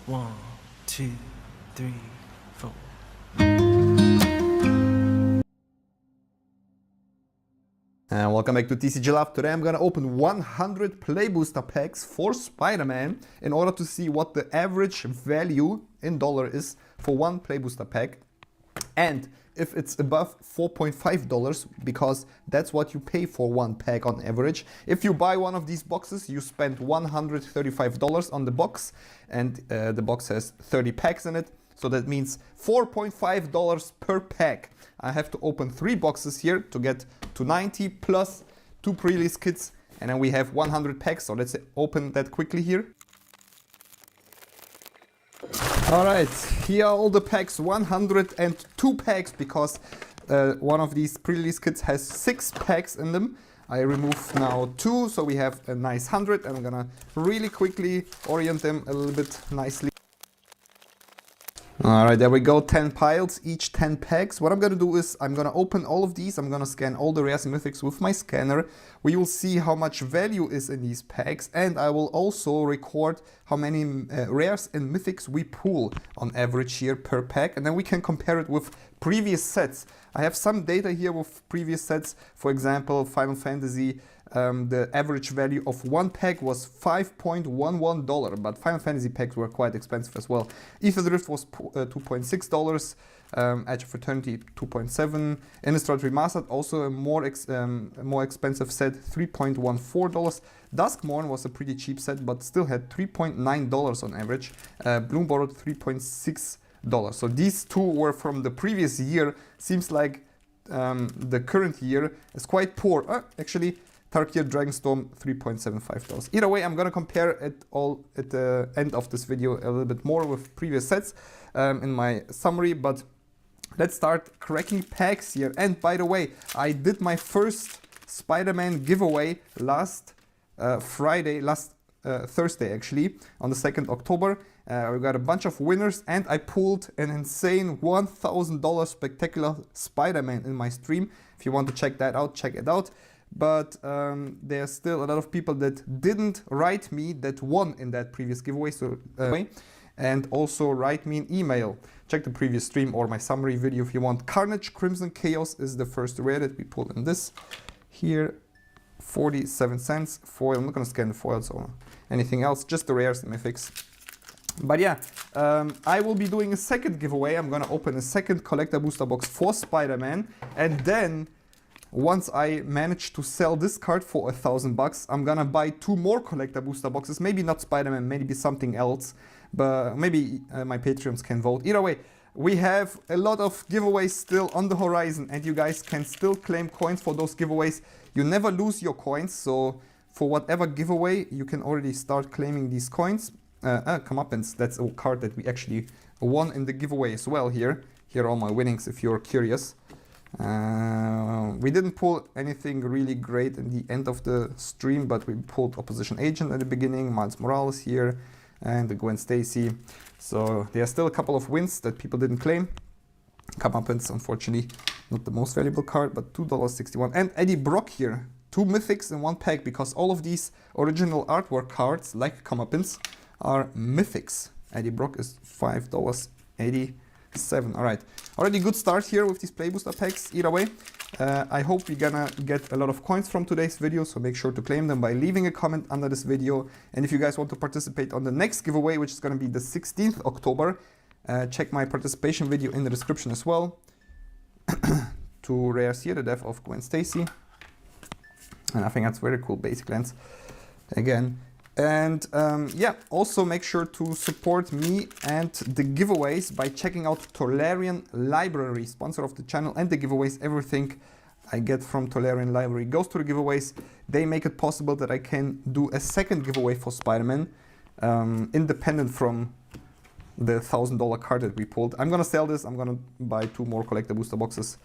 1, 2, 3, 4. And welcome back to TCG Lab. Today I'm gonna open 100 play booster packs for Spider-Man in order to see what the average value in dollar is for one play booster pack. And if it's above $4.5, because that's what you pay for one pack on average. If you buy one of these boxes, you spend $135 on the box, and the box has 30 packs in it. So that means $4.5 per pack. I have to open 3 boxes here to get to 90 plus 2 pre-release kits, and then we have 100 packs. So let's open that quickly here. Alright, here are all the packs, 102 packs, because one of these pre-release kits has 6 packs in them. I remove now 2, so we have a nice 100, and I'm gonna really quickly orient them a little bit nicely. Alright, there we go, 10 piles, each 10 packs. What I'm gonna do is I'm gonna open all of these, I'm gonna scan all the rares and mythics with my scanner. We will see how much value is in these packs, and I will also record how many rares and mythics we pull on average here per pack, and then we can compare it with previous sets. I have some data here with previous sets. For example, Final Fantasy, the average value of one pack was $5.11, but Final Fantasy packs were quite expensive as well. Ether Drift was $2.6, Edge of Eternity $2.7, Innistrad Remastered, also a more expensive set, $3.14. Duskmourn was a pretty cheap set, but still had $3.9 on average. Bloom Borrowed $3.6. So these two were from the previous year. Seems like the current year is quite poor. Actually, Tarkir Dragonstorm $3.75. Either way, I'm gonna compare it all at the end of this video a little bit more with previous sets in my summary, but let's start cracking packs here. And by the way, I did my first Spider-Man giveaway last Thursday actually, on the 2nd October. We got a bunch of winners, and I pulled an insane $1,000 spectacular Spider-Man in my stream. If you want to check that out, check it out. But there's still a lot of people that didn't write me that won in that previous giveaway, so and also write me an email. Check the previous stream or my summary video if you want. Carnage Crimson Chaos is the first rare that we pulled in this here, 47 cents foil. I'm not gonna scan the foils or anything else, just the rares and mythics. But yeah, I will be doing a second giveaway. I'm gonna open a second collector booster box for Spider-Man, and then once I manage to sell this card for $1,000, I'm gonna buy 2 more collector booster boxes. Maybe not Spider-Man, maybe something else, but maybe my Patreons can vote. Either way, we have a lot of giveaways still on the horizon, and you guys can still claim coins for those giveaways. You never lose your coins, so for whatever giveaway, you can already start claiming these coins. Comeuppance, that's a card that we actually won in the giveaway as well here. Here are all my winnings if you're curious. We didn't pull anything really great in the end of the stream, but we pulled Opposition Agent at the beginning, Miles Morales here, and the Gwen Stacy. So there are still a couple of wins that people didn't claim. Comeuppance, unfortunately, not the most valuable card, but $2.61. And Eddie Brock here, 2 mythics in 1 pack, because all of these original artwork cards, like Comeuppance, are mythics. Eddie Brock is $5.87. All right, already good start here with these play booster packs. Either way, I hope you're gonna get a lot of coins from today's video, so make sure to claim them by leaving a comment under this video. And if you guys want to participate on the next giveaway, which is gonna be the 16th October, check my participation video in the description as well. 2 rares here, the death of Gwen Stacy, and I think that's very cool. Basic lands again. And yeah, also make sure to support me and the giveaways by checking out Tolarian Library, sponsor of the channel, and the giveaways. Everything I get from Tolarian Library goes to the giveaways. They make it possible that I can do a second giveaway for Spider-Man, independent from the $1,000 card that we pulled. I'm gonna sell this. I'm gonna buy 2 more collector booster boxes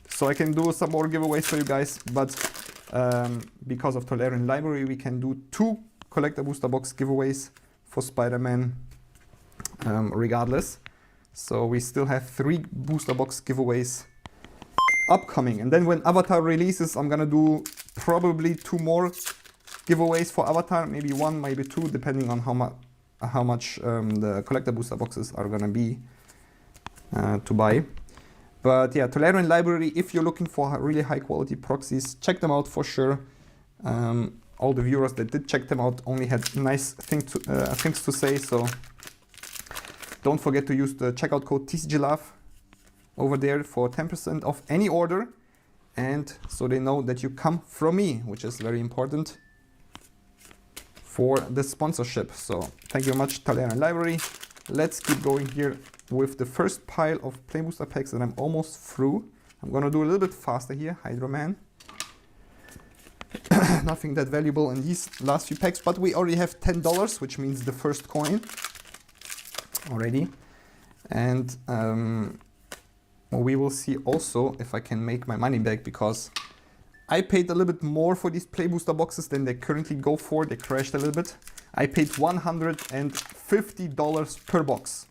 so I can do some more giveaways for you guys. But because of Tolarian Library, we can do 2 collector booster box giveaways for Spider-Man regardless. So we still have 3 booster box giveaways upcoming. And then when Avatar releases, I'm gonna do probably 2 more giveaways for Avatar, maybe 1, maybe 2, depending on how much the collector booster boxes are gonna be to buy. But yeah, Tolarian library, if you're looking for really high quality proxies, check them out for sure. All the viewers that did check them out only had nice things to say, so don't forget to use the checkout code TCGLove over there for 10% off any order, and so they know that you come from me, which is very important for the sponsorship. So thank you very much, Tolarian library. Let's keep going here with the first pile of Play Booster packs that I'm almost through. I'm gonna do a little bit faster here. Hydro Man. Nothing that valuable in these last few packs, but we already have $10, which means the first coin already. And we will see also if I can make my money back, because I paid a little bit more for these Play Booster boxes than they currently go for. They crashed a little bit. I paid $150 per box.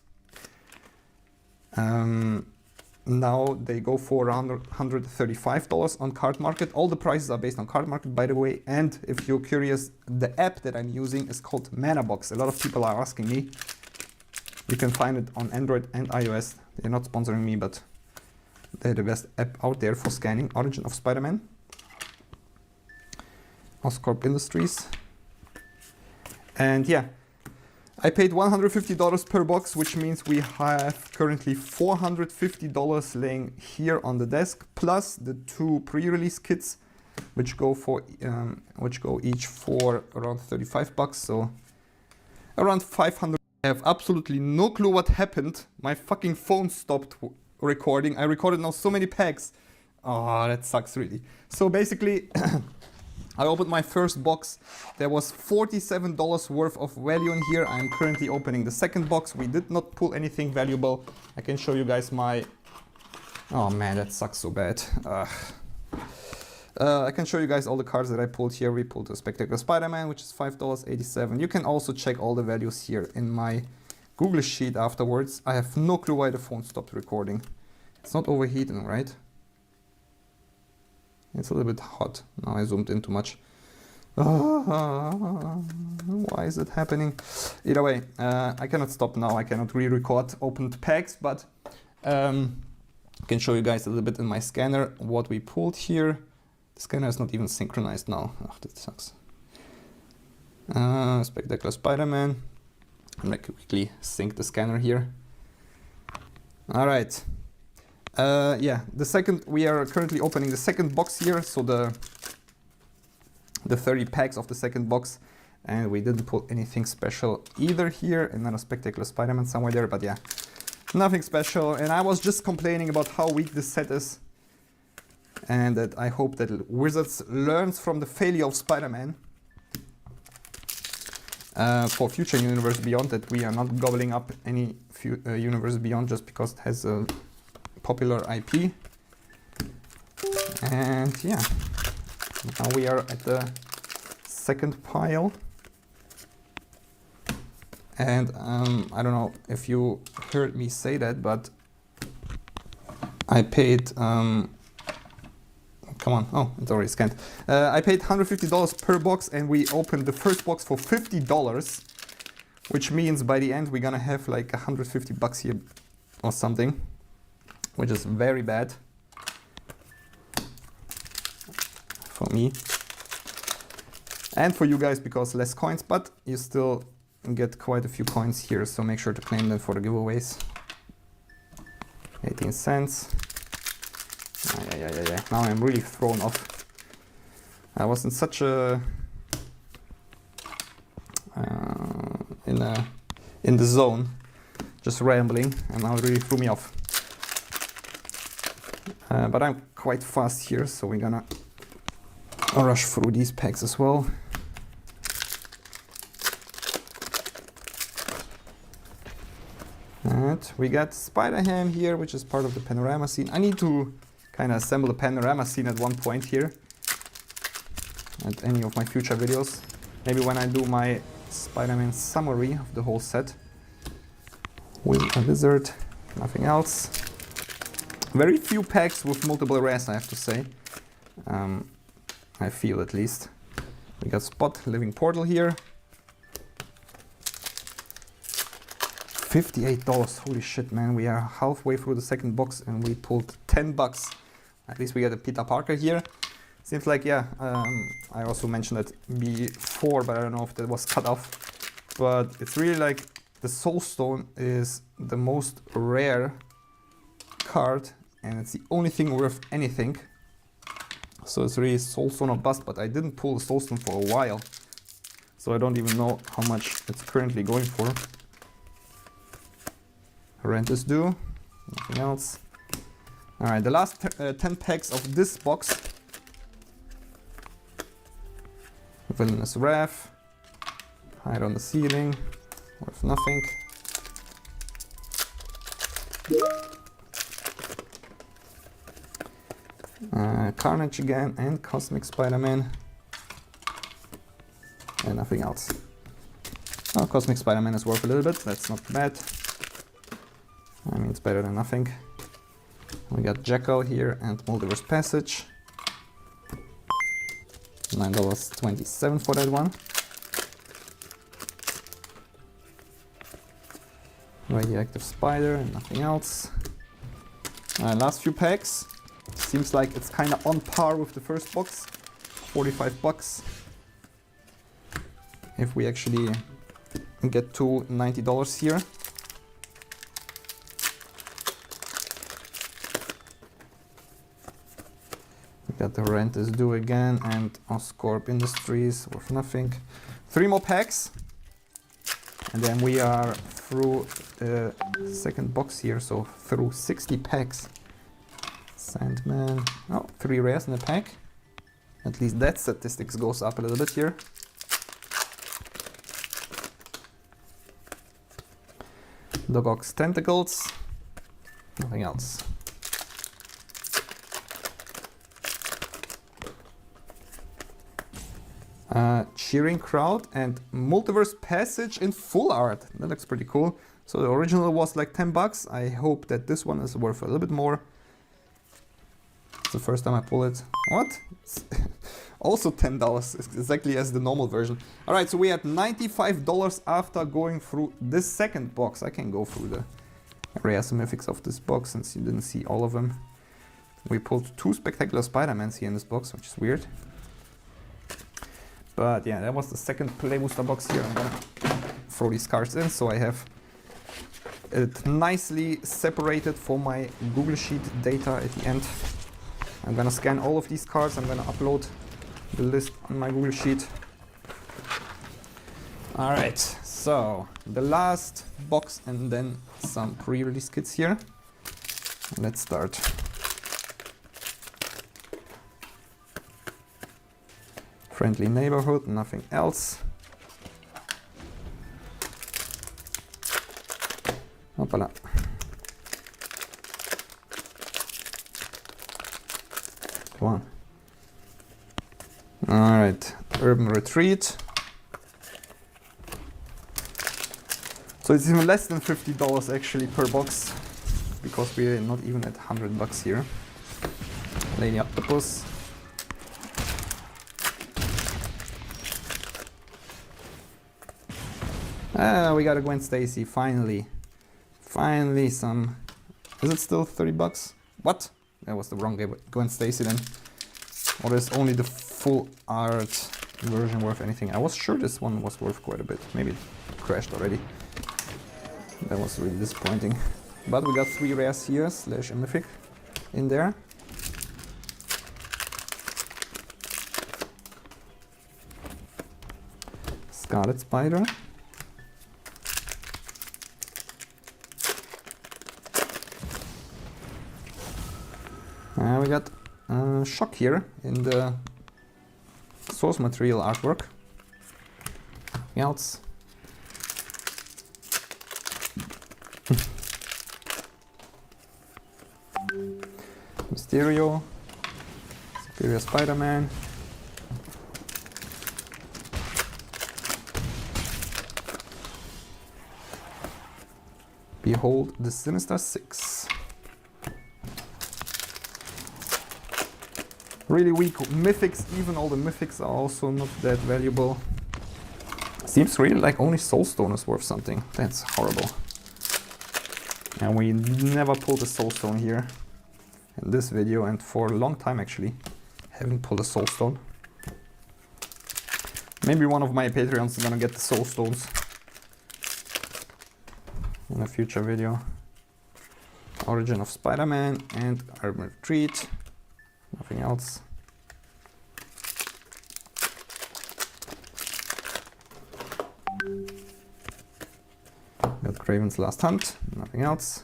Now they go for around $135 on Card Market. All the prices are based on Card Market, by the way. And if you're curious, the app that I'm using is called Manabox. A lot of people are asking me. You can find it on Android and iOS. They're not sponsoring me, but they're the best app out there for scanning. Origin of Spider-Man. Oscorp Industries. And yeah, I paid $150 per box, which means we have currently $450 laying here on the desk, plus the 2 pre-release kits, which go each for around 35 bucks, so around 500. I have absolutely no clue what happened. My fucking phone stopped recording. I recorded now so many packs. Oh, that sucks really. So basically, I opened my first box. There was $47 worth of value in here. I'm currently opening the second box. We did not pull anything valuable. I can show you guys my... Oh man, that sucks so bad. I can show you guys all the cards that I pulled here. We pulled a Spectacular Spider-Man, which is $5.87. You can also check all the values here in my Google Sheet afterwards. I have no clue why the phone stopped recording. It's not overheating, right? It's a little bit hot. Now I zoomed in too much. Why is it happening? Either way, I cannot stop now. I cannot re-record opened packs, but I can show you guys a little bit in my scanner what we pulled here. The scanner is not even synchronized now. Oh, that sucks. Spectacular Spider-Man. I'm going to quickly sync the scanner here. All right. Yeah, we are currently opening the second box here, so the 30 packs of the second box, and we didn't pull anything special either here. Another Spectacular Spider-Man somewhere there, but yeah, nothing special. And I was just complaining about how weak this set is, and that I hope that Wizards learns from the failure of Spider-Man for future Universe Beyond, that we are not gobbling up any Universe Beyond just because it has a popular IP. And yeah, now we are at the second pile, and I don't know if you heard me say that, but I paid come on, oh, it's already scanned. I paid $150 per box, and we opened the first box for $50, which means by the end we're gonna have like 150 bucks here or something, which is very bad for me and for you guys, because less coins, but you still get quite a few coins here, so make sure to claim them for the giveaways. 18 cents. Yeah. Now I'm really thrown off. I was in such a in the zone, just rambling, and now it really threw me off. But I'm quite fast here, so we're gonna rush through these packs as well. And we got Spider-Ham here, which is part of the panorama scene. I need to kind of assemble a panorama scene at one point here, at any of my future videos. Maybe when I do my Spider-Man summary of the whole set. With a lizard, nothing else. Very few packs with multiple rares, I have to say. I feel, at least. We got Spot, Living Portal here. $58. Holy shit, man. We are halfway through the second box and we pulled $10. At least we got a Peter Parker here. Seems like, yeah, I also mentioned it before, but I don't know if that was cut off. But it's really like the Soul Stone is the most rare card and it's the only thing worth anything. So it's really Soul Stone or bust, but I didn't pull the Soul Stone for a while. So I don't even know how much it's currently going for. Rent is due, nothing else. Alright, the last 10 packs of this box. Villainous Wrath. Hide on the ceiling, worth nothing. Carnage again and Cosmic Spider-Man. And nothing else. Oh, Cosmic Spider-Man is worth a little bit, that's not bad. I mean, it's better than nothing. We got Jackal here and Multiverse Passage. $9.27 for that one. Radioactive Spider and nothing else. Last few packs. Seems like it's kind of on par with the first box. $45. If we actually get to $90 here. We got the Rent is due again and Oscorp Industries worth nothing. 3 more packs. And then we are through the second box here, so through 60 packs. Sandman, oh, 3 rares in a pack. At least that statistics goes up a little bit here. Doggox Tentacles, nothing else. Cheering Crowd and Multiverse Passage in full art. That looks pretty cool. So the original was like $10. I hope that this one is worth a little bit more. It's the first time I pull it. What? Also $10, exactly as the normal version. Alright, so we had $95 after going through this second box. I can go through the rares and mythics of this box since you didn't see all of them. We pulled 2 Spectacular Spider-Mans here in this box, which is weird. But yeah, that was the second Play Booster box here. I'm gonna throw these cards in so I have it nicely separated for my Google Sheet data at the end. I'm gonna scan all of these cards. I'm gonna upload the list on my Google Sheet. Alright, so the last box and then some pre-release kits here. Let's start. Friendly Neighborhood, nothing else. Hoppala. Come on. Alright, Urban Retreat. So it's even less than $50 actually per box, because we're not even at $100 here. Lady Octopus. We got a Gwen Stacy, finally. Finally some... Is it still $30? What? That was the wrong Gwen Stacy then. Or is only the full art version worth anything? I was sure this one was worth quite a bit. Maybe it crashed already. That was really disappointing. But we got 3 rares here, slash a mythic in there. Scarlet Spider. We got Shock here in the source material artwork. Nothing else. Mysterio, Superior Spider-Man. Behold the Sinister Six. Really weak mythics, even all the mythics are also not that valuable. Seems really like only Soulstone is worth something. That's horrible. And we never pulled a soulstone here in this video, and for a long time actually haven't pulled a soulstone. Maybe one of my Patreons is gonna get the soulstones in a future video. Origin of Spider-Man and Urban Retreat. Nothing else. Got Craven's Last Hunt. Nothing else.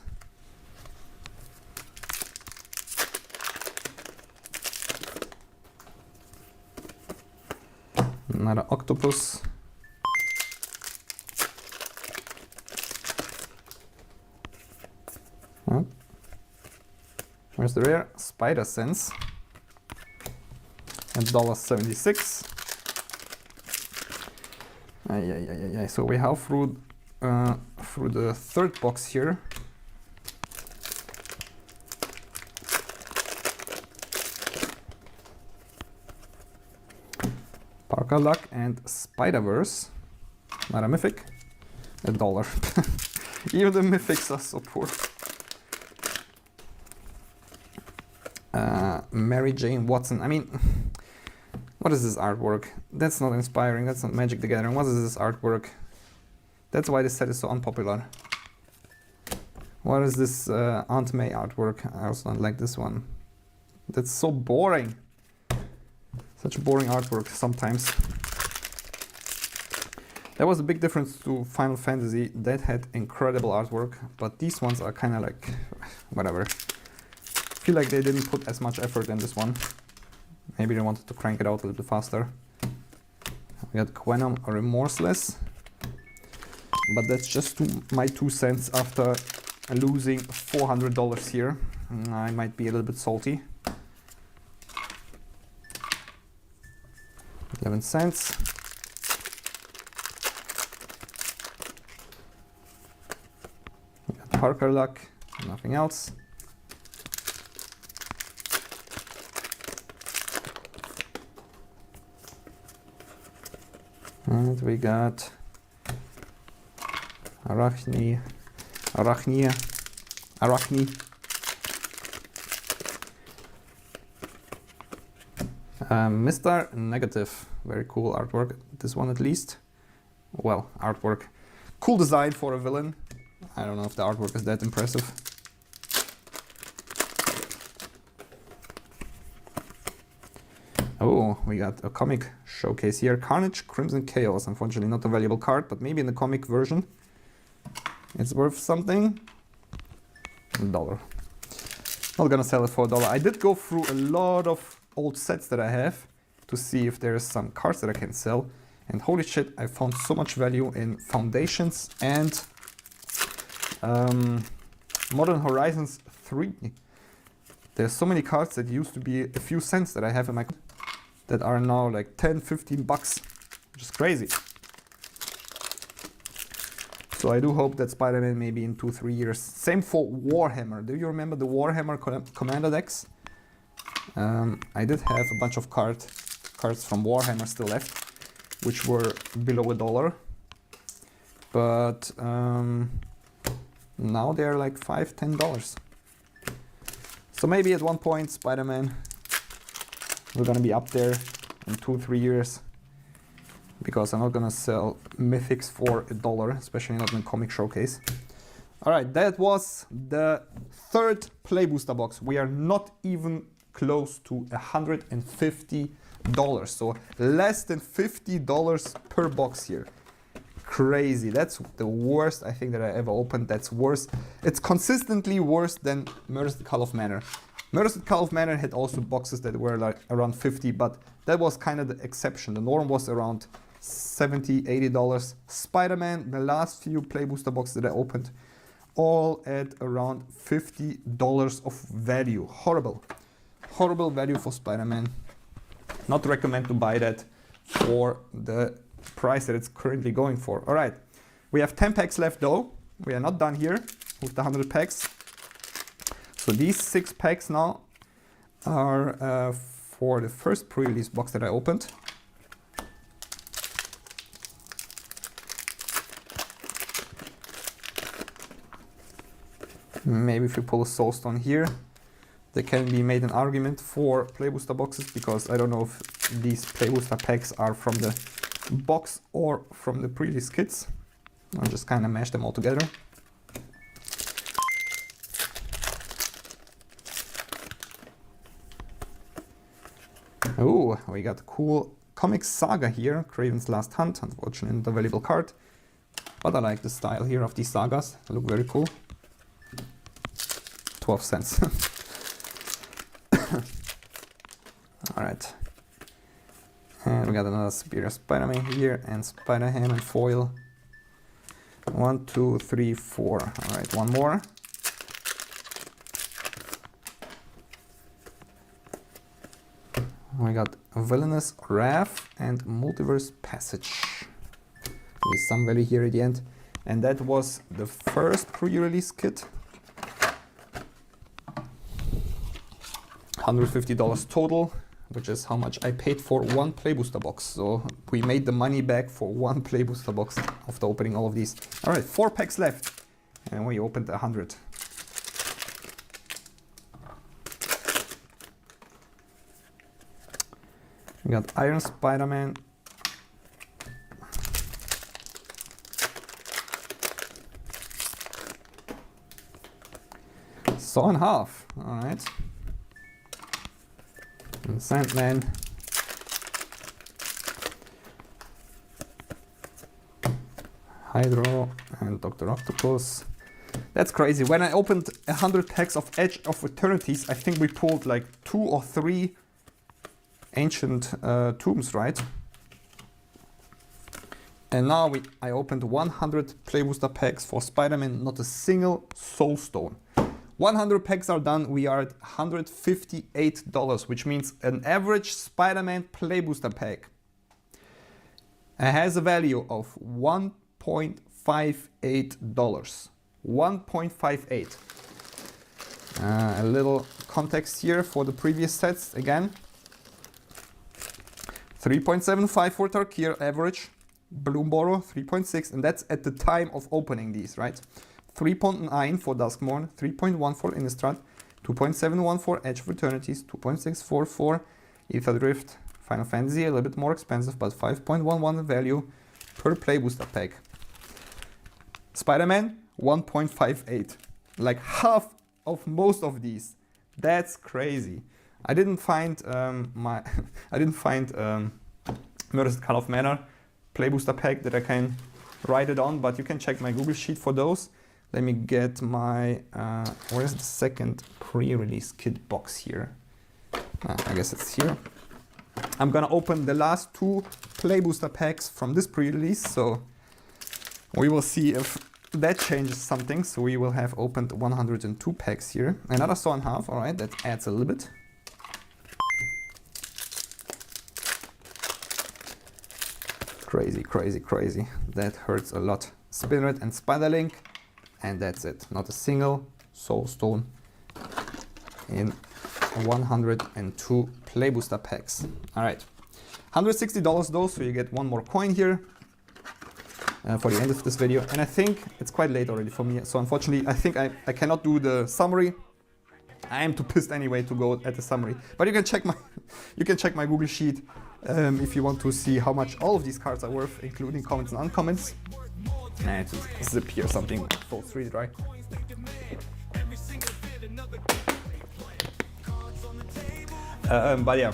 Another octopus. Huh? Where's the rare? Spider Sense. And $1.76. So we have through the third box here. Parker Luck and Spider-Verse. Not a Mythic. $1. Even the Mythics are so poor. Mary Jane Watson. I mean, what is this artwork? That's not inspiring. That's not Magic the Gathering. What is this artwork? That's why this set is so unpopular. What is this Aunt May artwork? I also don't like this one. That's so boring. Such boring artwork sometimes. There was a big difference to Final Fantasy. That had incredible artwork, but these ones are kind of like whatever. I feel like they didn't put as much effort in this one. Maybe they wanted to crank it out a little bit faster. We got Quenum Remorseless, but that's just my 2 cents after losing $400 here. I might be a little bit salty. 11 cents. We got Parker Luck, nothing else. And we got Arachne. Mr. Negative, very cool artwork. This one at least. Well, artwork. Cool design for a villain. I don't know if the artwork is that impressive. Oh, we got a comic showcase here. Carnage Crimson Chaos. Unfortunately not a valuable card, but maybe in the comic version it's worth something. $1. Not gonna sell it for $1. I did go through a lot of old sets that I have to see if there's some cards that I can sell. And holy shit, I found so much value in Foundations and Modern Horizons 3. There's so many cards that used to be a few cents that I have in my that are now like 10, 15 bucks, which is crazy. So I do hope that Spider-Man maybe in 2-3 years. Same for Warhammer. Do you remember the Warhammer Commander decks? I did have a bunch of cards from Warhammer still left, which were below $1. But now they're like $5, $10. So maybe at one point Spider-Man, we're gonna be up there in 2-3 years, because I'm not gonna sell Mythics for $1, especially not in Comic Showcase. All right, that was the third Play Booster box. We are not even close to $150, so less than $50 per box here. Crazy. That's the worst I think that I ever opened. That's worse. It's consistently worse than Murders at Call of Manor. Murders at Call of Manor had also boxes that were like around 50, but that was kind of the exception. The norm was around $70, $80. Spider-Man, the last few Play Booster boxes that I opened, all at around $50 of value. Horrible. Horrible value for Spider-Man. Not recommend to buy that for the price that it's currently going for. All right, we have 10 packs left though. We are not done here with the 100 packs. So these 6 packs now are for the first pre-release box that I opened. Maybe if you pull a Soulstone here, there can be made an argument for Play Booster boxes, because I don't know if these Play Booster packs are from the box or from the pre-release kits. I'll just kind of mash them all together. Oh, we got a cool Comic Saga here, Kraven's Last Hunt, unfortunately not a valuable card. But I like the style here of these sagas, they look very cool. 12 cents. Alright. And we got another Superior Spider-Man here, and Spider-Ham and foil. 1, 2, 3, 4. Alright, one more. We got Villainous Wrath and Multiverse Passage. There's some value here at the end. And that was the first pre-release kit. $150 total, which is how much I paid for one Play Booster box. So we made the money back for one Play Booster box after opening all of these. All right, 4 packs left. And we opened 100. We got Iron Spider-Man. Saw in half, all right. And Sandman. Hydro and Dr. Octopus. That's crazy. When I opened 100 packs of Edge of Eternities, I think we pulled like 2 or 3 ancient tombs, right? And now I opened 100 Play Booster packs for Spider-Man, not a single Soulstone. 100 packs are done, we are at $158, which means an average Spider-Man Play Booster pack has a value of $1.58. 1.58. A little context here for the previous sets again. 3.75 for Tarkir average, Bloomboro 3.6, and that's at the time of opening these, right? 3.9 for Duskmourn, 3.1 for Innistrad, 2.71 for Edge of Eternities, 2.64 for Ether Drift, Final Fantasy, a little bit more expensive, but 5.11 value per Play Booster pack. Spider-Man, 1.58, like half of most of these. That's crazy. I didn't find Murder's Call of Manor Play Booster pack that I can write it on, but you can check my Google Sheet for those. Let me get my, where's the second pre-release kit box here? I guess it's here. I'm gonna open the last 2 Play Booster packs from this pre-release, so we will see if that changes something. So we will have opened 102 packs here. Another saw in half, all right, that adds a little bit. Crazy, crazy, crazy. That hurts a lot. Spirit and Spiderlink, and that's it. Not a single Soulstone in 102 Play Booster packs. All right, $160 though, so you get one more coin here for the end of this video. And I think it's quite late already for me, so unfortunately I think I cannot do the summary. I am too pissed anyway to go at the summary, but you can check my Google Sheet if you want to see how much all of these cards are worth, including comments and uncomments. And it's zip here, something falls through it, right? But yeah,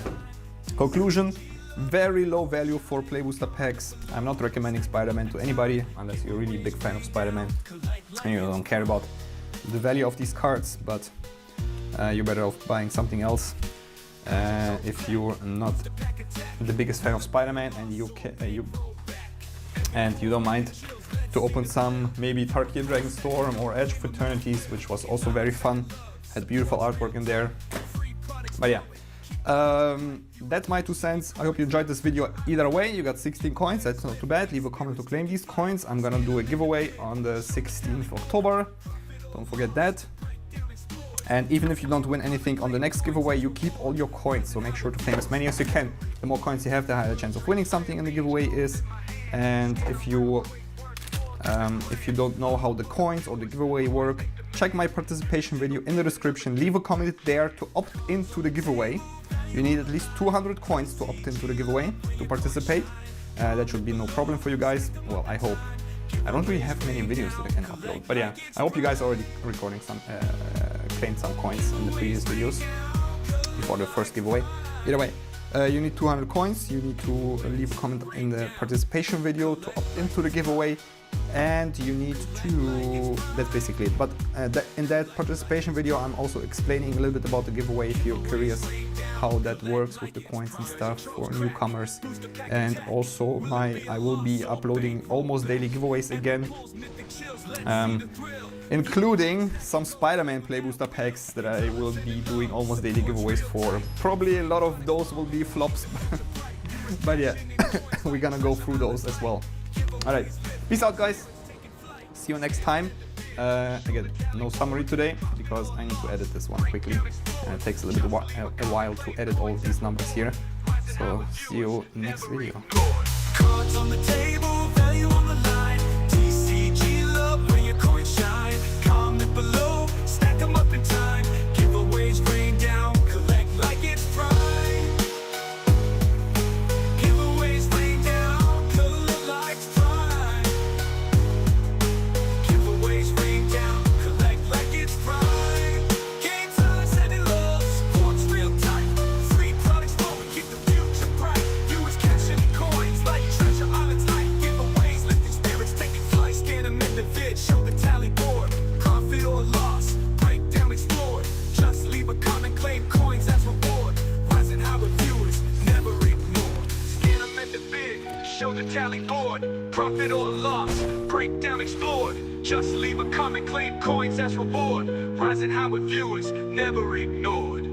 conclusion, very low value for Play Booster packs. I'm not recommending Spider-Man to anybody unless you're a really big fan of Spider-Man and you don't care about the value of these cards, but you're better off buying something else. If you're not the biggest fan of Spider-Man and you don't mind to open some, maybe Tarkir Dragonstorm or Edge of Eternities, which was also very fun, had beautiful artwork in there. But yeah, that's my 2 cents. I hope you enjoyed this video. Either way, you got 16 coins, that's not too bad. Leave a comment to claim these coins. I'm gonna do a giveaway on the 16th of October. Don't forget that. And even if you don't win anything on the next giveaway, you keep all your coins, so make sure to claim as many as you can. The more coins you have, the higher the chance of winning something in the giveaway is. And if you don't know how the coins or the giveaway work, check my participation video in the description, leave a comment there to opt into the giveaway. You need at least 200 coins to opt into the giveaway to participate. That should be no problem for you guys. Well, I hope. I don't really have many videos that I can upload, but yeah, I hope you guys are already recording some, claimed some coins in the previous videos before the first giveaway. Either way, you need 200 coins, you need to leave a comment in the participation video to opt into the giveaway, and you need to, that's basically it. But in that participation video I'm also explaining a little bit about the giveaway if you're curious how that works with the coins and stuff for newcomers. And also I will be uploading almost daily giveaways again, including some Spider-Man play booster packs that I will be doing almost daily giveaways for. Probably a lot of those will be flops, but yeah, we're gonna go through those as well. Alright, peace out guys, see you next time. Again, no summary today because I need to edit this one quickly and it takes a little bit a while to edit all of these numbers here. So see you next video. Cards on the table, value on the line. TCG love, where your coins shine. Comment below, stack them up in time. Giveaways rain down, collect like it's prime. Giveaways rain down, collect like it's prime. Giveaways rain down, collect like it's prime. Game time, setting low, sports real tight. Free products flowing, keep the future bright. Viewers cashing in coins like treasure islands like giveaways. Lifting spirits, taking flight, scan them in the vid, show the tally board. Profit or loss, breakdown explored. Just leave a comment, claim coins as reward. Rising high with viewers, never ignored. Scan them in the vid, show the tally board. Profit or loss, breakdown explored. Just leave a comment, claim coins as reward. Rising high with viewers, never ignored.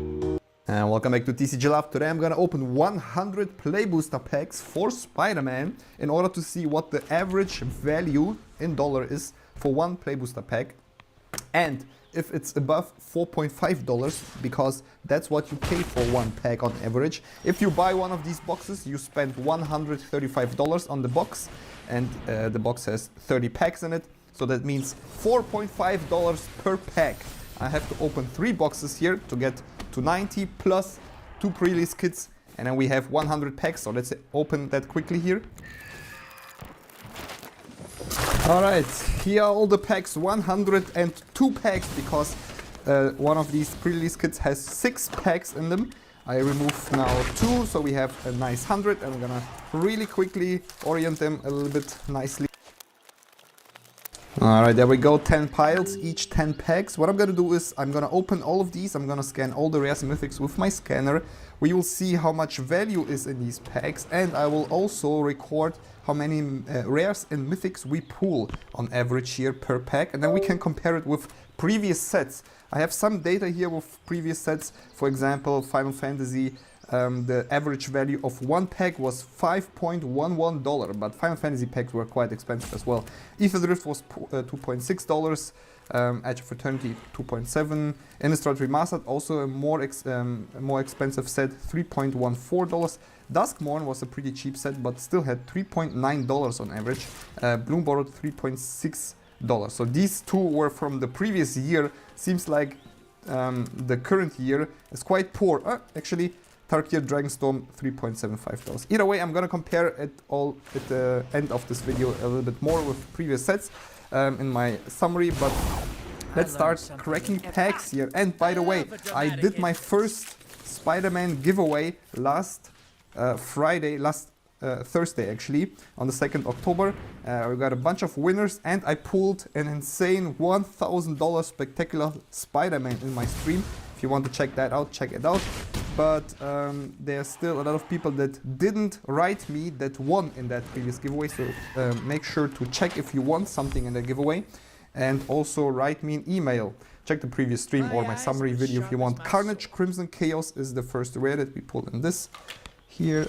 And welcome back to TCG Love. Today I'm gonna open 100 play booster packs for Spider-Man in order to see what the average value in dollar is for one play booster pack, and if it's above $4.5 because that's what you pay for one pack on average. If you buy one of these boxes, you spend $135 on the box, and the box has 30 packs in it, so that means $4.5 per pack. I have to open 3 boxes here to get to 90 plus 2 pre-release kits, and then we have 100 packs, so let's open that quickly here. Alright, here are all the packs, 102 packs, because one of these pre-release kits has 6 packs in them. I remove now 2, so we have a nice 100, and I'm gonna really quickly orient them a little bit nicely. Alright, there we go, 10 piles, each 10 packs. What I'm gonna do is I'm gonna open all of these, I'm gonna scan all the rares and mythics with my scanner. We will see how much value is in these packs, and I will also record how many rares and mythics we pull on average here per pack, and then we can compare it with previous sets. I have some data here with previous sets. For example, Final Fantasy, the average value of one pack was $5.11, but Final Fantasy packs were quite expensive as well. Ether Drift was $2.6, Edge of Eternity $2.7, Innistrad Remastered, also a more expensive set, $3.14. Duskmorn was a pretty cheap set, but still had $3.9 on average. Bloom Borrowed $3.6. So these two were from the previous year. Seems like the current year is quite poor. Actually, Tarkir Dragonstorm $3.75. Either way, I'm gonna compare it all at the end of this video a little bit more with previous sets in my summary, but let's start cracking packs here. And by the way, I did my first Spider-Man giveaway last Thursday actually, on the 2nd October. We got a bunch of winners, and I pulled an insane $1,000 spectacular Spider-Man in my stream. If you want to check that out, check it out. But there's still a lot of people that didn't write me that won in that previous giveaway, so make sure to check if you want something in the giveaway, and also write me an email. Check the previous stream or my summary video if you want. Carnage Crimson Chaos is the first rare that we pulled in this here.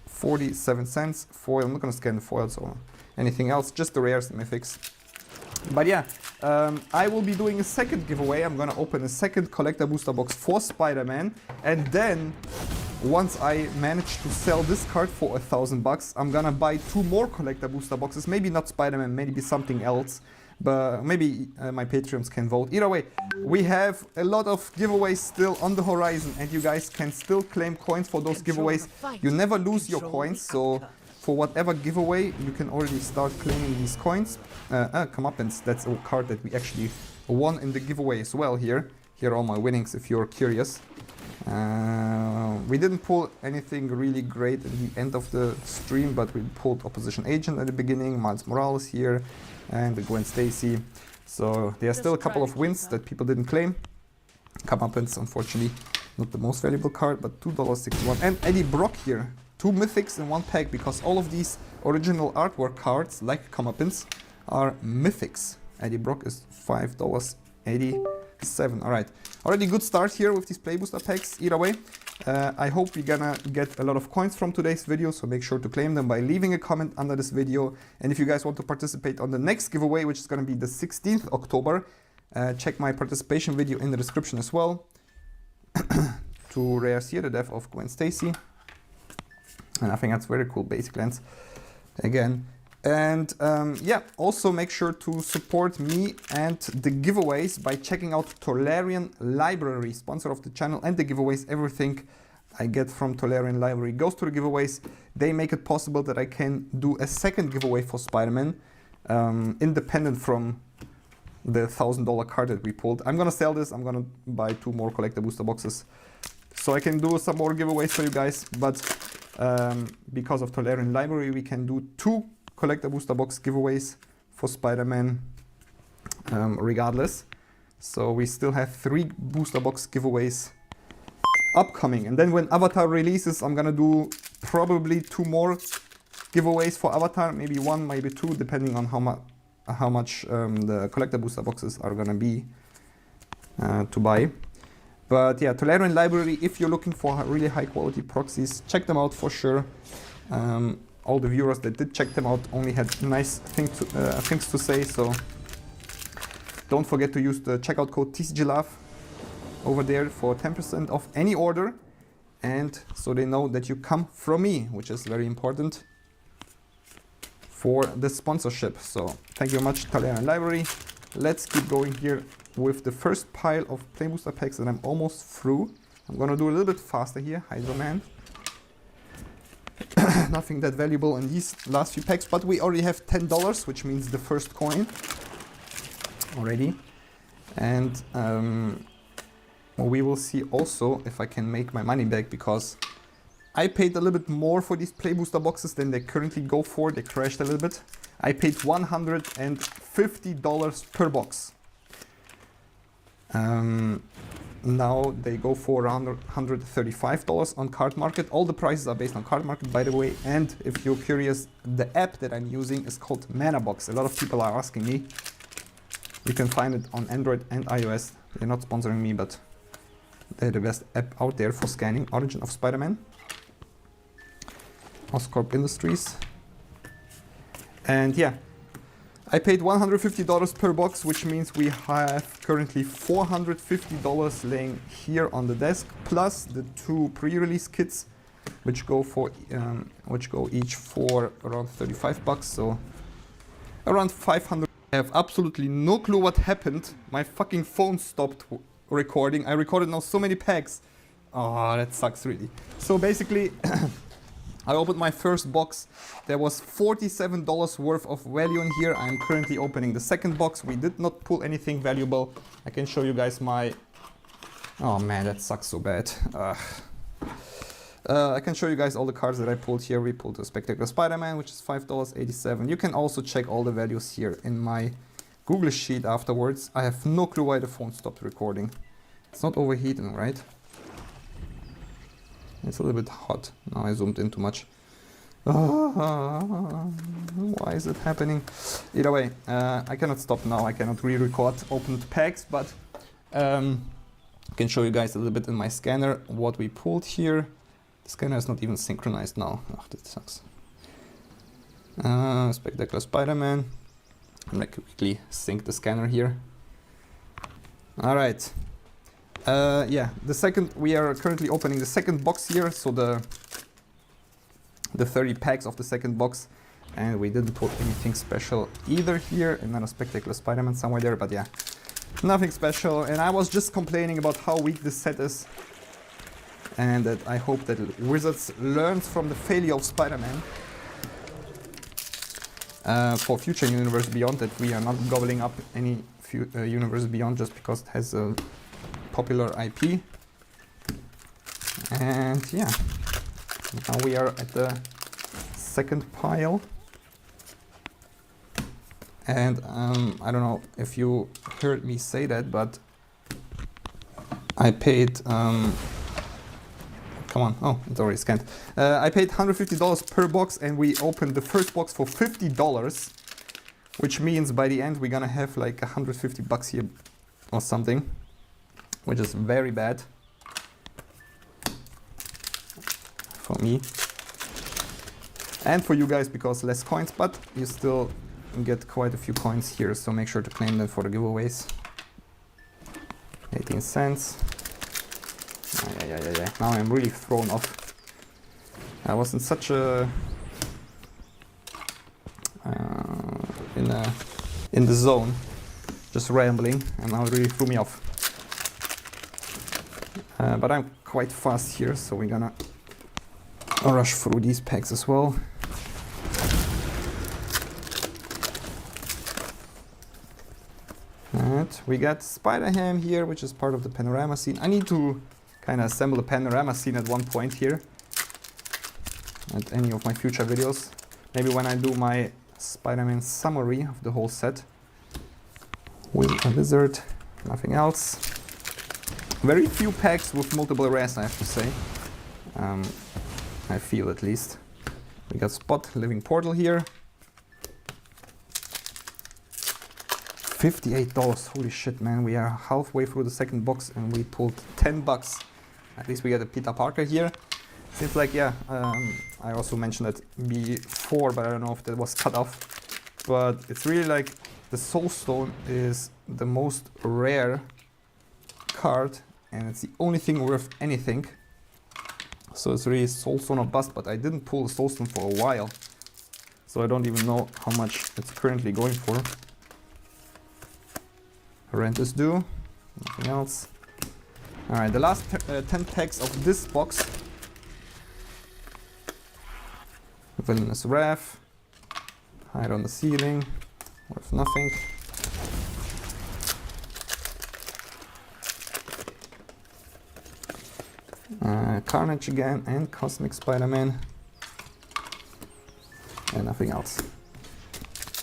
47 cents. Foil, I'm not gonna scan the foils or anything else, just the rares and mythics. But yeah, I will be doing a second giveaway. I'm gonna open a second collector booster box for Spider-Man, and then once I manage to sell this card for $1,000, I'm gonna buy 2 more collector booster boxes. Maybe not Spider-Man, maybe something else. but maybe my Patreons can vote. Either way, we have a lot of giveaways still on the horizon, and you guys can still claim coins for those giveaways. You never lose your coins, so for whatever giveaway, you can already start claiming these coins. Comeuppance, that's a card that we actually won in the giveaway as well here. Here are all my winnings if you're curious. We didn't pull anything really great in the end of the stream, but we pulled Opposition Agent at the beginning, Miles Morales here, and the Gwen Stacy. So there are still a couple of wins that people didn't claim. Comeuppance, unfortunately, not the most valuable card, but $2.61. And Eddie Brock here, 2 Mythics in 1 pack, because all of these original artwork cards, like Comeuppance, are Mythics. Eddie Brock is $5.87. Alright, already good start here with these Play Booster packs. Either way, I hope we're gonna get a lot of coins from today's video, so make sure to claim them by leaving a comment under this video. And if you guys want to participate on the next giveaway, which is gonna be the 16th October, check my participation video in the description as well. 2 rares here, the death of Gwen Stacy. And I think that's very cool, basic lens again. And yeah, also make sure to support me and the giveaways by checking out Tolarian Library, sponsor of the channel, and the giveaways. Everything I get from Tolarian Library goes to the giveaways. They make it possible that I can do a second giveaway for Spider-Man, independent from the $1,000 card that we pulled. I'm gonna sell this. I'm gonna buy 2 more collector booster boxes so I can do some more giveaways for you guys. But because of Tolarian Library, we can do 2 collector booster box giveaways for Spider-Man regardless. So we still have 3 booster box giveaways upcoming. And then when Avatar releases, I'm gonna do probably 2 more giveaways for Avatar, maybe 1, maybe 2, depending on how much the collector booster boxes are gonna be to buy. But yeah, Tolarian Library, if you're looking for really high quality proxies, check them out for sure. All the viewers that did check them out only had nice things to say, so don't forget to use the checkout code TCGLove over there for 10% off any order, and so they know that you come from me, which is very important for the sponsorship. So thank you very much, Tolarian Library. Let's keep going here with the first pile of Play Booster packs that I'm almost through. I'm gonna do a little bit faster here, Hydro Man. Nothing that valuable in these last few packs, but we already have $10, which means the first coin already. And we will see also if I can make my money back, because I paid a little bit more for these Play Booster boxes than they currently go for. They crashed a little bit. I paid $150 per box. Now they go for around $135 on Card Market. All the prices are based on Card Market, by the way. And if you're curious, the app that I'm using is called ManaBox. A lot of people are asking me. You can find it on Android and iOS. They're not sponsoring me, but they're the best app out there for scanning Origin of Spider-Man. Oscorp Industries. And yeah, I paid $150 per box, which means we have currently $450 laying here on the desk, plus the 2 pre-release kits, which go each for around $35, so around $500. I have absolutely no clue what happened. My fucking phone stopped recording. I recorded now so many packs. Oh, that sucks really. So basically, I opened my first box. There was $47 worth of value in here. I'm currently opening the second box. We did not pull anything valuable. I can show you guys my... Oh man, that sucks so bad. I can show you guys all the cards that I pulled here. We pulled a Spectacular Spider-Man, which is $5.87. You can also check all the values here in my Google Sheet afterwards. I have no clue why the phone stopped recording. It's not overheating, right? It's a little bit hot. Now I zoomed in too much. Why is it happening? Either way, I cannot stop now. I cannot re-record opened packs, but I can show you guys a little bit in my scanner what we pulled here. The scanner is not even synchronized now. Oh, that sucks. Spectacular Spider-Man. I'm gonna quickly sync the scanner here. All right. Yeah, we are currently opening the second box here, so the 30 packs of the second box. And we didn't put anything special either here. Another spectacular Spider-Man somewhere there, but yeah, nothing special. And I was just complaining about how weak this set is. And that I hope that Wizards learns from the failure of Spider-Man for future Universe Beyond, that we are not gobbling up any Universe Beyond just because it has a popular IP. And yeah, now we are at the second pile. And I don't know if you heard me say that, but I paid, come on, oh, it's already scanned. I paid $150 per box, and we opened the first box for $50, which means by the end we're gonna have like $150 here or something, which is very bad for me and for you guys, because less coins, but you still get quite a few coins here, so make sure to claim them for the giveaways. 18 cents. Yeah. Now I'm really thrown off. I was in such a in the zone, just rambling, and now it really threw me off. But I'm quite fast here, so we're gonna rush through these packs as well. And we got Spider-Ham here, which is part of the panorama scene. I need to kind of assemble a panorama scene at one point here, at any of my future videos. Maybe when I do my Spider-Man summary of the whole set. With a lizard, nothing else. Very few packs with multiple rares, I have to say. I feel at least. We got Spot, Living Portal here. $58, holy shit, man. We are halfway through the second box and we pulled $10. At least we get a Peter Parker here. Seems like, yeah, I also mentioned that before, but I don't know if that was cut off. But it's really like the Soul Stone is the most rare card, and it's the only thing worth anything. So it's really Soul Stone or bust, but I didn't pull the Soul Stone for a while. So I don't even know how much it's currently going for. Rent is due, nothing else. Alright, the last 10 packs of this box. Villainous Wrath, Hide on the Ceiling, worth nothing. Carnage again, and Cosmic Spider-Man. And nothing else.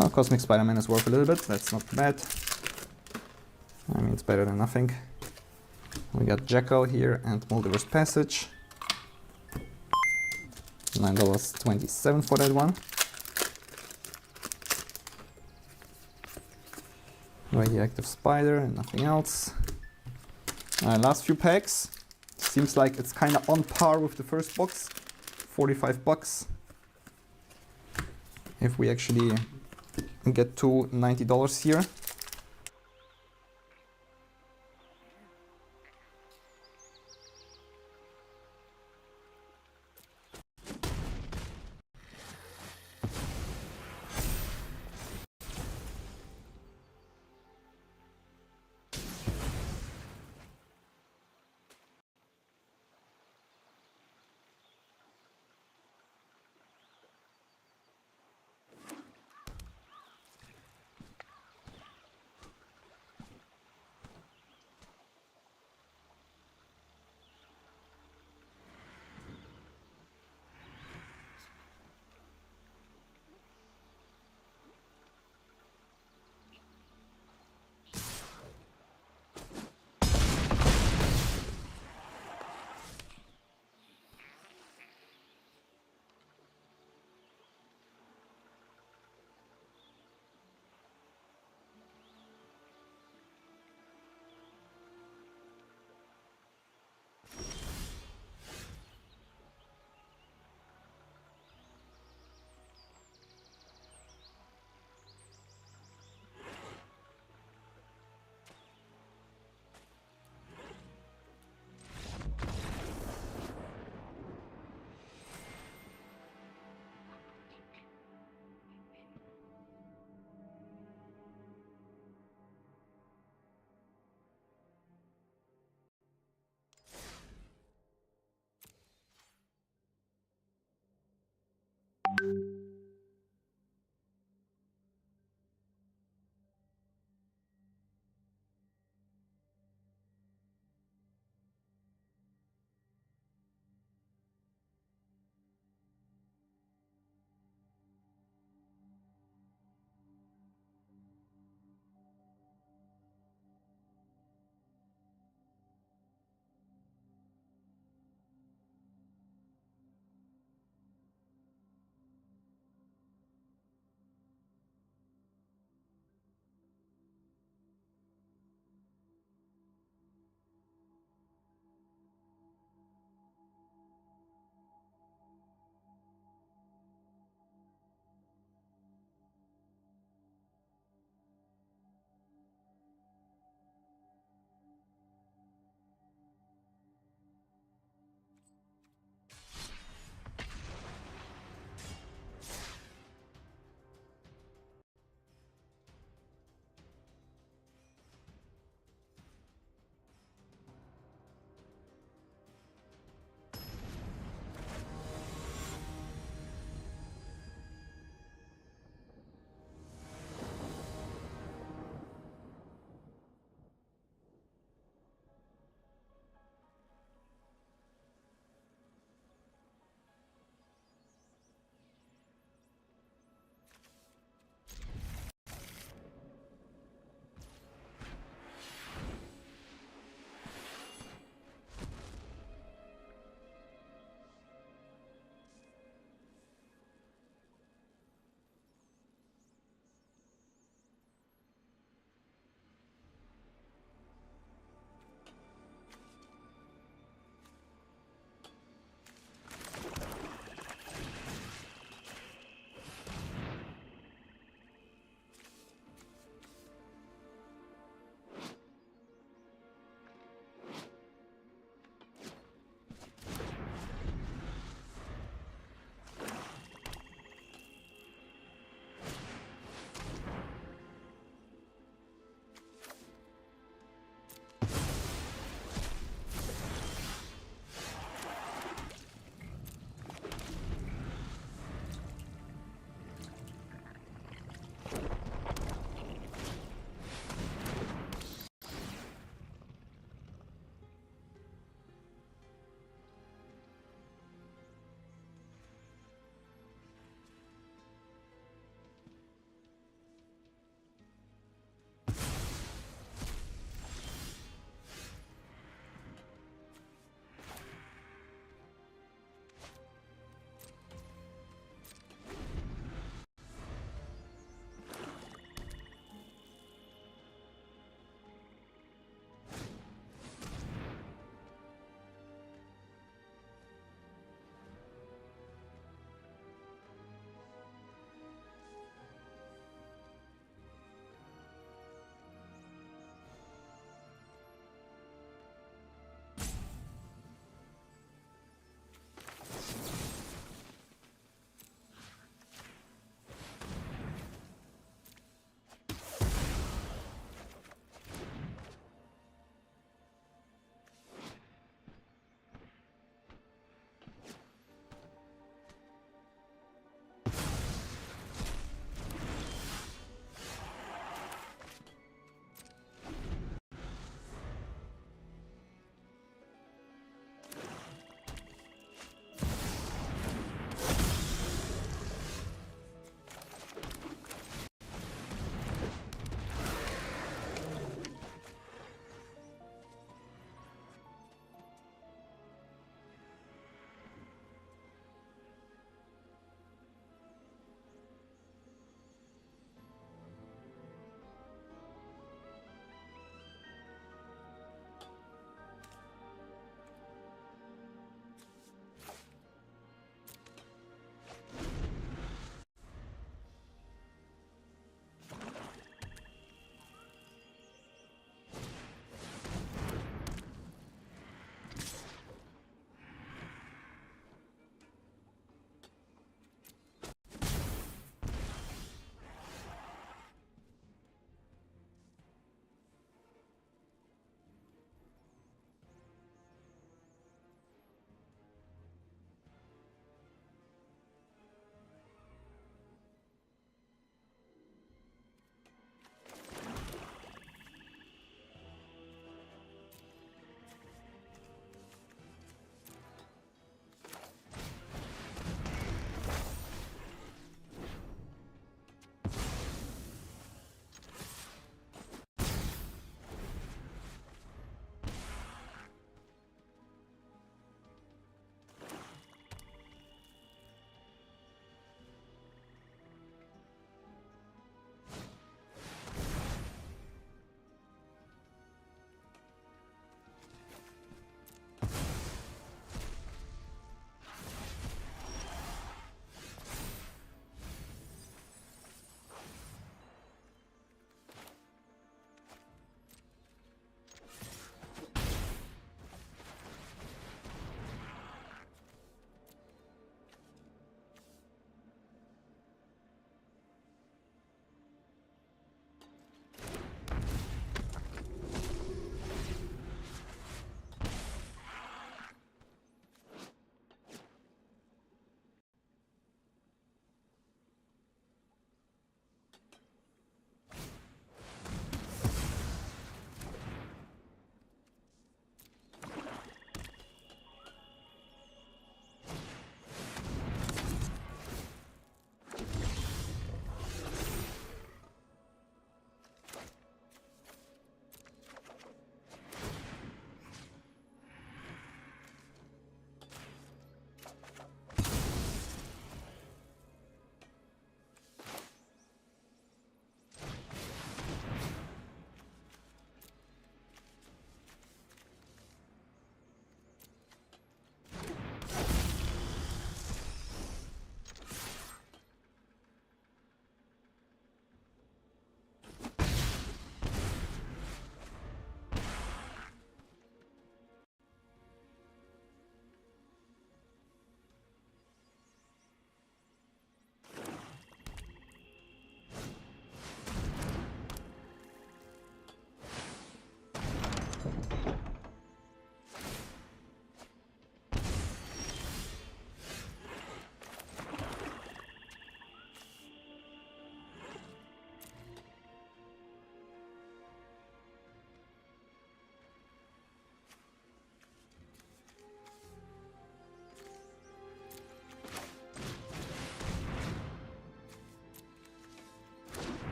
Oh, Cosmic Spider-Man is worth a little bit, that's not bad. I mean, it's better than nothing. We got Jekyll here and Multiverse Passage. $9.27 for that one. Radioactive Spider and nothing else. Last few packs. Seems like it's kind of on par with the first box. $45. If we actually get to $90 here.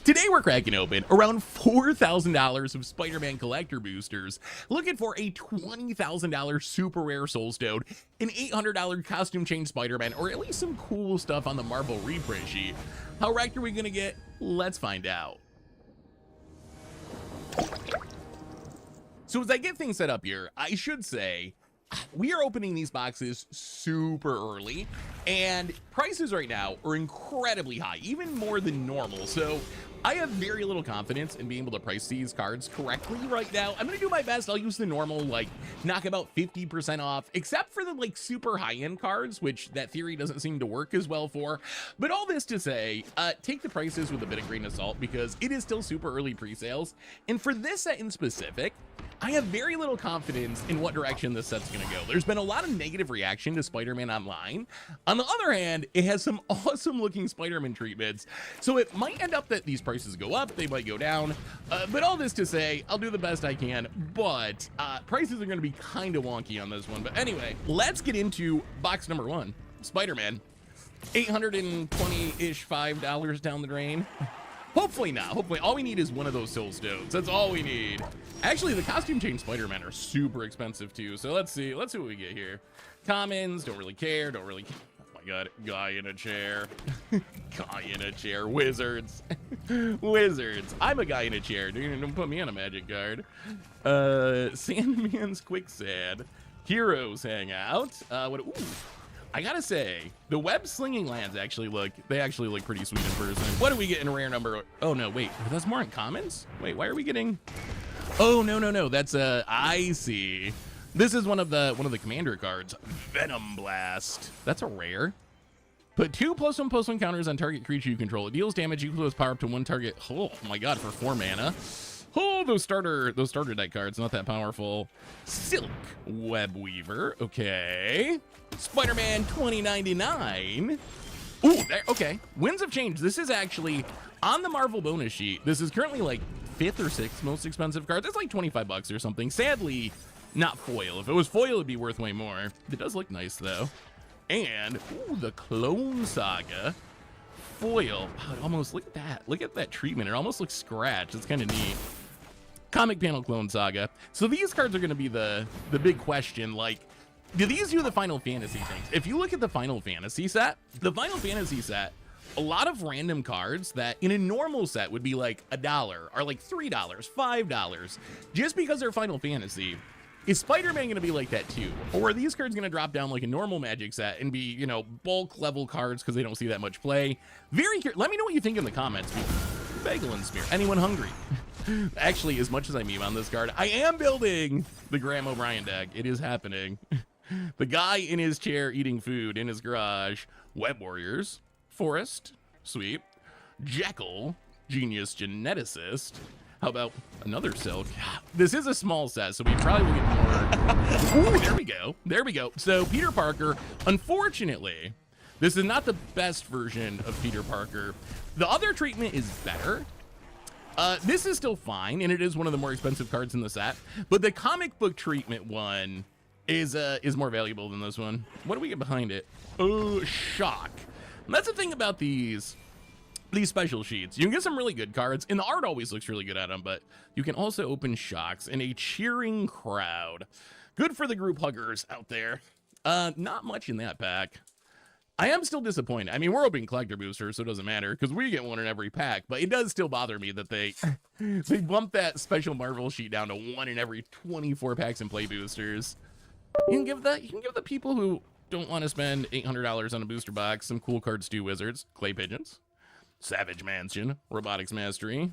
Today we're cracking open around $4,000 of Spider-Man collector boosters, looking for a $20,000 super rare soulstone, an $800 costume change Spider-Man, or at least some cool stuff on the Marvel reprint sheet. How wrecked are we gonna get? Let's find out. So as I get things set up here, I should say we are opening these boxes super early, and prices right now are incredibly high, even more than normal. So I have very little confidence in being able to price these cards correctly right now. I'm gonna do my best. I'll use the normal, like, knock about 50% off, except for the like super high-end cards, which that theory doesn't seem to work as well for. But all this to say, take the prices with a bit of grain of salt, because it is still super early pre-sales. And for this set in specific, I have very little confidence in what direction this set's gonna go. There's been a lot of negative reaction to Spider-Man Online. On the other hand, it has some awesome looking Spider-Man treatments. So it might end up that these prices go up, they might go down. But all this to say, I'll do the best I can, but prices are gonna be kind of wonky on this one. But anyway, let's get into box number one, Spider-Man. $820-ish, $5 down the drain. Hopefully not. Hopefully all we need is one of those soul stones. That's all we need. Actually, the costume change Spider-Man are super expensive too. So let's see what we get here. Commons, don't really care. Oh my god, guy in a chair. Guy in a chair. Wizards. Wizards. I'm a guy in a chair. Don't put me on a magic card. Sandman's Quicksand. Heroes hang out. Ooh. I gotta say, the web slinging lands actually look pretty sweet in person. What do we get in a rare number? Oh no, wait, that's more in commons? Wait, why are we getting? Oh no, that's I see. This is one of the commander cards, Venom Blast. That's a rare. Put 2+1/+1 counters on target creature you control. It deals damage equal to its power up to one target. Oh my god, for 4 mana. Oh, those starter deck cards, not that powerful. Silk Web Weaver, okay. Spider-Man 2099. Ooh, okay. Winds of Change. This is actually on the Marvel bonus sheet. This is currently like 5th or 6th most expensive card. It's like 25 bucks or something. Sadly, not foil. If it was foil, it'd be worth way more. It does look nice though. And ooh, the Clone Saga foil. Wow, it almost, look at that. Look at that treatment. It almost looks scratched. It's kind of neat. Comic panel Clone Saga. So these cards are going to be the big question. Like, do these do the Final Fantasy things? If you look at the Final Fantasy set, a lot of random cards that in a normal set would be like $1 are like $3, $5, just because they're Final Fantasy. Is Spider-Man going to be like that too? Or are these cards going to drop down like a normal Magic set and be, you know, bulk level cards because they don't see that much play? Very curious. Let me know what you think in the comments. Bagel and Smear. Anyone hungry? Actually, as much as I meme on this card, I am building the Graham O'Brien deck. It is happening. The guy in his chair eating food in his garage. Web Warriors. Forest. Sweet. Jekyll. Genius Geneticist. How about another Silk? This is a small set, so we probably will get more. Ooh, there we go. There we go. So Peter Parker, unfortunately, this is not the best version of Peter Parker. The other treatment is better. This is still fine, and it is one of the more expensive cards in the set. But the comic book treatment one is more valuable than this one. What do we get behind it? Oh, Shock. And that's the thing about these special sheets. You can get some really good cards, and the art always looks really good at them, but you can also open Shocks in a cheering crowd. Good for the group huggers out there. Not much in that pack. I am still disappointed. I mean, we're opening collector boosters, so it doesn't matter, because we get one in every pack, but it does still bother me that they bumped that special Marvel sheet down to 1 in every 24 packs and play boosters. You can give the people who don't want to spend $800 on a booster box some cool cards too. Wizards, Clay Pigeons, Savage Mansion, Robotics Mastery,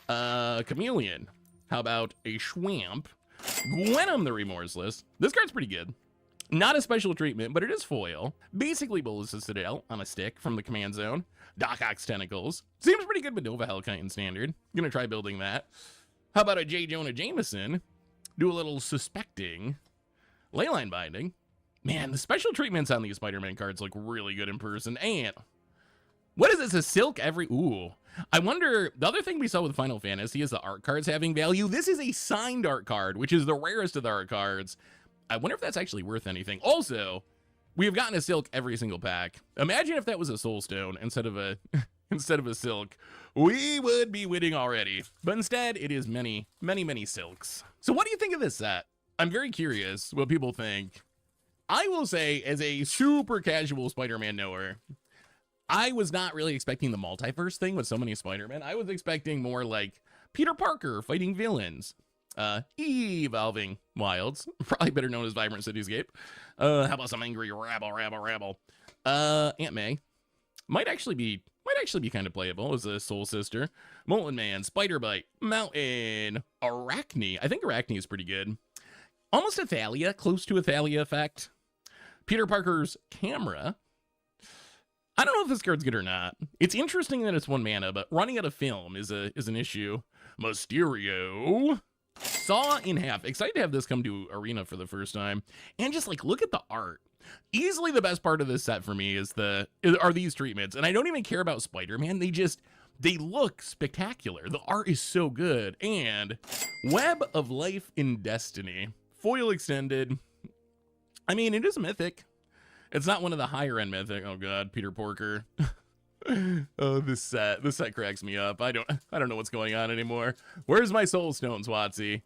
Chameleon. How about a Schwamp? Gwenom the Remorseless. This card's pretty good. Not a special treatment, but it is foil. Basically Bolus's Citadel on a stick from the command zone. Doc Ock's Tentacles. Seems pretty good with Nova Hellkite in Standard. Gonna try building that. How about a J. Jonah Jameson? Do a little Suspecting. Leyline Binding. Man, the special treatments on these Spider-Man cards look really good in person. And what is this? A Silk every... Ooh. I wonder... The other thing we saw with Final Fantasy is the art cards having value. This is a signed art card, which is the rarest of the art cards. I wonder if that's actually worth anything. Also, we have gotten a Silk every single pack. Imagine if that was a Soul Stone instead of a instead of a silk, we would be winning already. But instead, it is many, many, many silks. So what do you think of this set? I'm very curious what people think. I will say, as a super casual Spider-Man knower, I was not really expecting the multiverse thing with so many Spider-Man. I was expecting more like Peter Parker fighting villains, evolving wilds, probably better known as Vibrant Cityscape. How about some angry rabble? Aunt May might actually be kind of playable as a Soul Sister. Molten Man, Spider Bite, Mountain, Arachne. I think Arachne is pretty good. Almost a Thalia, close to a Thalia effect. Peter Parker's Camera. I don't know if this card's good or not. It's interesting that it's 1 mana, but running out of film is an issue. Mysterio. Saw in Half. Excited to have this come to Arena for the first time. And just like, look at the art. Easily the best part of this set for me are these treatments. And I don't even care about Spider-Man. They look spectacular. The art is so good. And Web of Life in Destiny. Foil extended. I mean, it is Mythic. It's not one of the higher end Mythic. Oh god, Peter Porker. Oh, this set cracks me up. I don't know what's going on anymore. Where's my soul stones, Watsy?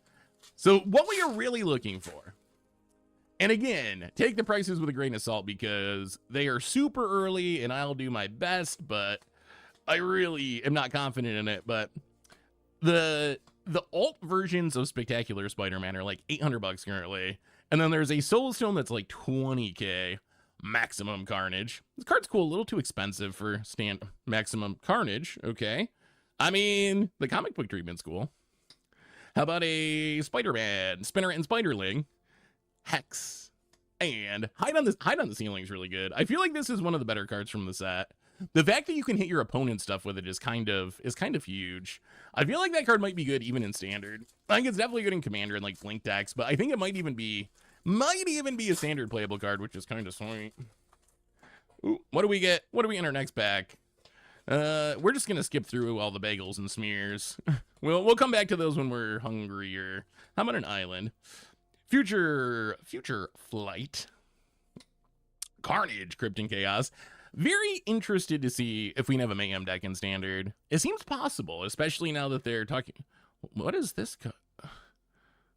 So what we are really looking for, and again, take the prices with a grain of salt because they are super early and I'll do my best, but I really am not confident in it. But the alt versions of Spectacular Spider-Man are like $800 currently. And then there's a soul stone that's like 20k. Maximum Carnage. This card's cool, a little too expensive for Maximum Carnage. Okay. I mean, the comic book treatment's cool. How about a Spider-Man, Spinner and Spiderling, Hex, and Hide on the Ceiling is really good. I feel like this is one of the better cards from the set. The fact that you can hit your opponent's stuff with it is kind of huge. I feel like that card might be good even in Standard. I think it's definitely good in Commander and like Blink decks, but I think it might even be a Standard playable card, which is kind of sweet. Ooh, what do we get? What do we in our next pack? We're just gonna skip through all the bagels and smears. We'll come back to those when we're hungrier. How about an island? Future Flight. Carnage, Krypton Chaos. Very interested to see if we can have a Mayhem deck in Standard. It seems possible, especially now that they're talking. What is this?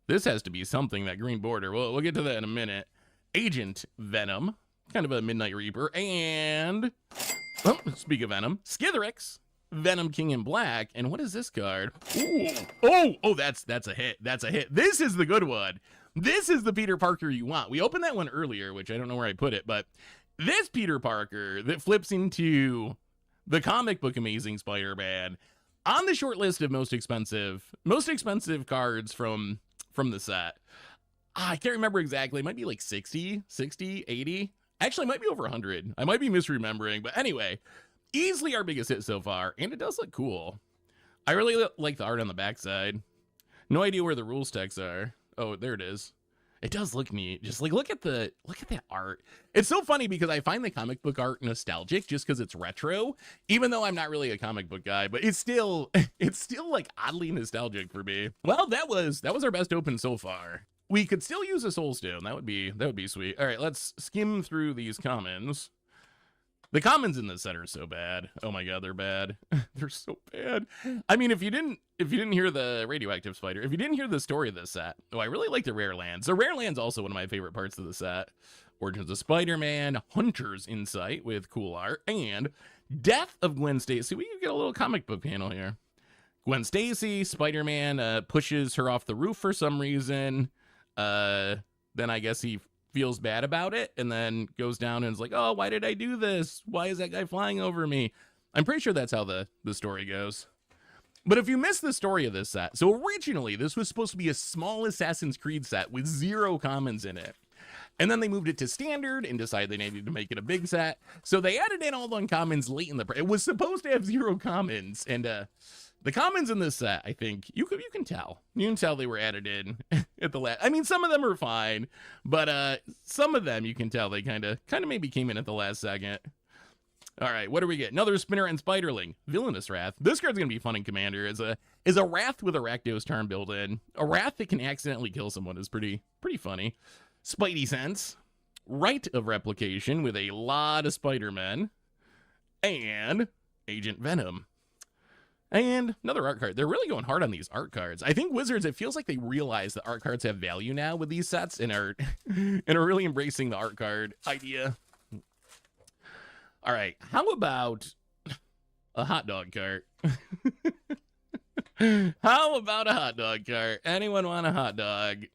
This has to be something, that green border. We'll get to that in a minute. Agent Venom, kind of a Midnight Reaper, and speak of Venom, Skitherix, Venom King in Black, and what is this card? Ooh, that's a hit. That's a hit. This is the good one. This is the Peter Parker you want. We opened that one earlier, which I don't know where I put it, but this Peter Parker that flips into the comic book Amazing Spider-Man on the short list of most expensive cards from the set. I can't remember exactly. It might be like 60, 80. Actually, it might be over 100. I might be misremembering. But anyway, easily our biggest hit so far. And it does look cool. I really like the art on the backside. No idea where the rules text are. Oh, there it is. It does look neat. Just like look at that art. It's so funny because I find the comic book art nostalgic just because it's retro, even though I'm not really a comic book guy, but it's still like oddly nostalgic for me. Well, that was our best open so far. We could still use a soul stone. That would be sweet. All right, let's skim through these commons. The commons in this set are so bad. Oh my god, they're bad. They're so bad. I mean, if you didn't hear the Radioactive Spider, if you didn't hear the story of this set, I really like the Rare Lands. The Rare Lands also one of my favorite parts of the set. Origins of Spider-Man, Hunter's Insight with cool art, and Death of Gwen Stacy. We can get a little comic book panel here. Gwen Stacy, Spider-Man pushes her off the roof for some reason. Then I guess he feels bad about it and then goes down and is like, oh, why did I do this? Why is that guy flying over me? I'm pretty sure that's how the story goes. But if you missed the story of this set, so originally this was supposed to be a small Assassin's Creed set with 0 commons in it. And then they moved it to Standard and decided they needed to make it a big set. So they added in all the uncommons late in the... It was supposed to have 0 commons. And the commons in this set, I think, you can tell. You can tell they were added in at the last... I mean, some of them are fine. But some of them, you can tell they kind of maybe came in at the last second. All right, what do we get? Another Spinner and Spiderling. Villainous Wrath. This card's going to be fun in Commander. Is a Wrath with a Rakdos Charm built in. A Wrath that can accidentally kill someone is pretty funny. Spidey Sense. Rite of Replication with a lot of Spider-Men. And Agent Venom. And another art card. They're really going hard on these art cards. I think Wizards, it feels like they realize that art cards have value now with these sets and are really embracing the art card idea. All right, how about a hot dog cart? How about a hot dog cart? Anyone want a hot dog?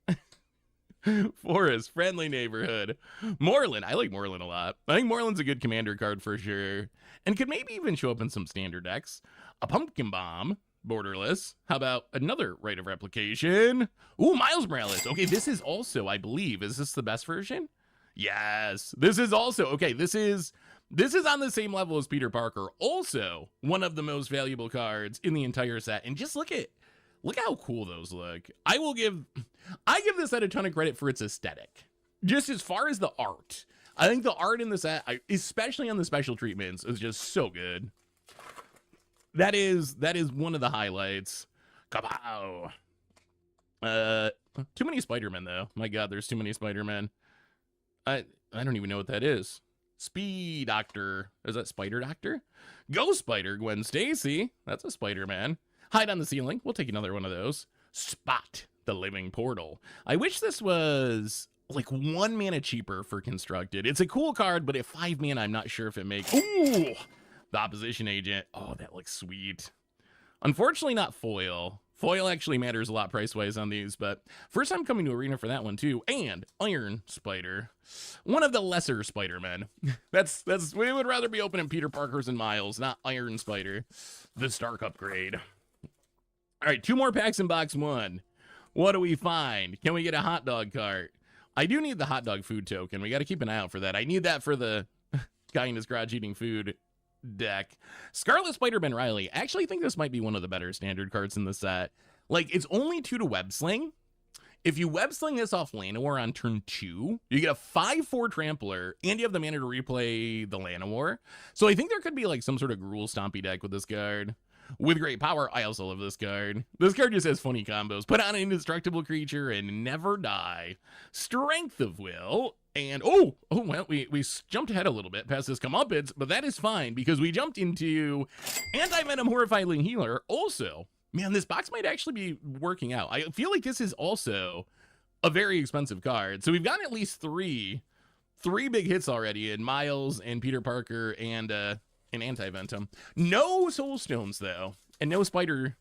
Forest, friendly neighborhood. Moreland, I like Moreland a lot. I think Moreland's a good commander card for sure. And could maybe even show up in some standard decks. A pumpkin bomb, borderless. How about another Rite of Replication? Ooh, Miles Morales. Okay, this is also, I believe, is this the best version? Yes, this is also, okay, this is on the same level as Peter Parker. Also, one of the most valuable cards in the entire set. And just look how cool those look. I give this set a ton of credit for its aesthetic. Just as far as the art. I think the art in the set, especially on the special treatments, is just so good. That is one of the highlights. Kapow. Too many Spider-Men though. My God, there's too many Spider-Men. I don't even know what that is. Speed Doctor. Is that Spider Doctor? Ghost Spider, Gwen Stacy. That's a Spider-Man. Hide on the ceiling. We'll take another one of those. Spot, the Living Portal. I wish this was like 1 mana cheaper for constructed. It's a cool card, but at 5 mana, I'm not sure if it makes. Ooh, the Opposition Agent. Oh, that looks sweet. Unfortunately, not foil. Foil actually matters a lot price-wise on these, but first time coming to Arena for that one too. And Iron Spider, one of the lesser Spider-Men. That's we would rather be opening Peter Parkers and Miles, not Iron Spider, the Stark upgrade. All right, 2 more packs in box 1. What do we find? Can we get a hot dog cart? I do need the hot dog food token. We got to keep an eye out for that. I need that for the guy in his garage eating food deck. Scarlet Spider-Man Riley. I actually think this might be one of the better standard cards in the set. Like, it's only 2 to web sling. If you web sling this off Llanowar on turn 2, you get a 5/4 trampler, and you have the mana to replay the Llanowar. So I think there could be like some sort of Gruul Stompy deck with this card. With great power, I also love this card. This card just has funny combos. Put on an indestructible creature and never die. Strength of Will. And, well, we jumped ahead a little bit past this comeuppance, but that is fine because we jumped into Anti-Venom Horrifying Healer. Also, man, this box might actually be working out. I feel like this is also a very expensive card. So we've gotten at least three big hits already in Miles and Peter Parker and Anti-Venom. No Soul Stones, though, and no spider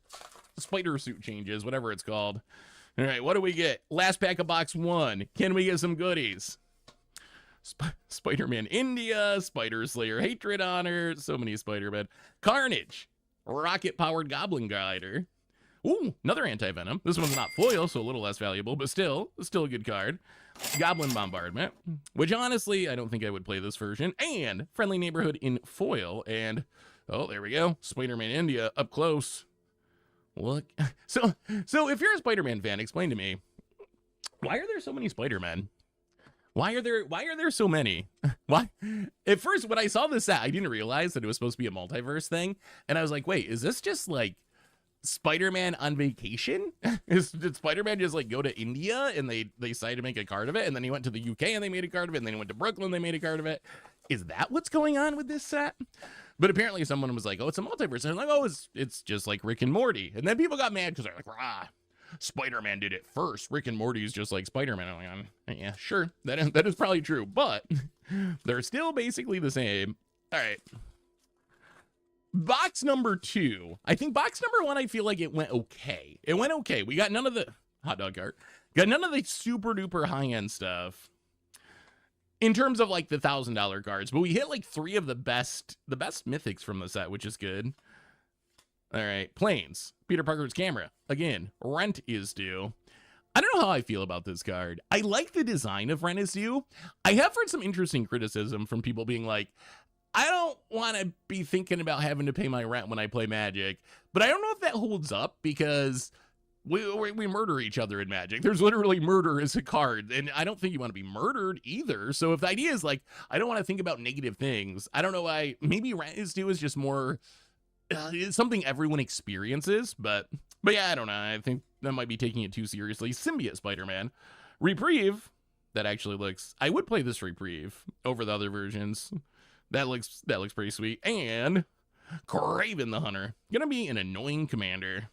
suit changes, whatever it's called. All right, what do we get? Last pack of box 1. Can we get some goodies? Spider-Man India, Spider Slayer Hatred Honor, so many Spider-Man. Carnage, rocket-powered Goblin Glider. Ooh, another Anti-Venom. This one's not foil, so a little less valuable, but still a good card. Goblin Bombardment, which honestly, I don't think I would play this version. And Friendly Neighborhood in foil. And, oh, there we go. Spider-Man India up close. Look. So if you're a Spider-Man fan, explain to me, why are there so many Spider-Men? Why are there so many? Why? At first, when I saw this set, I didn't realize that it was supposed to be a multiverse thing. And I was like, wait, is this just like Spider-Man on vacation? Did Spider-Man just like go to India and they decided to make a card of it? And then he went to the UK and they made a card of it. And then he went to Brooklyn and they made a card of it. Is that what's going on with this set? But apparently someone was like, oh, it's a multiverse. And I'm like, oh, it's just like Rick and Morty. And then people got mad because they're like, rah, Spider-Man did it first. Rick and Morty is just like Spider-Man. I'm like, yeah, sure. That is probably true. But they're still basically the same. All right. Box number 2. I think box number 1, I feel like it went okay. It went okay. We got none of the hot dog cart. Got none of the super duper high-end stuff in terms of like the $1,000 cards, but we hit like 3 of the best mythics from the set, which is good. All right, Planes, Peter Parker's camera. Again, Rent is due. I don't know how I feel about this card. I like the design of Rent is due. I have heard some interesting criticism from people being like, I don't want to be thinking about having to pay my rent when I play Magic, but I don't know if that holds up because we murder each other in Magic. There's literally murder as a card, and I don't think you want to be murdered either. So if the idea is like, I don't want to think about negative things, I don't know why. Maybe Rent is due is just more it's something everyone experiences, but yeah, I don't know. I think that might be taking it too seriously. Symbiote Spider-Man. Reprieve. That actually looks, I would play this Reprieve over the other versions. That looks pretty sweet. And Craven the Hunter. Gonna be an annoying commander.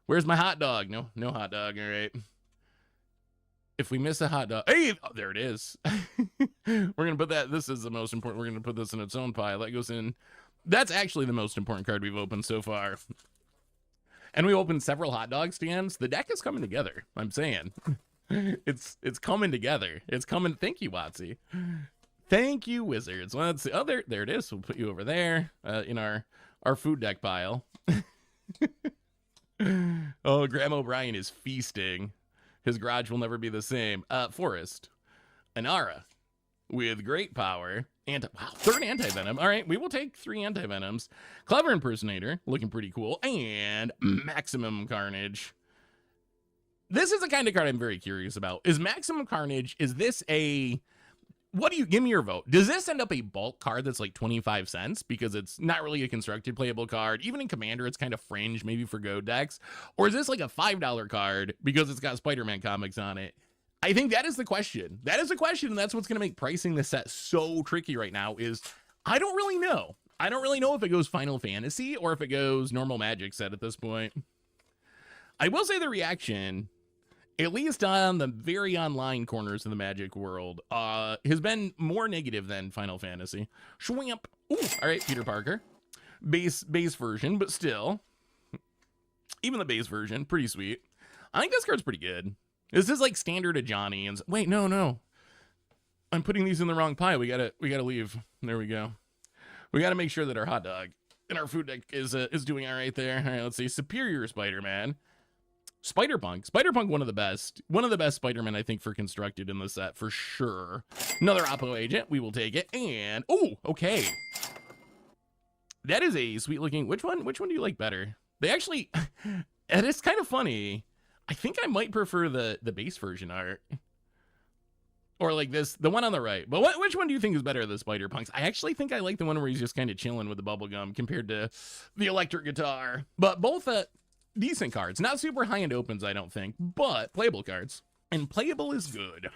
Where's my hot dog? No hot dog. All right. If we miss a hot dog, hey, oh, there it is. We're gonna put that. This is the most important. We're gonna put this in its own pile. That goes in. That's actually the most important card we've opened so far. And we opened several hot dog stands. The deck is coming together. I'm saying, it's coming together. It's coming. Thank you, Watsy. Thank you, Wizards. Well, let's see. Oh, there it is. We'll put you over there in our food deck pile. Oh, Graham O'Brien is feasting. His garage will never be the same. Forest, Anara, with great power. And wow, 3rd anti-venom. All right, we will take 3 anti-venoms. Clever Impersonator, looking pretty cool. And Maximum Carnage. This is the kind of card I'm very curious about. Is Maximum Carnage, is this a... What do you... Give me your vote. Does this end up a bulk card that's like 25 cents? Because it's not really a constructed playable card. Even in Commander, it's kind of fringe, maybe for Go decks. Or is this like a $5 card because it's got Spider-Man comics on it? I think that is the question. That is the question, and that's what's going to make pricing this set so tricky right now is I don't really know. I don't really know if it goes Final Fantasy or if it goes normal Magic set at this point. I will say the reaction, at least on the very online corners of the Magic world, has been more negative than Final Fantasy. Schwamp. Ooh, all right, Peter Parker. Base version, but still. Even the base version, pretty sweet. I think this card's pretty good. This is like standard of Johnny. And wait, no. I'm putting these in the wrong pile. We gotta leave. There we go. We gotta make sure that our hot dog and our food deck is doing all right there. All right, let's see. Superior Spider-Man. Spider-Punk, one of the best Spider-Man, I think, for constructed in the set, for sure. Another Oppo agent, we will take it, and, oh, okay. That is a sweet-looking, which one do you like better? They actually, and it's kind of funny, I think I might prefer the base version art. Or like this, the one on the right. But which one do you think is better, the Spider-Punks? I actually think I like the one where he's just kind of chilling with the bubblegum compared to the electric guitar. But both, decent cards. Not super high-end opens, I don't think, but playable cards. And playable is good.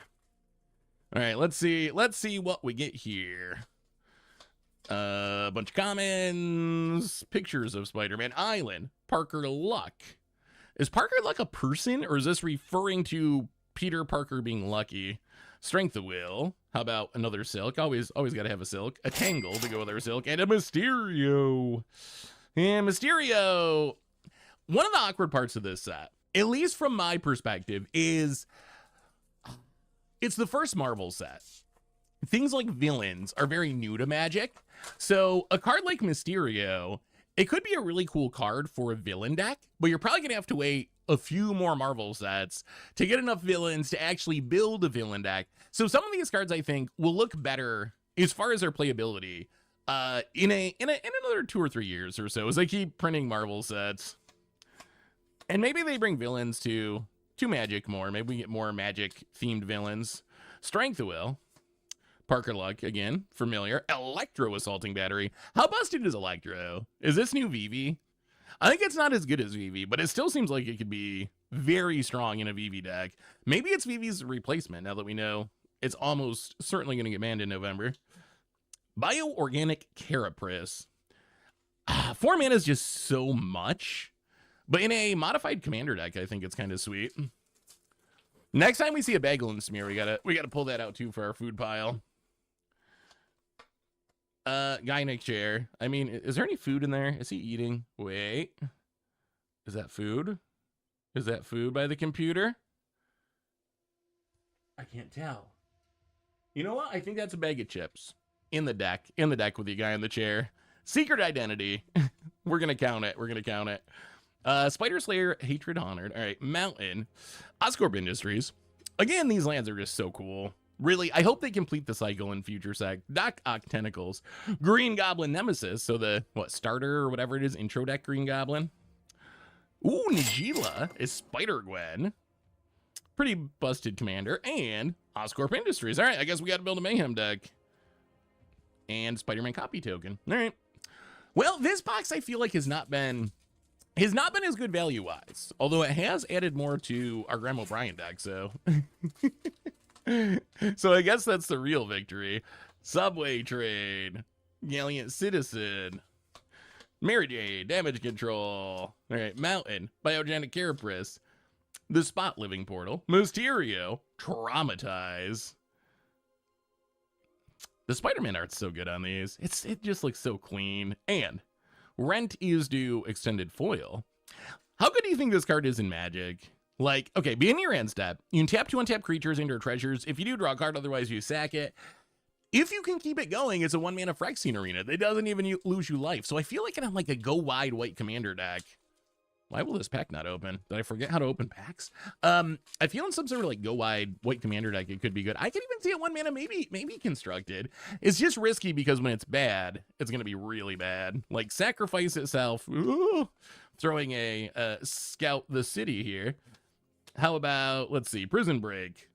All right, let's see what we get here. A bunch of commons, pictures of Spider-Man Island, Parker Luck. Is Parker Luck a person, or is this referring to Peter Parker being lucky? Strength of Will. How about another Silk? Always got to have a Silk. A Tangle to go with our Silk, and a Mysterio. And Mysterio. One of the awkward parts of this set, at least from my perspective, is it's the first Marvel set. Things like villains are very new to Magic. So a card like Mysterio, it could be a really cool card for a villain deck, but you're probably going to have to wait a few more Marvel sets to get enough villains to actually build a villain deck. So some of these cards, I think, will look better as far as their playability in another 2 or 3 years or so as they keep printing Marvel sets. And maybe they bring villains to Magic more. Maybe we get more Magic-themed villains. Strength of Will. Parker Luck, again, familiar. Electro Assaulting Battery. How busted is Electro? Is this new Vivi? I think it's not as good as Vivi, but it still seems like it could be very strong in a Vivi deck. Maybe it's Vivi's replacement, now that we know it's almost certainly going to get banned in November. Bioorganic Carapace. 4 mana is just so much. But in a modified commander deck, I think it's kind of sweet. Next time we see a bagel and smear, we gotta pull that out too for our food pile. Guy in a chair. I mean, is there any food in there? Is he eating? Wait. Is that food? Is that food by the computer? I can't tell. You know what? I think that's a bag of chips. In the deck with the guy in the chair. Secret identity. We're gonna count it. Spider Slayer, Hatred Honored. All right, Mountain. Oscorp Industries. Again, these lands are just so cool. Really, I hope they complete the cycle in future sec. Doc Ock Tentacles. Green Goblin Nemesis. So the, starter or whatever it is, intro deck Green Goblin. Ooh, Nagila is Spider-Gwen. Pretty busted commander. And Oscorp Industries. All right, I guess we got to build a Mayhem deck. And Spider-Man copy token. All right. Well, this box I feel like has not been as good value-wise, although it has added more to our Graham O'Brien deck, so. So I guess that's the real victory. Subway Trade, Gallant Citizen, Mary Jane, damage control. All right, Mountain, biogenic carapace. The Spot Living Portal. Mysterio, traumatize. The Spider-Man art's so good on these. It just looks so clean. And Rent is due extended foil. How good do you think this card is in Magic? Like, okay, beginning your end step, you can tap 2 untap creatures into treasures. If you do, draw a card, otherwise you sack it. If you can keep it going, it's a 1-mana Phyrexian Arena. It doesn't even lose you life. So I feel like I'm like a go wide white commander deck. Why will this pack not open? Did I forget how to open packs? I feel in some sort of like go wide white commander deck, it could be good. I could even see a 1-mana maybe constructed. It's just risky because when it's bad, it's going to be really bad. Like sacrifice itself. Ooh, throwing a scout the city here. How about, let's see, Prison Break,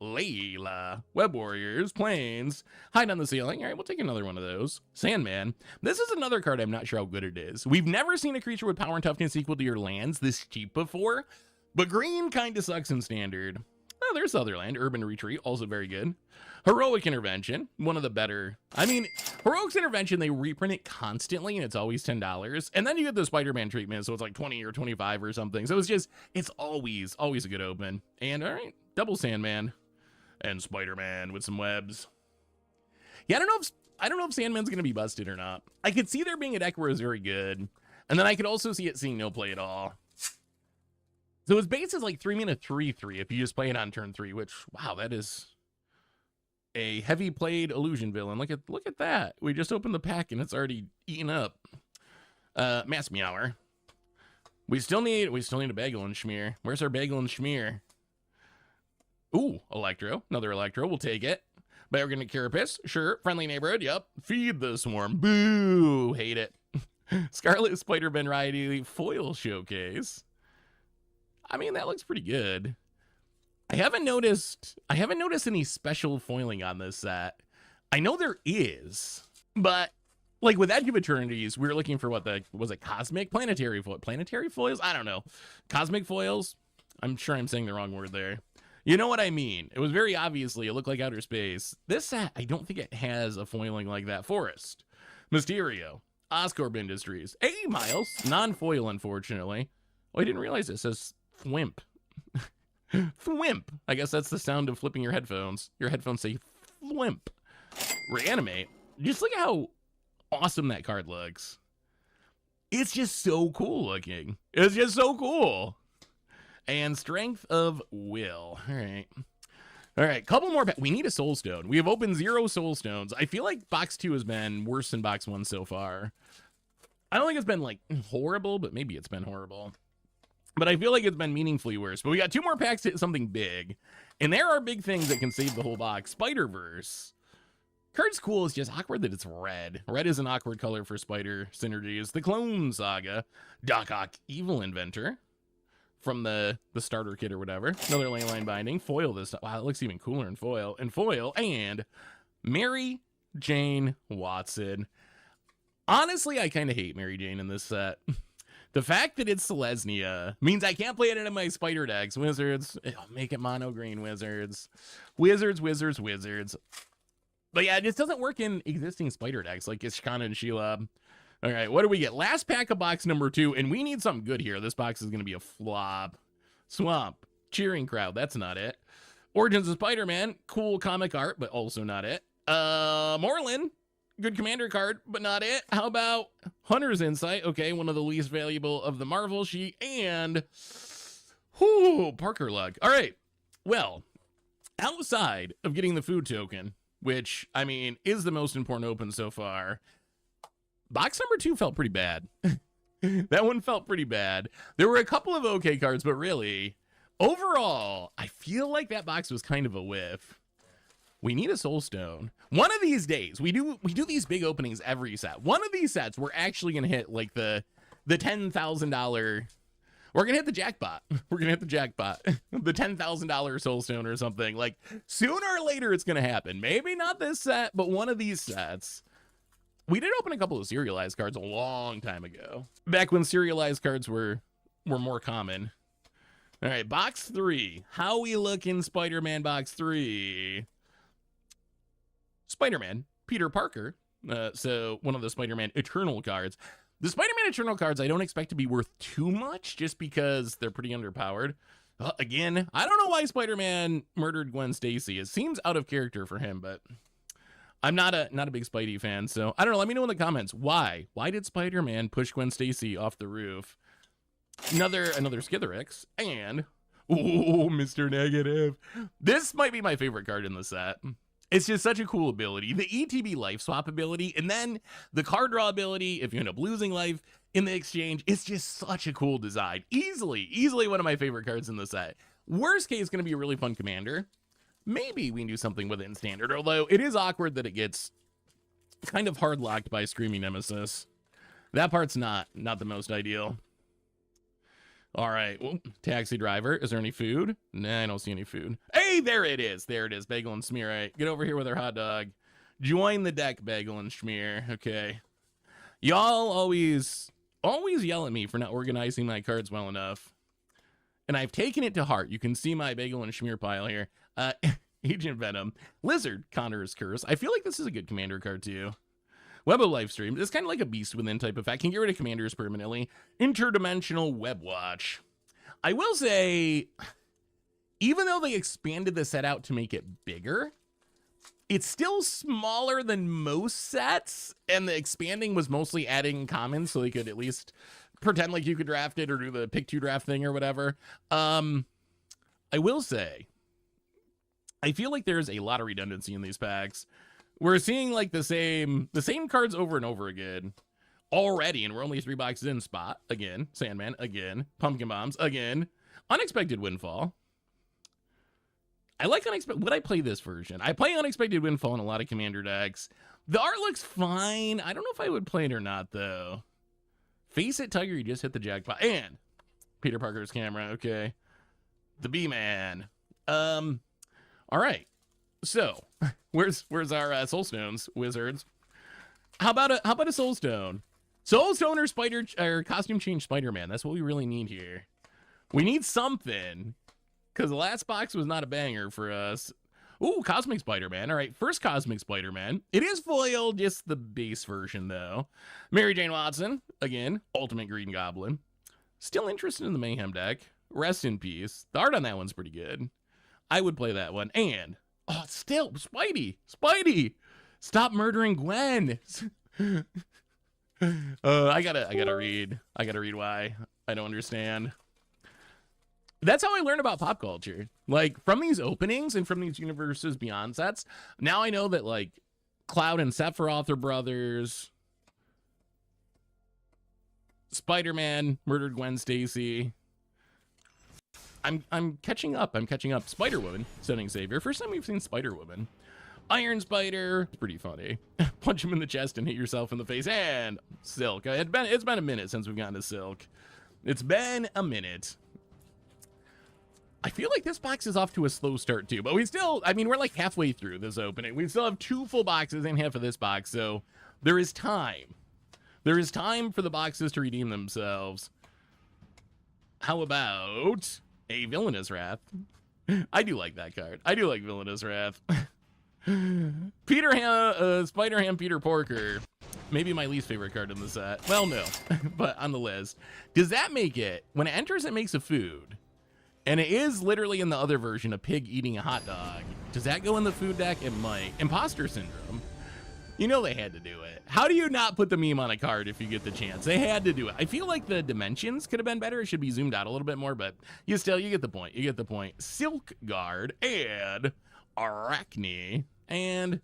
Layla, Web Warriors, Plains, Hide on the Ceiling. All right, we'll take another one of those. Sandman. This is another card I'm not sure how good it is. We've never seen a creature with power and toughness equal to your lands this cheap before, but green kind of sucks in Standard. Oh, there's Sutherland, Urban Retreat, also very good. Heroic Intervention, one of the better. I mean, Heroic Intervention, they reprint it constantly, and it's always $10. And then you get the Spider-Man treatment, so it's like 20 or 25 or something. So it's always a good open. And all right, double Sandman and Spider-Man with some webs. Yeah, I don't know if Sandman's gonna be busted or not. I could see there being a deck where it's very good, and then I could also see it seeing no play at all. So his base is like 3-mana 3/3 if you just play it on turn 3, which, wow, that is a heavy played illusion villain. Look at that. We just opened the pack and it's already eaten up. Mass Meower. We still need a Bagel and Schmear. Where's our Bagel and Schmear? Ooh, Electro. Another Electro. We'll take it. Biogenic Carapace. Sure. Friendly Neighborhood. Yep. Feed the Swarm. Boo. Hate it. Scarlet Spider-Man Variety Foil Showcase. I mean, that looks pretty good. I haven't noticed any special foiling on this set. I know there is, but like with Edge of Eternities, we were looking for was it cosmic planetary foils? I don't know. Cosmic foils? I'm sure I'm saying the wrong word there. You know what I mean? It was very obviously, it looked like outer space. This set, I don't think it has a foiling like that. Forest. Mysterio. Oscorp Industries. Hey, Miles. Non-foil, unfortunately. Oh, I didn't realize it says Thwimp. Thwimp. I guess that's the sound of flipping your headphones. Your headphones say Thwimp. Reanimate. Just look at how awesome that card looks. It's just so cool looking. It's just so cool. And Strength of Will. All right. All right. Couple more. We need a Soul Stone. We have opened 0 Soul Stones. I feel like box 2 has been worse than box 1 so far. I don't think it's been like horrible, but maybe it's been horrible. But I feel like it's been meaningfully worse. But we got 2 more packs to hit something big. And there are big things that can save the whole box. Spider-Verse. Card's cool. It's just awkward that it's red. Red is an awkward color for Spider synergies. The Clone Saga. Doc Ock Evil Inventor. From the starter kit or whatever. Another Leyline Binding. Foil this time. Wow, it looks even cooler in foil. And foil. And Mary Jane Watson. Honestly, I kind of hate Mary Jane in this set. The fact that it's Selesnya means I can't play it in my Spider decks. Wizards. Make it mono green, Wizards. Wizards. But yeah, it just doesn't work in existing Spider decks like Ishkana and Shelob. All right, what do we get? Last pack of box number 2, and we need something good here. This box is going to be a flop. Swamp. Cheering Crowd. That's not it. Origins of Spider-Man. Cool comic art, but also not it. Moreland. Good commander card, but not it. How about Hunter's Insight? Okay, one of the least valuable of the Marvel sheet. And, Parker Luck. All right, well, outside of getting the food token, which, I mean, is the most important open so far, box number 2 felt pretty bad. That one felt pretty bad. There were a couple of okay cards, but really, overall, I feel like that box was kind of a whiff. We need a Soul Stone. One of these days, we do these big openings every set. One of these sets, we're actually going to hit like the $10,000. We're going to hit the jackpot. We're going to hit the jackpot. The $10,000 Soul Stone or something. Like, sooner or later, it's going to happen. Maybe not this set, but one of these sets. We did open a couple of serialized cards a long time ago. Back when serialized cards were more common. All right, box 3. How we look in Spider-Man box 3? Spider-Man, Peter Parker. So one of the Spider-Man Eternal cards. The Spider-Man Eternal cards I don't expect to be worth too much just because they're pretty underpowered. Again, I don't know why Spider-Man murdered Gwen Stacy. It seems out of character for him, but I'm not a big Spidey fan, so I don't know. Let me know in the comments why. Why did Spider-Man push Gwen Stacy off the roof? Another Skitherix, and oh, Mr. Negative. This might be my favorite card in the set. It's just such a cool ability. The ETB life swap ability, and then the card draw ability, if you end up losing life in the exchange, it's just such a cool design. Easily one of my favorite cards in the set. Worst case, going to be a really fun commander. Maybe we can do something with it in standard, although it is awkward that it gets kind of hard locked by Screaming Nemesis. That part's not the most ideal. All right, well, taxi driver, is there any food? Nah, I don't see any food. Hey, there it is, Bagel and Smear. Right, get over here with our hot dog. Join the deck, Bagel and Schmear. Okay. Y'all always yell at me for not organizing my cards well enough. And I've taken it to heart. You can see my Bagel and Schmear pile here. Agent Venom. Lizard, Connor's Curse. I feel like this is a good commander card too. Web of Lifestream. It's kind of like a Beast Within type effect. Can get rid of commanders permanently. Interdimensional Web Watch. I will say, even though they expanded the set out to make it bigger, it's still smaller than most sets, and the expanding was mostly adding commons so they could at least pretend like you could draft it or do the pick 2 draft thing or whatever. I will say, I feel like there's a lot of redundancy in these packs. We're seeing like the same cards over and over again already, and we're only 3 boxes in. Spot again, Sandman again, Pumpkin Bombs again, Unexpected Windfall. I like Unexpected. Would I play this version? I play Unexpected Windfall in a lot of commander decks. The art looks fine. I don't know if I would play it or not though. Face It Tiger, you just hit the jackpot. And Peter Parker's camera. Okay, the B-Man. All right. So, where's our Soulstones, wizards? How about a Soulstone? Soulstone or costume change Spider-Man. That's what we really need here. We need something, because the last box was not a banger for us. Ooh, Cosmic Spider-Man. All right, first Cosmic Spider-Man. It is foiled, just the base version though. Mary Jane Watson again. Ultimate Green Goblin. Still interested in the Mayhem deck. Rest in peace. The art on that one's pretty good. I would play that one. And oh, still, Spidey, stop murdering Gwen. I gotta read why. I don't understand. That's how I learned about pop culture. Like, from these openings and from these Universes Beyond sets, now I know that, like, Cloud and Sephiroth are brothers. Spider-Man murdered Gwen Stacy. I'm catching up. Spider-Woman, Stunning Savior. First time we've seen Spider-Woman. Iron Spider, it's pretty funny. Punch him in the chest and hit yourself in the face. And Silk. It's been a minute since we've gotten to Silk. It's been a minute. I feel like this box is off to a slow start too, but we still, I mean, we're like halfway through this opening. We still have 2 full boxes and half of this box, so there is time. There is time for the boxes to redeem themselves. How about a Villainous Wrath? I do like that card. I do like Villainous Wrath. Spider-Ham Peter Porker. Maybe my least favorite card in the set. Well, no, but on the list. Does that make it, when it enters, it makes a food? And it is literally in the other version, a pig eating a hot dog. Does that go in the food deck? It might. Imposter Syndrome. You know they had to do it. How do you not put the meme on a card if you get the chance? They had to do it. I feel like the dimensions could have been better. It should be zoomed out a little bit more, but you get the point. You get the point. Silk Guard and Arachne. And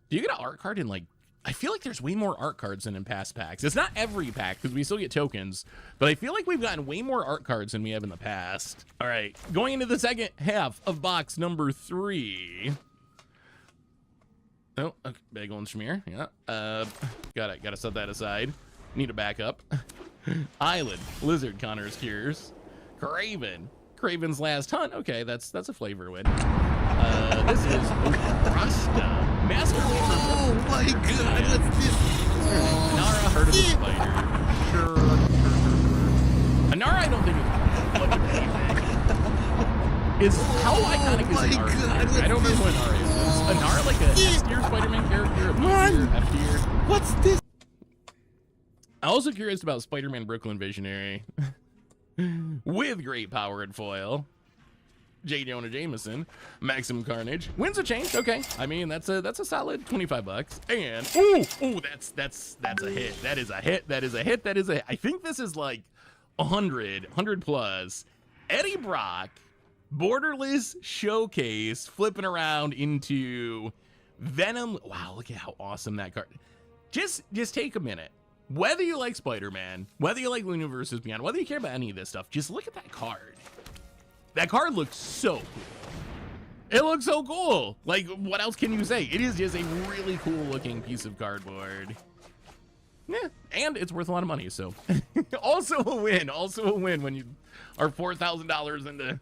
do you get an art card in, like, I feel like there's way more art cards than in past packs. It's not every pack because we still get tokens, but I feel like we've gotten way more art cards than we have in the past. All right, going into the second half of box number 3. Oh, okay. Bagel and Schmear, yeah. Gotta set that aside. Need a backup. Island, Lizard, Connor's Cures, Craven's Last Hunt. Okay, that's a flavor win. This is Rasta. Master Labor. Oh my god, what's this? Anara, Heart of the Spider. Sure. Anara, I don't think is much of anything. Is how iconic is Anara? I don't remember what Anara is. Is Anara like a S-tier Spider-Man character? A B-tier, F-tier? What's this? I'm also curious about Spider-Man Brooklyn Visionary with great power and foil. J. Jonah Jameson, Maximum Carnage, Winds of Change. Okay, I mean that's a solid $25. And ooh, that's a hit. That is a hit. That is a hit. That is a hit. I think this is like 100 plus. Eddie Brock, Borderless Showcase, flipping around into Venom. Wow, look at how awesome that card. Just take a minute. Whether you like Spider-Man, whether you like Luna vs. Beyond, whether you care about any of this stuff, just look at that card. That card looks so cool. It looks so cool. Like, what else can you say? It is just a really cool looking piece of cardboard. Yeah, and it's worth a lot of money, so. Also a win when you are $4,000 into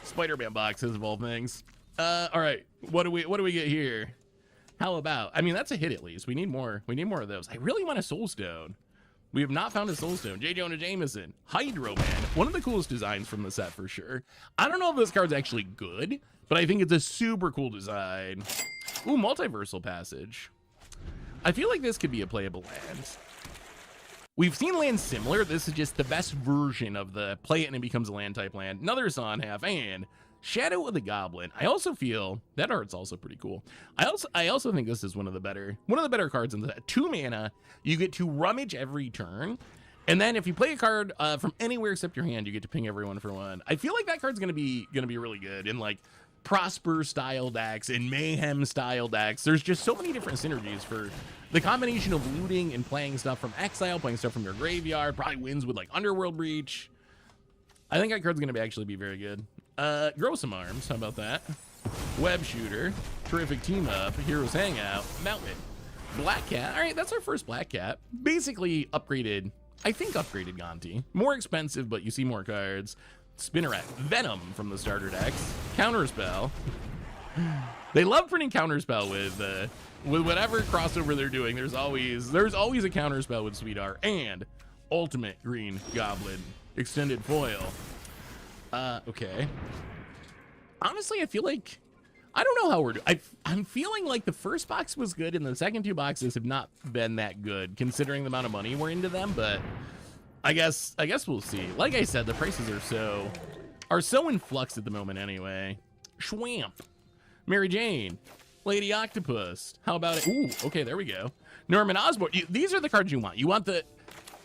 Spider-Man boxes of all things. All right, what do we get here? How about, I mean, that's a hit at least. We need more of those. I really want a Soul Stone. We have not found a Soul Stone. J. Jonah Jameson, Hydro Man, one of the coolest designs from the set for sure. I don't know if this card's actually good, but I think it's a super cool design. Ooh, Multiversal Passage. I feel like this could be a playable land. We've seen lands similar. This is just the best version of the play it and it becomes a land type land. Another Son half and Shadow of the Goblin. I also feel that art's also pretty cool. I also think this is one of the better cards in the set. 2 mana, you get to rummage every turn, and then if you play a card from anywhere except your hand, you get to ping everyone for 1. I feel like that card's gonna be really good in like Prosper style decks and Mayhem style decks. There's just so many different synergies for the combination of looting and playing stuff from exile, playing stuff from your graveyard. Probably wins with like Underworld Breach. I think that card's gonna actually be very good. Grow some arms, how about that? Web Shooter, terrific team up, Heroes Hangout, Mountain, Black Cat. All right, that's our first Black Cat. Basically upgraded, I think upgraded Gonti. More expensive, but you see more cards. Spinneret, Venom from the starter decks, Counterspell. They love printing Counterspell with whatever crossover they're doing. There's always a Counterspell with Sweetheart and Ultimate Green Goblin extended foil. Okay. Honestly, I feel like, I don't know how we're doing. I'm feeling like the first box was good and the second 2 boxes have not been that good considering the amount of money we're into them, but I guess we'll see. Like I said, the prices are so in flux at the moment anyway. Schwamp, Mary Jane, Lady Octopus. How about it? Ooh, okay, there we go. Norman Osborn. These are the cards you want. You want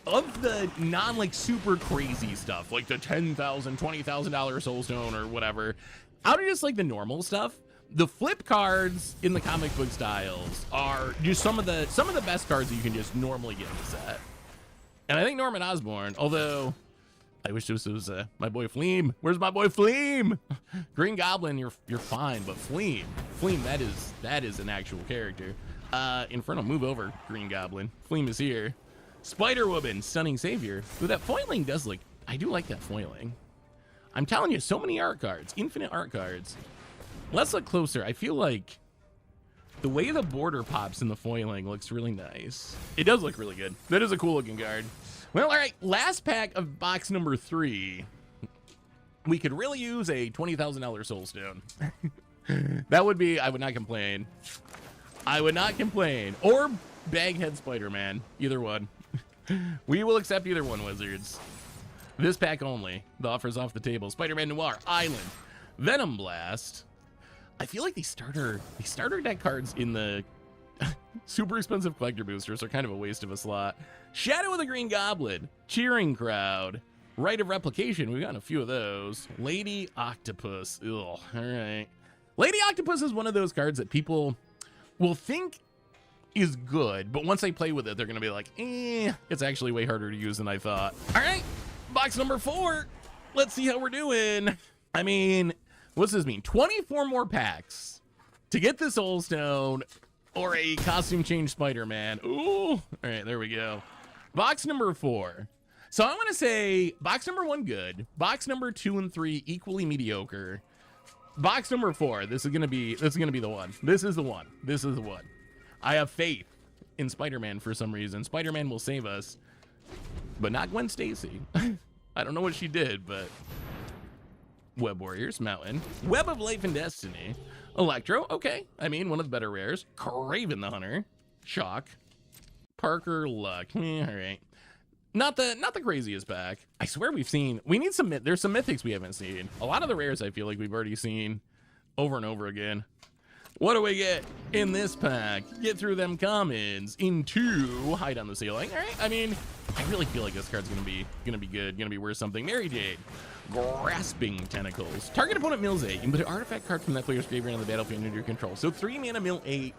of the non like super crazy stuff, like the $10,000, $20,000 Soul Stone or whatever. Out of just like the normal stuff, the flip cards in the comic book styles are just some of the best cards that you can just normally get in the set. And I think Norman Osborn, although I wish this was my boy Fleam. Where's my boy Fleam? Green Goblin, you're fine, but Fleam, that is an actual character. Inferno, move over, Green Goblin. Fleam is here. Spider-Woman, Stunning Savior. Ooh, that foiling does look, I do like that foiling. I'm telling you, so many art cards, infinite art cards. Let's look closer. I feel like the way the border pops in the foiling looks really nice. It does look really good. That is a cool looking card. Well, all right, last pack of box number 3. We could really use a $20,000 Soul Stone. That would be, I would not complain. I would not complain. Or Baghead Spider-Man, either one. We will accept either one, Wizards. This pack only. The offer's off the table. Spider-Man Noir, Island, Venom Blast. I feel like these starter deck cards in the super expensive collector boosters are kind of a waste of a slot. Shadow of the Green Goblin, Cheering Crowd, Rite of Replication. We've gotten a few of those. Lady Octopus. Ugh. All right. Lady Octopus is one of those cards that people will think is good, but once they play with it, they're gonna be like, it's actually way harder to use than I thought. All right, box number 4. Let's see how we're doing. I mean, what's this mean? 24 more packs to get the Soul Stone or a costume change Spider-Man. Ooh, all right, there we go. Box number 4. So I want to say box number 1 good, box number 2 and 3 equally mediocre. Box number 4, this is gonna be the one. This is the one. This is the one. I have faith in Spider-Man for some reason. Spider-Man will save us, but not Gwen Stacy. I don't know what she did, but Web Warriors, Mountain, Web of Life and Destiny, Electro, okay. I mean, one of the better rares. Craven the Hunter, Shock, Parker Luck, all right. Not the craziest pack. I swear we need some, there's some mythics we haven't seen. A lot of the rares I feel like we've already seen over and over again. What do we get in this pack? Get through them commons into hide on the ceiling. All right. I mean, I really feel like this card's gonna be good, gonna be worth something. Mary Jade, grasping tentacles. Target opponent mills 8. You can put an artifact card from that player's graveyard on the battlefield under your control. So 3 mana mill 8.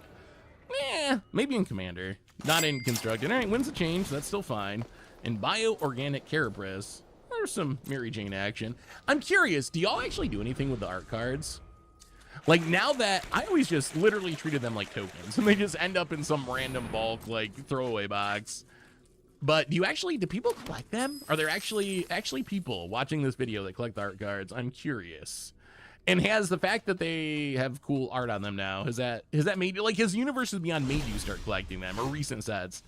Maybe in Commander, not in Constructed. All right, wins the change. That's still fine. And Bio-Organic Carapace. There's some Mary Jane action. I'm curious, do y'all actually do anything with the art cards? Like, now that I always just literally treated them like tokens, and they just end up in some random bulk, like, throwaway box. But do people collect them? Are there actually people watching this video that collect the art cards? I'm curious. And has the fact that they have cool art on them now, has that made you, like, has Universes Beyond made you start collecting them, or recent sets?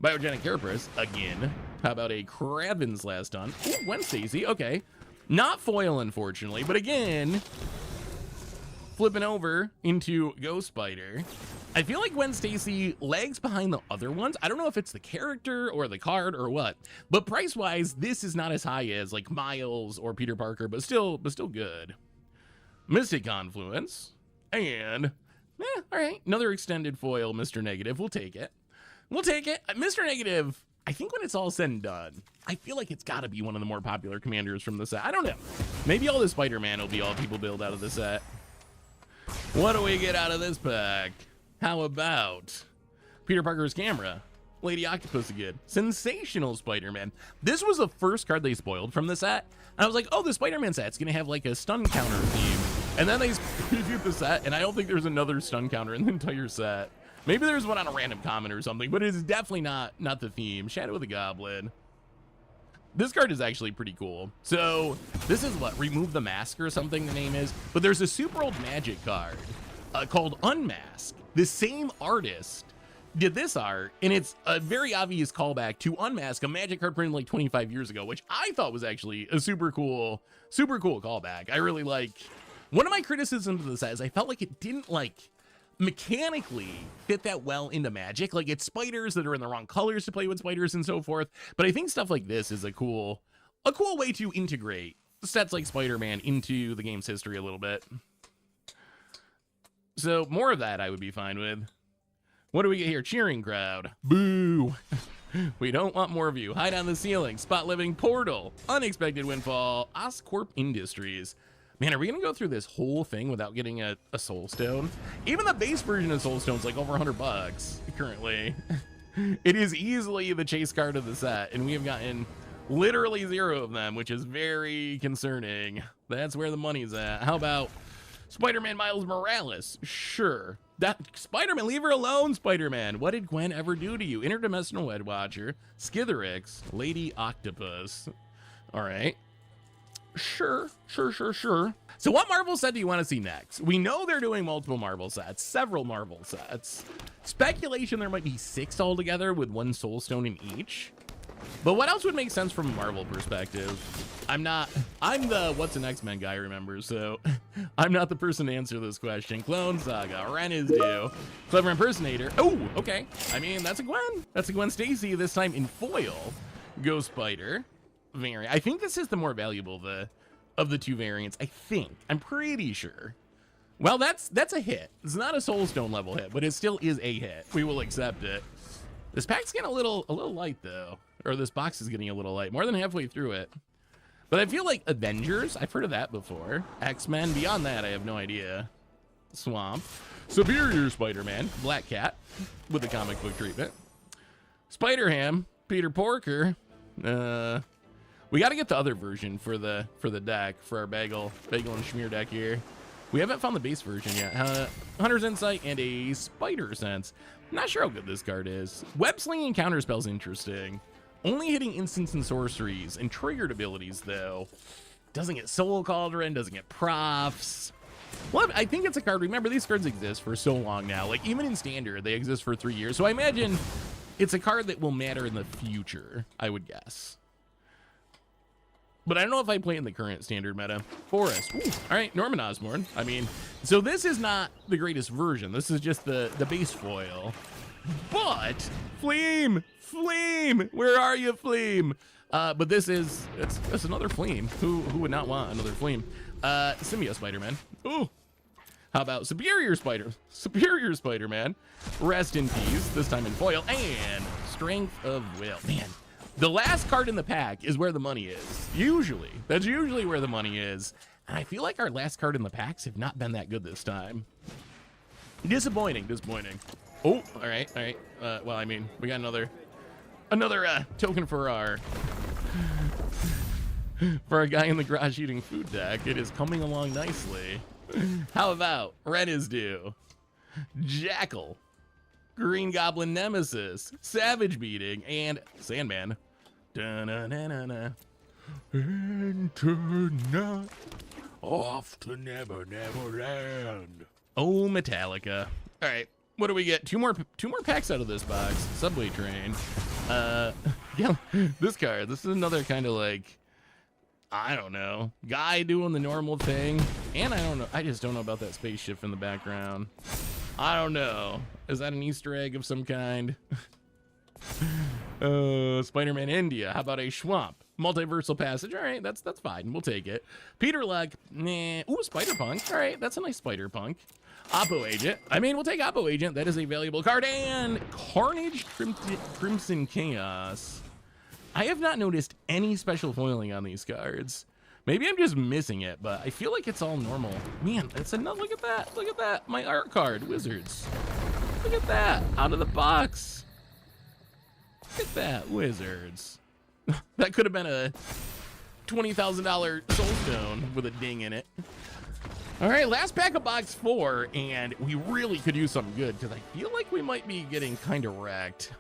Biogenic Carapace, again. How about a Kraven's Last Hunt? Ooh, Gwen Stacy, okay. Not foil, unfortunately, but again, flipping over into Ghost Spider. I feel like Gwen Stacy lags behind the other ones. I don't know if it's the character or the card or what, but price-wise, this is not as high as, like, Miles or Peter Parker, but still good. Mystic Confluence, and, all right, another extended foil, Mr. Negative. We'll take it. We'll take it. Mr. Negative, I think when it's all said and done, I feel like it's got to be one of the more popular commanders from the set. I don't know. Maybe all the Spider-Man will be all people build out of the set. What do we get out of this pack? How about Peter Parker's camera? Lady Octopus again. Sensational Spider-Man. This was the first card they spoiled from the set. And I was like, oh, the Spider-Man set's going to have like a stun counter theme. And then they previewed the set, and I don't think there's another stun counter in the entire set. Maybe there's one on a random comment or something, but it is definitely not the theme. Shadow of the Goblin. This card is actually pretty cool. So this is what, Remove the Mask or something the name is. But there's a super old Magic card called Unmask. The same artist did this art, and it's a very obvious callback to Unmask, a Magic card printed like 25 years ago, which I thought was actually a super cool callback. I really like. One of my criticisms of the set is I felt like it didn't like mechanically fit that well into Magic. Like, it's spiders that are in the wrong colors to play with spiders and so forth. But I think stuff like this is a cool way to integrate sets like Spider-Man into the game's history a little bit. So more of that I would be fine with. What do we get here? Cheering crowd. Boo. We don't want more of you. Hide on the ceiling. Spot living portal. Unexpected windfall. Oscorp Industries. Man, are we going to go through this whole thing without getting a Soul Stone? Even the base version of Soul Stone's like over $100 currently. It is easily the chase card of the set, and we have gotten literally 0 of them, which is very concerning. That's where the money's at. How about Spider-Man Miles Morales? Sure. That Spider-Man, leave her alone, Spider-Man. What did Gwen ever do to you? Interdimensional Wed Watcher, Skitherix, Lady Octopus. All right. Sure. So what Marvel set do you want to see next? We know they're doing multiple Marvel sets, several Marvel sets. Speculation there might be 6 altogether with 1 Soul Stone in each. But what else would make sense from a Marvel perspective? I'm the What's an X-Men guy, remember, so I'm not the person to answer this question. Clone Saga, Ren is due. Clever Impersonator. Oh, okay. I mean, that's a Gwen. That's a Gwen Stacy, this time in foil. Ghost Spider. Variant. I think this is the more valuable of the 2 variants. I think. I'm pretty sure. Well, that's a hit. It's not a Soul Stone level hit, but it still is a hit. We will accept it. This pack's getting a little light though, or this box is getting a little light. More than halfway through it. But I feel like Avengers. I've heard of that before. X-Men. Beyond that, I have no idea. Swamp. Superior Spider-Man. Black Cat with the comic book treatment. Spider-Ham. Peter Porker. We got to get the other version for the deck, for our bagel and schmear deck here. We haven't found the base version yet. Hunter's Insight and a Spider Sense. Not sure how good this card is. Web Slinging Counterspell's interesting. Only hitting instants and sorceries and triggered abilities, though. Doesn't get Soul Cauldron, doesn't get Profs. Well, I think it's a card. Remember, these cards exist for so long now. Like, even in Standard, they exist for 3 years. So I imagine it's a card that will matter in the future, I would guess. But I don't know if I play in the current Standard meta. Forest. Ooh, all right, Norman Osborn. I mean, so this is not the greatest version. This is just the base foil. But Fleam, where are you, Fleam? But this is it's another Fleam. Who would not want another Fleam? Symbiote Spider-Man. Ooh. How about Superior Spider-Man? Rest in peace. This time in foil and Strength of Will. Man, the last card in the pack is where the money is. Usually, that's usually where the money is. And I feel like our last card in the packs have not been that good this time. Disappointing. Oh, all right. Well, I mean, we got another token for our guy in the garage eating food deck. It is coming along nicely. How about Red is Due, Jackal, Green Goblin Nemesis, Savage Beating, and Sandman. Da-na-na-na-na. Enter not off to Never Land. Oh, Metallica. All right, what do we get? Two more packs out of this box. Subway Train. Yeah, this card. This is another kind of like, I don't know, guy doing the normal thing. And I don't know. I just don't know about that spaceship in the background. I don't know. Is that an Easter egg of some kind? Spider-Man India. How about a Schwamp? Multiversal Passage. All right, that's fine. We'll take it. Peter Luck. Nah. Ooh, Spider-Punk. All right, that's a nice Spider-Punk. Oppo Agent. I mean, we'll take Oppo Agent. That is a valuable card. And Carnage Crimson Chaos. I have not noticed any special foiling on these cards. Maybe I'm just missing it, but I feel like it's all normal. Man, it's another, look at that. Look at that. My art card, Wizards. Look at that, out of the box. Look at that, Wizards. That could have been a $20,000 Soulstone with a ding in it. All right, last pack of box 4, and we really could use something good because I feel like we might be getting kind of wrecked.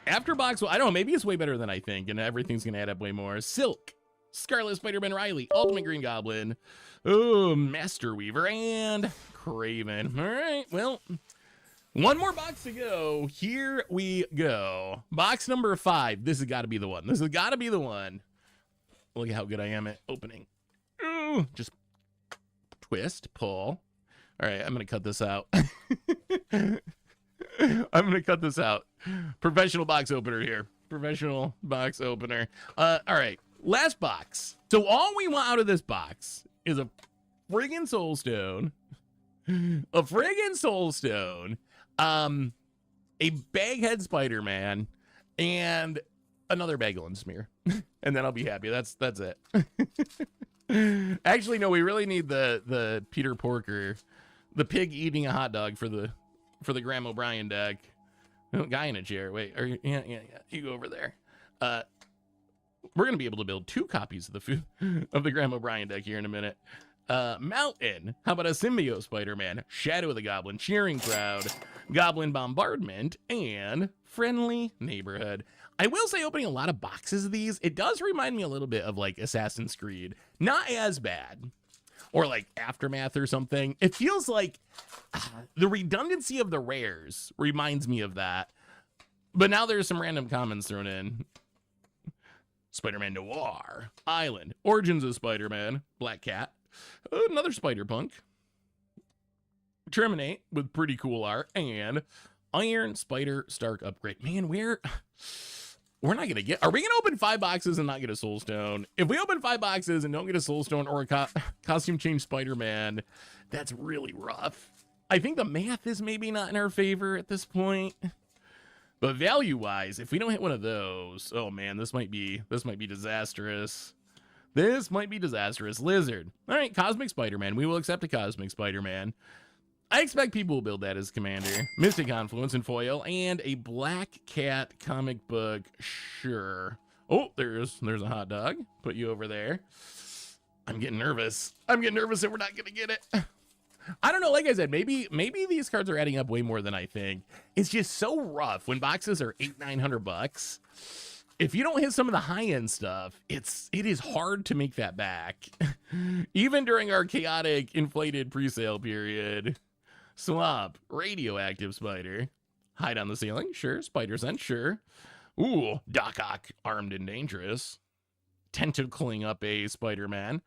After box 1, I don't know, maybe it's way better than I think, and everything's going to add up way more. Silk, Scarlet Spider-Man Riley, Ultimate Green Goblin, oh, Master Weaver, and Craven. All right, well, one more box to go. Here we go. Box number 5. This has got to be the one. This has got to be the one. Look at how good I am at opening. Ooh, just twist, pull. All right, I'm going to cut this out. I'm going to cut this out. Professional box opener here. Professional box opener. All right, last box. So all we want out of this box is a friggin' Soulstone. A friggin' Soulstone. A Baghead Spider-Man. And another Bagel and Smear. And then I'll be happy. That's it. Actually, no, we really need the Peter Porker. The pig eating a hot dog for the Graham O'Brien deck. Oh, guy in a chair. Wait, yeah. You go over there. We're gonna be able to build 2 copies of the Graham O'Brien deck here in a minute. Mountain. How about a Symbiote Spider-Man? Shadow of the Goblin, Cheering Crowd, Goblin Bombardment, and Friendly Neighborhood. I will say, opening a lot of boxes of these, it does remind me a little bit of like Assassin's Creed. Not as bad. Or like Aftermath or something. It feels like the redundancy of the rares reminds me of that. But now there's some random commons thrown in. Spider-Man Noir, Island, Origins of Spider-Man, Black Cat, another Spider-Punk, Terminate with pretty cool art, and Iron Spider Stark Upgrade. Man, we're not going to get... Are we going to open 5 boxes and not get a Soulstone? If we open 5 boxes and don't get a Soulstone or a costume change Spider-Man, that's really rough. I think the math is maybe not in our favor at this point. But value-wise, if we don't hit one of those, oh man, this might be disastrous. This might be disastrous. Lizard. All right, Cosmic Spider-Man. We will accept a Cosmic Spider-Man. I expect people will build that as commander. Mystic Confluence and foil, and a Black Cat comic book. Sure. Oh, there's a hot dog. Put you over there. I'm getting nervous. I'm getting nervous that we're not gonna get it. I don't know. Like I said, maybe these cards are adding up way more than I think. It's just so rough when boxes are $800-900. If you don't hit some of the high-end stuff, it is hard to make that back. Even during our chaotic inflated presale period. Swamp, Radioactive Spider, Hide on the Ceiling, sure. Spider Sense, sure. Ooh, Doc Ock, Armed and Dangerous, Tentacling up a Spider-Man,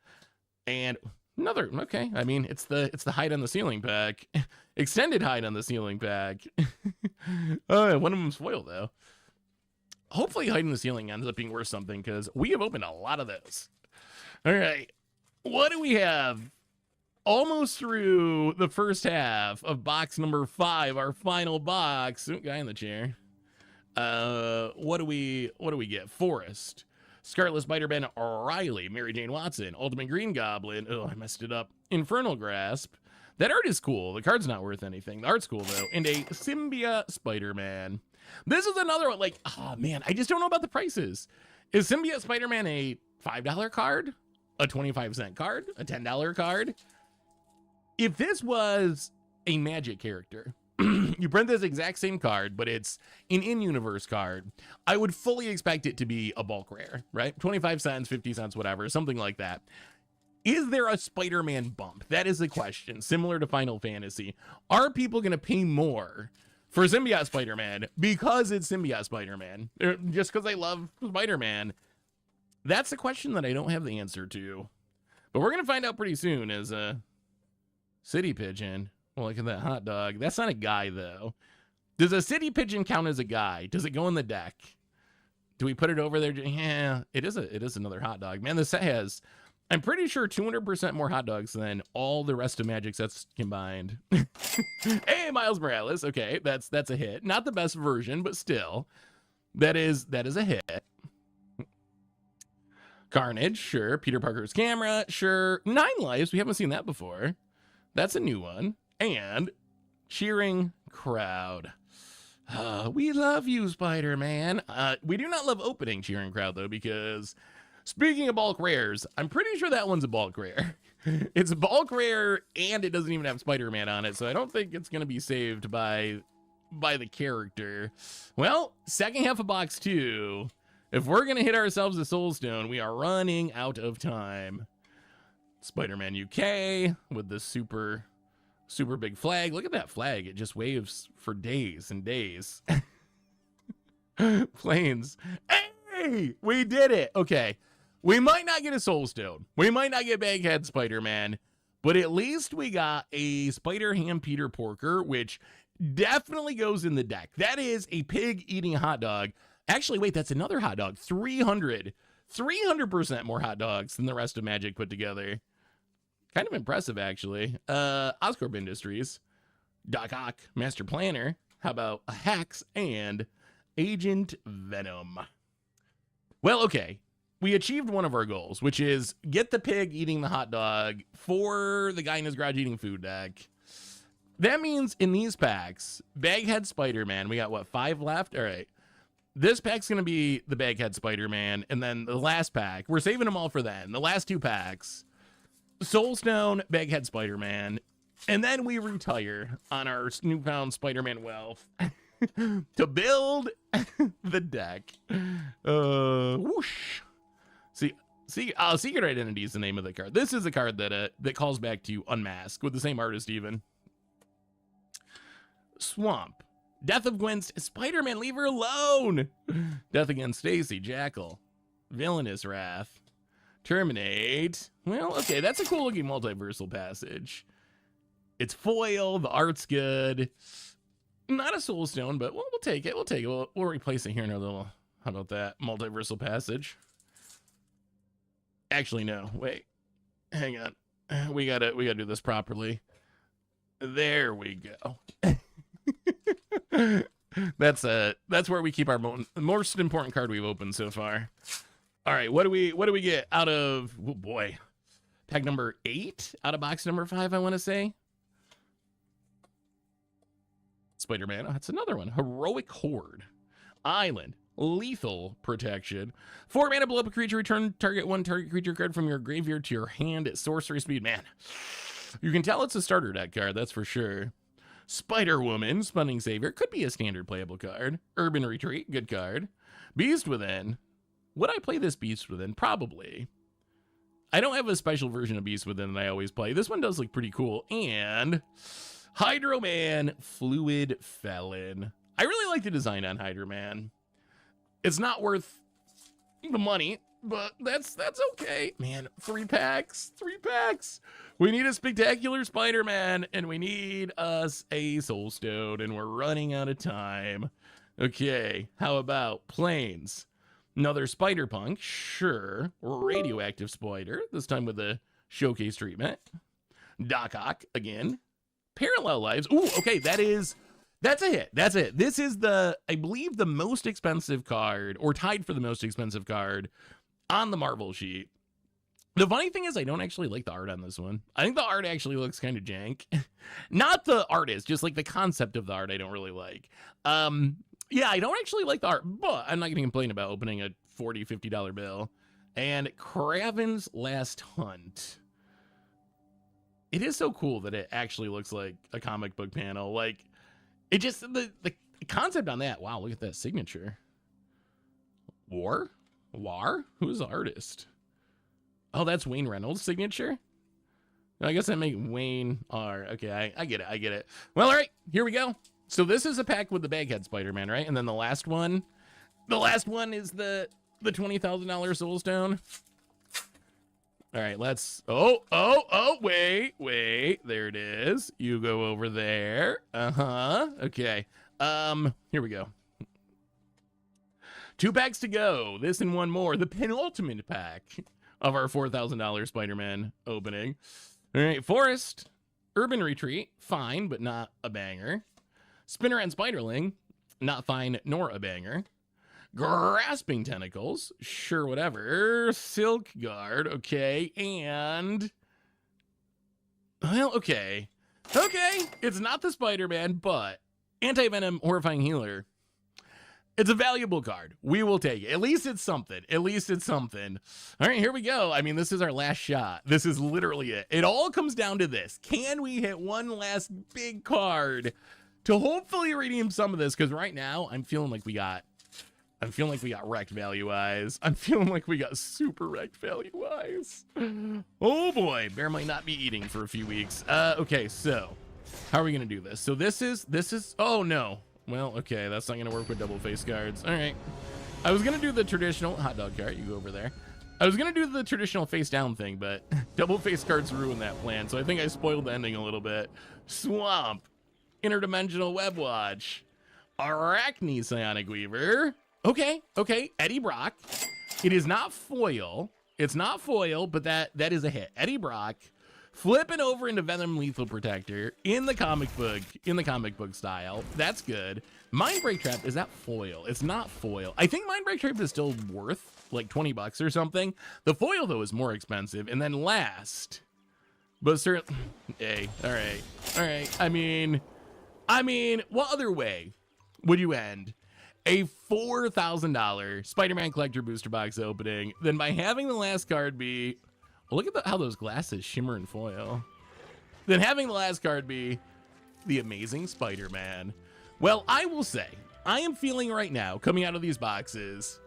and Another, okay. I mean, it's the hide on the ceiling pack. Extended hide on the ceiling pack. Oh, one of them's foil, though. Hopefully hide in the ceiling ends up being worth something, because we have opened a lot of those. All right. What do we have? Almost through the first half of box number 5, our final box. Ooh, guy in the chair. What do we get? Forest, Scarlet Spider-Man, Riley, Mary Jane Watson, Ultimate Green Goblin. Oh, I messed it up. Infernal Grasp. That art is cool. The card's not worth anything. The art's cool, though. And a Symbiote Spider-Man. This is another one, like, oh, man, I just don't know about the prices. Is Symbiote Spider-Man a $5 card? A 25-cent card? A $10 card? If this was a Magic character, you print this exact same card, but it's an in-universe card, I would fully expect it to be a bulk rare, right? 25 cents, 50 cents, whatever, something like that. Is there a Spider-Man bump? That is the question, similar to Final Fantasy. Are people going to pay more for Symbiote Spider-Man because it's Symbiote Spider-Man? Just because they love Spider-Man? That's a question that I don't have the answer to. But we're going to find out pretty soon as a City Pigeon. Well, look at that hot dog. That's not a guy, though. Does a City Pigeon count as a guy? Does it go in the deck? Do we put it over there? Yeah, it is another hot dog. Man, this set has, I'm pretty sure, 200% more hot dogs than all the rest of Magic sets combined. Hey, Miles Morales. Okay, that's a hit. Not the best version, but still. That is a hit. Carnage, sure. Peter Parker's camera, sure. 9 lives. We haven't seen that before. That's a new one. And Cheering Crowd. We love you, Spider-Man. We do not love opening Cheering Crowd, though, because speaking of bulk rares, I'm pretty sure that one's a bulk rare. It's a bulk rare, and it doesn't even have Spider-Man on it, so I don't think it's going to be saved by the character. Well, second half of box 2. If we're going to hit ourselves a Soul Stone, we are running out of time. Spider-Man UK with the super big flag. Look at that flag. It just waves for days and days. Planes. Hey, we did it. Okay. We might not get a Soul Stone. We might not get Baghead Spider-Man, but at least we got a Spider-Ham Peter Porker, which definitely goes in the deck. That is a pig eating a hot dog. Actually, wait, that's another hot dog. 300% more hot dogs than the rest of Magic put together. Kind of impressive, actually. Oscorp Industries, Doc Ock, Master Planner. How about a Hex and Agent Venom? Well, okay. We achieved one of our goals, which is get the pig eating the hot dog for the guy in his garage eating food deck. That means in these packs, Baghead Spider-Man, we got, what, 5 left? All right. This pack's going to be the Baghead Spider-Man, and then the last pack, we're saving them all for then. The last 2 packs, Soul Stone, Baghead Spider-Man, and then we retire on our newfound Spider-Man wealth to build the deck. Whoosh. See, Secret Identity is the name of the card. This is a card that calls back to Unmask with the same artist even. Swamp. Death of Gwen, Spider-Man, leave her alone. Death Against Stacy, Jackal. Villainous Wrath. Terminate. Well, okay, that's a cool looking multiversal passage. It's foil, the art's good. Not a Soul Stone, but we'll take it. We'll replace it here in our little, how about that, multiversal passage. Actually, no, wait. Hang on. We gotta do this properly. There we go. That's where we keep our most important card we've opened so far. All right, what do we get out of, oh boy, pack number 8 out of box number 5, I want to say. Spider-Man, oh, that's another one. Heroic Horde. Island. Lethal Protection. 4 mana, blow up a creature, return target 1 target creature card from your graveyard to your hand at sorcery speed. Man, you can tell it's a starter deck card, that's for sure. Spider-Woman, Spawning Savior, could be a standard playable card. Urban Retreat, good card. Beast Within. Would I play this Beast Within? Probably. I don't have a special version of Beast Within that I always play. This one does look pretty cool. And Hydro Man, Fluid Felon. I really like the design on Hydro Man. It's not worth the money, but that's okay. Man, 3 packs. We need a spectacular Spider-Man, and we need us a Soul Stone, and we're running out of time. Okay, how about planes? Another Spider-Punk, sure. Radioactive Spider, this time with the showcase treatment. Doc Ock again. Parallel Lives. Ooh, okay, that's a hit. That's it. This is I believe the most expensive card, or tied for the most expensive card on the Marvel sheet. The funny thing is I don't actually like the art on this one. I think the art actually looks kind of jank. Not the artist, just like the concept of the art I don't really like. Yeah, I don't actually like the art, but I'm not going to complain about opening a $40, $50 bill. And Kraven's Last Hunt. It is so cool that it actually looks like a comic book panel. Like, it just, the concept on that, wow, look at that signature. War? Who's the artist? Oh, that's Wayne Reynolds' signature? I guess I make Wayne R. Okay, I get it. Well, all right, here we go. So this is a pack with the Baghead Spider-Man, right? And then the last one is the $20,000 Soul Stone. All right, let's, wait, there it is. You go over there. Okay. Here we go. 2 packs to go. This and one more. The penultimate pack of our $4,000 Spider-Man opening. All right, Forest, Urban Retreat, fine, but not a banger. Spinner and Spiderling, not fine nor a banger. Grasping Tentacles, sure, whatever. Silk Guard, okay, and... Well, okay. Okay, it's not the Spider-Man, but Anti-Venom Horrifying Healer. It's a valuable card. We will take it. At least it's something. All right, here we go. I mean, this is our last shot. This is literally it. It all comes down to this. Can we hit one last big card to hopefully redeem some of this? Because right now, I'm feeling like we got wrecked value-wise. I'm feeling like we got super wrecked value-wise. Oh boy, Bear might not be eating for a few weeks. Okay, so how are we gonna do this? So this is, oh no. Well, okay, that's not gonna work with double face cards. All right. I was gonna do the traditional hot dog card. You go over there. I was gonna do the traditional face down thing, but double face cards ruined that plan. So I think I spoiled the ending a little bit. Swamp, Interdimensional Web Watch, Arachne Psionic Weaver. Okay, Eddie Brock. It is not foil. It's not foil, but that is a hit. Eddie Brock. Flipping over into Venom Lethal Protector in the comic book style. That's good. Mindbreak Trap, is that foil? It's not foil. I think Mindbreak Trap is still worth like 20 bucks or something. The foil though is more expensive. And then last, but certainly, hey, all right. I mean, what other way would you end a $4,000 Spider-Man Collector Booster Box opening than by having the last card be, well, look at how those glasses shimmer and foil. Then having the last card be the Amazing Spider-Man. Well, I will say, I am feeling right now, coming out of these boxes,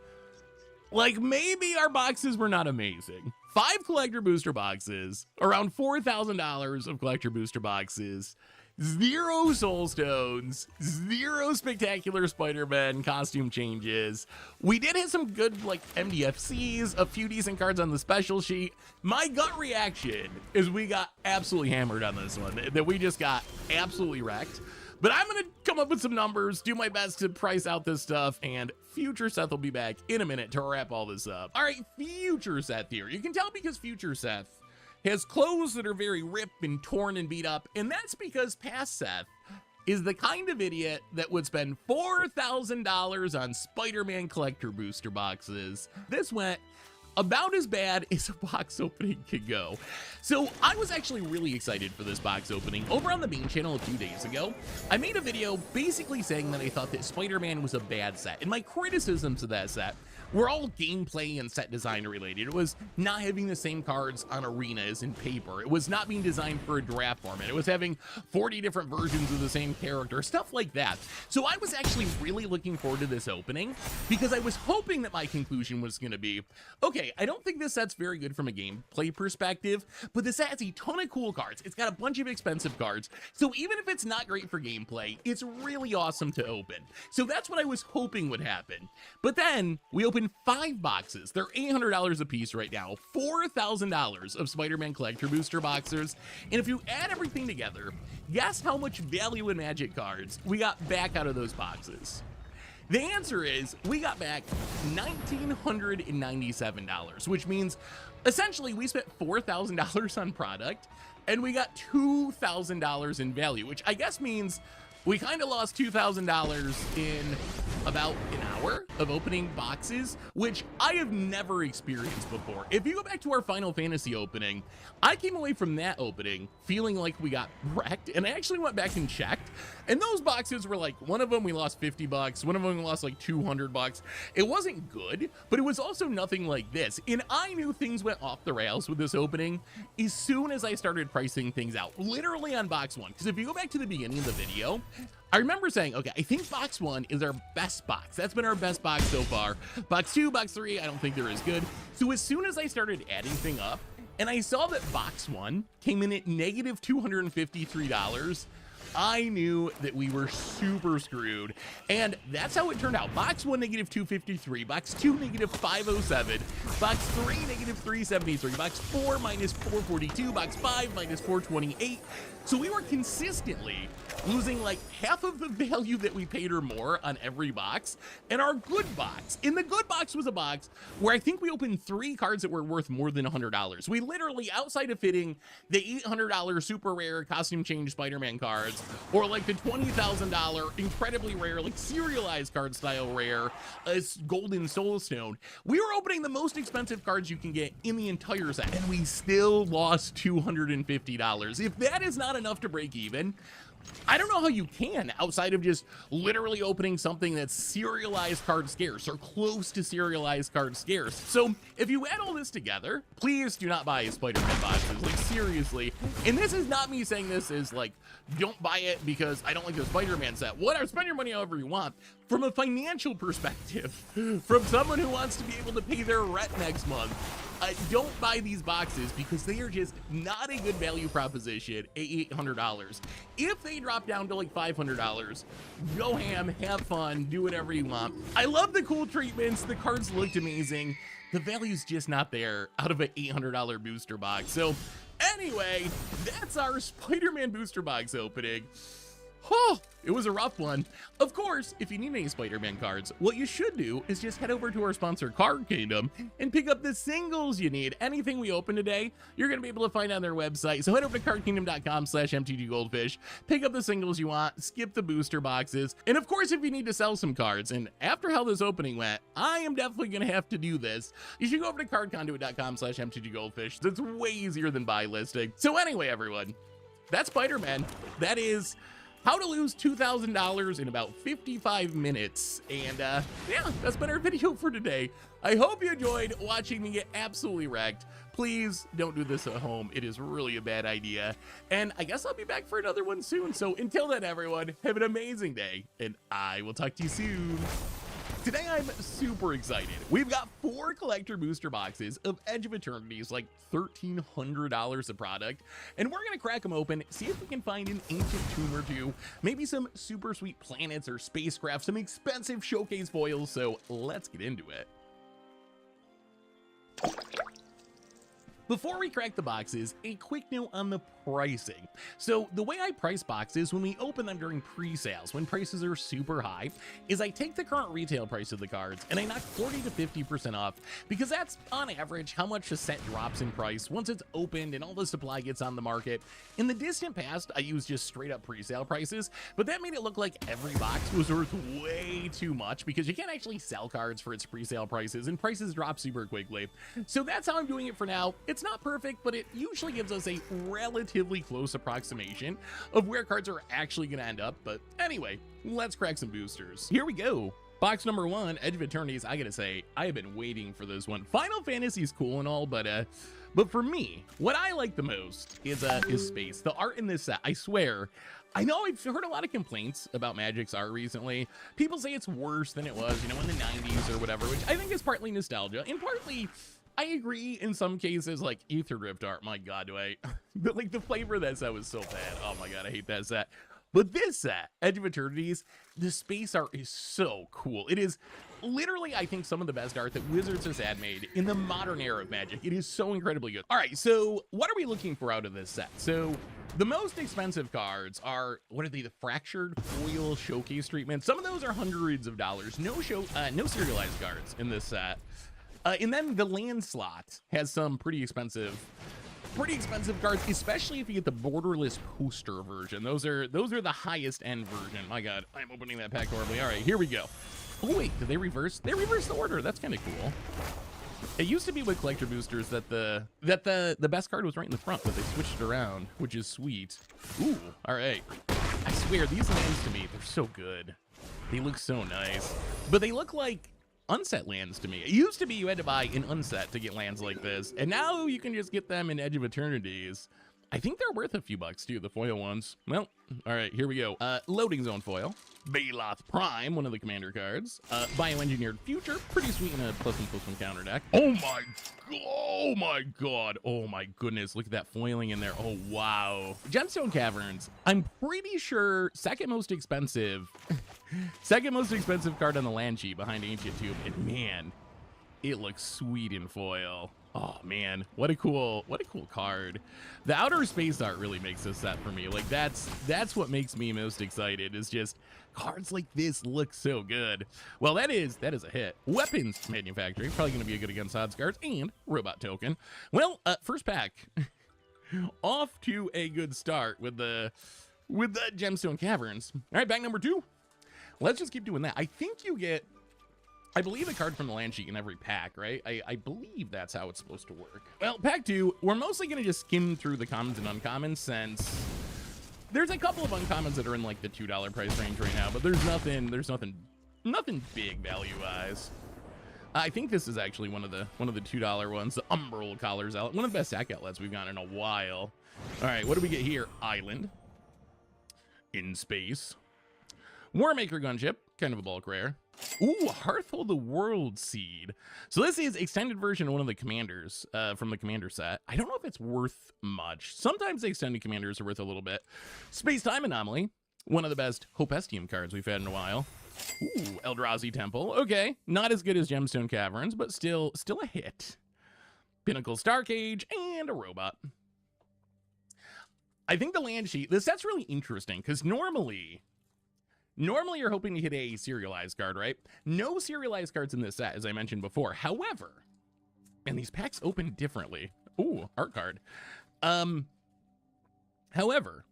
like maybe our boxes were not amazing. 5 collector booster boxes, around $4,000 of collector booster boxes, 0 Soul Stones, 0 spectacular Spider-Man costume changes. We did hit some good like MDFCs, a few decent cards on the special sheet. My gut reaction is we got absolutely hammered on this one, that we just got absolutely wrecked. But I'm gonna come up with some numbers, do my best to price out this stuff, and Future Seth will be back in a minute to wrap all this up. All right, Future Seth here. You can tell because Future Seth has clothes that are very ripped and torn and beat up, and that's because past Seth is the kind of idiot that would spend $4,000 on Spider-Man collector booster boxes. This went about as bad as a box opening could go. So I was actually really excited for this box opening. Over on the main channel a few days ago, I made a video basically saying that I thought that Spider-Man was a bad set, and my criticisms of that set were all gameplay and set design related. It was not having the same cards on Arena as in paper. It was not being designed for a draft format. It was having 40 different versions of the same character, stuff like that. So I was actually really looking forward to this opening because I was hoping that my conclusion was gonna be, okay, I don't think this set's very good from a gameplay perspective, but this set has a ton of cool cards. It's got a bunch of expensive cards. So even if it's not great for gameplay, it's really awesome to open. So that's what I was hoping would happen. But then we opened open 5 boxes. They're $800 a piece right now, $4,000 of Spider-Man collector booster boxes. And if you add everything together, guess how much value in Magic cards we got back out of those boxes? The answer is we got back $1,997, which means essentially we spent $4,000 on product and we got $2,000 in value, which I guess means we kind of lost $2,000 in about an hour of opening boxes, which I have never experienced before. If you go back to our Final Fantasy opening, I came away from that opening feeling like we got wrecked, and I actually went back and checked, and those boxes were like, one of them we lost 50 bucks, one of them we lost like 200 bucks. It wasn't good, but it was also nothing like this, and I knew things went off the rails with this opening as soon as I started pricing things out, literally on box 1, because if you go back to the beginning of the video, I remember saying, okay, I think box 1 is our best box. That's been our best box so far. Box 2, box 3, I don't think they're as good. So as soon as I started adding things up, and I saw that box 1 came in at negative $253, I knew that we were super screwed. And that's how it turned out. Box 1, negative 253. Box 2, negative 507. Box 3, negative 373. Box 4, minus 442. Box 5, minus 428. So we were consistently losing like half of the value that we paid or more on every box. And our good box, in the good box was a box where I think we opened 3 cards that were worth more than $100. We literally, outside of fitting the $800 super rare costume change Spider-Man cards, or like the $20,000 incredibly rare, like serialized card style rare golden soul stone, we were opening the most expensive cards you can get in the entire set, and we still lost $250. If that is not enough to break even, I don't know how you can, outside of just literally opening something that's serialized card scarce or close to serialized card scarce. So if you add all this together, please do not buy Spider-Man boxes, like seriously. And this is not me saying this is like, don't buy it because I don't like the Spider-Man set. Whatever, spend your money however you want. From a financial perspective, from someone who wants to be able to pay their rent next month, don't buy these boxes because they are just not a good value proposition at $800. If they drop down to like $500, go ham, have fun, do whatever you want. I love the cool treatments. The cards looked amazing. The value's just not there out of an $800 booster box. So anyway, that's our Spider-Man booster box opening. Oh, it was a rough one. Of course, if you need any Spider-Man cards, what you should do is just head over to our sponsor Card Kingdom and pick up the singles you need. Anything we open today, you're going to be able to find on their website. So head over to cardkingdom.com/mtggoldfish, pick up the singles you want, skip the booster boxes. And of course, if you need to sell some cards, and after how this opening went, I am definitely going to have to do this, you should go over to cardconduit.com/mtggoldfish. That's way easier than buy listing. So anyway, everyone, that's Spider-Man. That is how to lose $2,000 in about 55 minutes. And yeah, that's been our video for today. I hope you enjoyed watching me get absolutely wrecked. Please don't do this at home. It is really a bad idea. And I guess I'll be back for another one soon. So until then, everyone, have an amazing day, and I will talk to you soon. Today I'm super excited. We've got 4 collector booster boxes of Edge of Eternities, like $1,300 a product, and we're gonna crack them open, see if we can find an ancient tomb or two, maybe some super sweet planets or spacecraft, some expensive showcase foils, so let's get into it. Before we crack the boxes, a quick note on the pricing. So the way I price boxes when we open them during pre-sales, when prices are super high, is I take the current retail price of the cards and I knock 40 to 50% off, because that's on average how much a set drops in price once it's opened and all the supply gets on the market. In the distant past, I used just straight up pre-sale prices, but that made it look like every box was worth way too much because you can't actually sell cards for its pre-sale prices and prices drop super quickly. So that's how I'm doing it for now. It's not perfect, but it usually gives us a relatively close approximation of where cards are actually going to end up. But anyway, let's crack some boosters. Here we go. Box number 1, Edge of Eternities. I gotta say, I have been waiting for this one. Final Fantasy's cool and all, but for me, what I like the most is space. The art in this set, I swear, I know I've heard a lot of complaints about Magic's art recently. People say it's worse than it was, you know, in the 90s or whatever, which I think is partly nostalgia and partly I agree in some cases, like Ether Drift art. My God, but like the flavor of that set was so bad. Oh my God, I hate that set. But this set, Edge of Eternities, the space art is so cool. It is literally, I think, some of the best art that Wizards has had made in the modern era of Magic. It is so incredibly good. All right, so what are we looking for out of this set? So the most expensive cards are, what are they? The Fractured Foil Showcase Treatment. Some of those are hundreds of dollars. No serialized cards in this set. And then the land slot has some pretty expensive cards, especially if you get the borderless poster version. Those are the highest end version. My God, I'm opening that pack horribly. All right, here we go. Oh wait, did they reverse? They reversed the order. That's kind of cool. It used to be with collector boosters that the best card was right in the front, but they switched it around, which is sweet. Ooh, all right. I swear these lands to me, they're so good. They look so nice, but they look like unset lands to me. It used to be you had to buy an unset to get lands like this, and now you can just get them in Edge of Eternities. I think they're worth a few bucks too, the foil ones. Well, all right, here we go. Loading Zone foil. Baloth Prime, one of the commander cards. Bioengineered Future, pretty sweet in a +1/+1 counter deck. Oh my god, oh my goodness, look at that foiling in there. Oh wow. Gemstone Caverns, I'm pretty sure second most expensive card on the land sheet behind Ancient Tomb, and man, it looks sweet in foil. Oh man, what a cool card. The outer space art really makes this set for me. Like that's what makes me most excited, is just cards like this look so good. Well, that is a hit. Weapons Manufacturing, probably gonna be a good against odds cards, and Robot Token. Well, first pack off to a good start with the Gemstone Caverns. All right, pack number 2. Let's just keep doing that. I think you get, I believe, a card from the land sheet in every pack, right? I believe that's how it's supposed to work. Well, pack 2, we're mostly going to just skim through the commons and uncommons, since there's a couple of uncommons that are in like the $2 price range right now, but there's nothing big value-wise. I think this is actually one of the $2 ones, the Umbral Collars outlet, one of the best sack outlets we've gotten in a while. All right, what do we get here? Island. In Space. Warmaker Gunship, kind of a bulk rare. Ooh, Hearthhold the World Seed. So this is extended version of one of the commanders from the commander set. I don't know if it's worth much. Sometimes the extended commanders are worth a little bit. Space Time Anomaly, one of the best Hopestium cards we've had in a while. Ooh, Eldrazi Temple. Okay, not as good as Gemstone Caverns, but still a hit. Pinnacle Starcage, and a robot. I think the land sheet, this set's really interesting, because normally you're hoping to hit a serialized card, right? No serialized cards in this set, as I mentioned before. However, and these packs open differently. Ooh, art card. However,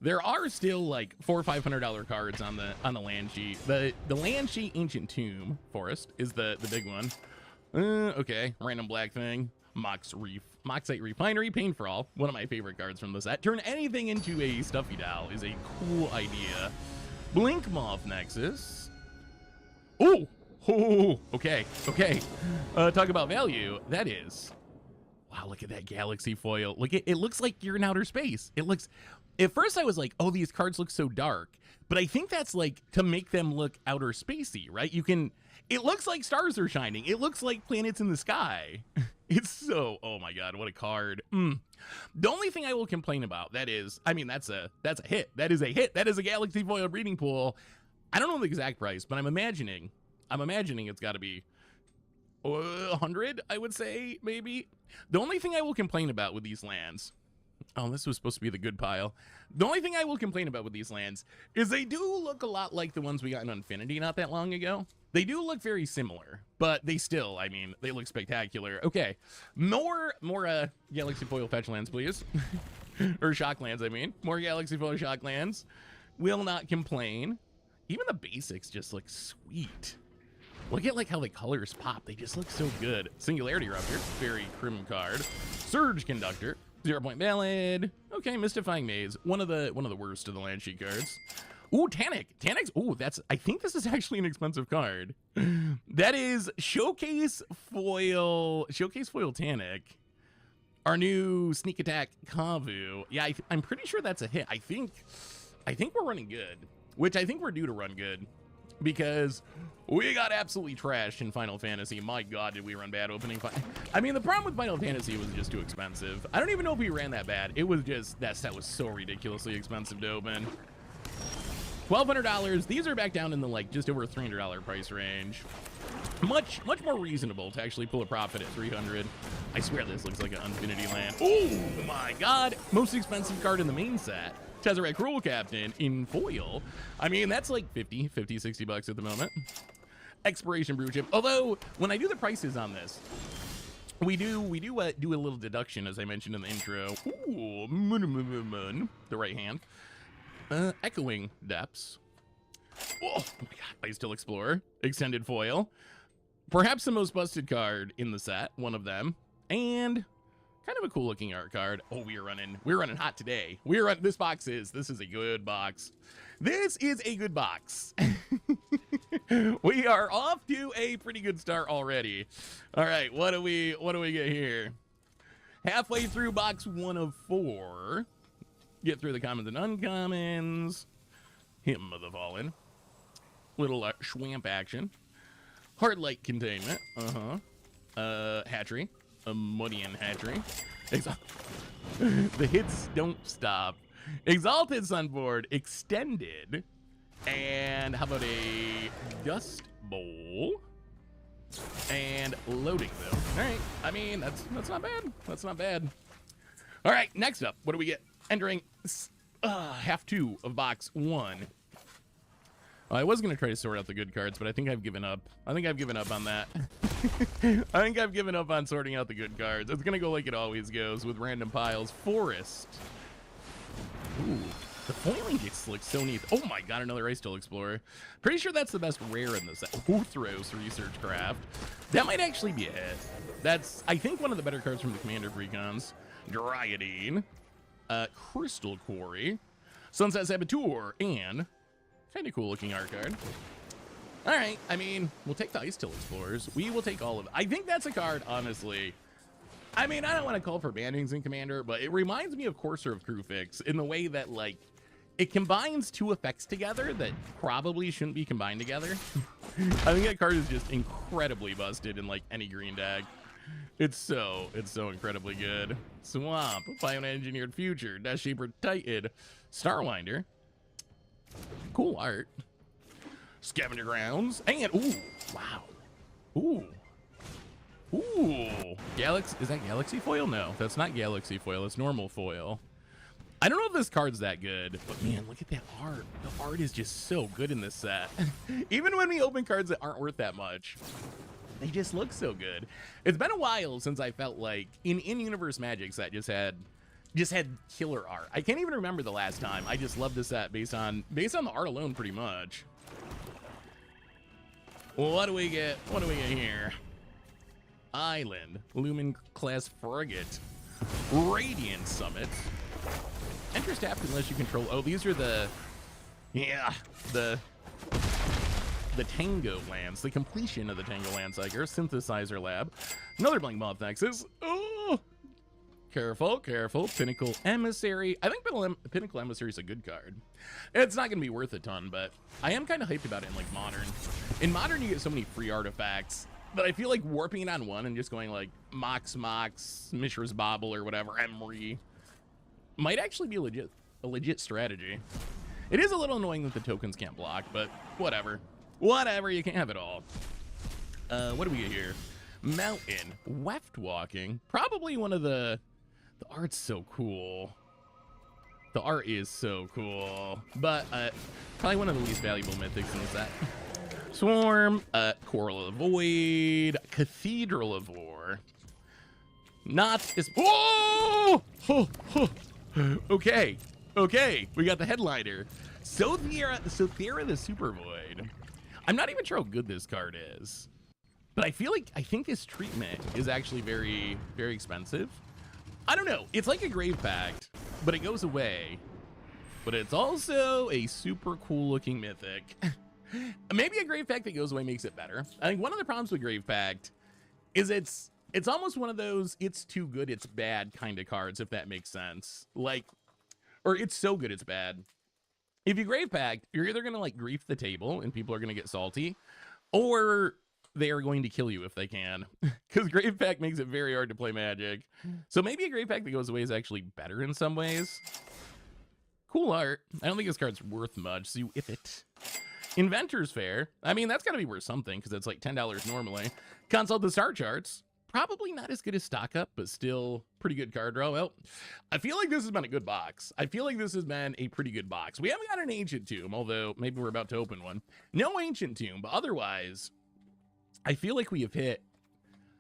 there are still like $400 or $500 cards on the land sheet. The land sheet Ancient Tomb Forest is the big one. Okay, random black thing. Moxite Refinery, Pain for All, one of my favorite cards from the set. Turn anything into a stuffy doll is a cool idea. Blink Moth Nexus. Oh, okay. Talk about value. That is, wow, look at that galaxy foil. Look at it, looks like you're in outer space. It looks, at first I was like, oh, these cards look so dark, but I think that's like to make them look outer spacey, right? It looks like stars are shining. It looks like planets in the sky. It's so, oh my God, what a card. The only thing I will complain about, that is, I mean, that's a hit. That is a hit. That is a Galaxy Foil Breeding Pool. I don't know the exact price, but I'm imagining it's got to be 100, I would say, maybe. The only thing I will complain about with these lands, oh, this was supposed to be the good pile. The only thing I will complain about with these lands is they do look a lot like the ones we got in Infinity not that long ago. They do look very similar, but they still, I mean, they look spectacular. Okay, more Galaxy Foil Fetch lands, please. Or Shock lands, I mean. More Galaxy Foil Shock lands. Will not complain. Even the basics just look sweet. Look at like how the colors pop. They just look so good. Singularity Rupture, very crim card. Surge Conductor, 0 Point Ballad. Okay, Mystifying Maze, one of the worst of the land sheet cards. Ooh, Tanix. Ooh, I think this is actually an expensive card. That is Showcase Foil Tannic. Our new Sneak Attack Kavu. Yeah, I'm pretty sure that's a hit. I think we're running good, which I think we're due to run good, because we got absolutely trashed in Final Fantasy. My God, did we run bad opening? I mean, the problem with Final Fantasy was just too expensive. I don't even know if we ran that bad. It was just, that set was so ridiculously expensive to open. $1,200. These are back down in the like just over $300 price range. Much more reasonable to actually pull a profit at 300. I swear this looks like an Infinity Land. Oh my god, most expensive card in the main set. Tezzeret Cruel Captain in foil. I mean, that's like 50, 60 bucks at the moment. Expiration Brew Chip. Although when I do the prices on this, we do a little deduction, as I mentioned in the intro. Ooh, the right hand. Echoing Depths. Oh my god, I Still Explorer. Extended foil. Perhaps the most busted card in the set, one of them. And kind of a cool looking art card. Oh, we're running hot today. This is a good box. This is a good box. We are off to a pretty good start already. All right, what do we get here? Halfway through box 1 of 4. Get through the commons and uncommons. Hymn of the Fallen. Little Schwamp action. Hard Light Containment. Hatchery. A Mudian Hatchery. The hits don't stop. Exalted Sunboard Extended. And how about a Dust Bowl? And Loading Bill. All right. I mean, that's not bad. That's not bad. All right. Next up, what do we get? Entering half 2 of box 1. I was going to try to sort out the good cards, but I think I've given up. I think I've given up on that. I think I've given up on sorting out the good cards. It's going to go like it always goes with random piles. Forest. Ooh, the foiling looks so neat. Oh my god, another I Still Explorer. Pretty sure that's the best rare in this set. Uthros Research Craft. That might actually be a hit. That's, I think, one of the better cards from the Commander Precons. Dryadine. Crystal Quarry. Sunset Saboteur. And kind of cool looking art card. All right, I mean, we'll take the I Still Explorers. We will take all of it. I think that's a card, honestly. I mean, I don't want to call for bannings in Commander, but it reminds me of Courser of Crufix in the way that, like, it combines 2 effects together that probably shouldn't be combined together. I think that card is just incredibly busted in, like, any green deck. It's so incredibly good. Swamp, Bioengineered Future, Death Shaper Titan, Starwinder. Cool art. Scavenger Grounds. And, ooh, wow. Ooh. Ooh. Is that Galaxy Foil? No, that's not Galaxy Foil. It's normal foil. I don't know if this card's that good, but man, look at that art. The art is just so good in this set. Even when we open cards that aren't worth that much, they just look so good. It's been a while since I felt like in-universe Magic set just had killer art. I can't even remember the last time. I just love this set based on the art alone, pretty much. What do we get? What do we get here? Island, Lumen Class Frigate, Radiant Summit. Enter tapped unless you control. Oh, these are the Tango lands, the completion of the Tango land cycle. Synthesizer Lab, another Blank Moth Nexus. Oh, careful. Pinnacle Emissary. I think Pinnacle Emissary is a good card. It's not going to be worth a ton, but I am kind of hyped about it in like Modern. In Modern, you get so many free artifacts, but I feel like warping it on one and just going like Mox, Mishra's Bobble, or whatever, Emery, might actually be a legit strategy. It is a little annoying that the tokens can't block, but whatever. Whatever, you can't have it all. What do we get here? Mountain, Weft Walking. Probably one of the art's so cool. The art is so cool, but probably one of the least valuable mythics in the set. Swarm, Coral of the Void, Cathedral of War. Not as. Whoa! Okay, we got the headliner. Sothera the Super Void. I'm not even sure how good this card is, but I think this treatment is actually very, very expensive. I don't know. It's like a Grave Pact, but it goes away. But it's also a super cool looking mythic. Maybe a Grave Pact that goes away makes it better. I think one of the problems with Grave Pact is it's almost one of those it's too good, it's bad kind of cards, if that makes sense. Like, or it's so good, it's bad. If you Grave Pact, you're either going to like grief the table and people are going to get salty, or they are going to kill you if they can. Because Grave Pact makes it very hard to play Magic. So maybe a Grave Pact that goes away is actually better in some ways. Cool art. I don't think this card's worth much, so you if it. Inventor's Fair. I mean, that's got to be worth something because it's like $10 normally. Consult the star charts. Probably not as good as Stock Up, but still pretty good card draw. Well, I feel like this has been a good box. I feel like this has been a pretty good box. We haven't got an Ancient Tomb, although maybe we're about to open one. No Ancient Tomb, but otherwise, I feel like we have hit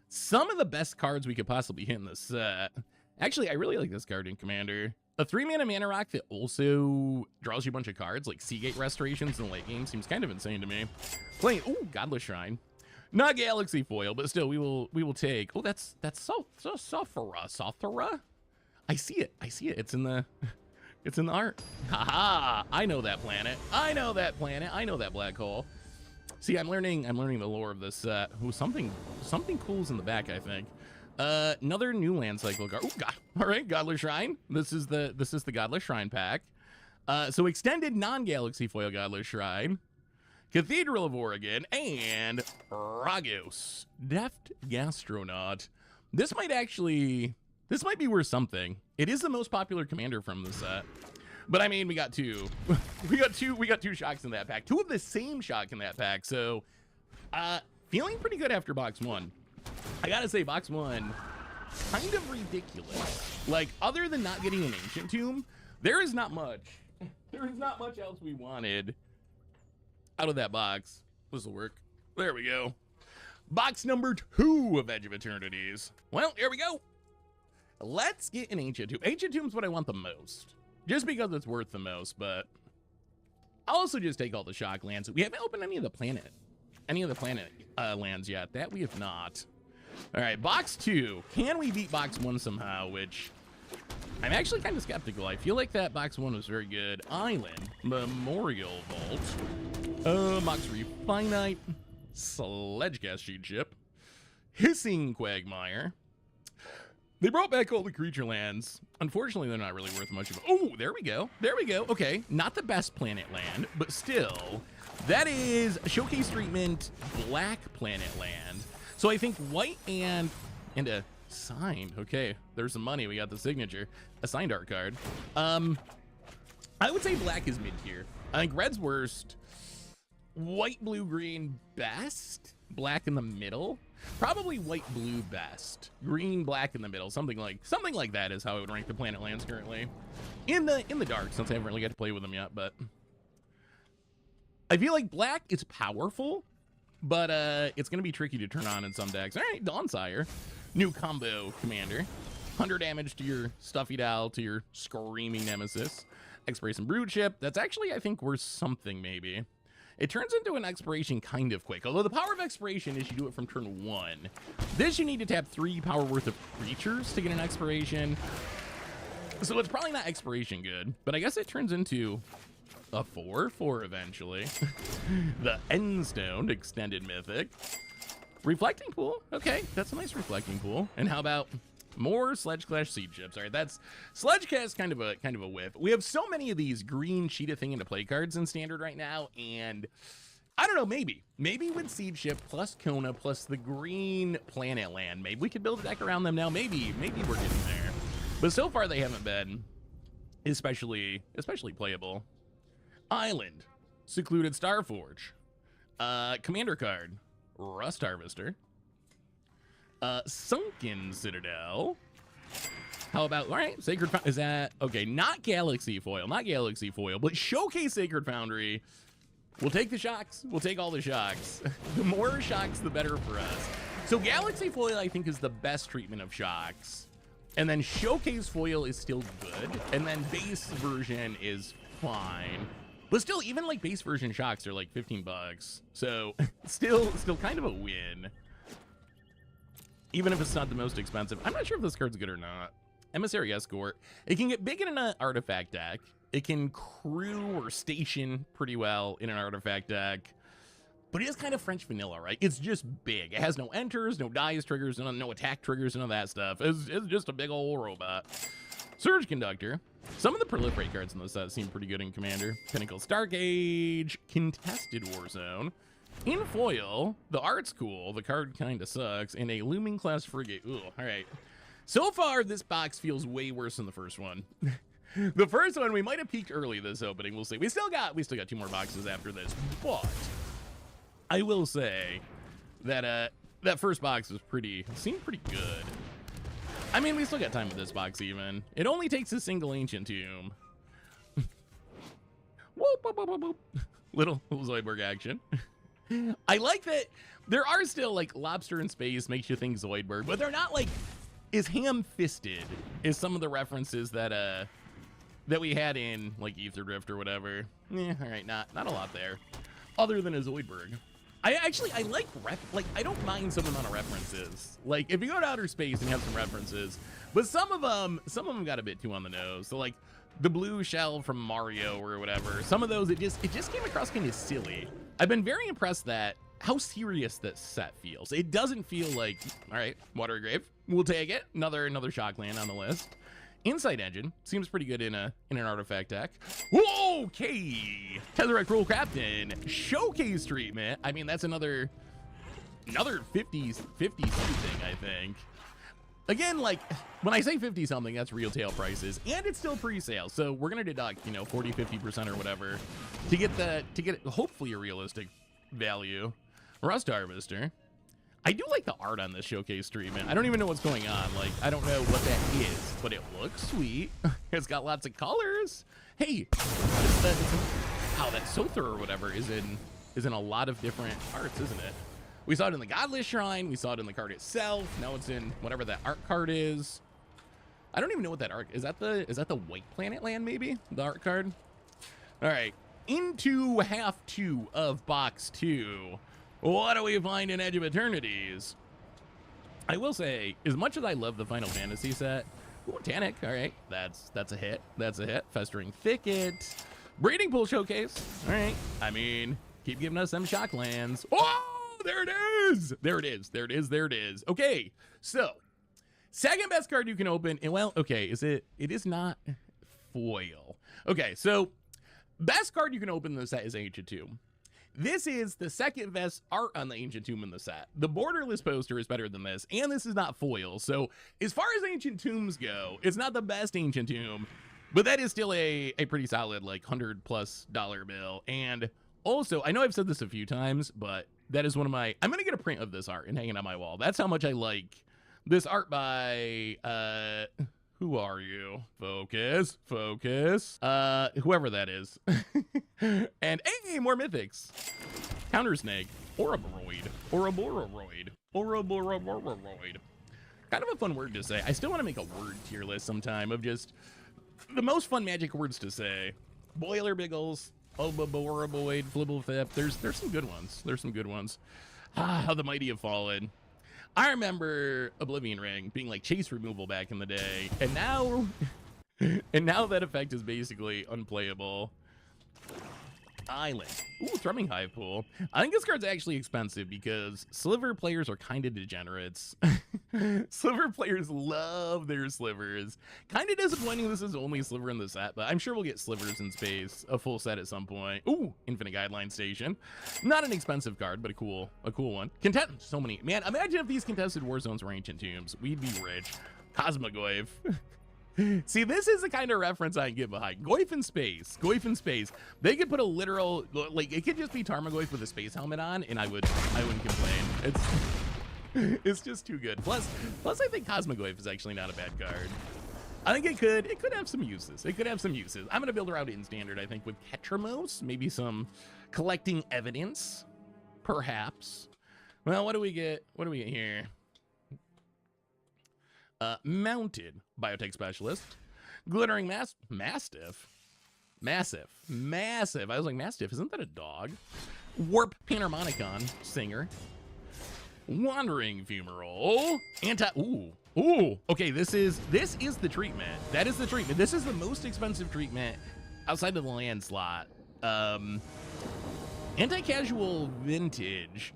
some of the best cards we could possibly hit in this set. Actually, I really like this card in Commander. A 3-mana mana rock that also draws you a bunch of cards, like Seagate Restorations in the late game, seems kind of insane to me. Playing, ooh, Godless Shrine. Not Galaxy Foil, but still, we will take. Oh, that's Sothera. I see it. It's in the art. Haha! I know that planet. I know that black hole. See, I'm learning the lore of this set. Ooh, something cool's in the back, I think. Another new land cycle card. Oh God! All right, Godless Shrine. This is the Godless Shrine pack. So extended non-Galaxy Foil Godless Shrine, Cathedral of Oregon, and Ragos, Deft Gastronaut. This might be worth something. It is the most popular commander from the set. But I mean, we got two. we got two shocks in that pack. Two of the same shock in that pack. So, feeling pretty good after box one. I gotta say, box one, kind of ridiculous. Like, other than not getting an Ancient Tomb, there is not much else we wanted out of that box. This will work. There we go. Box number 2 of Edge of Eternities. Well, here we go. Let's get an Ancient Tomb. Ancient Tomb is what I want the most, just because it's worth the most, but I'll also just take all the shock lands. We haven't opened any of the planet lands yet. That we have not. All right, box 2. Can we beat box 1 somehow? Which I'm actually kind of skeptical. I feel like that box 1 was very good. Island, Memorial Vault, Mox Refinite, Sledgecast Sheet Ship, Hissing Quagmire. They brought back all the creature lands. Unfortunately, they're not really worth much of. Oh, there we go. There we go. Okay, not the best planet land, but still, that is Showcase Treatment Black Planet Land. So I think white and a signed. Okay, there's some money. We got the signature. A signed art card. I would say black is mid tier. I think red's worst. White, blue, green best. Black in the middle. Probably white, blue best. Green, black in the middle. Something like that is how I would rank the planet lands currently. In the dark, since I haven't really got to play with them yet, but I feel like black is powerful, but it's gonna be tricky to turn on in some decks. All right, Dawnsire, new combo commander. 100 damage to your Stuffy Doll, to your Screaming Nemesis. Expiration Brood Ship. That's actually, I think, worth something maybe. It turns into an expiration kind of quick, although the power of expiration is you do it from turn 1. This you need to tap 3 power worth of creatures to get an expiration. So it's probably not expiration good, but I guess it turns into a 4/4 eventually. The Endstone Extended Mythic. Reflecting Pool. Okay, that's a nice Reflecting Pool. And how about more Sledgecast Seed Ships? All right, that's Sledgecast, kind of a whiff. We have so many of these green Cheetah Thing into play cards in Standard right now, and I don't know, maybe with Seed Ship plus Kona plus the green Planet Land, maybe we could build a deck around them now. Maybe we're getting there, but so far they haven't been especially playable. Island, Secluded Starforge, commander card, Rust Harvester, Sunken Citadel. How about, all right, Sacred Foundry, is that, okay, not Galaxy Foil, but Showcase Sacred Foundry. We'll take the shocks. We'll take all the shocks. The more shocks, the better for us. So Galaxy Foil, I think, is the best treatment of shocks. And then Showcase Foil is still good. And then base version is fine. But still, even like base version shocks are like $15. So still kind of a win. Even if it's not the most expensive. I'm not sure if this card's good or not. Emissary Escort. It can get big in an artifact deck. It can crew or station pretty well in an artifact deck. But it is kind of French vanilla, right? It's just big. It has no enters, no dies triggers, no attack triggers, none of that stuff. It's just a big old robot. Surge Conductor. Some of the proliferate cards in this set seem pretty good in Commander. Pinnacle Stargate, Contested Warzone. In foil, the art's cool, the card kind of sucks, and a Looming Class Frigate. Ooh, all right. So far, this box feels way worse than the first one. The first one, we might have peaked early this opening. We'll see. We still got 2 more boxes after this, but I will say that that first box was seemed pretty good. I mean, we still got time with this box even. It only takes a single ancient tomb. Whoop, whoop, whoop, whoop, whoop. Little Zoidberg action. I like that there are still like lobster in space makes you think Zoidberg, but they're not like as ham-fisted as some of the references that we had in like Ether Drift or whatever. Yeah, all right, not a lot there, other than a Zoidberg. I like I don't mind some amount of references. Like if you go to outer space and you have some references, but some of them got a bit too on the nose. So like the blue shell from Mario or whatever, some of those it just came across kind of silly. I've been very impressed that how serious this set feels. It doesn't feel like, all right, Watery Grave, we'll take it. Another Shockland on the list. Insight Engine seems pretty good in an artifact deck. Okay, Tesseract Roll Captain showcase treatment. I mean, that's another 50 thing, I think. Again, like when I say 50 something, that's retail prices, and it's still pre-sale. So we're gonna deduct, 40, 50% or whatever to get hopefully a realistic value. Rust Harvester. I do like the art on this showcase treatment. I don't even know what's going on. Like, I don't know what that is, but it looks sweet. It's got lots of colors. Hey, that Sother or whatever is in a lot of different arts, isn't it? We saw it in the Godless Shrine. We saw it in the card itself. Now it's in whatever that art card is. I don't even know what that art is. That the White Planet land, maybe? The art card? All right. Into half 2 of box 2. What do we find in Edge of Eternities? I will say, as much as I love the Final Fantasy set, ooh, Tannic, all right, that's a hit. That's a hit. Festering Thicket. Breeding Pool Showcase. All right. I mean, keep giving us them Shocklands. Oh, there it is. There it is. There it is. There it is. Okay, so second best card you can open. And well, okay, it is not foil. Okay, so best card you can open in the set is Ancient Tomb. This is the second best art on the Ancient Tomb in the set. The borderless poster is better than this, and this is not foil. So as far as Ancient Tombs go, it's not the best Ancient Tomb, but that is still a pretty solid like $100+ bill. And also, I know I've said this a few times, but that is one of my, I'm gonna get a print of this art and hang it on my wall. That's how much I like this art by who are you? Focus. Whoever that is. And hey, more mythics. Countersnake, Ouroboros. Kind of a fun word to say. I still want to make a word tier list sometime of just the most fun magic words to say. Boiler Biggles, Obaboroboid, Flibblethip. There's some good ones. There's some good ones. Ah, how the mighty have fallen. I remember Oblivion Ring being like chase removal back in the day, and now that effect is basically unplayable. Island. Ooh, Thrumming Hive Pool. I think this card's actually expensive because Sliver players are kind of degenerates. Sliver players love their slivers. Kind of disappointing this is only Sliver in the set, but I'm sure we'll get Slivers in space, a full set at some point. Ooh, Infinite Guideline Station. Not an expensive card, but a cool one. So many. Man, imagine if these contested war zones were Ancient Tombs. We'd be rich. Cosmogoyf. See, this is the kind of reference I can get behind. Goyf in space. They could put a literal, like, it could just be Tarmogoyf with a space helmet on, and I wouldn't complain. It's just too good. Plus, I think Cosmogoyf is actually not a bad card. I think it could have some uses. I'm gonna build around in standard, I think, with Ketramos, maybe some collecting evidence, perhaps. Well, what do we get here? Mounted Biotech Specialist, Glittering Mastiff. Massive. I was like, Mastiff, isn't that a dog? Warp Panharmonicon Singer, Wandering Fumarole, okay, this is the treatment. That is the treatment. This is the most expensive treatment outside of the land slot. Anti-casual Vintage.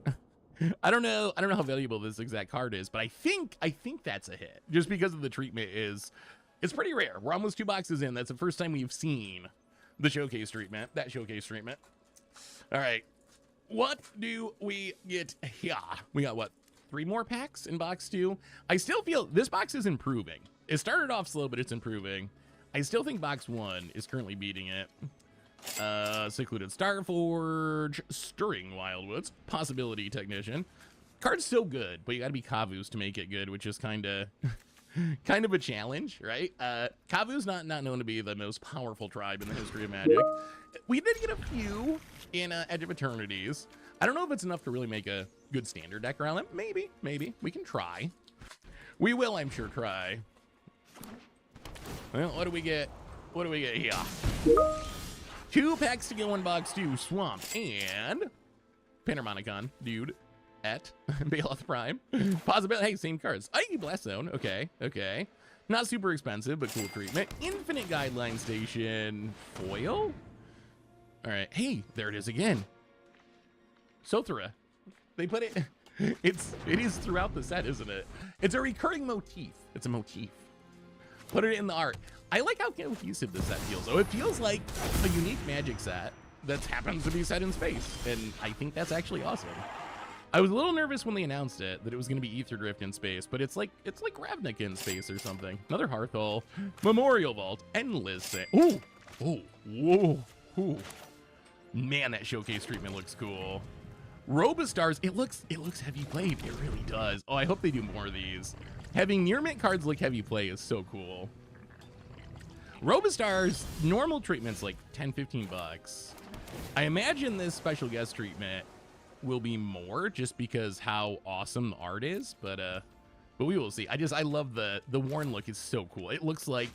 I don't know how valuable this exact card is, but I think that's a hit just because of the treatment it's pretty rare. We're almost 2 boxes in. That's the first time we've seen the showcase treatment, All right. What do we get here? We got what? 3 more packs in box 2. I still feel this box is improving. It started off slow, but it's improving. I still think box 1 is currently beating it. Secluded Starforge, Stirring Wildwoods, Possibility Technician. Card's so good, but you gotta be Kavus to make it good, which is kind of a challenge, right? Kavu's not known to be the most powerful tribe in the history of Magic. We did get a few in Edge of Eternities. I don't know if it's enough to really make a good standard deck around them. Maybe. We can try. We will, I'm sure, try. Well, what do we get? What do we get here? 2 packs to go in box 2, Swamp, and Panharmonicon, dude, at Baloth Prime. Possibility, hey, same cards. Hey, Blast Zone, okay. Not super expensive, but cool treatment. Infinite Guideline Station, foil? All right, hey, there it is again. Sothra. They put it, it is throughout the set, isn't it? It's a recurring motif. It's a motif. Put it in the art. I like how cohesive this set feels, though. It feels like a unique Magic set that happens to be set in space, and I think that's actually awesome. I was a little nervous when they announced it, that it was going to be Aether Drift in space, but it's like Ravnica in space or something. Another Hearth Hole, Memorial Vault, Endless. Whoa. Man, that showcase treatment looks cool. Robostars, it looks heavy played. It really does. Oh, I hope they do more of these. Having near mint cards look heavy play is so cool. Robostars, normal treatment's like 10, 15 bucks. I imagine this special guest treatment will be more just because how awesome the art is, but we will see. I love the worn look is so cool. It looks like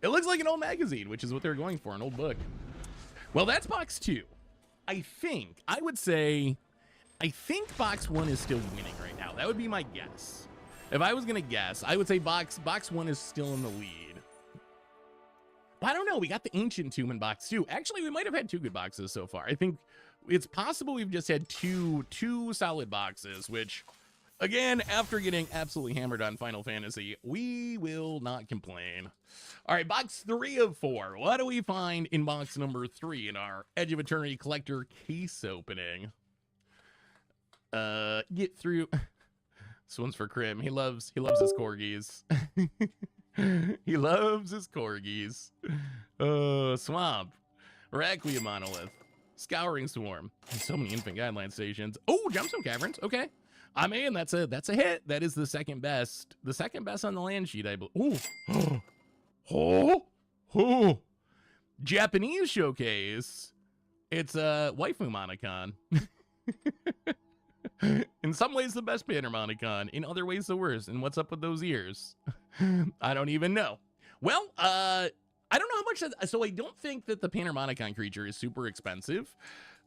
an old magazine, which is what they're going for, an old book. Well, that's box 2. I think box 1 is still winning right now. That would be my guess. If I was gonna guess, I would say box 1 is still in the lead. But I don't know. We got the Ancient Tomb in box 2. Actually, we might have had 2 good boxes so far. I think it's possible we've just had two solid boxes, which, again, after getting absolutely hammered on Final Fantasy, we will not complain. All right, box 3 of 4. What do we find in box number 3 in our Edge of Eternity collector case opening? Get through. This one's for Krim. He loves his corgis. He loves his corgis. Swamp, Requiem Monolith, Scouring Swarm, and so many Infinite Guideline Stations. Oh, Gemstone Caverns. Okay, I mean that's a hit. That is the second best on the land sheet, I believe. Oh, Japanese showcase. It's a Waifu Monicon. In some ways, the best Panharmonicon. In other ways, the worst. And what's up with those ears? I don't even know. Well, I don't know how much that, so I don't think that the Panharmonicon creature is super expensive,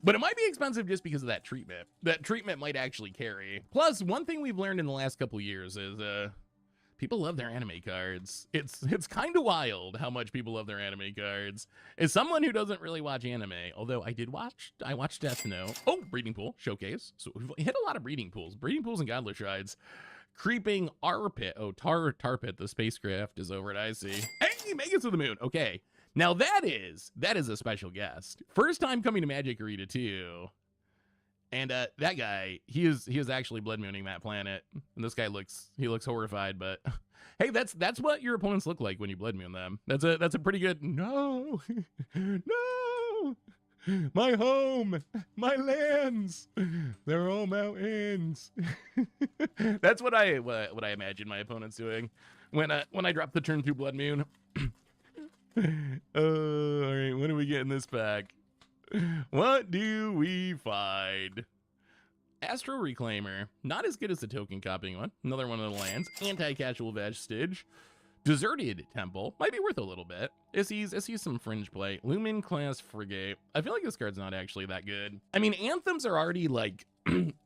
but it might be expensive just because of that treatment. That treatment might actually carry. Plus, one thing we've learned in the last couple years is people love their anime cards. It's kind of wild how much people love their anime cards. As someone who doesn't really watch anime, although I watched Death Note. Oh, Breeding Pool Showcase. So we've hit a lot of breeding pools and Godless Shrines. Creeping Arpit. Oh, Tarpit, the spacecraft is over at IC. Hey, make it to the moon. Okay. Now that is a special guest. First time coming to Magic Arena too. And that guy, he is actually blood mooning that planet. And this guy looks horrified, but hey, that's what your opponents look like when you blood moon them. That's a pretty good no. No. My home, my lands, they're all mountains. That's what I imagine my opponents doing when I drop the turn 2 blood moon. All right, what do we get in this pack? What do we find? Astro Reclaimer, not as good as the token copying one. Another one of the lands. Anti-Casual Vestige. Deserted Temple, might be worth a little bit. I see some fringe play. Lumen Class Frigate. I feel like this card's not actually that good. I mean, anthems are already like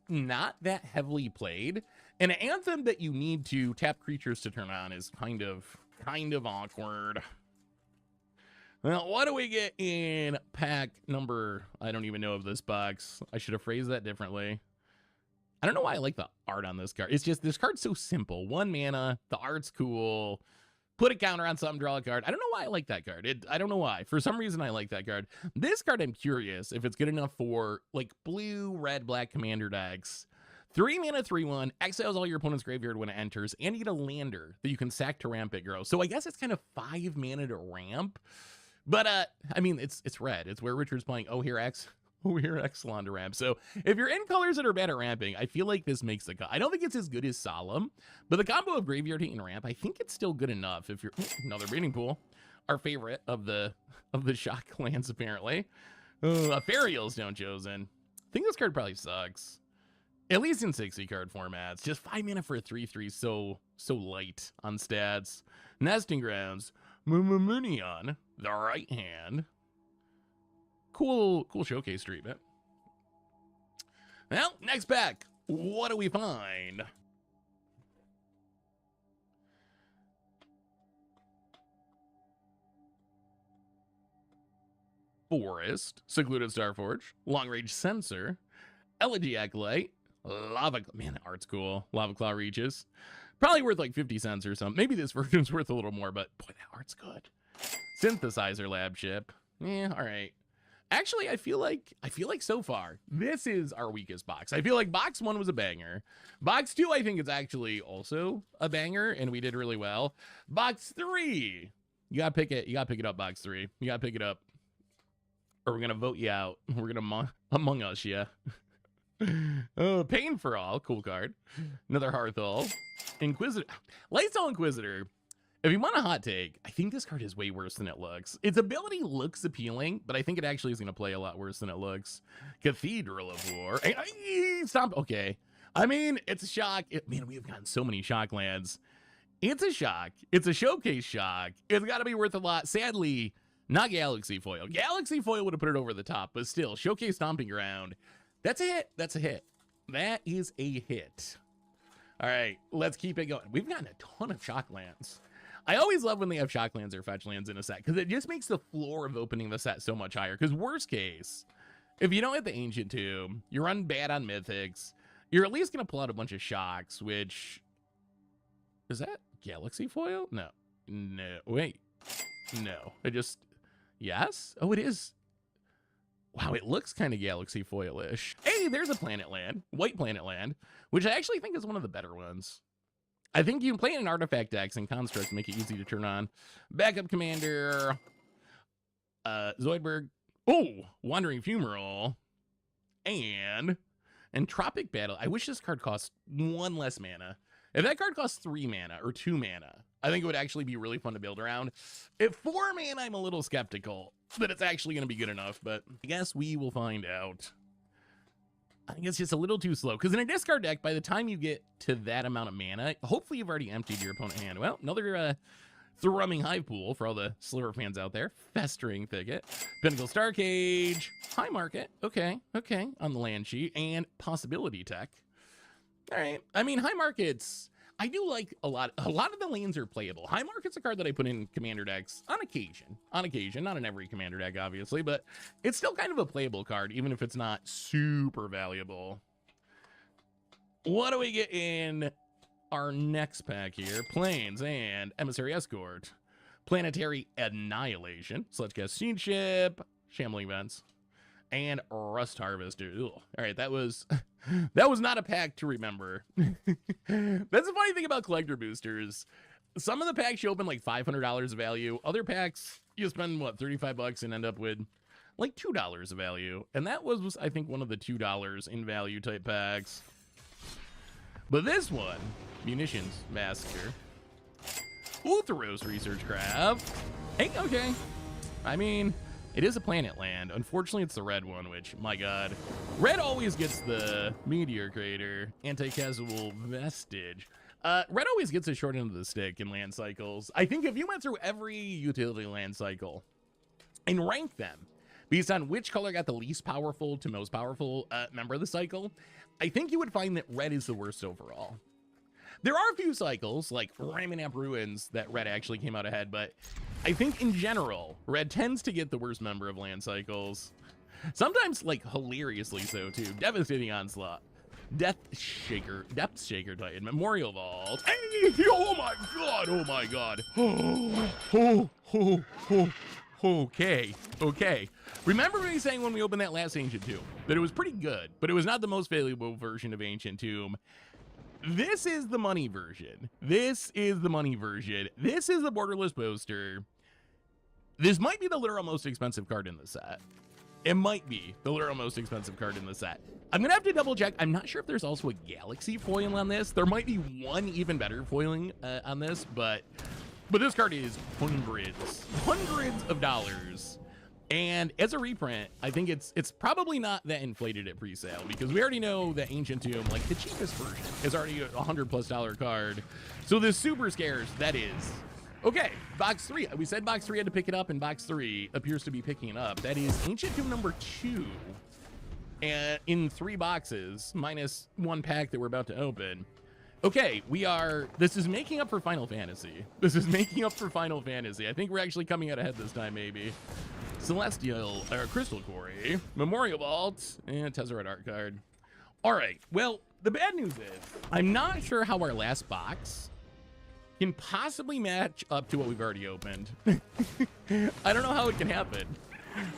not that heavily played. And an anthem that you need to tap creatures to turn on is kind of awkward. Well, what do we get in pack number, I don't even know of this box. I should have phrased that differently. I don't know why I like the art on this card. It's just, this card's so simple. 1 mana, the art's cool. Put a counter on something, draw a card. I don't know why I like that card. I don't know why. For some reason, I like that card. This card, I'm curious if it's good enough for like blue, red, black commander decks 3 mana, 3/1, exiles all your opponent's graveyard when it enters, and you get a lander that you can sack to ramp it, grow. So I guess it's kind of 5 mana to ramp. But, I mean, it's red. It's where Richard's playing, oh, here, Exelon to ramp. So if you're in colors that are bad at ramping, I feel like this makes the cut. I don't think it's as good as Solemn, but the combo of Graveyard Hate and Ramp, I think it's still good enough if you're... Another breeding pool. Our favorite of the shock lands, apparently. Ferial Stone Chosen. I think this card probably sucks. At least in 60 card formats. Just 5 mana for a 3/3, so light on stats. Nesting Grounds. Mummunion, the right hand. Cool showcase treatment. Well, next pack. What do we find? Forest, Secluded Starforge, Long Range Sensor, Elegy Acolyte, Lava... Man, that art's cool. Lava Claw Reaches. Probably worth like 50 cents or something. Maybe this version's worth a little more, but boy, that art's good. Synthesizer Lab Ship. Yeah, all right. Actually, I feel like so far, this is our weakest box. I feel like box 1 was a banger. Box 2, I think it's actually also a banger, and we did really well. Box 3, you gotta pick it. You gotta pick it up, box 3. You gotta pick it up. Or we're gonna vote you out. We're gonna Among Us you. Oh, Pain for All, cool card. Another Hearthal. Inquisitor. Lightstone Inquisitor. If you want a hot take, I think this card is way worse than it looks. Its ability looks appealing, but I think it actually is going to play a lot worse than it looks. Cathedral of War. Stop. Okay. I mean, it's a shock. Man, we've gotten so many shock lands. It's a shock. It's a showcase shock. It's got to be worth a lot. Sadly, not Galaxy Foil. Galaxy Foil would have put it over the top, but still, Showcase Stomping Ground. That's a hit. That's a hit. That is a hit. All right, let's keep it going. We've gotten a ton of shock lands. I always love when they have shock lands or fetch lands in a set because it just makes the floor of opening the set so much higher. Because worst case, if you don't hit the Ancient Tomb, you run bad on Mythics, you're at least going to pull out a bunch of shocks, which... Is that Galaxy Foil? No. No. Wait. No. It just... Yes? Oh, it is. Wow, it looks kind of Galaxy Foil-ish. Hey, there's a Planet Land. White Planet Land, which I actually think is one of the better ones. I think you can play in artifact decks and constructs to make it easy to turn on. Backup Commander. Zoidberg. Oh, Wandering Fumarole. And Entropic Battle. I wish this card cost 1 less mana. If that card costs 3 mana or 2 mana, I think it would actually be really fun to build around. At 4 mana, I'm a little skeptical that it's actually going to be good enough, but I guess we will find out. I think it's just a little too slow, because in a discard deck, by the time you get to that amount of mana, hopefully you've already emptied your opponent's hand. Well, another thrumming Hive Pool for all the Sliver fans out there. Festering Thicket. Pinnacle Star Cage. High Market. Okay, on the land sheet. And Possibility Tech. All right. I mean, High Markets, I do like a lot of the lanes are playable. High Market's a card that I put in commander decks on occasion, not in every commander deck, obviously, but it's still kind of a playable card, even if it's not super valuable. What do we get in our next pack here? Plains and Emissary Escort. Planetary Annihilation. Sludgecast Steamship. Shambling Vents. And Rust Harvester. Ugh. All right, that was not a pack to remember. That's the funny thing about collector boosters. Some of the packs you open like $500 of value. Other packs you spend what, $35 and end up with like $2 of value. And that was I think one of the $2 in value type packs. But this one, Munitions Massacre. Utheros Research Craft. Hey, okay. I mean, it is a planet land. Unfortunately, it's the red one, which, my god. Red always gets the Meteor Crater, Anti-Casual Vestige. Red always gets a short end of the stick in land cycles. I think if you went through every utility land cycle and ranked them based on which color got the least powerful to most powerful member of the cycle, I think you would find that red is the worst overall. There are a few cycles, like Ramonap Ruins, that red actually came out ahead, but I think in general, red tends to get the worst member of land cycles. Sometimes, like, hilariously so, too. Devastating Onslaught. Depth Shaker Titan. Memorial Vault. Hey, oh my god, oh my god. Okay. Remember me saying when we opened that last Ancient Tomb that it was pretty good, but it was not the most valuable version of Ancient Tomb. This is the money version. This is the borderless poster. This might be the literal most expensive card in the set. It might be the literal most expensive card in the set. I'm gonna have to double check. I'm not sure if there's also a Galaxy foil on this. There might be one even better foiling on this, but this card is hundreds of dollars. And as a reprint, I think it's probably not that inflated at pre-sale because we already know that Ancient Tomb, like the cheapest version, is already a $100+ card. So this super scarce, that is. Okay, box 3. We said box 3 had to pick it up, and box 3 appears to be picking it up. That is Ancient Tomb number 2. And in 3 boxes, minus 1 pack that we're about to open. Okay, this is making up for Final Fantasy. I think we're actually coming out ahead this time, maybe. Celestial, or Crystal Quarry, Memorial Vault, and Tezzeret art card. All right, well, the bad news is, I'm not sure how our last box can possibly match up to what we've already opened. I don't know how it can happen.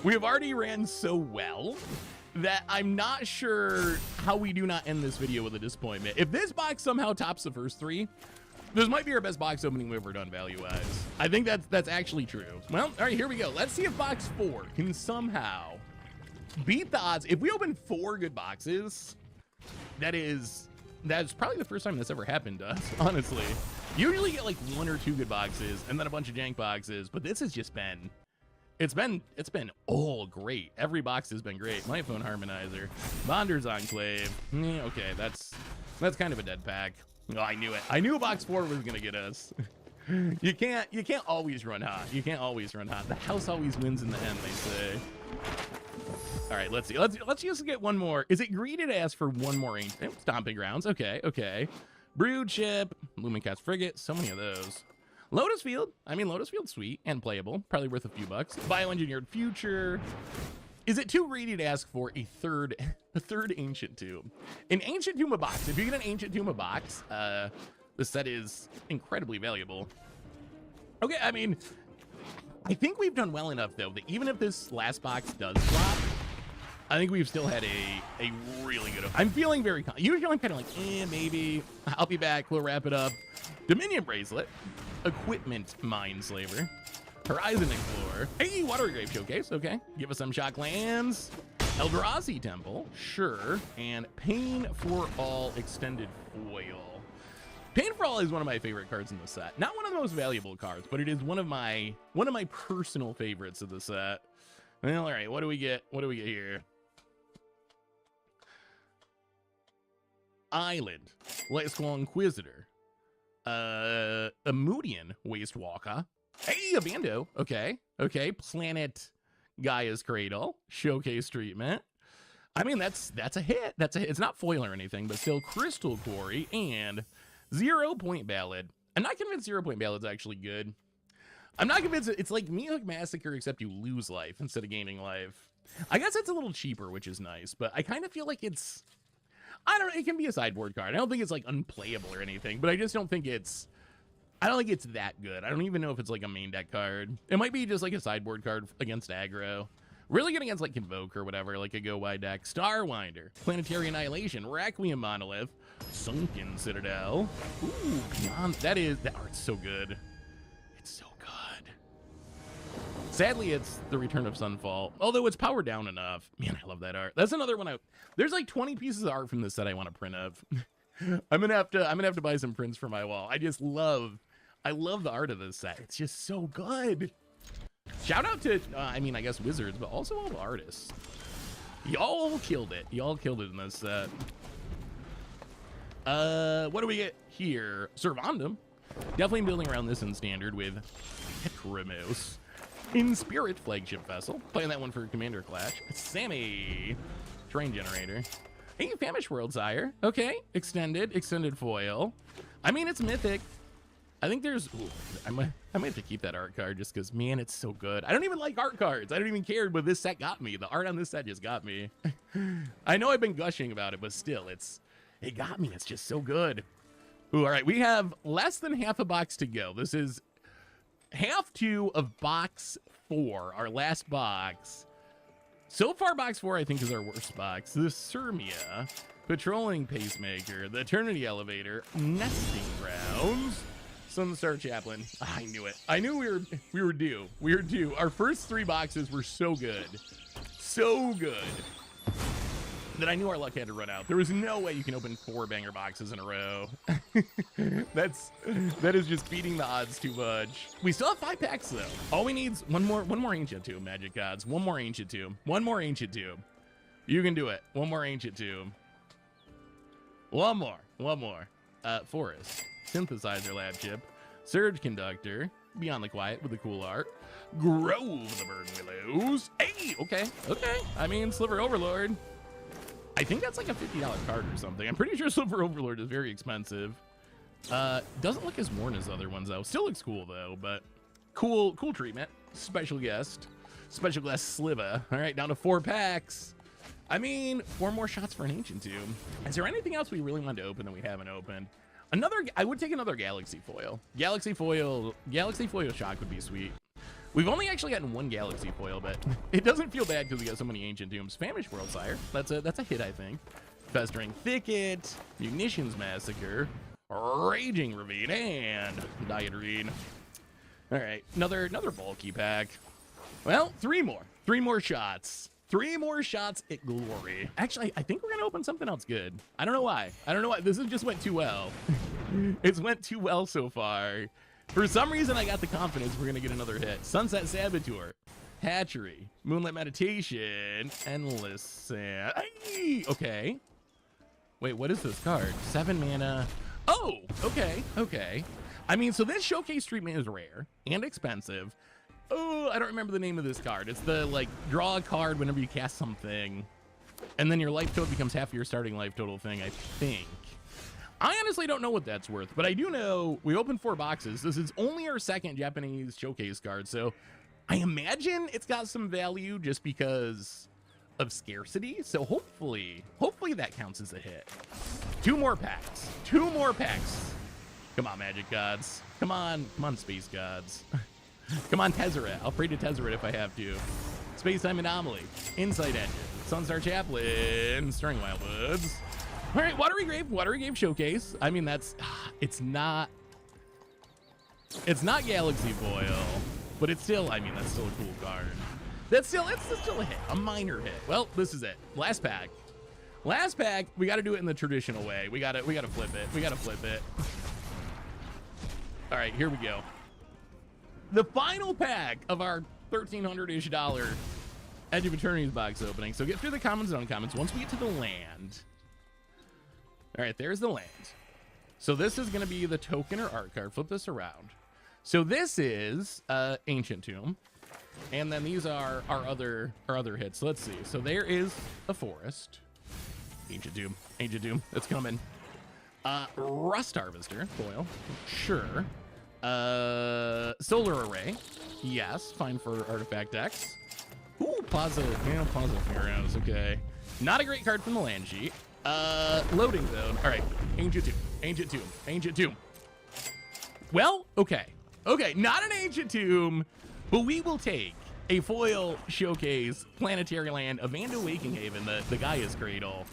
We have already ran so well that I'm not sure how we do not end this video with a disappointment. If this box somehow tops the first 3, this might be our best box opening we've ever done value-wise. I think that's actually true. Well, all right, here we go. Let's see if box 4 can somehow beat the odds. If we open 4 good boxes, that's probably the first time that's ever happened to us, honestly. Usually get like 1 or 2 good boxes and then a bunch of jank boxes, but this has just been, it's been all great. Every box has been great. My Phone Harmonizer, Bonder's Enclave. Okay, that's kind of a dead pack. Oh, I knew it. I knew box 4 was gonna get us. You can't always run hot. The house always wins in the end, they say. All right, let's see. Let's just get one more. Is it greedy to ask for one more Stomping Grounds? Okay. Brood Ship, Lumincast Frigate, so many of those. Lotus Field. I mean, Lotus Field's sweet and playable. Probably worth a few bucks. Bioengineered Future. Is it too greedy to ask for a third Ancient Tomb? An Ancient Tomb a box. If you get an Ancient Tomb a box, the set is incredibly valuable. Okay, I mean, I think we've done well enough, though, that even if this last box does flop, I think we've still had a really good... I'm feeling very... Usually I'm kind of like, maybe. I'll be back. We'll wrap it up. Dominion Bracelet. Equipment Mindslaver. Horizon Explorer. Hey, Water Grave Showcase. Okay. Give us some Shock Lands. Eldrazi Temple. Sure. And Pain for All Extended Foil. Pain for All is one of my favorite cards in the set. Not one of the most valuable cards, but it is one of my personal favorites of the set. Well, all right. What do we get? Here? Island, Lightsquall Inquisitor, Amudian Wastewalker, hey, Abando, okay, Planet Gaia's Cradle, Showcase Treatment. I mean, that's a hit. It's not foil or anything, but still Crystal Quarry and 0 Point Ballad. I'm not convinced 0 Point Ballad's actually good. I'm not convinced it's like Mythic Massacre, except you lose life instead of gaining life. I guess it's a little cheaper, which is nice, but I kind of feel like it's... I don't know, it can be a sideboard card. I don't think it's like unplayable or anything, but I just don't think it's... I don't think it's that good. I don't even know if it's like a main deck card. It might be just like a sideboard card against aggro. Really good against like Convoke or whatever, like a go wide deck. Starwinder, Planetary Annihilation, Requiem Monolith, Sunken Citadel. Ooh, Beyond... That art's so good. It's so good. Sadly, it's the Return of Sunfall, although it's powered down enough. Man, I love that art. That's another one. There's like 20 pieces of art from this set I want to print of. I'm gonna have to buy some prints for my wall. I love the art of this set. It's just so good. Shout out to, I mean, I guess Wizards, but also all the artists. Y'all killed it. In this set. What do we get here? Servandum. Definitely building around this in Standard with Petrimos. In Spirit, Flagship Vessel. Playing that one for Commander Clash. Sammy, Terrain Generator. Hey, Famished World Sire. Okay, extended foil. I mean, it's Mythic. I think there's... Ooh, I might have to keep that art card just because, man, it's so good. I don't even like art cards. I don't even care, but this set got me. The art on this set just got me. I know I've been gushing about it, but still, it got me. It's just so good. Ooh, all right, we have less than half a box to go. This is half 2 of box 4, our last box. So far, box 4, I think, is our worst box. The Sirmia, Patrolling Pacemaker, the Eternity Elevator, Nesting Grounds, Sunstar Chaplain. I knew it. I knew we were due. We were due. Our first 3 boxes were so good. So good. That I knew our luck had to run out. There was no way you can open 4 banger boxes in a row. That is just beating the odds too much. We still have 5 packs though. All we need is one more Ancient Tomb, Magic Gods. One more Ancient Tomb. One more Ancient Tomb. You can do it. One more Ancient Tomb. One more. Forest. Synthesizer Lab Chip. Surge Conductor. Beyond the Quiet with the cool art. Grove the Burden Willows. Hey, okay. I mean, Sliver Overlord. I think that's like a $50 card or something. I'm pretty sure Silver Overlord is very expensive. Doesn't look as worn as other ones though. Still looks cool though, but cool treatment. Special guest Sliver. All right, down to 4 packs. I mean, 4 more shots for an Ancient Tomb. Is there anything else we really wanted to open that we haven't opened? I would take another Galaxy Foil. Galaxy Foil Shock would be sweet. We've only actually gotten 1 Galaxy Foil, but it doesn't feel bad because we got so many Ancient Tombs. Famished World Sire, that's a hit, I think. Festering Thicket, Munitions Massacre, Raging Ravine, and Diatrine. All right, another bulky pack. Well, 3 more shots. 3 more shots at glory. Actually, I think we're gonna open something else good. I don't know why. This just went too well. It's went too well so far. For some reason, I got the confidence we're going to get another hit. Sunset Saboteur, Hatchery, Moonlit Meditation, Endless Sand. Ay! Okay. Wait, what is this card? 7 mana. Oh, okay. I mean, so this showcase treatment is rare and expensive. Oh, I don't remember the name of this card. It's the, like, draw a card whenever you cast something, and then your life total becomes half of your starting life total thing, I think. I honestly don't know what that's worth, but I do know we opened 4 boxes. This is only our 2nd Japanese showcase card, so I imagine it's got some value just because of scarcity. So hopefully that counts as a hit. 2 more packs. Come on, Magic Gods. Come on, Space Gods. Come on, Tezzeret. I'll pray to Tezzeret if I have to. Space-Time Anomaly, Insight Engine, Sunstar Chaplain, Stirring Wildwoods. All right, Watery Grave Showcase. I mean, it's not Galaxy Foil, but it's still, I mean, that's still a cool card. It's still a hit, a minor hit. Well, this is it. Last pack. We got to do it in the traditional way. We got to flip it. All right, here we go. The final pack of our $1,300-ish Edge of Eternities box opening. So get through the commons and uncommons. Once we get to the land. All right, there's the land. So this is going to be the token or art card. Flip this around. So this is Ancient Tomb. And then these are our other hits. So let's see. So there is a forest. Ancient Tomb. It's coming. Rust Harvester. Foil. Sure. Solar Array. Yes. Fine for artifact decks. Ooh, Plaza Pharaohs. Okay. Not a great card from the land sheet. Loading zone. All right. Ancient Tomb. Well, okay. Not an Ancient Tomb, but we will take a foil showcase planetary land, Avanda Waking Haven, the Gaia's Cradle.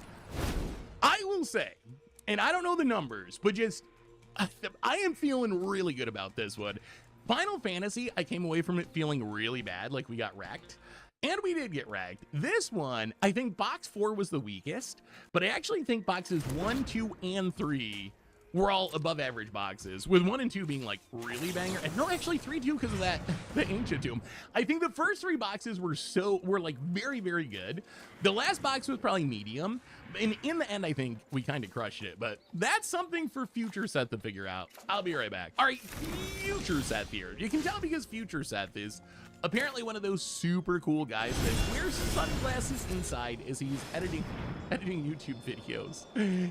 I will say, and I don't know the numbers, but just I am feeling really good about this one. Final Fantasy, I came away from it feeling really bad, like we got wrecked. And we did get wrecked. This one, I think box 4 was the weakest, but I actually think boxes 1, 2, and 3 were all above average boxes, with 1 and 2 being like really banger. And no, actually 3 too, because of that, the Ancient Tomb. I think the first 3 boxes were like very, very good. The last box was probably medium. And in the end, I think we kind of crushed it, but that's something for Future Seth to figure out. I'll be right back. All right, Future Seth here. You can tell because Future Seth is apparently one of those super cool guys that wears sunglasses inside as he's editing YouTube videos.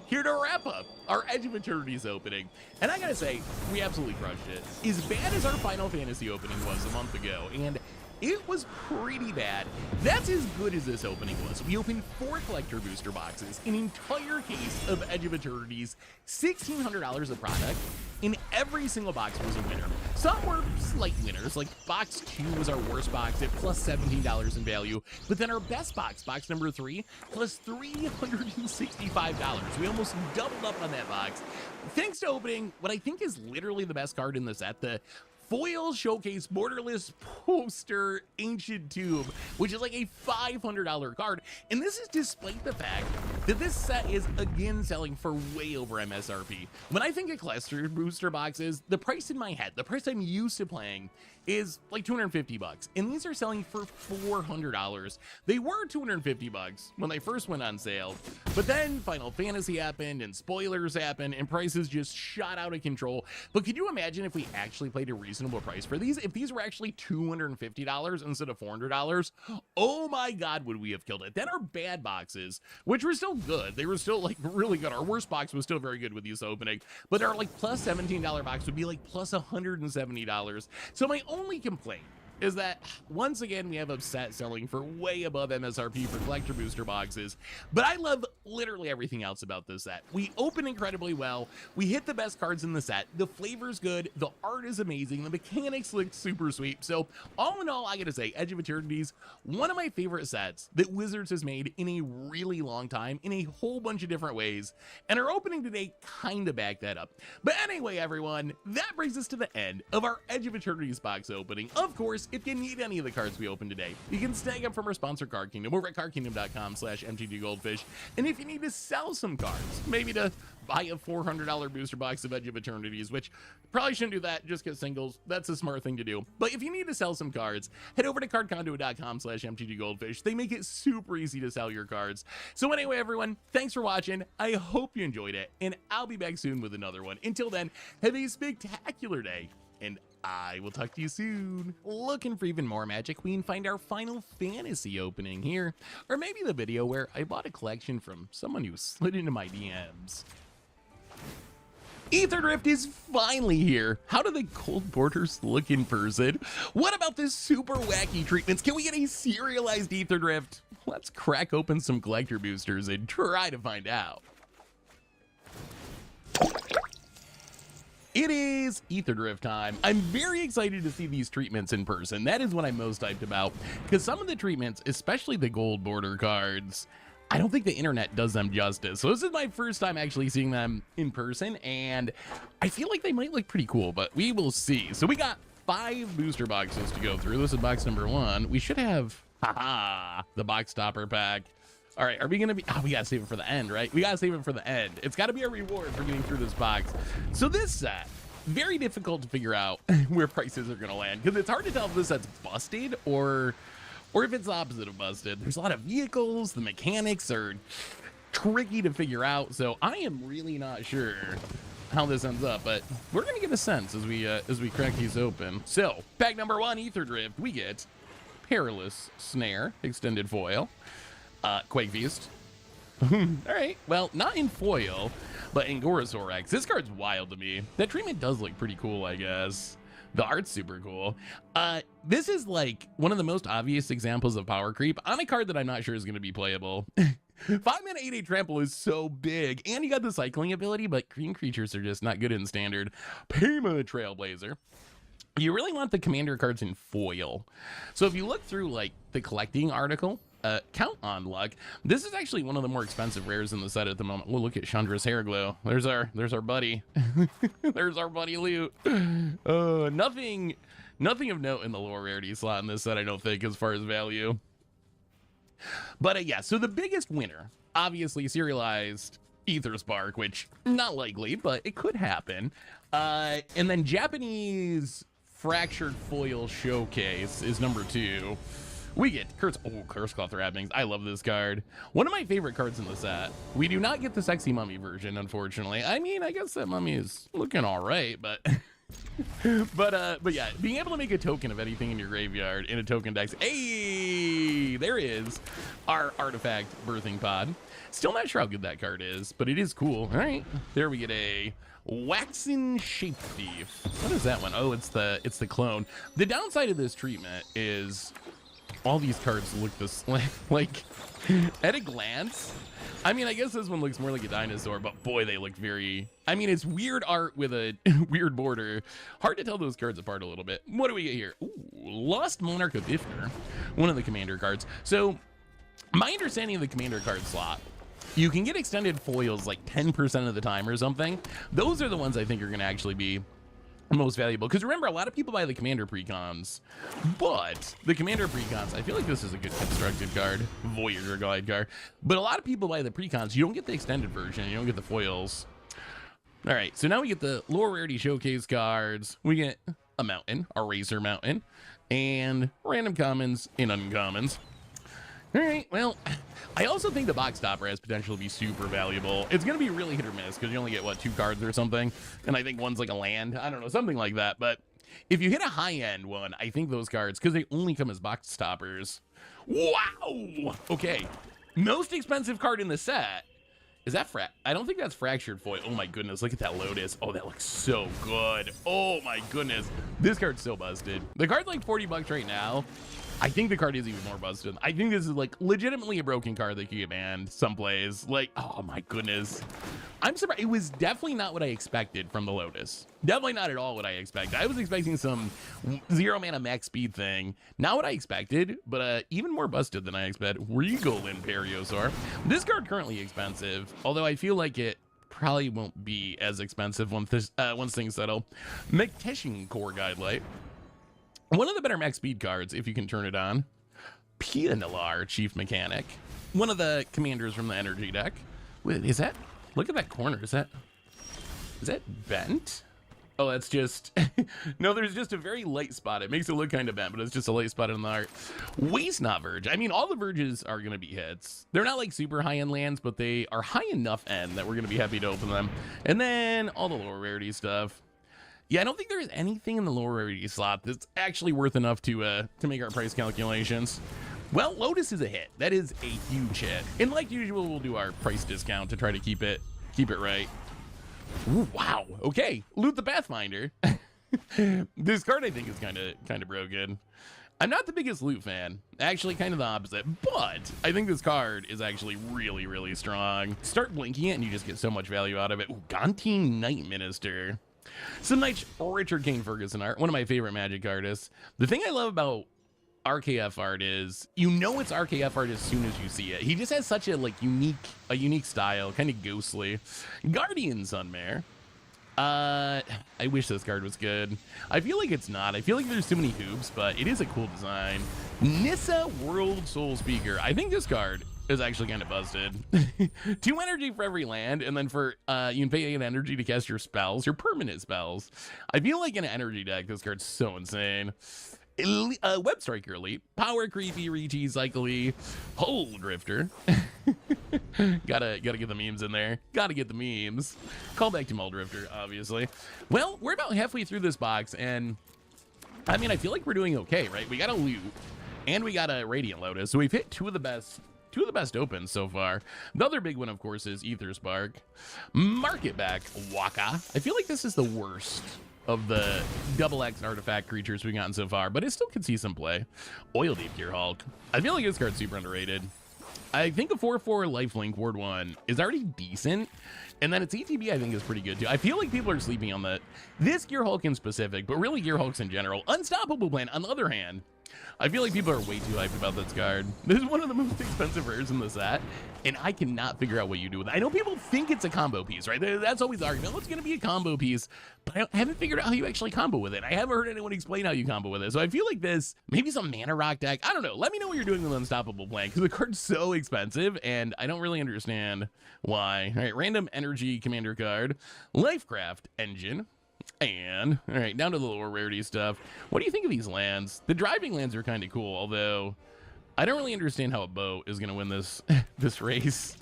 Here to wrap up our Edge of Eternities opening. And I gotta say, we absolutely crushed it. As bad as our Final Fantasy opening was a month ago, and it was pretty bad. That's as good as this opening was. We opened 4 collector booster boxes, an entire case of Edge of Eternities, $1,600 a product, and every single box was a winner. Some were slight winners, like box 2 was our worst box at plus $17 in value, but then our best box, box number 3, plus $365. We almost doubled up on that box. Thanks to opening what I think is literally the best card in the set, the Foil Showcase Borderless Poster Ancient Tube, which is like a $500 card. And this is despite the fact that this set is again selling for way over MSRP. When I think of cluster booster boxes, the price in my head, the price I'm used to playing, is like 250 bucks. And these are selling for $400. They were 250 bucks when they first went on sale, but then Final Fantasy happened and spoilers happened and prices just shot out of control. But could you imagine if we actually played a reasonable price for these? If these were actually $250 instead of $400, oh my God, would we have killed it? Then our bad boxes, which were still good, they were still like really good. Our worst box was still very good with these opening, but our like plus $17 box would be like plus $170. So my only complaint is that once again we have Upset selling for way above MSRP for collector booster boxes, but I love literally everything else about this set. We open incredibly well, we hit the best cards in the set, the flavor's good, the art is amazing, the mechanics look super sweet. So all in all, I gotta say, Edge of Eternities, one of my favorite sets that Wizards has made in a really long time in a whole bunch of different ways, and our opening today kind of backed that up. But anyway, everyone, that brings us to the end of our Edge of Eternities box opening. Of course, if you need any of the cards we opened today, you can snag them from our sponsor Card Kingdom over at cardkingdom.com/mtggoldfish. And if you need to sell some cards, maybe to buy a $400 booster box of Edge of Eternities, which probably shouldn't do that, just get singles. That's a smart thing to do. But if you need to sell some cards, head over to cardconduit.com/mtggoldfish. They make it super easy to sell your cards. So anyway, everyone, thanks for watching. I hope you enjoyed it, and I'll be back soon with another one. Until then, have a spectacular day, and I will talk to you soon. Looking for even more Magic Queen? Find our Final Fantasy opening here, or maybe the video where I bought a collection from someone who slid into my DMs. Ether Drift is finally here. How do the gold borders look in person? What about this super wacky treatments? Can we get a serialized Ether Drift? Let's crack open some collector boosters and try to find out. It is Ether Drift time. I'm very excited to see these treatments in person. That is what I'm most hyped about, because some of the treatments, especially the gold border cards, I don't think the internet does them justice. So this is my first time actually seeing them in person, and I feel like they might look pretty cool, but we will see. So we got 5 booster boxes to go through. This is box number 1. We should have, the box topper pack. All right, are we gonna be, we gotta save it for the end, right? We gotta save it for the end. It's gotta be a reward for getting through this box. So this set, very difficult to figure out where prices are gonna land, because it's hard to tell if this set's busted or if it's the opposite of busted. There's a lot of vehicles, the mechanics are tricky to figure out, so I am really not sure how this ends up, but we're gonna get a sense as we crack these open. So, pack number 1, Ether Drift, we get Perilous Snare, extended foil, Quake Feast. All right, well, not in foil, but in Gorosaurus. This card's wild to me. That treatment does look pretty cool, I guess. The art's super cool. This is like one of the most obvious examples of power creep on a card that I'm not sure is going to be playable. 5-mana 8/8 trample is so big, and you got the cycling ability, but green creatures are just not good in standard. Pema Trailblazer. You really want the commander cards in foil. So if you look through like the collecting article, Count on Luck, this is actually one of the more expensive rares in the set at the moment. We'll look at Chandra's hair glow. There's our buddy. There's our buddy Loot. Nothing of note in the lower rarity slot in this set, I don't think, as far as value. But yeah, so the biggest winner, obviously serialized Ether Spark, which not likely, but it could happen. And then Japanese Fractured Foil Showcase is number 2. We get Curse Cloth Wrappings. I love this card. One of my favorite cards in the set. We do not get the sexy mummy version, unfortunately. I mean, I guess that mummy is looking all right, but But yeah, being able to make a token of anything in your graveyard in a token deck. Hey, there is our artifact birthing pod. Still not sure how good that card is, but it is cool. All right, there we get a Waxen Shape Thief. What is that one? Oh, it's the clone. The downside of this treatment is all these cards look this like at a glance. I mean, I guess this one looks more like a dinosaur, but boy, they look very... I mean, it's weird art with a weird border. Hard to tell those cards apart a little bit. What do we get here? Ooh, Lost Monarch of Ifnir, one of the commander cards. So, my understanding of the commander card slot, you can get extended foils like 10% of the time or something. Those are the ones I think are going to actually be most valuable, because remember, a lot of people buy the commander precons, but the commander precons, I feel like this is a good constructed card, Voyager Guide card, but a lot of people buy the precons. You don't get the extended version, you don't get the foils. All right, so now we get the lower rarity showcase cards. We get a mountain, a Razor Mountain, and random commons and uncommons. All right, well, I also think the box topper has potential to be super valuable. It's going to be really hit or miss because you only get, what, 2 cards or something? And I think one's like a land. I don't know, something like that. But if you hit a high-end one, I think those cards, because they only come as box toppers. Wow! Okay, most expensive card in the set. Is that I don't think that's Fractured Foil. Oh my goodness, look at that Lotus. Oh, that looks so good. Oh my goodness. This card's so busted. The card's like 40 bucks right now. I think the card is even more busted. I think this is like legitimately a broken card that could get banned someplace. Like, oh my goodness. I'm surprised. It was definitely not what I expected from the Lotus. Definitely not at all what I expected. I was expecting some 0-mana max speed thing. Not what I expected, but even more busted than I expected. Regal Imperiosaur. This card currently expensive, although I feel like it probably won't be as expensive once things settle. Mecteshing Core Guidelight. One of the better max speed cards, if you can turn it on. Pianalar Chief Mechanic. One of the commanders from the energy deck. Wait, is that? Look at that corner. Is that bent? Oh, that's just... no, there's just a very light spot. It makes it look kind of bent, but it's just a light spot in the art. Waste Not Verge. I mean, all the Verges are going to be hits. They're not like super high-end lands, but they are high enough end that we're going to be happy to open them. And then all the lower rarity stuff. Yeah, I don't think there's anything in the lower rarity slot that's actually worth enough to make our price calculations. Well, Lotus is a hit. That is a huge hit. And like usual, we'll do our price discount to try to keep it right. Ooh, wow. Okay, Loot the Pathfinder. This card I think is kind of broken. I'm not the biggest loot fan. Actually, kind of the opposite. But I think this card is actually really, really strong. Start blinking it and you just get so much value out of it. Ooh, Gantine Night Minister. Some nice Richard Kane Ferguson art, one of my favorite Magic artists. The thing I love about RKF art is you know it's RKF art as soon as you see it. He just has such a unique style, kind of ghostly. Guardian Sunmare. I wish this card was good. I feel like it's not. I feel like there's too many hoops, but it is a cool design. Nissa World Soul Speaker. I think this card is actually kind of busted. 2 energy for every land, and then for you can pay 8 energy to cast your spells, your permanent spells. I feel like in an energy deck, this card's so insane. Web Striker Elite, Power Creepy, Retease Hole Drifter. gotta get the memes in there. Gotta get the memes. Call back to Mull Drifter, obviously. Well, we're about halfway through this box, and I mean, I feel like we're doing okay, right? We got a loot, and we got a Radiant Lotus, so we've hit two of the best opens so far. The other big one, of course, is Ether Spark. Market Back Waka. I feel like this is the worst of the XX artifact creatures we've gotten so far, but it still could see some play. Oil Deep Gear Hulk. I feel like this card's super underrated. I think a 4/4 lifelink Ward 1 is already decent, and then its ETB I think is pretty good too. I feel like people are sleeping on this Gear Hulk in specific, but really Gear Hulks in general. Unstoppable Plan, on the other hand, I feel like people are way too hyped about this card. This is one of the most expensive rares in the set, and I cannot figure out what you do with it. I know people think it's a combo piece, right? That's always the argument. Oh, it's going to be a combo piece, but I haven't figured out how you actually combo with it. I haven't heard anyone explain how you combo with it. So I feel like this, maybe some Mana Rock deck. I don't know. Let me know what you're doing with Unstoppable Plan, because the card's so expensive, and I don't really understand why. All right, random energy commander card. Lifecraft Engine. And, all right, down to the lower rarity stuff. What do you think of these lands? The driving lands are kind of cool, although I don't really understand how a boat is going to win this this race.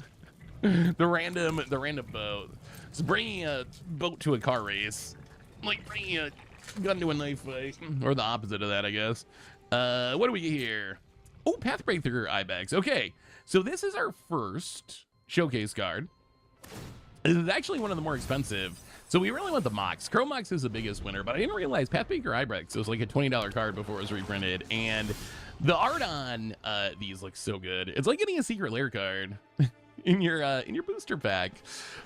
the random boat. It's bringing a boat to a car race. like bringing a gun to a knife fight, or the opposite of that, I guess. What do we get here? Oh, Path Breakthrough Ibex. Okay, so this is our first showcase card. This is actually one of the more expensive. So we really want the Mox. Chrome Mox is the biggest winner, but I didn't realize Pathbreaker Ibex was like a $20 card before it was reprinted. And the art on these looks so good. It's like getting a secret lair card in your booster pack.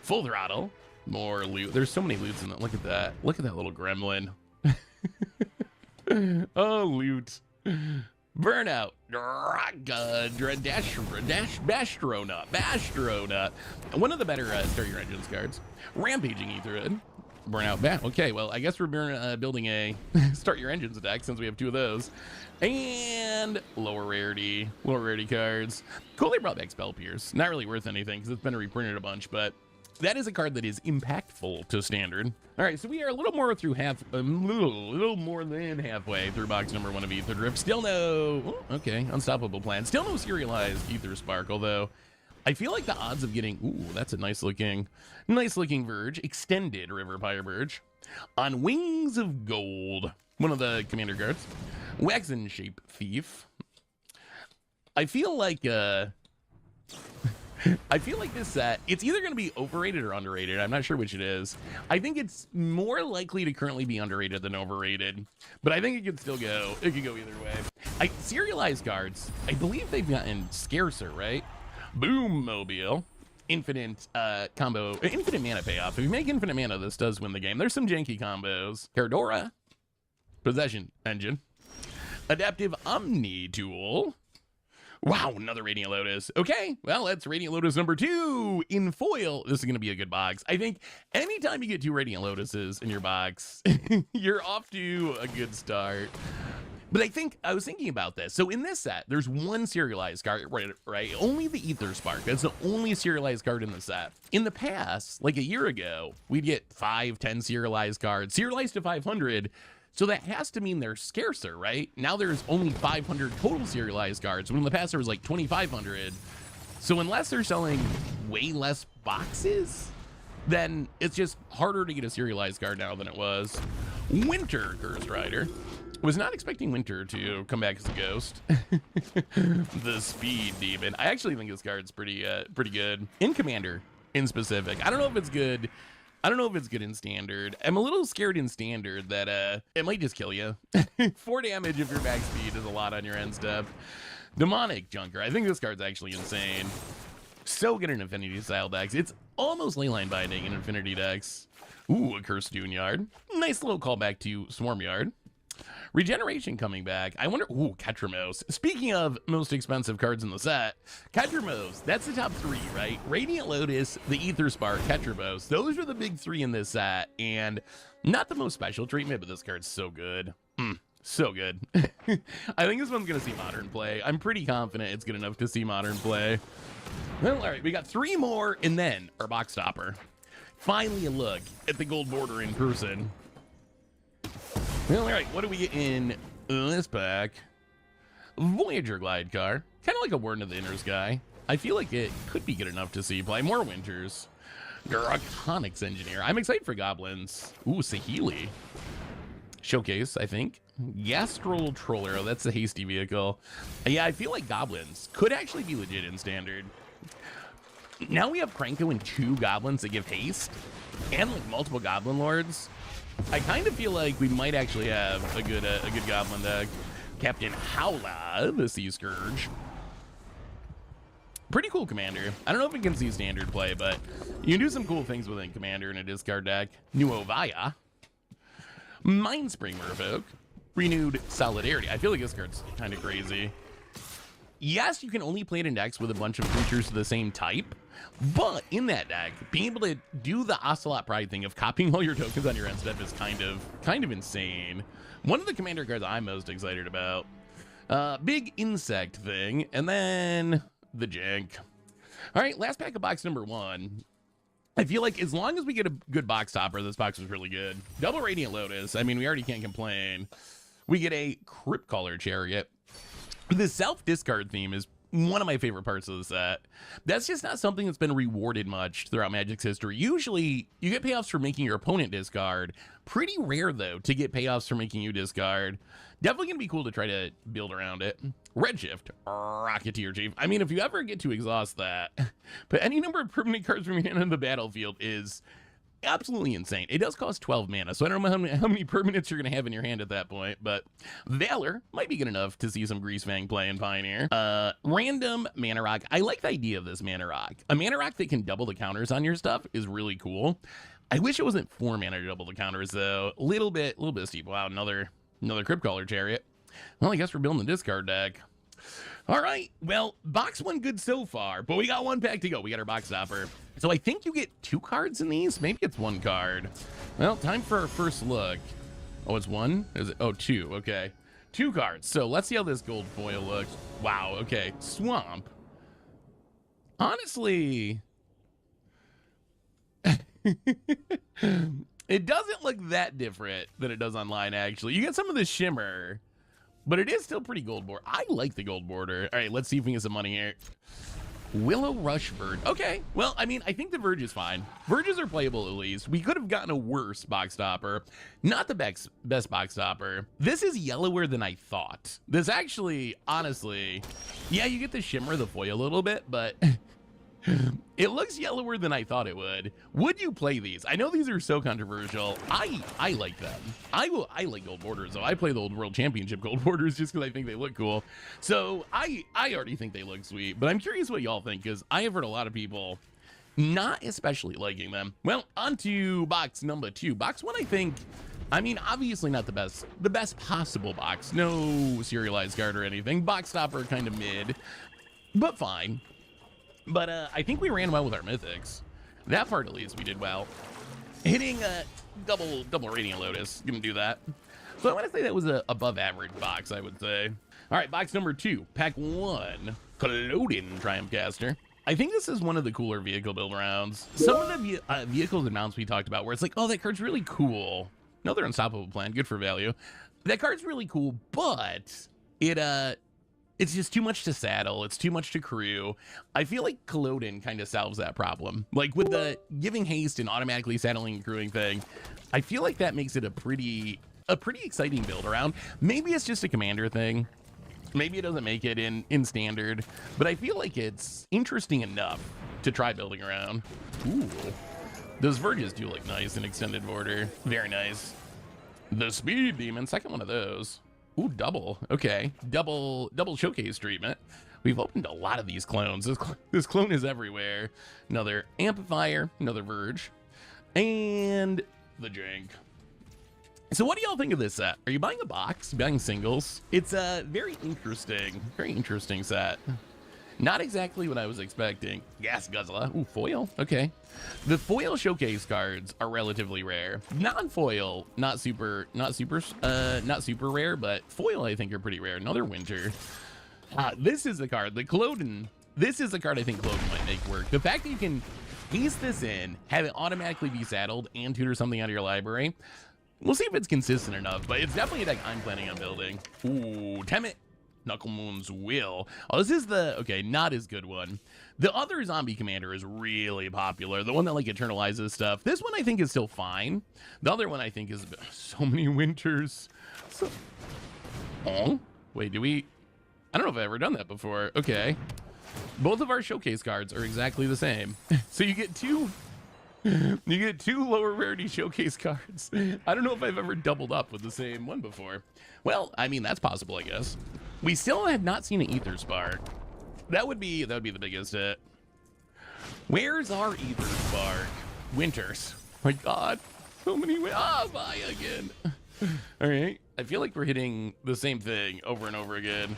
Full throttle, more loot. There's so many loots in it. Look at that. Look at that little gremlin. Oh, loot. Burnout, Bastrona. One of the better Start Your Engines cards. Rampaging Aetherhood. Burnout, okay, well, I guess we're building a Start Your Engines deck since we have two of those. And lower rarity cards. Cool, they brought back Spell Pierce. Not really worth anything because it's been reprinted a bunch, but that is a card that is impactful to Standard. All right, so we are a little more through a little more than halfway through box number 1 of Aether Drift. Still no, okay, Unstoppable Plan. Still no serialized Aether Spark, although I feel like the odds of getting, ooh, that's a nice looking Verge, extended River Pyre Verge. On Wings of Gold, one of the commander cards. Waxen Shape Thief. I feel like this set, it's either going to be overrated or underrated. I'm not sure which it is. I think it's more likely to currently be underrated than overrated, but I think it could still go. It could go either way. Serialized cards, I believe they've gotten scarcer, right? Boom Mobile. Infinite combo, infinite mana payoff. If you make infinite mana, this does win the game. There's some janky combos. Caradora. Possession Engine. Adaptive Omni Tool. Wow, another Radiant Lotus. Okay, well, that's Radiant Lotus number 2 in foil. This is going to be a good box. I think anytime you get 2 Radiant Lotuses in your box, you're off to a good start. But I was thinking about this. So in this set, there's one serialized card, right? Only the Aether Spark. That's the only serialized card in the set. In the past, like a year ago, we'd get 5, 10 serialized cards, serialized to 500. So that has to mean they're scarcer, right? Now there's only 500 total serialized cards, when in the past there was like 2,500. So unless they're selling way less boxes, then it's just harder to get a serialized card now than it was. Winter Curse Rider. Was not expecting Winter to come back as a ghost. The Speed Demon. I actually think this card's pretty good. In Commander, in specific. I don't know if it's good. I don't know if it's good in Standard. I'm a little scared in Standard that it might just kill you. 4 damage if your back speed is a lot on your end step. Demonic Junker. I think this card's actually insane. So good in Infinity style decks. It's almost Leyline Binding in Infinity decks. Ooh, a Cursed Dune Yard. Nice little callback to Swarm Yard. Regeneration coming back. I wonder, ooh, Ketramos. Speaking of most expensive cards in the set, Ketramos, that's the top 3, right? Radiant Lotus, the Aether Spark, Ketramos. Those are the big 3 in this set, and not the most special treatment, but this card's so good. So good. I think this one's going to see Modern play. I'm pretty confident it's good enough to see Modern play. Well, all right, we got 3 more, and then our box stopper. Finally a look at the gold border in person. Well, all right, what do we get in this pack? Voyager Glide car. Kind of like a Word of the Inner Sky. I feel like it could be good enough to see play. More Winters. Draconics Engineer. I'm excited for Goblins. Ooh, Sahili. Showcase, I think. Gastral Troller. That's a hasty vehicle. Yeah, I feel like Goblins could actually be legit in Standard. Now we have Kranko and 2 Goblins that give haste. And like multiple Goblin Lords. I kind of feel like we might actually have a good Goblin deck. Captain Howla, the Sea Scourge. Pretty cool commander. I don't know if it can see Standard play, but you can do some cool things within commander in a discard deck. Nuovaya. Mindspring Merfolk. Renewed Solidarity. I feel like this card's kind of crazy. Yes, you can only play it in decks with a bunch of creatures of the same type, but in that deck, being able to do the Ocelot Pride thing of copying all your tokens on your end step is kind of insane. One of the commander cards I'm most excited about. Big insect thing, and then the jank. All right, last pack of box number 1. I feel like as long as we get a good box topper, this box was really good. Double Radiant Lotus. I mean, we already can't complain. We get a Crypt Caller Chariot. The self-discard theme is one of my favorite parts of the set. That's just not something that's been rewarded much throughout Magic's history. Usually, you get payoffs for making your opponent discard. Pretty rare, though, to get payoffs for making you discard. Definitely going to be cool to try to build around it. Redshift, Rocketeer Chief. I mean, if you ever get to exhaust that, but any number of permanent cards from your hand on the battlefield is absolutely insane. It does cost 12 mana, so I don't know how many permanents you're going to have in your hand at that point, but Valor might be good enough to see some Greasefang play in Pioneer. Random Mana Rock. I like the idea of this Mana Rock. A Mana Rock that can double the counters on your stuff is really cool. I wish it wasn't 4 mana to double the counters, though. A little bit steep. Wow, another Crypt Caller Chariot. Well, I guess we're building the discard deck. All right, well, box 1 good so far, but we got 1 pack to go. We got our box stopper. So I think you get 2 cards in these. Maybe it's 1 card. Well, time for our first look. Oh, it's 1? Is it? Oh, 2. Okay. 2 cards. So let's see how this gold foil looks. Wow, okay. Swamp. Honestly, it doesn't look that different than it does online, actually. You get some of the shimmer, but it is still pretty gold border. I like the gold border. All right, let's see if we can get some money here. Willow Rush Verge. Okay, well, I mean, I think the Verge is fine. Verges are playable at least. We could have gotten a worse box stopper. Not the best box stopper. This is yellower than I thought. This actually, honestly, yeah, you get the shimmer, the foil a little bit, but it looks yellower than I thought it would. Would you play these? I know these are so controversial. I like them. I like gold borders, though. I play the old World Championship gold borders just because I think they look cool. So I already think they look sweet, but I'm curious what y'all think, because I have heard a lot of people not especially liking them. Well, on to box number 2. Box 1, I mean, obviously not the best possible box. No serialized card or anything. Box stopper kind of mid, but fine. But I think we ran well with our mythics. That part, at least, we did well. Hitting a double Radiant Lotus, gonna do that. So I want to say that was a above average box, I would say. All right, box number 2, pack 1, Culloden Triumph Caster. I think this is one of the cooler vehicle build rounds. Some of the vehicles and mounts we talked about, where it's like, oh, that card's really cool. Another unstoppable plan, good for value. That card's really cool, but it's just too much to saddle. It's too much to crew. I feel like Culloden kind of solves that problem. Like with the giving haste and automatically saddling and crewing thing, I feel like that makes it a pretty exciting build around. Maybe it's just a commander thing. Maybe it doesn't make it in standard, but I feel like it's interesting enough to try building around. Ooh, those Verges do look nice in extended border. Very nice. The Speed Demon, second one of those. Ooh, double. Okay, double showcase treatment. We've opened a lot of these clones. This clone is everywhere. Another Amplifier, another Verge, and the Jank. So what do y'all think of this set? Are you buying a box? Buying singles? It's a very interesting set. Not exactly what I was expecting. Gas Guzzler. Ooh, foil. Okay. The foil showcase cards are relatively rare. Non-foil, not super rare, but foil I think are pretty rare. Another Winter. This is the card. The Culloden. This is the card I think Culloden might make work. The fact that you can piece this in, have it automatically be saddled, and tutor something out of your library. We'll see if it's consistent enough, but it's definitely a deck I'm planning on building. Ooh, Temet. Knucklemoon's Will. Oh, this is the, okay, not as good one. The other zombie commander is really popular. The one that like eternalizes stuff. This one I think is still fine. The other one I think is so many winters. So, oh, wait, I don't know if I've ever done that before. Okay. Both of our showcase cards are exactly the same. So you get two lower rarity showcase cards. I don't know if I've ever doubled up with the same one before. Well, I mean, that's possible, I guess. We still have not seen an Ether Spark. That would be the biggest hit. Where's our Ether Spark? Winters. My God. So many bye again. All right. I feel like we're hitting the same thing over and over again.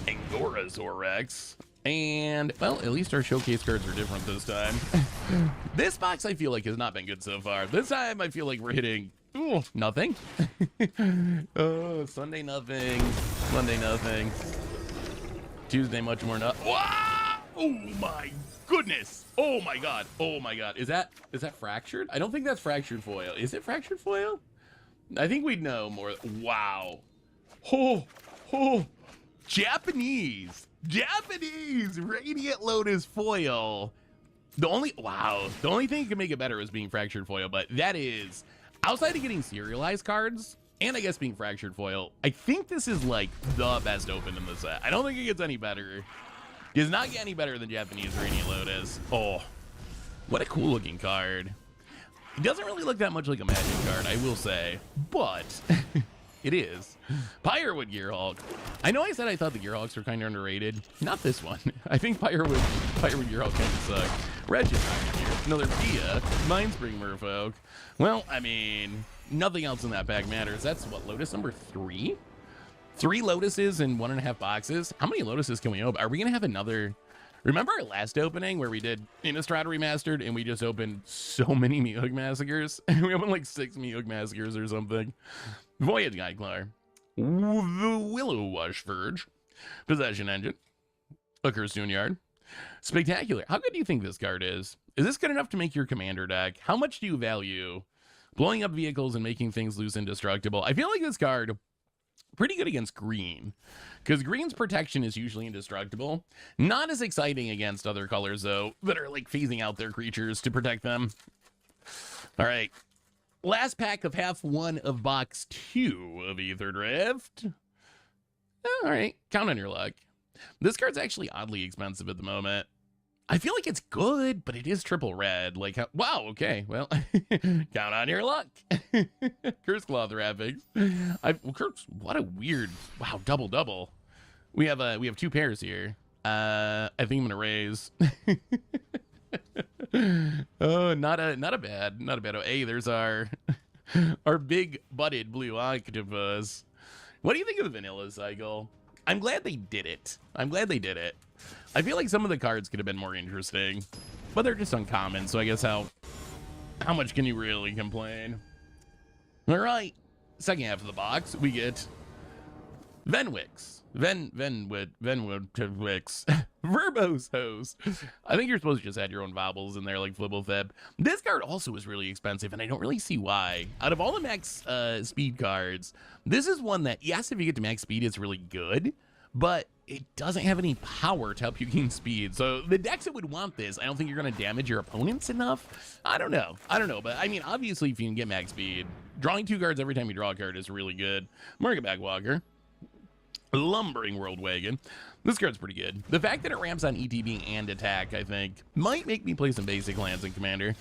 Angorasaur Rex. And, well, at least our showcase cards are different this time. This box, I feel like, has not been good so far. This time, I feel like we're hitting, ooh, nothing. Oh, Sunday, nothing. Monday, nothing. Tuesday, much more not. Wow! Oh, my goodness. Oh, my God. Oh, my God. Is that fractured? I don't think that's fractured foil. Is it fractured foil? I think we'd know more. Wow. Oh, Japanese Radiant Lotus foil. The only thing that can make it better is being fractured foil, but that is, outside of getting serialized cards, and I guess being fractured foil, I think this is like the best open in the set. I don't think it gets any better. It does not get any better than Japanese Radiant Lotus. Oh, what a cool looking card. It doesn't really look that much like a Magic card, I will say, but it is. Pyrewood Gearhulk. I know I said I thought the Gearhulks were kind of underrated. Not this one. I think Pyrewood Gearhulk kind of suck. Regis here. Another Via. Mindspring Merfolk. Well, I mean, nothing else in that pack matters. That's what, Lotus number 3? 3 Lotuses in 1.5 boxes. How many Lotuses can we open? Are we gonna have another? Remember our last opening where we did Innistrad Remastered and we just opened so many Meowth Massacres? We opened like 6 Meowth Massacres or something. Voyage Guideclar. The Willow Wash Verge. Possession Engine. A Cursoon Yard. Spectacular. How good do you think this card is? Is this good enough to make your commander deck? How much do you value blowing up vehicles and making things loose indestructible? I feel like this card pretty good against green, because green's protection is usually indestructible. Not as exciting against other colors, though, that are like phasing out their creatures to protect them. All right. Last pack of half one of box 2 of Aether Drift. All right. Count on your luck. This card's actually oddly expensive at the moment. I feel like it's good, but it is triple red. Like, wow, okay, well, count on your luck. Curse Cloth Wrappings. What a weird, wow, double. We have 2 pairs here. I think I'm gonna raise. Oh, not a bad. Oh, hey, there's our big butted blue octopus. What do you think of the vanilla cycle? I'm glad they did it. I feel like some of the cards could have been more interesting, but they're just uncommon, so I guess how much can you really complain? All right, second half of the box, we get Venwix. Venwix. Verbose Host. I think you're supposed to just add your own vowels in there like Flibblethip. This card also is really expensive, and I don't really see why. Out of all the max speed cards, this is one that, yes, if you get to max speed, it's really good, but it doesn't have any power to help you gain speed. So the decks that would want this, I don't think you're going to damage your opponents enough. I don't know. But I mean, obviously, if you can get max speed, drawing 2 cards every time you draw a card is really good. Market Backwalker. Lumbering World Wagon. This card's pretty good. The fact that it ramps on ETB and attack, I think, might make me play some basic lands in Commander.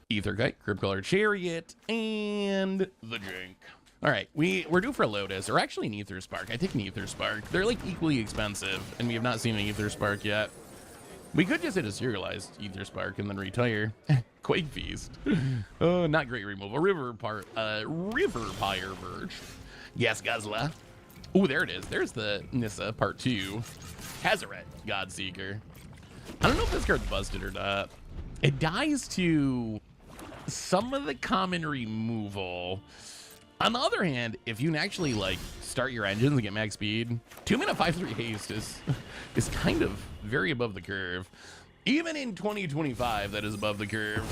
Aetherkite, Cryptcolor Chariot, and the Jink. All right, we're due for a Lotus, or actually an Aether Spark. I take an Aether Spark. They're like equally expensive, and we have not seen an Aether Spark yet. We could just hit a serialized Aether Spark and then retire. Quake Feast. Oh, not great removal. River Pyre Verge. Gas Guzzler. Oh, there it is. There's the Nissa Part 2. Hazaret, Godseeker. I don't know if this card's busted or not. It dies to some of the common removal. On the other hand, if you can actually like start your engines and get max speed, 2-mana 5/3 haste is kind of very above the curve. Even in 2025, that is above the curve.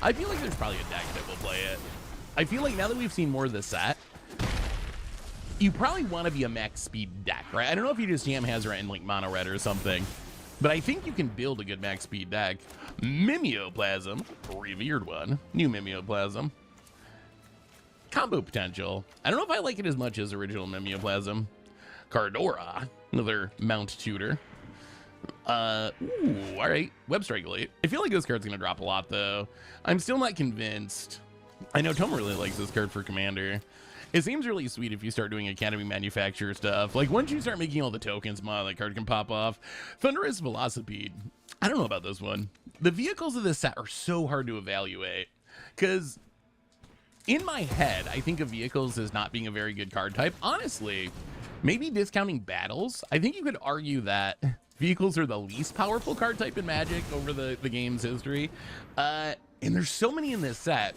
I feel like there's probably a deck that will play it. I feel like now that we've seen more of the set, you probably want to be a max speed deck, right? I don't know if you just jam Hazaret in like mono red or something, but I think you can build a good max speed deck. Mimeoplasm, revered one. New Mimeoplasm. Combo potential. I don't know if I like it as much as original Mimeoplasm. Cardora, another Mount Tutor. All right, Web Strangulate. I feel like this card's gonna drop a lot though. I'm still not convinced. I know Tom really likes this card for Commander. It seems really sweet if you start doing Academy Manufacturer stuff. Like once you start making all the tokens, that card can pop off. Thunderous Velocipede. I don't know about this one. The vehicles of this set are so hard to evaluate because in my head, I think of vehicles as not being a very good card type. Honestly, maybe discounting battles. I think you could argue that vehicles are the least powerful card type in Magic over the game's history. And there's so many in this set.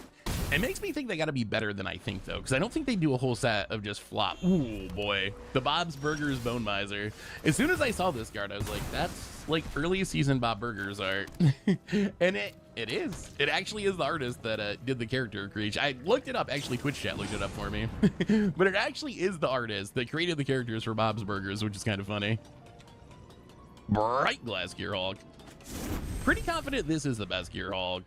It makes me think they got to be better than I think, though, because I don't think they do a whole set of just flop. Ooh, boy. The Bob's Burgers Bone Miser. As soon as I saw this card, I was like, that's like early season Bob Burgers art. And It is. It actually is the artist that did the character creation. I looked it up. Actually, Twitch chat looked it up for me. But it actually is the artist that created the characters for Bob's Burgers, which is kind of funny. Bright Glass Gearhulk. Pretty confident this is the best Gearhulk.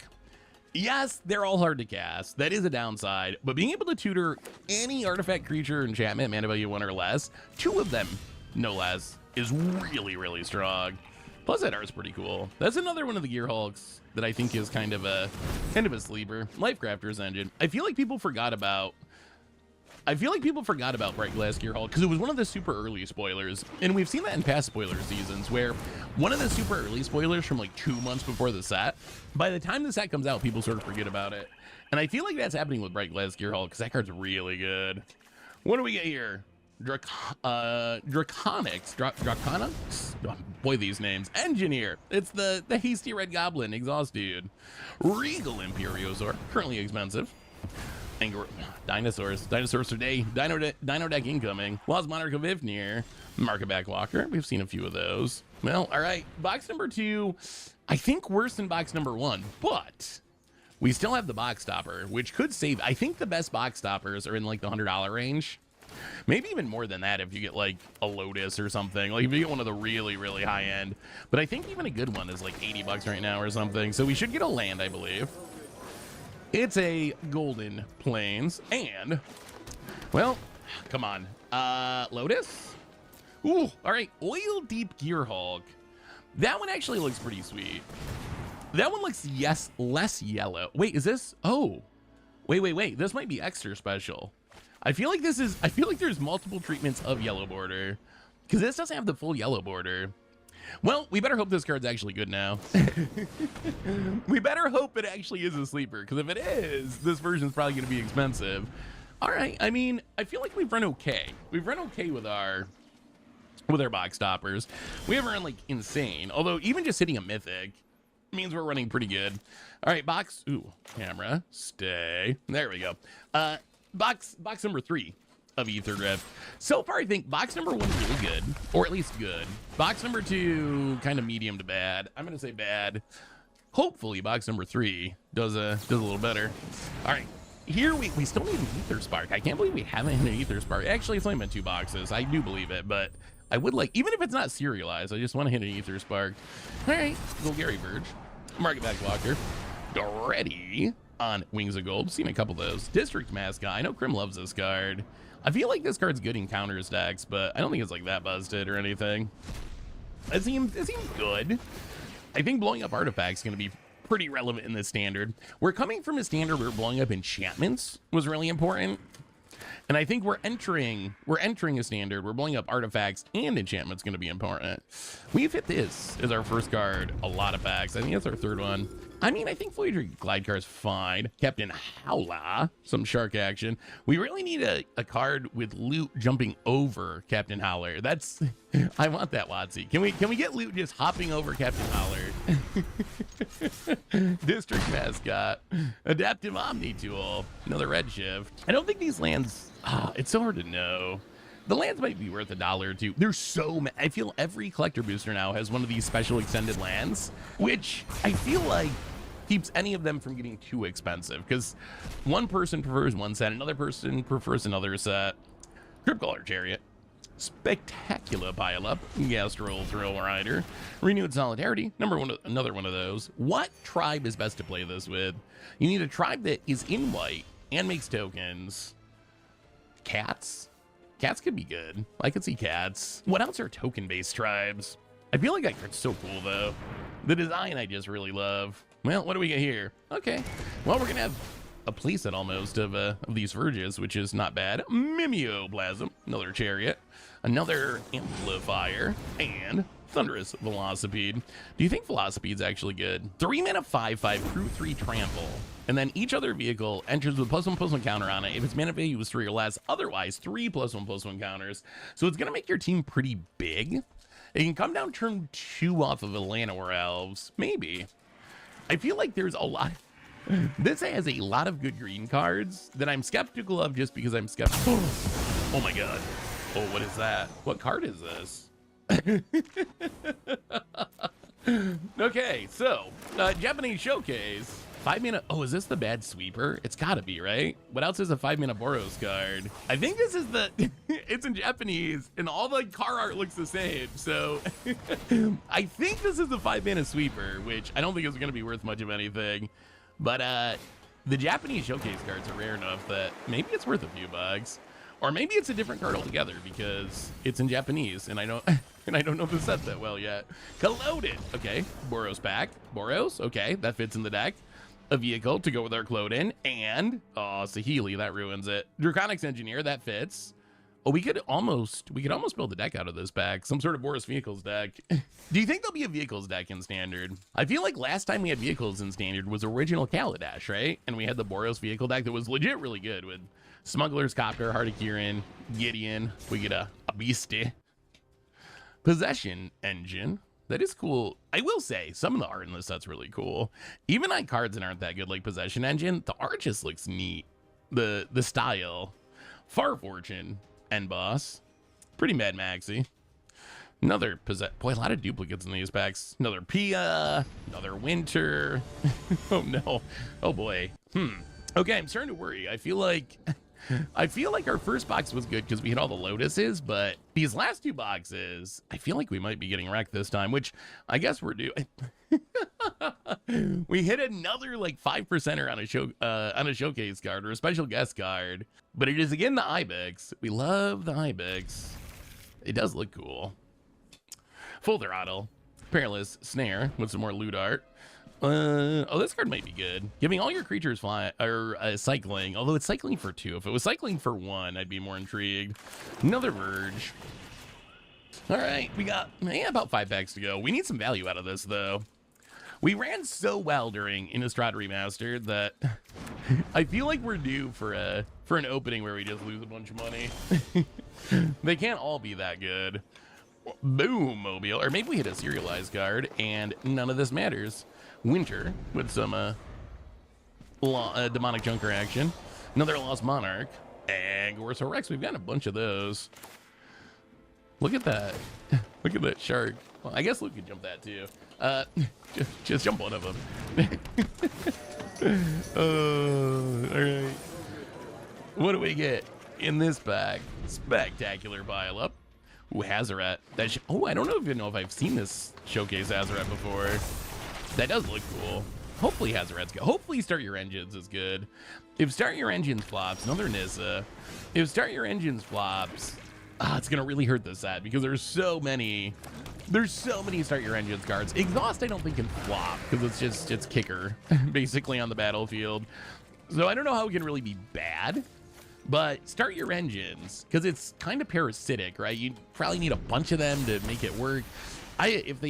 Yes, they're all hard to cast. That is a downside. But being able to tutor any artifact, creature, enchantment, mana value 1 or less, 2 of them, no less, is really, really strong. Plus that art's pretty cool. That's another one of the Gearhulks that I think is kind of a sleeper. Lifecrafter's Engine. I feel like people forgot about Bright Glass Gearhulk because it was one of the super early spoilers, and we've seen that in past spoiler seasons where one of the super early spoilers from like 2 months before the set, by the time the set comes out, people sort of forget about it. And I feel like that's happening with Bright Glass Gearhulk because that card's really good. What do we get here? Draconics. Oh, boy, these names. Engineer. It's the hasty red goblin exhaust dude. Regal Imperiosaur. Currently expensive. Dinosaurs today. Dino deck incoming. Lost Monarch of Ifnir. Market Walker. We've seen a few of those. Well, all right. Box number 2, I think worse than box number 1, but we still have the box stopper, which could save. I think the best box stoppers are in like the $100 range. Maybe even more than that if you get like a Lotus or something. Like if you get one of the really, really high end. But I think even a good one is like 80 bucks right now or something. So we should get a land, I believe. It's a Golden Plains, and, well, come on. Lotus? Ooh, all right, Oil Deep Gearhulk. That one actually looks pretty sweet. That one looks, yes, less yellow. Wait, is this? Oh, wait. This might be extra special. I feel like there's multiple treatments of yellow border because this doesn't have the full yellow border. Well, we better hope this card's actually good now. We better hope it actually is a sleeper, because if it is, this version's probably going to be expensive. All right, I mean, I feel like we've run okay. We've run okay with our box stoppers. We haven't run like insane, although even just hitting a Mythic means we're running pretty good. All right, box. Ooh, camera, stay. There we go. Box number 3 of Ether Drift. So far, I think box number 1 really good, or at least good. Box number 2 kind of medium to bad. I'm gonna say bad. Hopefully, box number 3 does a little better. All right, here we still need an Ether Spark. I can't believe we haven't hit an Ether Spark. Actually, it's only been 2 boxes. I do believe it, but I would like, even if it's not serialized, I just want to hit an Ether Spark. All right, go Gary Verge, Market Walker, ready on Wings of Gold. Seen a couple of those. District Mascot. I know Krim loves this card. I feel like this card's good in counter stacks, but I don't think it's like that busted or anything. It seems good. I think blowing up artifacts is going to be pretty relevant in this standard. We're coming from a standard where blowing up enchantments was really important. And I think we're entering a standard where blowing up artifacts and enchantments going to be important. We've hit this as our first card a lot of packs. I think that's our 3rd one. I mean, I think Voyager Glide Car is fine. Captain Howla, some shark action. We really need a card with loot jumping over Captain Howler. That's, I want that, Watsy. Can we get loot just hopping over Captain Howler? District Mascot, Adaptive Omni Tool, another Redshift. I don't think these lands, it's so hard to know. The lands might be worth $1 or $2. There's so many. I feel every collector booster now has one of these special extended lands, which I feel like keeps any of them from getting too expensive, because one person prefers one set, another person prefers another set. Cryptcaller Chariot, Spectacular Pileup, Gastral Thrill Rider, Renewed Solidarity, another one of those. What tribe is best to play this with? You need a tribe that is in white and makes tokens. Cats? Cats could be good. I could see cats. What else are token-based tribes? I feel like that card's so cool, though. The design I just really love. Well, what do we get here? Okay. Well, we're going to have a playset almost of these Verges, which is not bad. Mimeoplasm, another Chariot, another Amplifier, and Thunderous Velocipede. Do you think Velocipede's actually good? 3 mana 5/5, crew 3 trample. And then each other vehicle enters with +1/+1 counter on it if its mana value is 3 or less. Otherwise, 3 +1/+1 counters. So it's going to make your team pretty big. It can come down turn 2 off of Atlanta or Elves. Maybe. I feel like there's a lot. This has a lot of good green cards that I'm skeptical of just because I'm skeptical. Oh my god. Oh, what is that? What card is this? Okay, so Japanese showcase. 5 mana. Oh, is this the bad sweeper? It's gotta be, right? What else is a 5 mana Boros card? I think this is the. It's in Japanese, and all the car art looks the same. So I think this is the 5 mana sweeper, which I don't think is gonna be worth much of anything. But the Japanese showcase cards are rare enough that maybe it's worth a few bucks, or maybe it's a different card altogether because it's in Japanese, and I don't. And I don't know the set that well yet. Colloded. Okay, Boros back. Boros. Okay, that fits in the deck. A vehicle to go with our Clodin, and Sahili, that ruins it. Draconics Engineer, that fits. Oh, we could almost build a deck out of this pack. Some sort of Boros Vehicles deck. Do you think there'll be a Vehicles deck in Standard? I feel like last time we had Vehicles in Standard was original Kaladesh, right? And we had the Boros Vehicle deck that was legit really good with Smuggler's Copter, Heart of Kirin, Gideon. We get a Beastie. Possession Engine. That is cool. I will say, some of the art in this set's really cool. Even on cards that aren't that good, like Possession Engine, the art just looks neat. The style. Far Fortune. End Boss. Pretty Mad Maxi. Another Boy, a lot of duplicates in these packs. Another Pia. Another Winter. Oh, no. Oh, boy. Okay, I'm starting to worry. I feel like our first box was good because we hit all the Lotuses, but these last two boxes, I feel like we might be getting wrecked this time, which I guess we're due. We hit another like 5% on a showcase card or a special guest card, but it is again the Ibex. We love the Ibex. It does look cool. Full Throttle, Perilous Snare with some more loot art. Oh, this card might be good. Giving all your creatures fly or cycling, although it's cycling for 2. If it was cycling for 1, I'd be more intrigued. Another Verge. All right, we got about 5 packs to go. We need some value out of this, though. We ran so well during Innistrad Remastered that I feel like we're due for an opening where we just lose a bunch of money. They can't all be that good. Boom, Mobile. Or maybe we hit a serialized card, and none of this matters. Winter with some Demonic Junker action. Another Lost Monarch. And Gorso Rex. We've got a bunch of those. Look at that. Look at that shark. Well, I guess Luke could jump that too. Just jump one of them. All right. What do we get in this pack? Spectacular pile-up. Ooh, Hazaret. I don't know if I've seen this showcase Hazaret before. That does look cool. Hopefully Hazaret's good. Hopefully Start Your Engines is good. If Start Your Engines flops, another Nissa. If Start Your Engines flops, it's gonna really hurt this set because there's so many Start Your Engines cards. Exhaust I don't think can flop because it's kicker basically on the battlefield. So I don't know how it can really be bad. But Start Your Engines, because it's kind of parasitic, right? You probably need a bunch of them to make it work. If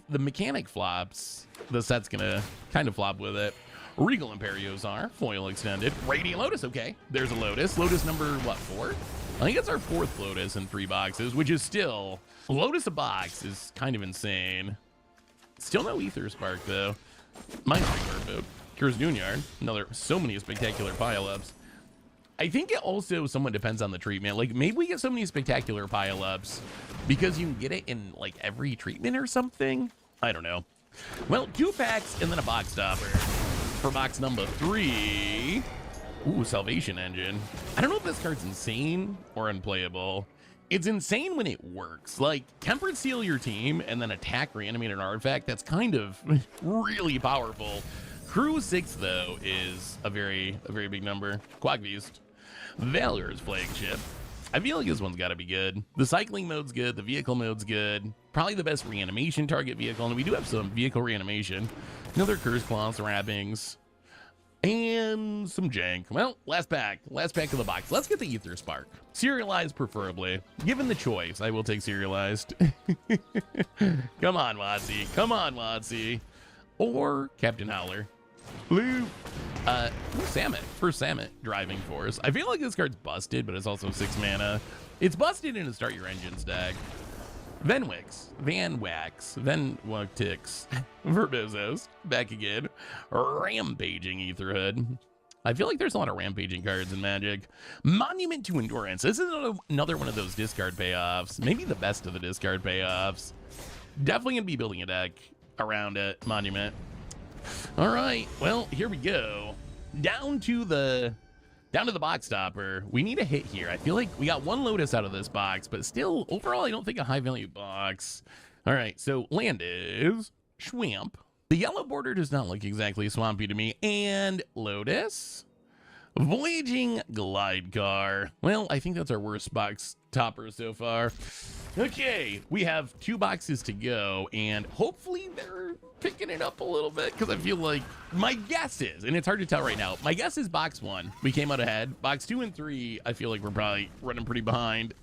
the mechanic flops, the set's gonna kind of flop with it. Regal Imperiosar, foil extended. Radiant Lotus, okay. There's a Lotus. Lotus number, what, 4? I think it's our 4th Lotus in 3 boxes, which is still... Lotus a box is kind of insane. Still no Ether Spark, though. Mine's Boat. Curse Dunyard. So many spectacular pile-ups. I think it also somewhat depends on the treatment. Like, maybe we get so many spectacular pile-ups because you can get it in, like, every treatment or something? I don't know. Well, 2 packs and then a box stopper for box number 3. Ooh, Salvation Engine. I don't know if this card's insane or unplayable. It's insane when it works. Like, Tempered Seal your team and then attack reanimate an artifact. That's kind of really powerful. Crew 6, though, is a very big number. Quagbeast. Valor's Flagship. I feel like this one's got to be good. The cycling mode's good. The vehicle mode's good. Probably the best reanimation target vehicle. And we do have some vehicle reanimation. Another Curse Cloths wrappings. And some jank. Well, last pack of the box. Let's get the Ether Spark. Serialized preferably. Given the choice, I will take serialized. Come on, Watsy. Come on, Watsy. Or Captain Howler. Blue. Samet. First Samet. Driving Force. I feel like this card's busted, but it's also 6 mana. It's busted in a Start Your Engines deck. Venwix. Venwix. Verbozos. Back again. Rampaging Etherhood. I feel like there's a lot of rampaging cards in Magic. Monument to Endurance. This is another one of those discard payoffs. Maybe the best of the discard payoffs. Definitely going to be building a deck around it, Monument. All right, well, here we go. Down to the box topper. We need a hit here. I feel like we got one Lotus out of this box, but still, overall, I don't think a high value box. All right, so land is Schwamp. The yellow border does not look exactly swampy to me. And Lotus. Voyaging Glide Car. Well, I think that's our worst box topper so far. Okay, we have 2 boxes to go, and hopefully they're picking it up a little bit, because I feel like my guess is, and it's hard to tell right now, my guess is box 1, we came out ahead. Box 2 and 3, I feel like we're probably running pretty behind.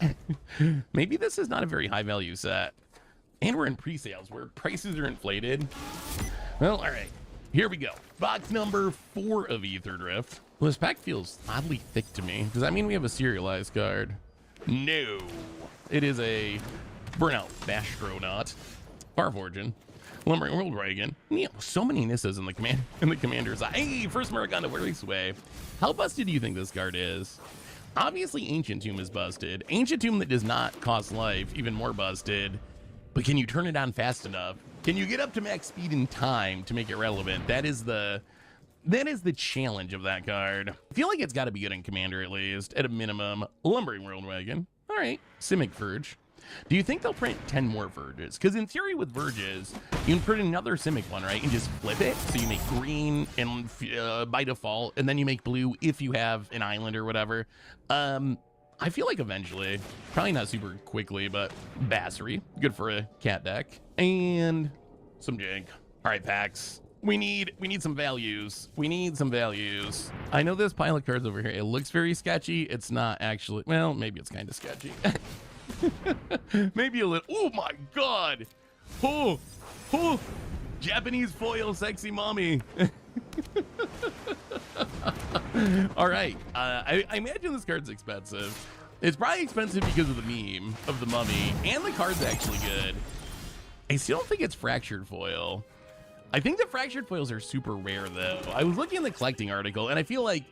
Maybe this is not a very high value set. And we're in pre-sales where prices are inflated. Well, all right, here we go. Box number 4 of Ether Drift. Well, this pack feels oddly thick to me. Does that mean we have a serialized card? No. It is a Burnout Astronaut, Farfortune, Lumbering World Reagan. Yeah, so many Nissas in the commander's eye. Hey, first Muragana Raceway. How busted do you think this card is? Obviously, Ancient Tomb is busted. Ancient Tomb that does not cost life, even more busted. But can you turn it on fast enough? Can you get up to max speed in time to make it relevant? That is the challenge of that card. I feel like it's got to be good in Commander at least, at a minimum. Lumbering World Wagon. All right, Simic Verge. Do you think they'll print 10 more Verges? Because in theory with Verges, you can print another Simic one, right? And just flip it. So you make green and by default, and then you make blue if you have an island or whatever. I feel like eventually, probably not super quickly, but Bassery, good for a cat deck. And some Jink. All right, packs. We need some values. We need some values. I know this pile of cards over here, it looks very sketchy. It's not actually, well, maybe it's kind of sketchy. Maybe a little. Oh my God. Oh, Japanese foil sexy mommy. All right. I imagine this card's expensive. It's probably expensive because of the meme of the mummy, and the card's actually good. I still don't think it's fractured foil. I think the fractured foils are super rare though. I was looking at the collecting article, and I feel like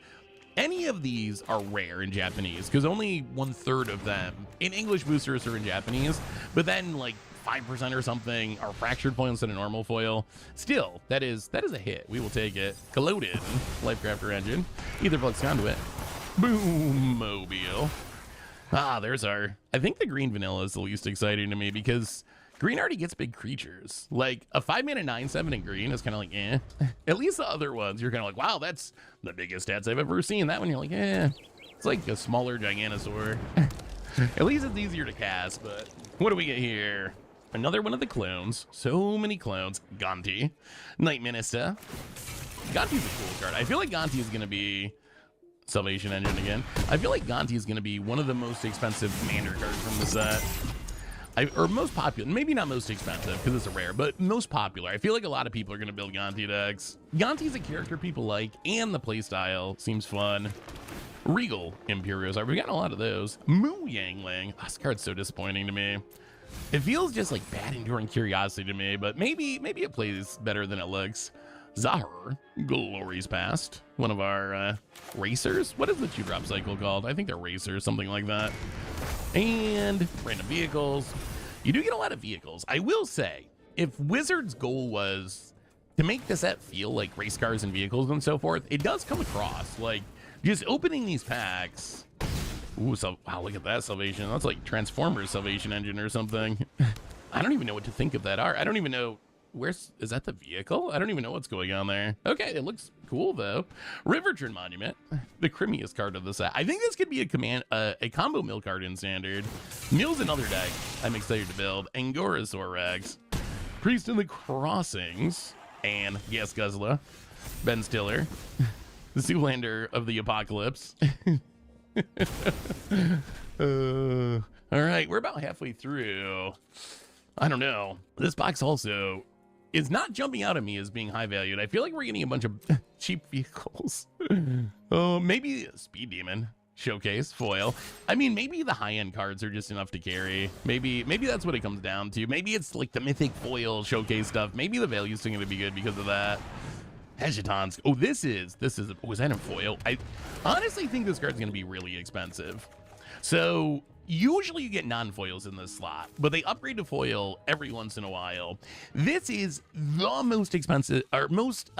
any of these are rare in Japanese because only 1/3 of them in English boosters are in Japanese, but then like 5% or something are fractured foil instead of normal foil. Still, that is a hit. We will take it. Colloded Lifecrafter Engine, Etherflux Conduit, Boom Mobile. Ah, there's our. I think the green vanilla is the least exciting to me because green already gets big creatures. Like a 5-mana 9/7 in green is kind of like eh. At least the other ones you're kind of like, wow, that's the biggest stats I've ever seen. That one you're like, eh. It's like a smaller Giganosaur. At least it's easier to cast. But what do we get here? Another one of the clones. So many clones. Gonti, Night Minister. Gonti's a cool card. I feel like Gonti is gonna be Salvation Engine again. I feel like Gonti is going to be one of the most expensive commander cards from the set. Or most popular. Maybe not most expensive because it's a rare, but most popular. I feel like a lot of people are going to build Gonti decks. Gonti's a character people like, and the playstyle seems fun. Regal Imperials. We've gotten a lot of those. Mu Yangling. Oh, this card's so disappointing to me. It feels just like bad enduring curiosity to me, but maybe it plays better than it looks. Zahar, Glory's Past, one of our racers. What is the 2-drop cycle called? I think they're racers, something like that. And random vehicles. You do get a lot of vehicles. I will say, if Wizard's goal was to make the set feel like race cars and vehicles and so forth, it does come across. Like, just opening these packs. Ooh, so, wow, look at that Salvation. That's like Transformers Salvation Engine or something. I don't even know what to think of that art. I don't even know. Is that the vehicle? I don't even know what's going on there. Okay, it looks cool though. Riverturn Monument, the creamiest card of the set. I think this could be a combo mill card in standard. Mill's another deck I'm excited to build. Angorasaur Rex, Priest in the Crossings, and yes, Guzzler, Ben Stiller, the Zoolander of the Apocalypse. All right, we're about halfway through. I don't know. This box also is not jumping out at me as being high valued. I feel like we're getting a bunch of cheap vehicles. Oh, maybe Speed Demon Showcase foil. I mean, maybe the high-end cards are just enough to carry. Maybe that's what it comes down to. Maybe it's like the Mythic foil showcase stuff. Maybe the value's still going to be good because of that. Heshitons. Oh, this is was that in foil? I honestly think this card's going to be really expensive. So Usually you get non-foils in this slot, but they upgrade to foil every once in a while. This is the most expensive, or most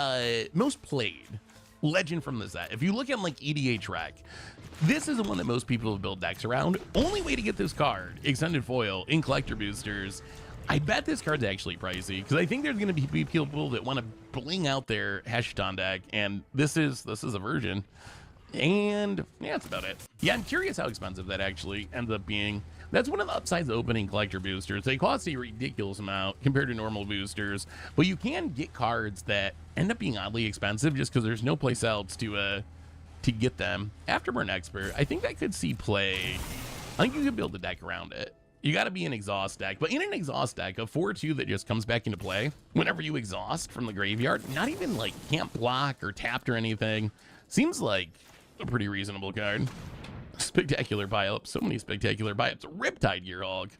played legend from the set. If you look at like EDH Rec, this is the one that most people have built decks around. Only way to get this card, extended foil, in collector boosters. I bet this card's actually pricey, because I think there's going to be people that want to bling out their Heshton deck, and this is a version. And yeah, that's about it. Yeah, I'm curious how expensive that actually ends up being. That's one of the upsides of opening collector boosters. They cost a ridiculous amount compared to normal boosters, but you can get cards that end up being oddly expensive just because there's no place else to get them. Afterburn Expert, I think that could see play. I think you could build a deck around it. You got to be an exhaust deck, but in an exhaust deck, a 4/2 that just comes back into play whenever you exhaust from the graveyard, not even like can't block or tapped or anything, seems like a pretty reasonable card. Spectacular buy-up, so many spectacular buy-ups. Riptide Gearhulk,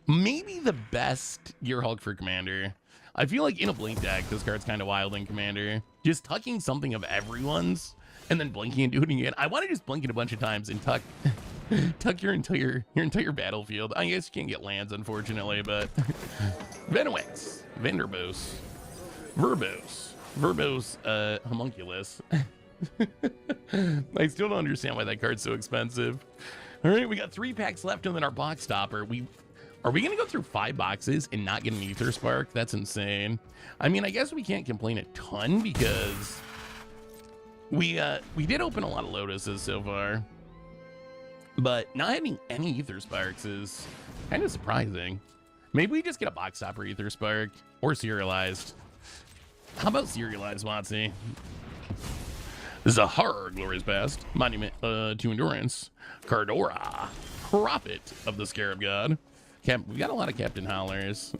maybe the best Gearhulk for Commander. I feel like in a blink deck, this card's kind of wild in Commander. Just tucking something of everyone's and then blinking and doing it. I want to just blink it a bunch of times and tuck your entire battlefield. I guess you can't get lands, unfortunately, but Venomix, Vanderbos, Verbose, Homunculus. I still don't understand why that card's so expensive. All right, we got 3 packs left and then our box stopper. Are we gonna go through 5 boxes and not get an Ether Spark? That's insane. I mean, I guess we can't complain a ton because we did open a lot of Lotuses so far, but not having any Ether Sparks is kind of surprising. Maybe we just get a box stopper Ether Spark or serialized. How about serialized, Watsy? Zahar, Glorious Past, Monument to Endurance, Cardora, Prophet of the Scarab God. We got a lot of Captain Hollers.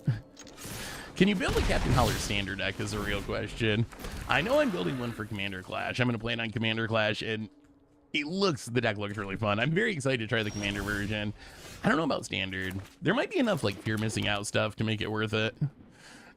Can you build a Captain Holler standard deck is a real question. I know I'm building one for Commander Clash. I'm going to play it on Commander Clash, and the deck looks really fun. I'm very excited to try the Commander version. I don't know about standard. There might be enough like fear missing out stuff to make it worth it.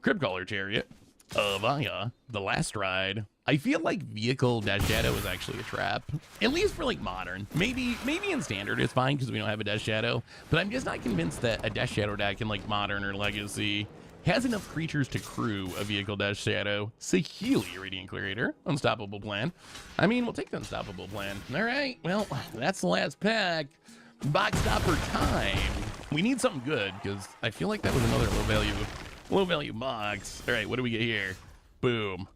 Cryptcaller Chariot, Avaya, The Last Ride. I feel like Vehicle Death Shadow is actually a trap, at least for like modern. Maybe in standard it's fine because we don't have a Death Shadow, but I'm just not convinced that a Death Shadow deck in like modern or legacy has enough creatures to crew a Vehicle Death Shadow. Saheeli, Radiant Curator, Unstoppable Plan. I mean, we'll take the Unstoppable Plan. All right, well, that's the last pack. Box stopper time. We need something good because I feel like that was another low value box. All right, what do we get here? Boom.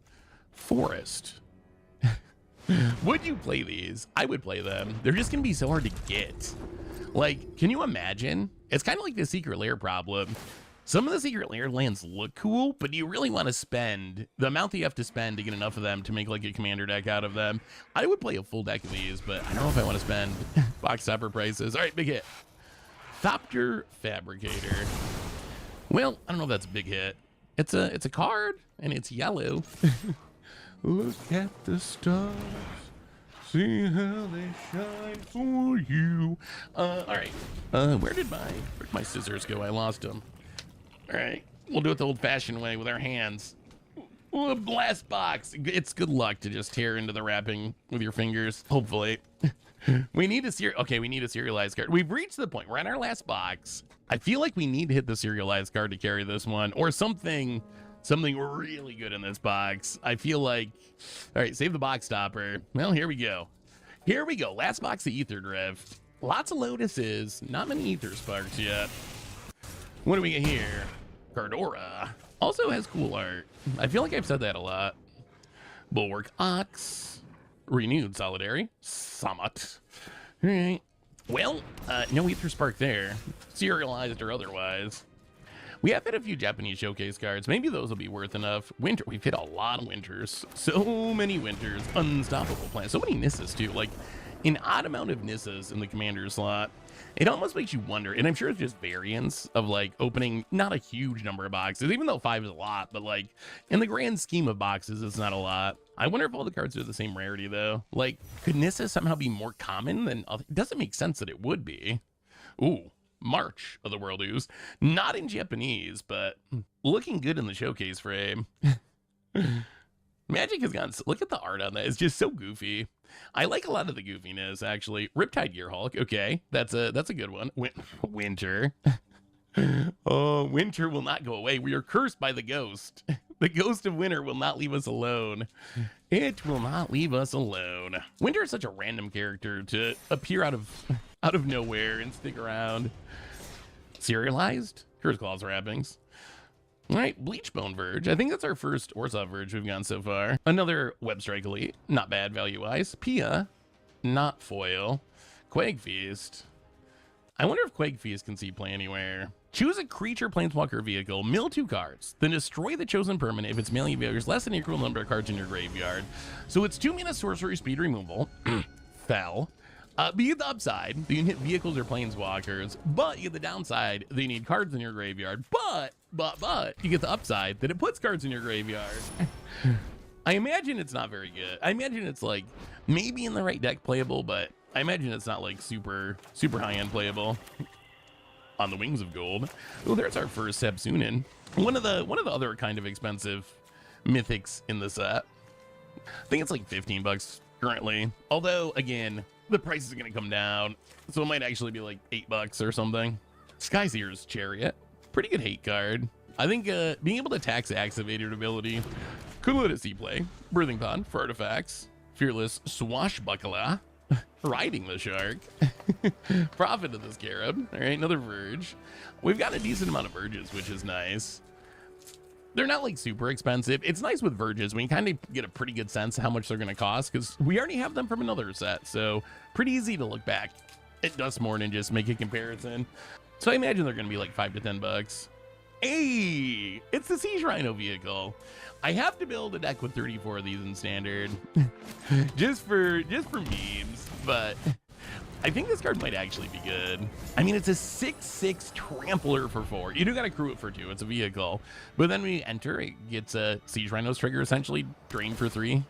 Forest. Would you play these? I would play them. They're just gonna be so hard to get. Like, can you imagine? It's kind of like the Secret Lair problem. Some of the Secret Lair lands look cool, but do you really want to spend the amount that you have to spend to get enough of them to make like a commander deck out of them? I would play a full deck of these, but I don't know if I want to spend box stopper prices. All right, big hit. Thopter Fabricator. Well, I don't know if that's a big hit. It's a card and it's yellow. Look at the stars, see how they shine for you. All right. Where'd my scissors go? I lost them. All right. We'll do it the old-fashioned way with our hands. Ooh, a blast box. It's good luck to just tear into the wrapping with your fingers. Hopefully. We need a serialized card. We've reached the point. We're in our last box. I feel like we need to hit the serialized card to carry this one, or something really good in this box. I feel like, all right, save the box stopper. Well, here we go. Last box of Ether Drift. Lots of Lotuses, not many Ether Sparks yet. What do we get here? Cardora also has cool art. I feel like I've said that a lot. Bulwark Ox, Renewed Solidary, Summit. All right. Well, no Ether Spark there, serialized or otherwise. We have hit a few Japanese showcase cards. Maybe those will be worth enough. Winter, we've hit a lot of Winters. So many Winters. Unstoppable Plan. So many Nisas too. Like an odd amount of Nisas in the commander slot. It almost makes you wonder, and I'm sure it's just variance of like opening not a huge number of boxes, even though 5 is a lot, but like in the grand scheme of boxes, it's not a lot. I wonder if all the cards are the same rarity though. Like, could Nissa somehow be more common than other? It doesn't make sense that it would be. Ooh. March of the World Ooze. Not in Japanese, but looking good in the showcase frame. Magic has gone. Look at the art on that. It's just so goofy. I like a lot of the goofiness, actually. Riptide Gearhulk. Okay, that's a good one. Winter. Oh, winter will not go away. We are cursed by the ghost. The ghost of winter will not leave us alone. It will not leave us alone. Winter is such a random character to appear out of nowhere and stick around. Serialized? Curse Claws wrappings. All right, Bleachbone Verge. I think that's our first Orzhov Verge we've gone so far. Another Web Strike Elite. Not bad value-wise. Pia. Not foil. Quag Feast. I wonder if Quag Feast can see play anywhere. Choose a creature, planeswalker, vehicle, mill 2 cards, then destroy the chosen permanent if its mailing value is less than equal number of cards in your graveyard. So it's 2 mana sorcery speed removal. Fell. But you get the upside, you can hit vehicles or planeswalkers, but you get the downside, that you need cards in your graveyard. But you get the upside that it puts cards in your graveyard. I imagine it's not very good. I imagine it's like maybe in the right deck playable, but I imagine it's not like super high-end playable. On the Wings of Gold. Oh, there's our first Sebsunin. One of the other kind of expensive mythics in the set. I think it's like 15 bucks currently. Although, again, the price is going to come down, so it might actually be like 8 bucks or something. Skyseer's Chariot. Pretty good hate card. I think being able to tax activated ability could let it see play. Birthing Pond for artifacts. Fearless Swashbuckler. Riding the Shark. Prophet of the Scarab. All right, another Verge. We've got a decent amount of Verges, which is nice. They're not like super expensive. It's nice with Verges when you kind of get a pretty good sense of how much they're going to cost, because we already have them from another set, so pretty easy to look back at Dustmorn and just make a comparison. So I imagine they're going to be like 5 to 10 bucks. Hey, it's the Siege Rhino vehicle. I have to build a deck with 34 of these in standard, just for memes. But I think this card might actually be good. I mean, it's a 6/6 trampler for 4. You do got to crew it for 2. It's a vehicle, but then when you enter, it gets a Siege Rhino's trigger, essentially drain for 3.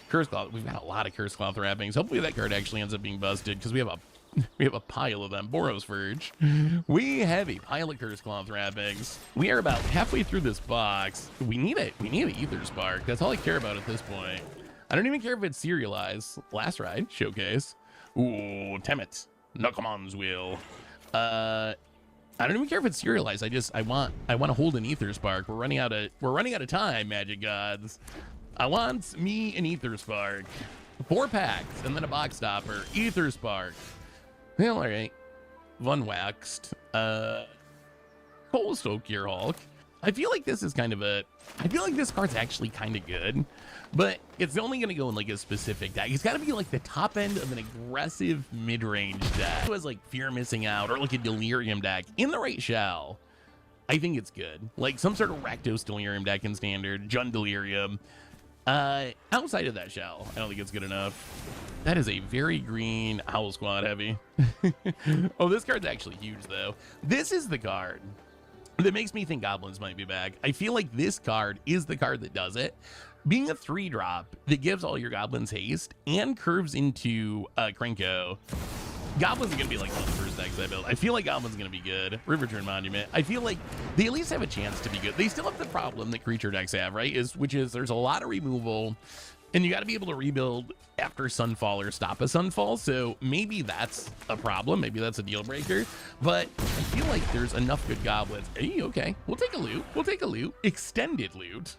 Curse Cloth. We've got a lot of Curse Cloth wrappings. Hopefully that card actually ends up being busted, because we have a pile of them. Boros Verge. We have a pile of Curse Cloth wrappings. We are about halfway through this box. We need it. We need an Ether Spark. That's all I care about at this point. I don't even care if it's serialized. Last Ride Showcase. Ooh, Temet. Nukamon's Wheel. I don't even care if it's serialized. I want to hold an Ether Spark. We're running out of time, Magic Gods. I want me an Ether Spark. 4 packs and then a box stopper. Ether Spark. Well, all right. Unwaxed. Coldstone Gearhulk. I feel like this is I feel like this card's actually kind of good, but it's only going to go in like a specific deck. It's got to be like the top end of an aggressive mid-range deck. Who has like Fear Missing Out or like a Delirium deck in the right shell. I think it's good. Like some sort of Rakdos Delirium deck in standard, Jund Delirium. Outside of that shell, I don't think it's good enough. That is a very green Owl Squad heavy. Oh, this card's actually huge though. This is the card that makes me think Goblins might be back. I feel like this card is the card that does it. Being a 3-drop that gives all your Goblins haste and curves into Krenko. Goblins are going to be like one of the first decks I build. I feel like Goblins are going to be good. Riverturn Monument. I feel like they at least have a chance to be good. They still have the problem that creature decks have, right? Which is there's a lot of removal, and you got to be able to rebuild after Sunfall or stop a Sunfall. So maybe that's a problem. Maybe that's a deal breaker. But I feel like there's enough good Goblins. Hey, okay. We'll take a loot. We'll take a loot. Extended loot.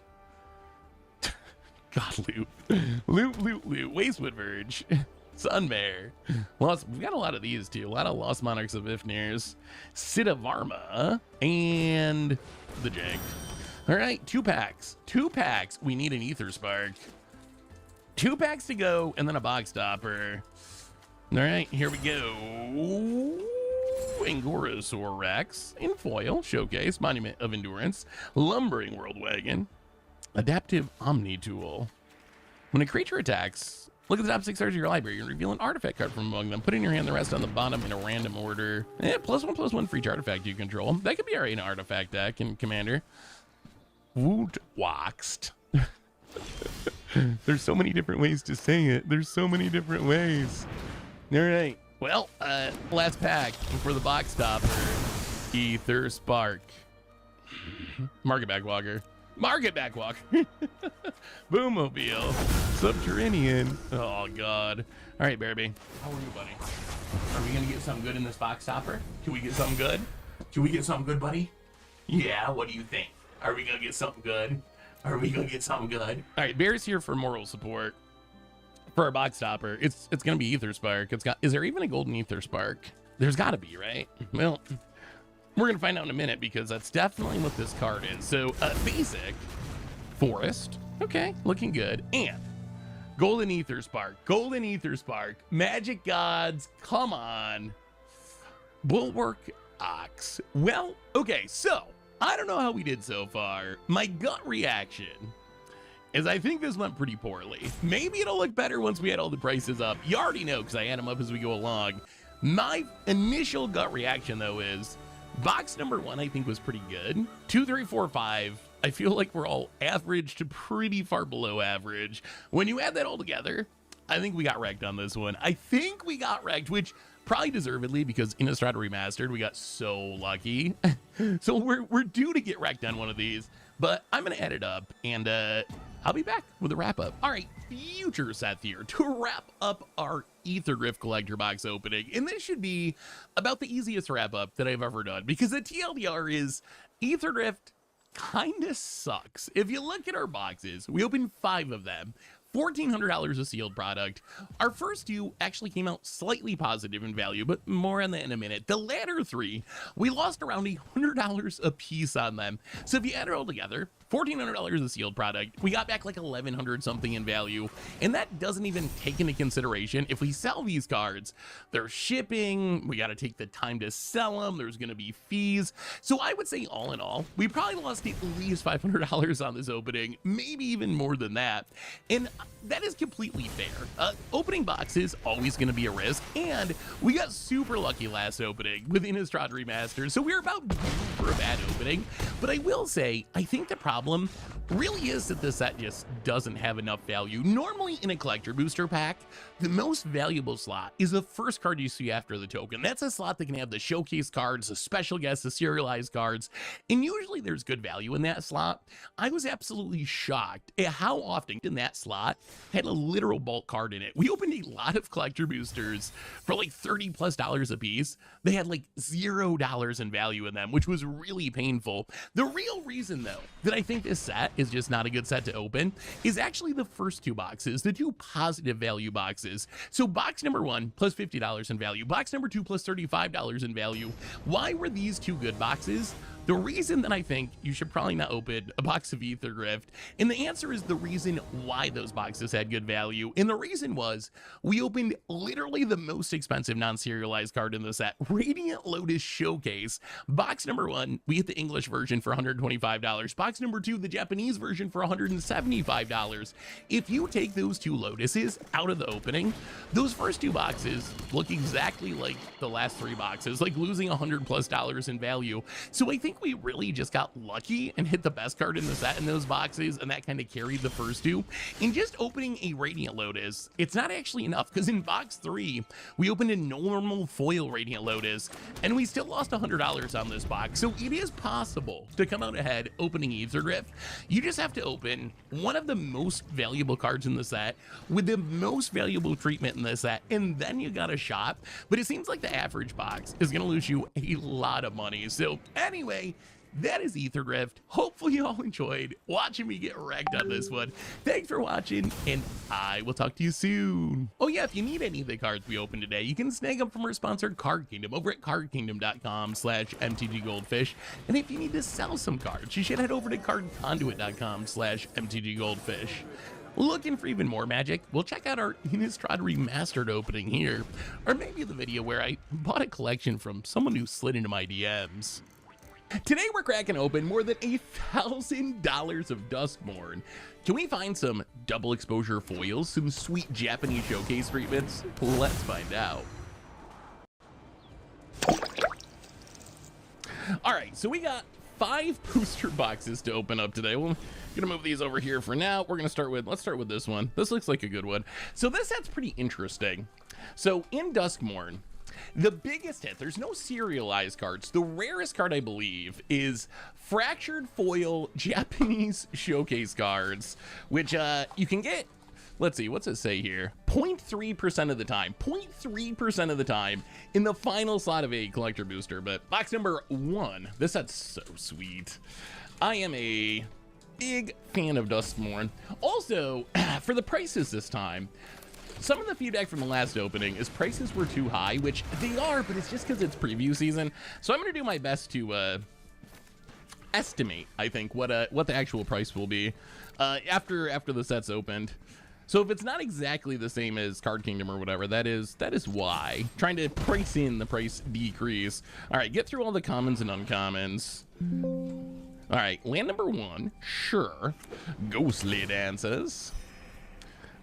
God, loot. Loot. Wastewood Verge. Sunmare. We've got a lot of these too. A lot of Lost Monarchs of Ifnirs. Siddharma. And the Jank. All right, 2 packs. 2 packs. We need an Ether Spark. 2 packs to go, and then a box stopper. All right, here we go. Angorosaur Rex in foil. Showcase. Monument of Endurance. Lumbering World Wagon. Adaptive Omni Tool. When a creature attacks, look at the top 6 cards of your library and reveal an artifact card from among them. Put in your hand the rest on the bottom in a random order. +1/+1 for each artifact you control. That could be alright in an artifact deck in Commander. Woodwaxed. There's so many different ways to say it. There's so many different ways. Alright. Well, last pack for the box stopper. Ether Spark. Market Backwalker. Market backwalk. Boommobile. Subterranean. Oh, God. All right, Bearby. How are you, buddy? Are we going to get something good in this box topper? Can we get something good? Can we get something good, buddy? Yeah, what do you think? Are we going to get something good? Are we going to get something good? All right, Bear's here for moral support. For our box topper, it's going to be Ether Spark. Is there even a golden Ether Spark? There's got to be, right? Well, we're going to find out in a minute because that's definitely what this card is. So, basic, forest, okay, looking good, and golden Ether Spark, magic gods, come on, bulwark ox. Well, okay, so I don't know how we did so far. My gut reaction is I think this went pretty poorly. Maybe it'll look better once we add all the prices up. You already know because I add them up as we go along. My initial gut reaction, though, is box number 1, I think, was pretty good. 2, 3, 4, 5, I feel like we're all average to pretty far below average. When you add that all together, I think we got wrecked on this one. I think we got wrecked, which probably deservedly because Innistrad Remastered, we got so lucky. So we're due to get wrecked on one of these, but I'm going to add it up and I'll be back with a wrap up. All right, future Seth here to wrap up our Ether Rift collector box opening. And this should be about the easiest wrap up that I've ever done because the TLDR is Ether Rift kind of sucks. If you look at our boxes, we opened 5 of them. $1,400 a sealed product. Our first 2 actually came out slightly positive in value, but more on that in a minute. The latter 3, we lost around $100 a piece on them. So if you add it all together, $1,400 a sealed product, we got back like $1,100 something in value, and that doesn't even take into consideration if we sell these cards, there's shipping, we got to take the time to sell them, there's going to be fees. So I would say all in all, we probably lost at least $500 on this opening, maybe even more than that, and that is completely fair. Opening boxes always going to be a risk, and we got super lucky last opening with Innistrad Remastered, so we're about due for a bad opening. But I will say, I think the problem really is that the set just doesn't have enough value. Normally in a collector booster pack, the most valuable slot is the first card you see after the token. That's a slot that can have the showcase cards, the special guests, the serialized cards, and usually there's good value in that slot. I was absolutely shocked at how often in that slot had a literal bulk card in it. We opened a lot of collector boosters for like $30+ a piece. They had like $0 in value in them, which was really painful. The real reason though that I think this set is just not a good set to open is actually the first 2 boxes, the 2 positive value boxes. So box number 1 plus $50 in value, box number 2 plus $35 in value. Why were these 2 good boxes? The reason that I think you should probably not open a box of Ether Rift, and the answer is the reason why those boxes had good value, and the reason was we opened literally the most expensive non-serialized card in the set, Radiant Lotus Showcase. Box number 1, we get the English version for $125. Box number 2, the Japanese version for $175. If you take those 2 Lotuses out of the opening, those first 2 boxes look exactly like the last 3 boxes, like losing $100+ in value. So I think we really just got lucky and hit the best card in the set in those boxes, and that kind of carried the first 2. And just opening a Radiant Lotus, it's not actually enough, because in box 3, we opened a normal foil Radiant Lotus, and we still lost $100 on this box. So it is possible to come out ahead opening Ether Rift. You just have to open one of the most valuable cards in the set with the most valuable treatment in the set, and then you got a shot. But it seems like the average box is going to lose you a lot of money. So anyway, that is Ether Rift. Hopefully you all enjoyed watching me get wrecked on this one. Thanks for watching, and I will talk to you soon. Oh yeah, if you need any of the cards we opened today, you can snag them from our sponsor Card Kingdom over at cardkingdom.com/mtggoldfish. And if you need to sell some cards, you should head over to cardconduit.com/mtggoldfish. Looking for even more magic? Well, check out our Innistrad Remastered opening here, or maybe the video where I bought a collection from someone who slid into my DMs. Today we're cracking open more than $1,000 of Duskmourn. Can we find some double exposure foils, some sweet Japanese showcase treatments? Let's find out. All right, so we got 5 booster boxes to open up today. We're gonna move these over here for now. We're gonna start with, let's start with this one. This looks like a good one. So this set's pretty interesting. So in Duskmourn, The biggest hit, there's no serialized cards. The rarest card, I believe, is Fractured Foil Japanese Showcase cards, which you can get, let's see, what's it say here? 0.3% of the time, 0.3% of the time in the final slot of a collector booster. But box number 1, this set's so sweet. I am a big fan of Dustmourne. Also, for the prices this time, some of the feedback from the last opening is prices were too high, which they are, but it's just because it's preview season. So I'm going to do my best to estimate, I think, what the actual price will be after the set's opened. So if it's not exactly the same as Card Kingdom or whatever, that is why. Trying to price in the price decrease. All right, get through all the commons and uncommons. All right, land number 1, sure. Ghostly Dances.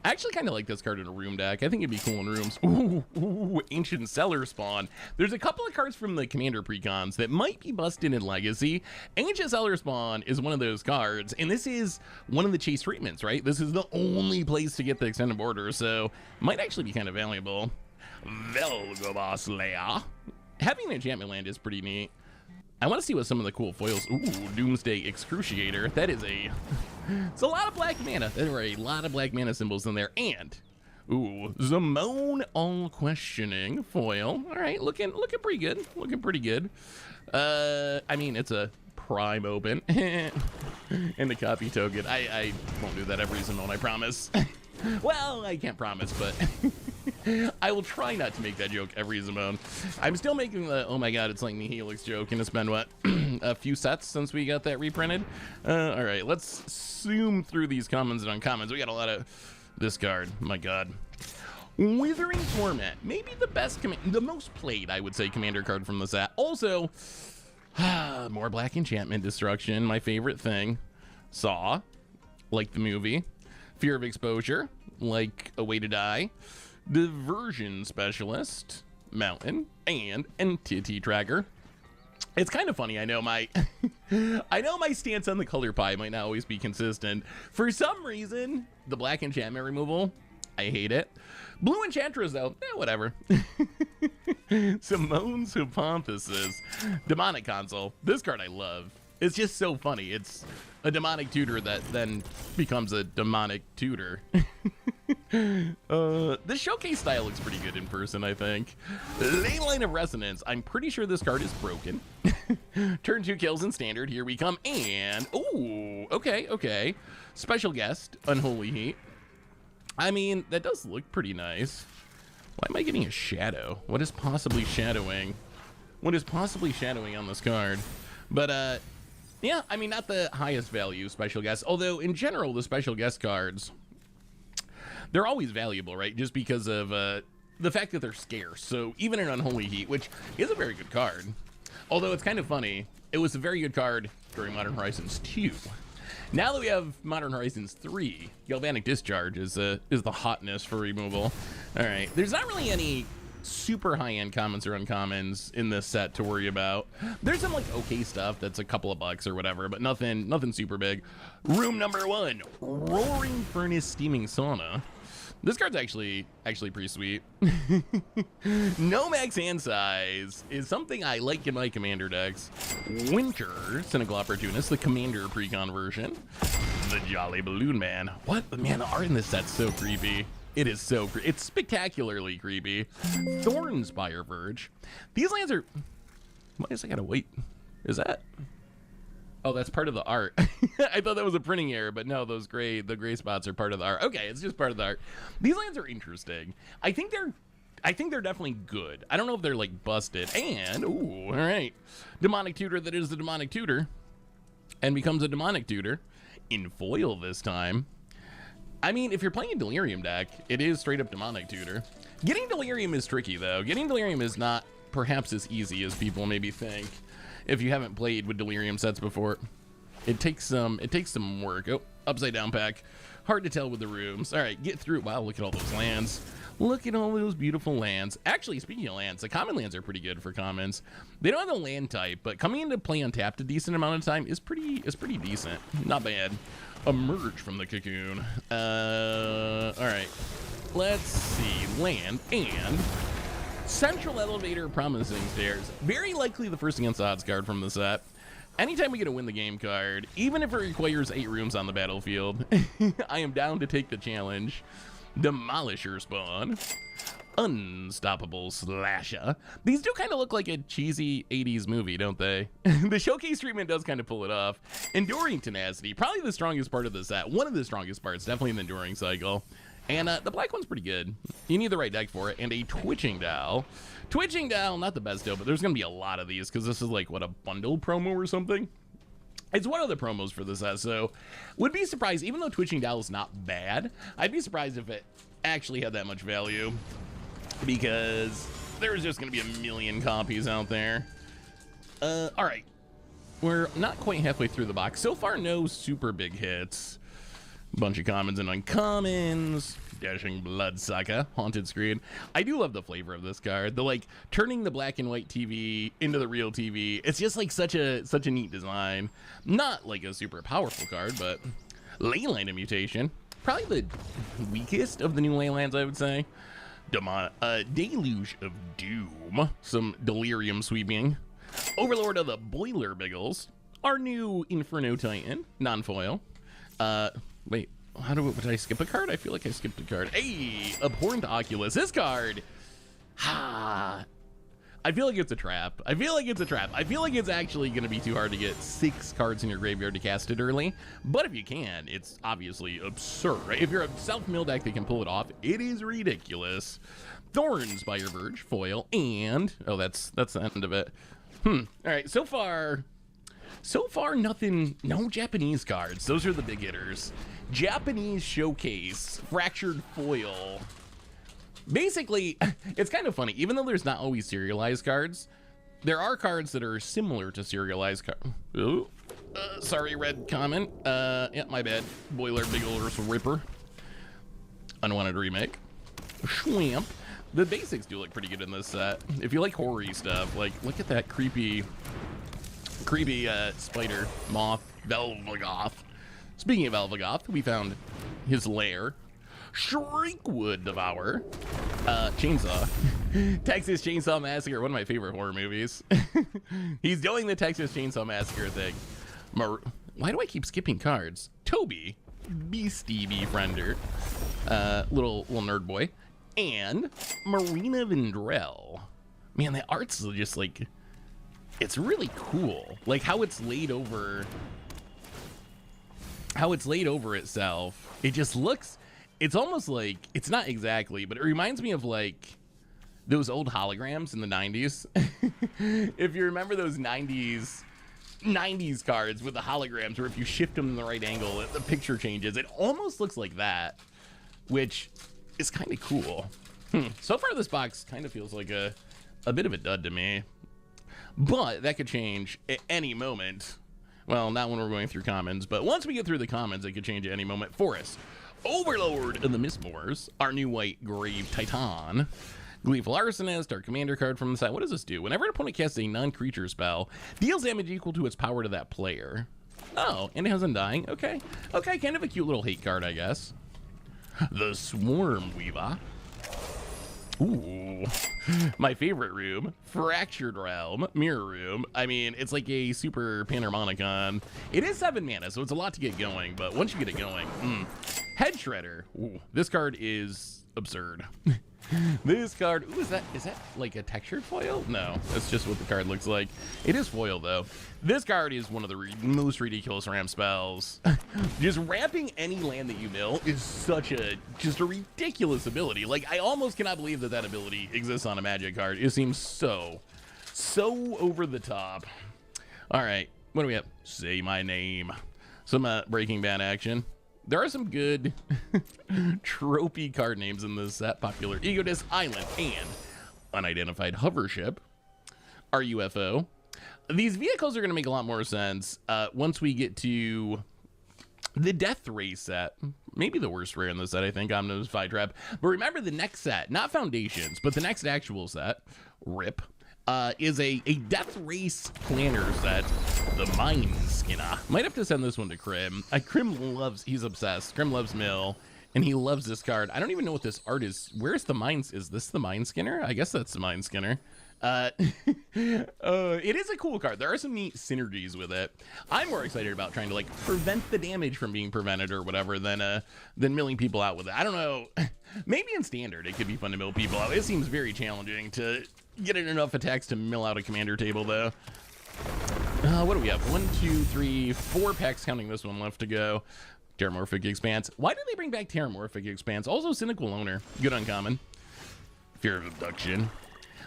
I actually kind of like this card in a room deck. I think it'd be cool in rooms. Ooh, Ancient Cellar Spawn. There's a couple of cards from the Commander precons that might be busted in Legacy. Ancient Cellar Spawn is one of those cards, and this is one of the chase treatments, right? This is the only place to get the extended border, so might actually be kind of valuable. Velgobos Leia. Having an enchantment land is pretty neat. I want to see what some of the cool foils. Ooh, Doomsday Excruciator. That is it's a lot of black mana. There are a lot of black mana symbols in there. And, ooh, Zamone All Questioning foil. All right, looking pretty good. Looking pretty good. I mean, it's a prime open. And the copy token. I won't do that every Zamone, I promise. Well, I can't promise, but I will try not to make that joke every Zamone. I'm still making the, oh my god, it's like the Helix joke, and it's been, what, a few sets since we got that reprinted? All right, let's zoom through these commons and uncommons. We got a lot of this card, my god. Withering Torment, maybe the best, the most played, I would say, commander card from the set. Also, more black enchantment destruction, my favorite thing. Saw, like the movie. Fear of Exposure, like A Way to Die. Diversion Specialist, Mountain, and Entity Tracker. It's kind of funny. I know my stance on the color pie might not always be consistent. For some reason, the black enchantment removal, I hate it. Blue Enchantress, though, whatever. Simone's Hypothesis, Demonic Console. This card I love. It's just so funny. It's a demonic tutor that then becomes a demonic tutor. This showcase style looks pretty good in person, I think. Ley Line of Resonance. I'm pretty sure this card is broken. Turn 2 kills in standard. Here we come. And, ooh, okay. Special guest, Unholy Heat. I mean, that does look pretty nice. Why am I getting a shadow? What is possibly shadowing? What is possibly shadowing on this card? But, yeah, I mean, not the highest value special guest. Although, in general, the special guest cards, they're always valuable, right? Just because of the fact that they're scarce. So even an Unholy Heat, which is a very good card. Although it's kind of funny, it was a very good card during Modern Horizons 2. Now that we have Modern Horizons 3, Galvanic Discharge is the hotness for removal. All right, there's not really any super high-end commons or uncommons in this set to worry about. There's some like okay stuff that's a couple of bucks or whatever, but nothing super big. Room number 1, Roaring Furnace Steaming Sauna. This card's actually pretty sweet. No max hand size is something I like in my commander decks. Winter Cynical Opportunist, the commander precon version. The Jolly Balloon Man. What? Man, the art in this set's so creepy. It is so creepy. It's spectacularly creepy. Thornspire Verge. These lands are... Why does I gotta wait? Is that... Oh, that's part of the art. I thought that was a printing error, but no, the gray spots are part of the art. Okay, it's just part of the art. These lands are interesting. I think they're definitely good. I don't know if they're like busted. And, ooh, all right. Demonic Tutor that is the Demonic Tutor and becomes a Demonic Tutor in foil this time. I mean, if you're playing a Delirium deck, it is straight up Demonic Tutor. Getting Delirium is tricky, though. Getting Delirium is not perhaps as easy as people maybe think. If you haven't played with Delirium sets before, it takes some work. Oh, upside down pack. Hard to tell with the rooms. All right, get through. Wow, look at all those lands. Look at all those beautiful lands. Actually, speaking of lands, the common lands are pretty good for commons. They don't have the land type, but coming into play untapped a decent amount of time is pretty decent. Not bad. Emerge from the cocoon. All right. Let's see. Land and Central Elevator Promising Stairs. Very likely the first against odds card from the set. Anytime we get a win the game card, even if it requires 8 rooms on the battlefield, I am down to take the challenge. Demolisher Spawn. Unstoppable Slasher. These do kind of look like a cheesy 80s movie, don't they? The showcase treatment does kind of pull it off. Enduring Tenacity, probably the strongest part of the set. One of the strongest parts, definitely in the Enduring cycle. And the black one's pretty good. You need the right deck for it. And a Twitching Dowel. Twitching Dowel, not the best deal, but there's going to be a lot of these because this is like, what, a bundle promo or something? It's one of the promos for this set, so would be surprised, even though Twitching Dowel is not bad, I'd be surprised if it actually had that much value because there's just going to be a million copies out there. All right. We're not quite halfway through the box. So far, no super big hits. Bunch of commons and uncommons. Dashing Bloodsucker, Haunted Screen. I do love the flavor of this card. The like turning the black and white TV into the real TV. It's just like such a neat design. Not like a super powerful card, but Leyline of Mutation. Probably the weakest of the new Leylands, I would say. Deluge of Doom. Some Delirium Sweeping. Overlord of the Boiler Biggles. Our new Inferno Titan, non-foil. Wait, did I skip a card? I feel like I skipped a card. Hey, Abhorrent Oculus. This card, I feel like it's a trap. I feel like it's actually going to be too hard to get 6 cards in your graveyard to cast it early. But if you can, it's obviously absurd, right? If you're a self-mill deck that can pull it off, it is ridiculous. Thorns by your Verge, foil, and, oh, that's the end of it. All right, so far nothing, no Japanese cards. Those are the big hitters. Japanese Showcase, Fractured Foil. Basically, it's kind of funny. Even though there's not always serialized cards, there are cards that are similar to serialized cards. Oh, sorry, red comment. Yeah, my bad. Boiler Biggles Ripper. Unwanted Remake. Schwamp. The basics do look pretty good in this set. If you like horror-y stuff, like, look at that creepy spider, moth, Velvagoth. Speaking of Velvagoth, we found his lair. Shrinkwood Devourer. Chainsaw. Texas Chainsaw Massacre, one of my favorite horror movies. He's doing the Texas Chainsaw Massacre thing. Why do I keep skipping cards? Toby. Beastie Befriender. Little nerd boy. And Marina Vendrell. Man, the art's just like... It's really cool, like how it's laid over itself. It just looks, it's almost like, it's not exactly, but it reminds me of like those old holograms in the 90s. If you remember those 90s cards with the holograms where if you shift them in the right angle, the picture changes. It almost looks like that, which is kind of cool. So far this box kind of feels like a bit of a dud to me. But that could change at any moment. Well, not when we're going through commons, but once we get through the commons, it could change at any moment for us. Overlord of the Mistmores, our new white Grave Titan. Gleeful Arsonist, our commander card from the side. What does this do? Whenever an opponent casts a non-creature spell, deals damage equal to its power to that player. Oh, and it has Undying. Okay. Okay, kind of a cute little hate card, I guess. The Swarm Weaver. Ooh, my favorite room, Fractured Realm, Mirror Room. I mean, it's like a super Panharmonicon. It is 7 mana, so it's a lot to get going, but once you get it going, Head Shredder. Ooh, this card is absurd. This card, ooh, is that like a textured foil? No, that's just what the card looks like. It is foil though. This card is one of the most ridiculous ramp spells. Just ramping any land that you mill is just a ridiculous ability. Like, I almost cannot believe that ability exists on a Magic card. It seems so over the top. All right, what do we have? Say my name. Some Breaking Bad action. There are some good tropey card names in this set. Popular Egotist Island and Unidentified Hovership. Our UFO. These vehicles are going to make a lot more sense once we get to the Death Ray set. Maybe the worst rare in this set, I think, Omnibus Trap. But remember the next set, not Foundations, but the next actual set, RIP, is a Death Race planner set, the Mind Skinner. Might have to send this one to Krim. Krim loves, he's obsessed. Krim loves Mill. and he loves this card. I don't even know what this art is. Where's the Mind? Is this the Mind Skinner? I guess that's the Mind Skinner. It is a cool card. There are some neat synergies with it. I'm more excited about trying to like prevent the damage from being prevented or whatever than milling people out with it. I don't know. Maybe in standard it could be fun to mill people out. It seems very challenging to get enough attacks to mill out a commander table though. What do we have? 1, 2, 3, 4 packs counting this one left to go. Terramorphic Expanse. Why did they bring back Terramorphic Expanse? Also Cynical Owner. Good uncommon. Fear of Abduction.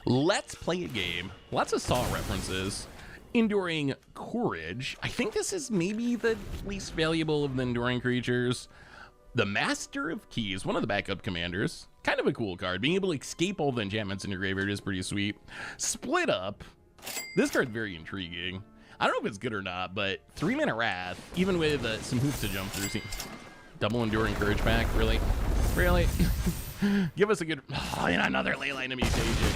Let's play a game. Lots of Saw references. Enduring Courage. I think this is maybe the least valuable of the enduring creatures. The Master of Keys, one of the backup commanders. Kind of a cool card. Being able to escape all the enchantments in your graveyard is pretty sweet. Split Up. This card's very intriguing. I don't know if it's good or not, but 3-mana Wrath, even with some hoops to jump through. See, double Enduring Courage pack, really? Really? Give us a good... Oh, and another Leyline of Mutation.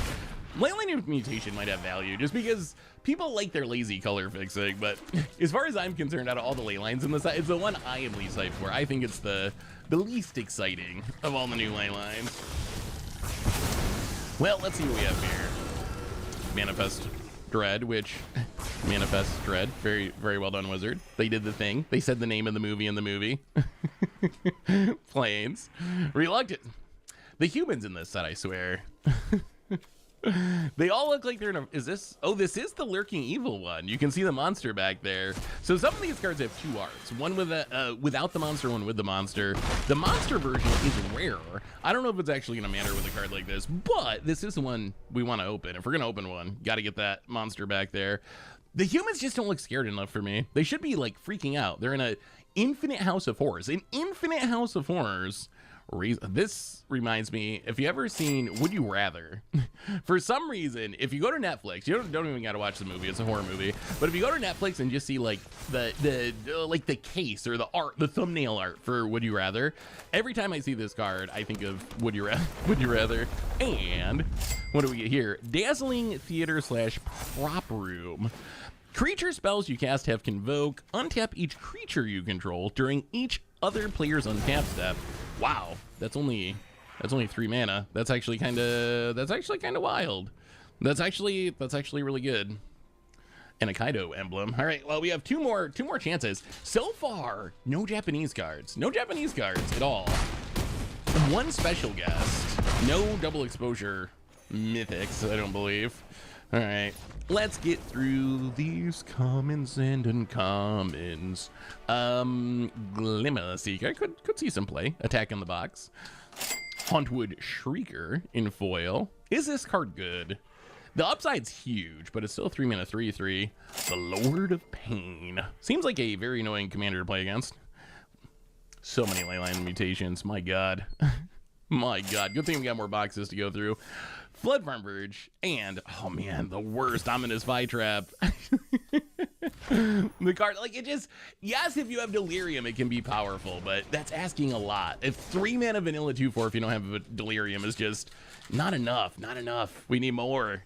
Leyline of Mutation might have value, just because people like their lazy color fixing, but as far as I'm concerned, out of all the Leylines in this, it's the one I am least hyped for. I think it's the least exciting of all the new Leylines. Well, let's see what we have here. Manifest Dread, which... Manifest Dread, very, very well done, Wizard. They did the thing. They said the name of the movie in the movie. Planes. Reluctant. The humans in this set, I swear. They all look like they're in a... Is this... Oh, this is the Lurking Evil one. You can see the monster back there. So some of these cards have two arts. One with without the monster, one with the monster. The monster version is rare. I don't know if it's actually going to matter with a card like this, but this is the one we want to open. If we're going to open one, got to get that monster back there. The humans just don't look scared enough for me. They should be, like, freaking out. They're in an infinite house of horrors. An infinite house of horrors. This reminds me, if you ever seen Would You Rather, for some reason, if you go to Netflix, you don't even got to watch the movie, it's a horror movie, but if you go to Netflix and just see like the case or the art, the thumbnail art for Would You Rather, every time I see this card, I think of Would You Rather. And what do we get here? Dazzling Theater / Prop Room. Creature spells you cast have Convoke. Untap each creature you control during each other player's untap step. Wow, that's only 3 mana. That's actually kind of wild. That's actually really good. And a Kaido emblem. All right, well, we have two more chances. So far, no Japanese cards. No Japanese cards at all. One special guest. No double exposure mythics, I don't believe. All right, let's get through these commons and uncommons. Glimmer Seeker could see some play. Attack in the box. Hauntwood Shrieker in foil. Is this card good? The upside's huge, but it's still 3-mana 3/3. The Lord of Pain. Seems like a very annoying commander to play against. So many Leyline mutations. My God. My God. Good thing we got more boxes to go through. Flood Farm Verge, and, oh man, the worst Ominous Vitrap. The card, like, it just, yes, if you have Delirium, it can be powerful, but that's asking a lot. If 3 mana vanilla 2/4, if you don't have a Delirium, is just not enough, not enough. We need more.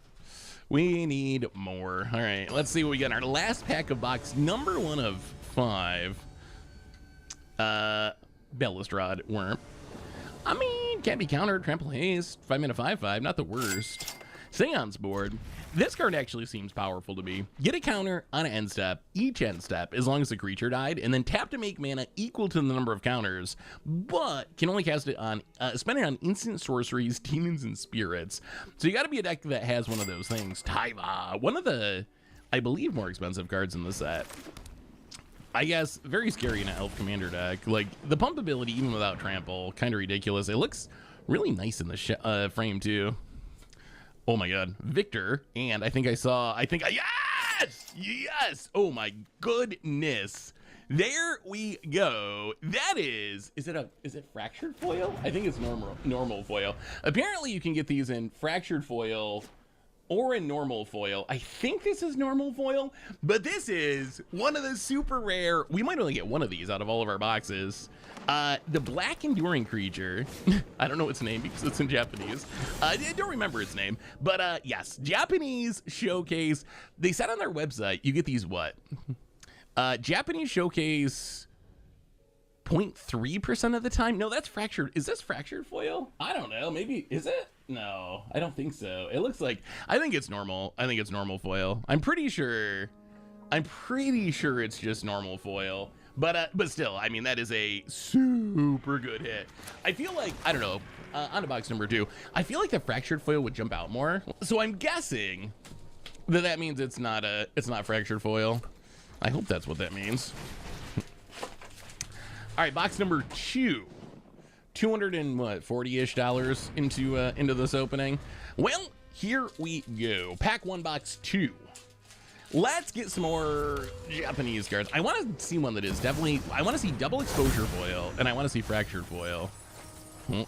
We need more. All right, let's see what we got in our last pack of box number 1 of 5. Balustrade Worm. I mean, can't be countered. Trample Haste, 5-mana 5/5, not the worst. Seance Board. This card actually seems powerful to me. Get a counter on an end step, each end step, as long as the creature died, and then tap to make mana equal to the number of counters, but can only cast it on, spend it on instant sorceries, demons, and spirits. So you gotta be a deck that has one of those things. Taiva, one of the, I believe, more expensive cards in the set. I guess very scary in an elf commander deck. Like, the pump ability, even without trample, kind of ridiculous. It looks really nice in the frame too. Oh my God, Victor, and yes, oh my goodness. There we go. That is it fractured foil? I think it's normal foil. Apparently you can get these in fractured foil or in normal foil. I think this is normal foil, but this is one of the super rare. We might only get one of these out of all of our boxes. The Black Enduring Creature. I don't know its name because it's in Japanese. I don't remember its name, but yes, Japanese Showcase. They said on their website, you get these what? Japanese Showcase 0.3% of the time. No, that's fractured. Is this fractured foil? I don't know. Maybe, is it? No, I don't think so. It looks like, I think it's normal. I think it's normal foil. I'm pretty sure it's just normal foil. But still, I mean, that is a super good hit. I feel like, I don't know, on to box number 2, I feel like the fractured foil would jump out more. So I'm guessing that means it's not fractured foil. I hope that's what that means. All right, box number 2, $240-ish into this opening. Well, here we go. Pack 1, box 2. Let's get some more Japanese cards. I want to see one that is definitely, I want to see double exposure foil, and I want to see fractured foil.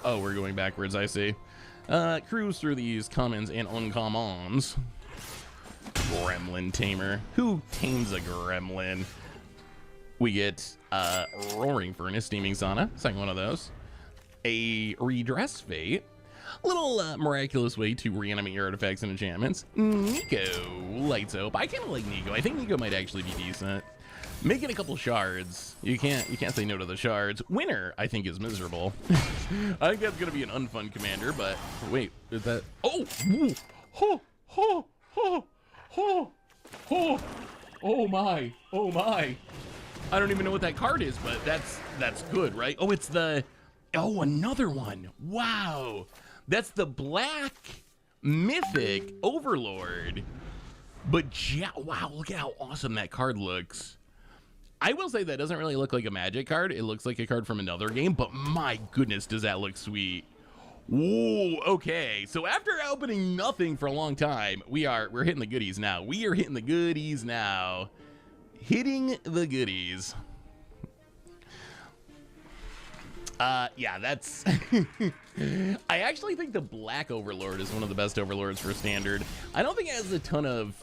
Oh, we're going backwards, I see. Cruise through these commons and uncommons. Gremlin tamer. Who tames a gremlin? We get Roaring Furnace, Steaming Sauna, second one of those. A Redress Fate. A little miraculous way to reanimate your artifacts and enchantments. Nico, Light Soap. I kind of like Nico. I think Nico might actually be decent. Making a couple shards. You can't say no to the shards. Winner, I think, is miserable. I think that's gonna be an unfun commander, but wait, is that? Oh, ooh. Ho, ho, ho, ho, ho. Oh my, oh my. I don't even know what that card is, but that's good, right? Oh, it's the, oh, another one. Wow. That's the black Mythic Overlord. But wow, look at how awesome that card looks. I will say that doesn't really look like a Magic card. It looks like a card from another game, but my goodness, does that look sweet. Whoa, okay. So after opening nothing for a long time, we're hitting the goodies now. We are hitting the goodies now. Hitting the goodies. Yeah, that's... I actually think the Black Overlord is one of the best Overlords for Standard. I don't think it has a ton of...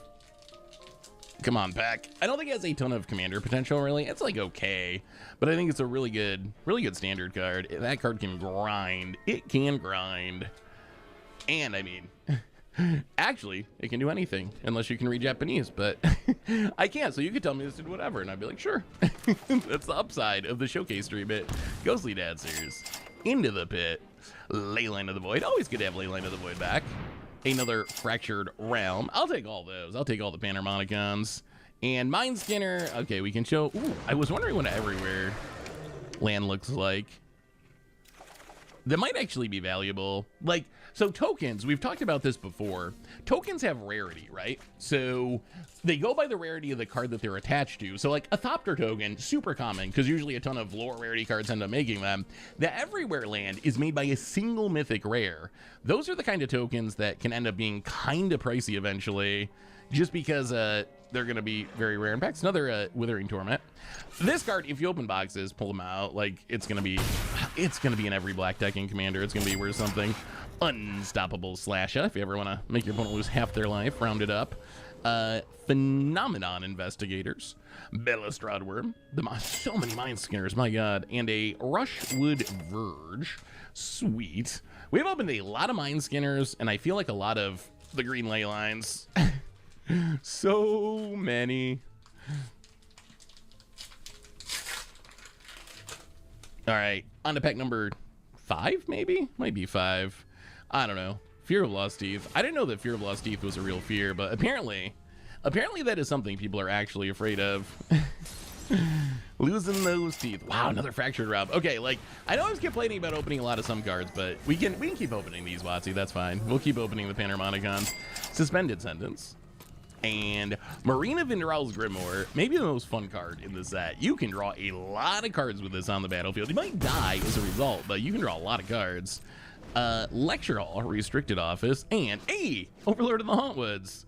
Come on, Pack. I don't think it has a ton of Commander potential, really. It's, like, okay. But I think it's a really good Standard card. That card can grind. It can grind. And, I mean... Actually, it can do anything, unless you can read Japanese, but I can't, so you could tell me this did whatever, and I'd be like, sure. That's the upside of the showcase stream it. Ghostly Dancers, Into the Pit, Leyline of the Void. Always good to have Leyline of the Void back. Another Fractured Realm. I'll take all those. I'll take all the Panharmonicons. And Mind Skinner. Okay, we can show... Ooh, I was wondering what Everywhere land looks like. That might actually be valuable. Like, so tokens, we've talked about this before. Tokens have rarity, right? So they go by the rarity of the card that they're attached to. So like a Thopter token, super common, because usually a ton of lower rarity cards end up making them. The Everywhere land is made by a single mythic rare. Those are the kind of tokens that can end up being kind of pricey eventually, just because they're going to be very rare. In fact, it's another Withering Torment. This card, if you open boxes, pull them out, like it's going to be in every black decking commander. It's going to be worth something. Unstoppable Slasha, if you ever want to make your opponent lose half their life, round it up. Phenomenon Investigators, Balustrade Worm, so many Mind Skinners, my god, and a Rushwood Verge. Sweet. We've opened a lot of Mind Skinners, and I feel like a lot of the green ley lines. So many. All right, on to pack number 5, maybe? Might be 5. I don't know. Fear of Lost Teeth. I didn't know that Fear of Lost Teeth was a real fear, but apparently that is something people are actually afraid of. Losing those teeth. Wow, another Fractured Realm. Okay, like, I know I was complaining about opening a lot of some cards, but we can keep opening these, Watsy. That's fine. We'll keep opening the Panharmonicons. Suspended Sentence. And Marine of Vinderal's Grimoire, maybe the most fun card in the set. You can draw a lot of cards with this on the battlefield. You might die as a result, but you can draw a lot of cards. Lecture Hall, Restricted Office, and Overlord of the Hauntwoods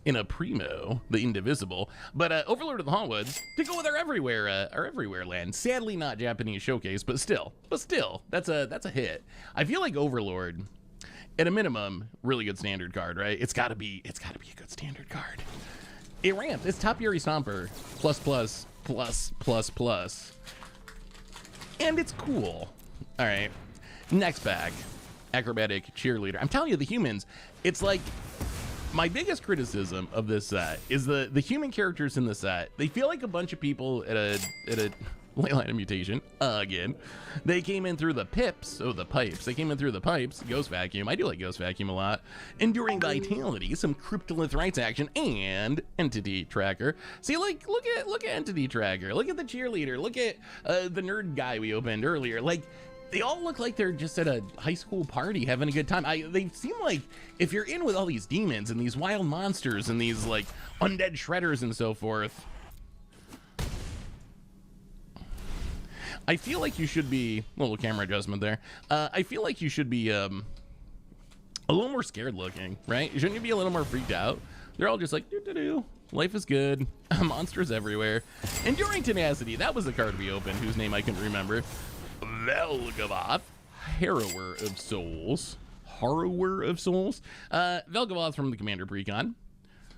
in a primo, the Indivisible. But Overlord of the Hauntwoods to go with our Everywhere land. Sadly, not Japanese showcase, but still, that's a hit. I feel like Overlord, at a minimum, really good standard card, right? It's gotta be a good standard card. It ramps. It's Top Yuri Stomper, ++++++. And it's cool. All right. Next bag, Acrobatic Cheerleader. I'm telling you, the humans, it's like, my biggest criticism of this set is the human characters in the set. They feel like a bunch of people at a Leyline mutation again. They came in through the pips. Oh, the pipes. They came in through the pipes. Ghost Vacuum. I do like Ghost Vacuum a lot. Enduring Vitality, some Cryptolith Rights action, and Entity Tracker. See, like, look at Entity Tracker. Look at the cheerleader. Look at the nerd guy we opened earlier. Like, they all look like they're just at a high school party having a good time. They seem like if you're in with all these demons and these wild monsters and these like undead shredders and so forth, I feel like you should be, little camera adjustment there. I feel like you should be a little more scared looking, right? Shouldn't you be a little more freaked out? They're all just like, doo-doo-doo. Life is good. Monsters everywhere. Enduring Tenacity. That was the card we opened, whose name I couldn't remember. Velgavoth. Harrower of Souls. Harrower of Souls. Velgavoth from the Commander Precon.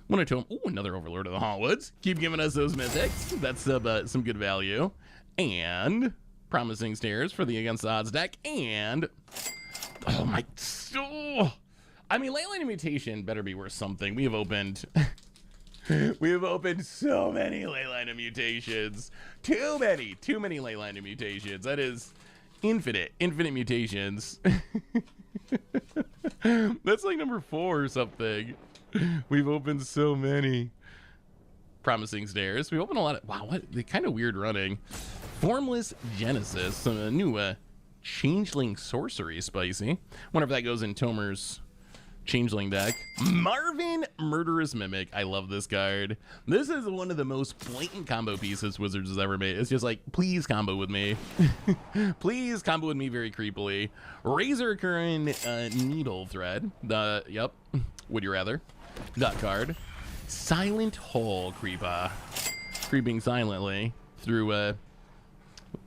Monotone. Ooh, another Overlord of the Hallwoods. Keep giving us those mythics. That's some good value. And Promising Stairs for the Against the Odds deck. And oh my, I mean, Leyline Mutation better be worth something. We have opened so many Leyline Mutations. Too many Leyline Mutations. That is infinite mutations. That's like number 4 or something. We've opened so many. Promising Stairs. We opened a lot of, wow, what, the kind of weird running. Formless Genesis, some new Changeling Sorcery, spicy. Wonder if that goes in Tomer's Changeling deck. Marvin Murderous Mimic. I love this card. This is one of the most blatant combo pieces Wizards has ever made. It's just like, please combo with me. Please combo with me very creepily. Razor Current Needle Thread. Yep. Would you rather? That card. Silent Hole Creeper. Creeping silently through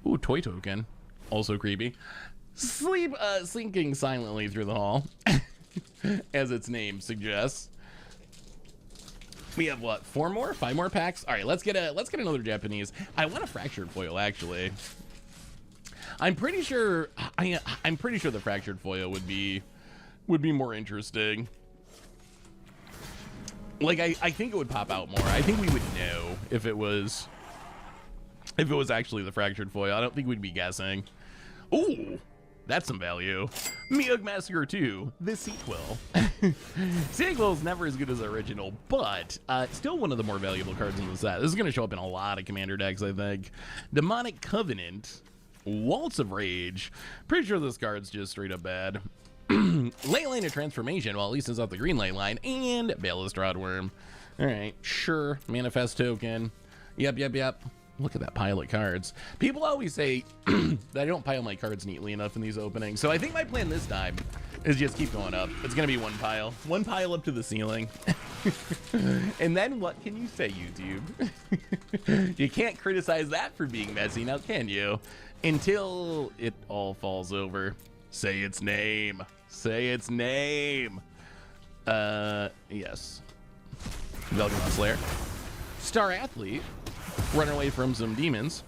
ooh, Toy Token. Also creepy. Slinking silently through the hall. As its name suggests. We have what, 4 more? 5 more packs? All right, let's get another Japanese. I want a Fractured Foil, actually. I'm pretty sure the Fractured Foil would be more interesting. Like, I think it would pop out more. I think we would know if it was actually the Fractured Foil. I don't think we'd be guessing. Ooh, that's some value. Miug Massacre 2, the sequel. Sequel is never as good as the original, but still one of the more valuable cards in the set. This is going to show up in a lot of Commander decks, I think. Demonic Covenant, Waltz of Rage. Pretty sure this card's just straight up bad. Leyline of Transformation, well, at least it's not the green Leyline, and Balustrade Worm. All right, sure. Manifest Token. Yep. Look at that pile of cards. People always say that I don't pile my cards neatly enough in these openings, so I think my plan this time is just keep going up. It's gonna be one pile up to the ceiling. And then what can you say, YouTube? You can't criticize that for being messy, now can you? Until it all falls over. Say its name. Say its name. Yes. Velgamon Slayer. Star Athlete. Run away from some demons.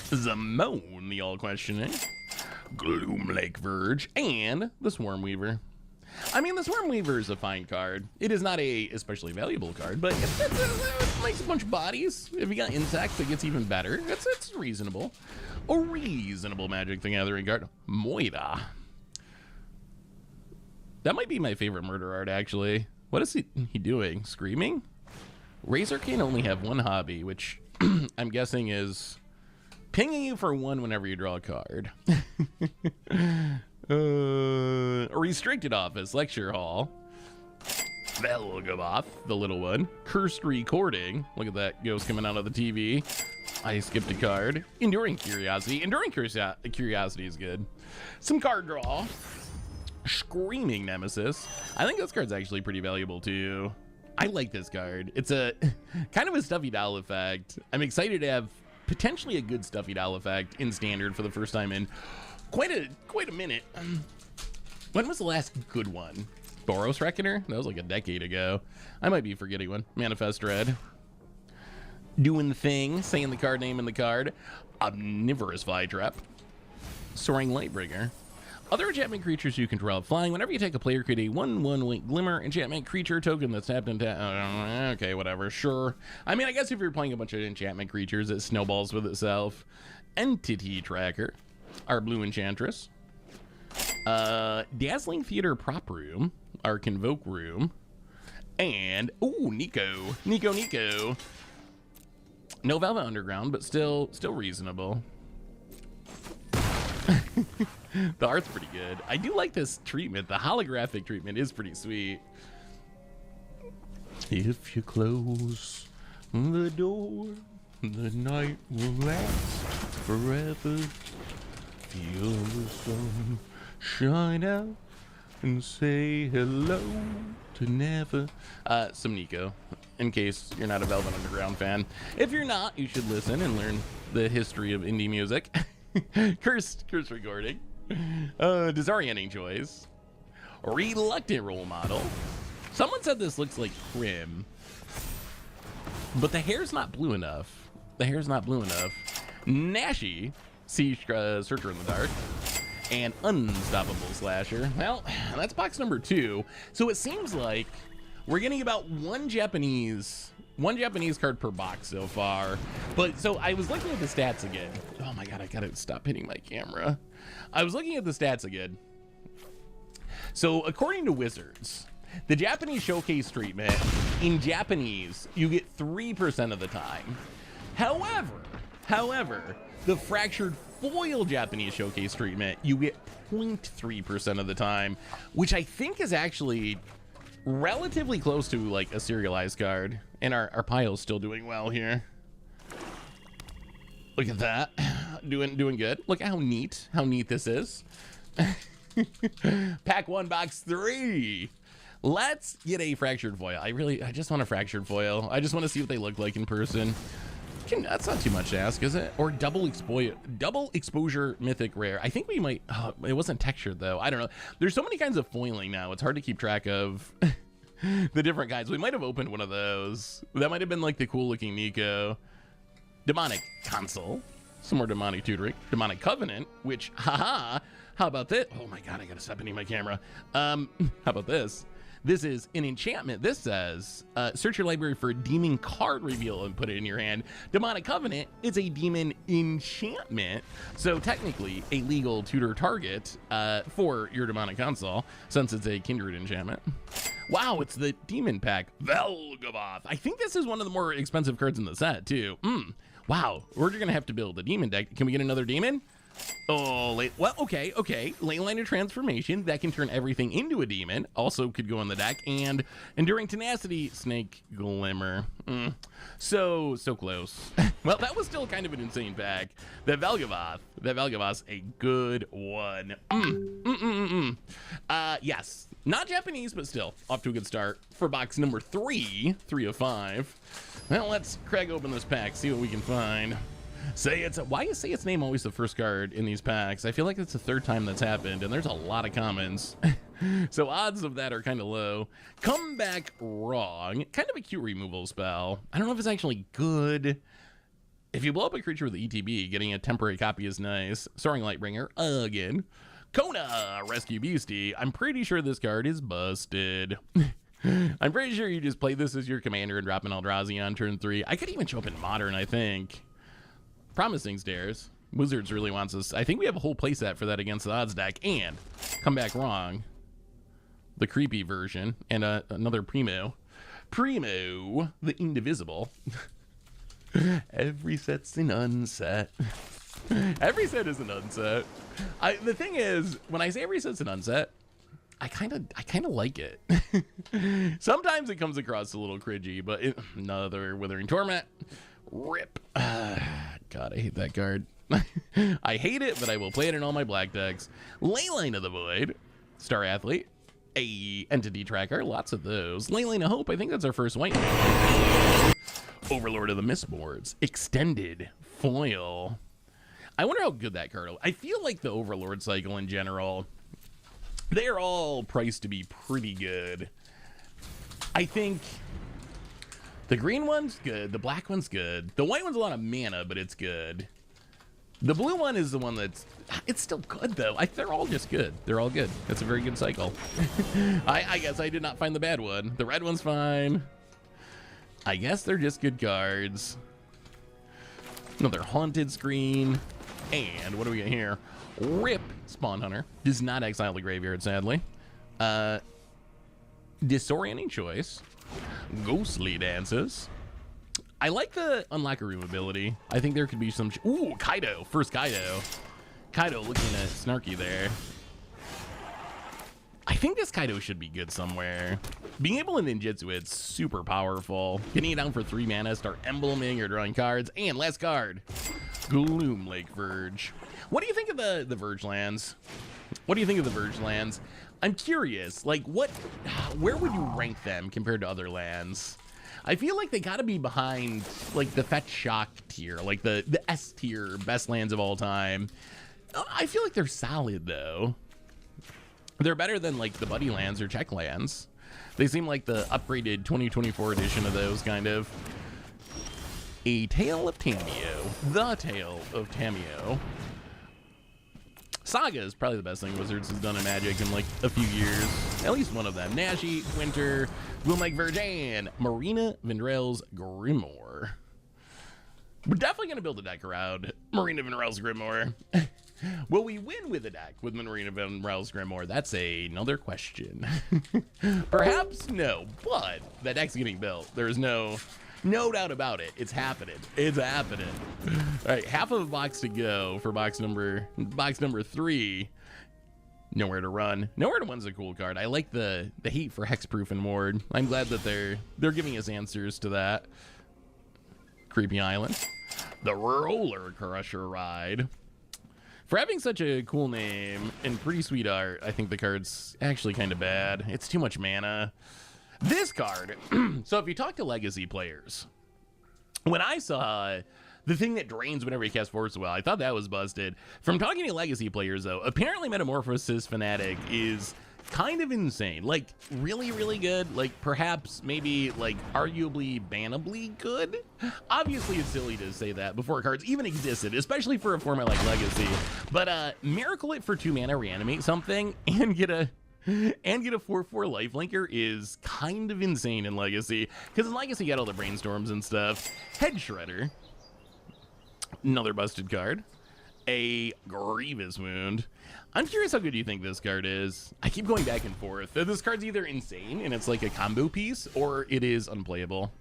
Zamone, the all questioning. Gloom Lake Verge. And the Swarm Weaver. I mean, the Swarm Weaver is a fine card. It is not a especially valuable card, but it's a nice bunch of bodies. If you got insects, it gets even better. It's reasonable. A reasonable Magic the Gathering card. Moira. That might be my favorite murder art, actually. What is he doing? Screaming? Razor can only have one hobby, which I'm guessing is pinging you for 1 whenever you draw a card. A restricted office, lecture hall. Velgamoth, the little one. Cursed recording. Look at that ghost coming out of the TV. I skipped a card. Enduring Curiosity. Enduring Curiosity is good. Some card draw. Screaming Nemesis. I think this card's actually pretty valuable too. I like this card. It's a kind of a Stuffy Doll effect. I'm excited to have potentially a good Stuffy Doll effect in Standard for the first time in quite a minute. When was the last good one? Boros Reckoner? That was like a decade ago. I might be forgetting one. Manifest Dread. Doing the thing, saying the card name in the card. Omnivorous Flytrap. Soaring Lightbringer. Other enchantment creatures you control. Flying. Whenever you take a player, create a 1/1 glimmer enchantment creature token that's tapped and tapped. Okay, whatever. Sure. I mean, I guess if you're playing a bunch of enchantment creatures, it snowballs with itself. Entity Tracker. Our blue enchantress. Dazzling Theater Prop Room. Our Convoke Room. And, ooh, Nico. Nico. No Velvet Underground, but still reasonable. The art's pretty good. I do like this treatment. The holographic treatment is pretty sweet. If you close the door, the night will last forever. Feel the sun shine out and say hello to never. Some Nico, in case you're not a Velvet Underground fan. If you're not, you should listen and learn the history of indie music. Cursed recording. Disorienting choice. Reluctant role model. Someone said this looks like Crim, but the hair's not blue enough. Nashi, Searcher in the Dark, and Unstoppable Slasher. Well, that's box number 2. So it seems like we're getting about one Japanese card per box so far. But so I was looking at the stats again. Oh my god, I gotta stop hitting my camera. I was looking at the stats again. So according to Wizards, the Japanese showcase treatment in Japanese, you get 3% of the time. However, the fractured foil Japanese showcase treatment, you get 0.3% of the time, which I think is actually relatively close to like a serialized card. And our pile's still doing well here. Look at that. Doing good. Look how neat this is. Pack 1, box 3. Let's get a fractured foil. I just want a fractured foil. I just want to see what they look like in person. That's not too much to ask, is it? Or double exposure mythic rare. I think we might. Oh, it wasn't textured though. I don't know. There's so many kinds of foiling now. It's hard to keep track of the different kinds. We might have opened one of those. That might have been like the cool looking Nico. Demonic Console. Some more demonic tutoring. Demonic Covenant, which, haha. How about this? Oh my god, I gotta stop hitting my camera. How about this? This is an enchantment. This says, search your library for a demon card reveal and put it in your hand. Demonic Covenant is a demon enchantment. So technically a legal tutor target for your demonic console, since it's a kindred enchantment. Wow, it's the demon pack, Velgavoth. I think this is one of the more expensive cards in the set too. Wow, we're gonna have to build a demon deck. Can we get another demon? Oh, well, okay. Leyline of Transformation, that can turn everything into a demon. Also could go on the deck. And Enduring Tenacity, Snake Glimmer. So close. Well, that was still kind of an insane pack. That Velgavoth's a good one. Yes, not Japanese, but still off to a good start for box number 3 of 5. Well, let's crack open this pack, see what we can find. Why is Say Its Name always the first card in these packs? I feel like it's the 3rd time that's happened, and there's a lot of commons. So odds of that are kind of low. Come Back Wrong. Kind of a cute removal spell. I don't know if it's actually good. If you blow up a creature with ETB, getting a temporary copy is nice. Soaring Lightbringer, again. Kona, Rescue Beastie. I'm pretty sure this card is busted. I'm pretty sure you just play this as your commander and drop an Eldrazi on turn 3. I could even show up in Modern, I think. Promising Stairs. Wizards really wants us. I think we have a whole playset for that against the odds deck. And Come Back Wrong. The creepy version. And another Primo. Primo, the Indivisible. Every set's an unset. Every set is an unset. The thing is, when I say every set's an unset, I kind of like it. Sometimes it comes across a little cringy, but another Withering Torment. Rip. God, I hate that card. I hate it, but I will play it in all my black decks. Leyline of the Void. Star Athlete. A Entity Tracker. Lots of those. Leyline of Hope. I think that's our first white. Overlord of the Mistboards. Extended Foil. I wonder how good that card is. I feel like the Overlord cycle in general, they're all priced to be pretty good. I think the green one's good. The black one's good. The white one's a lot of mana, but it's good. The blue one is the one that's, it's still good though. They're all just good. They're all good. It's a very good cycle. I guess I did not find the bad one. The red one's fine. I guess they're just good cards. Another haunted screen. And what do we get here? Rip Spawn Hunter. Does not exile the graveyard, sadly. Disorienting Choice. Ghostly Dances. I like the Unlock a Room ability. I think there could be some... Ooh, Kaido. First Kaido. Kaido looking at snarky there. I think this Kaido should be good somewhere. Being able to ninjutsu it's super powerful. Getting it down for 3 mana, start embleming or drawing cards. And last card, Gloom Lake Verge. What do you think of the Verge lands? What do you think of the Verge lands? I'm curious, like where would you rank them compared to other lands? I feel like they gotta be behind like the Fetch Shock tier, like the S tier best lands of all time. I feel like they're solid though. They're better than like the Buddy lands or Check lands. They seem like the upgraded 2024 edition of those, kind of. A Tale of Tameo. The Tale of Tameo. Saga is probably the best thing Wizards has done in Magic in like a few years. At least one of them. Nashi, Winter, Gloom Lake Verge, and Marina Vendrell's Grimoire. We're definitely going to build a deck around Marina Vendrell's Grimoire. Will we win with a deck with Marina Vendrell's Grimoire? That's another question. Perhaps no, but that deck's getting built. There's no doubt about it. It's happening. It's happening. All right, half of a box to go for box number 3. Nowhere to Run. Nowhere to Run's a cool card. I like the hate for Hexproof and Ward. I'm glad that they're giving us answers to that. Creepy Island. The Roller Crusher Ride. For having such a cool name and pretty sweet art, I think the card's actually kind of bad. It's too much mana. This card, so if you talk to Legacy players, when I saw the thing that drains whenever you cast Force Well, I thought that was busted. From talking to Legacy players, though, apparently Metamorphosis Fanatic is kind of insane. Like, really, really good. Like, perhaps, maybe, like, arguably bannably good? Obviously, it's silly to say that before cards even existed, especially for a format like Legacy. But, Miracle It for 2 mana, reanimate something, and get a 4/4 lifelinker is kind of insane in Legacy. Because in Legacy, you got all the brainstorms and stuff. Head Shredder. Another busted card. A Grievous Wound. I'm curious how good you think this card is. I keep going back and forth. This card's either insane and it's like a combo piece, or it is unplayable.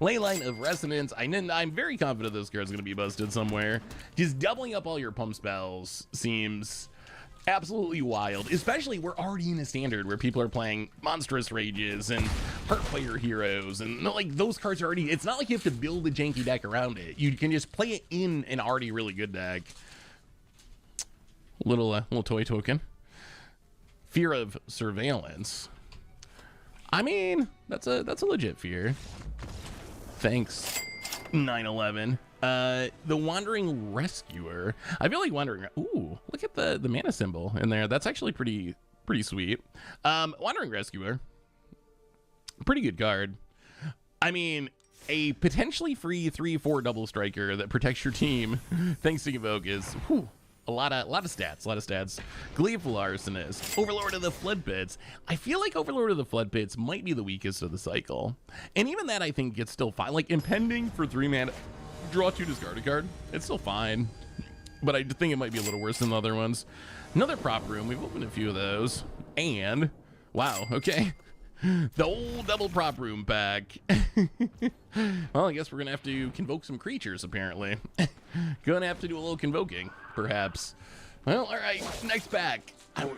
Leyline of Resonance. I'm very confident this card's going to be busted somewhere. Just doubling up all your pump spells seems absolutely wild. Especially, we're already in a standard where people are playing Monstrous Rages and Heartfire Heroes, and like those cards are already... It's not like you have to build a janky deck around it. You can just play it in an already really good deck. Little toy token. Fear of Surveillance. I mean, that's a legit fear. Thanks, 9/11. The Wandering Rescuer. I feel like Wandering... Ooh, look at the mana symbol in there. That's actually pretty sweet. Wandering Rescuer. Pretty good card. I mean, a potentially free 3/4 double striker that protects your team thanks to Evoke is... Whew, a lot of stats. Gleeful Arsonist. Overlord of the Flood Pits. I feel like Overlord of the Flood Pits might be the weakest of the cycle. And even that, I think, gets still fine. Like, Impending for 3 mana... Draw 2, discard a card. It's still fine, but I think it might be a little worse than the other ones. Another prop room. We've opened a few of those, and wow, okay, the old double prop room pack. Well, I guess we're gonna have to convoke some creatures. Apparently, gonna have to do a little convoking, perhaps. Well, all right, next pack.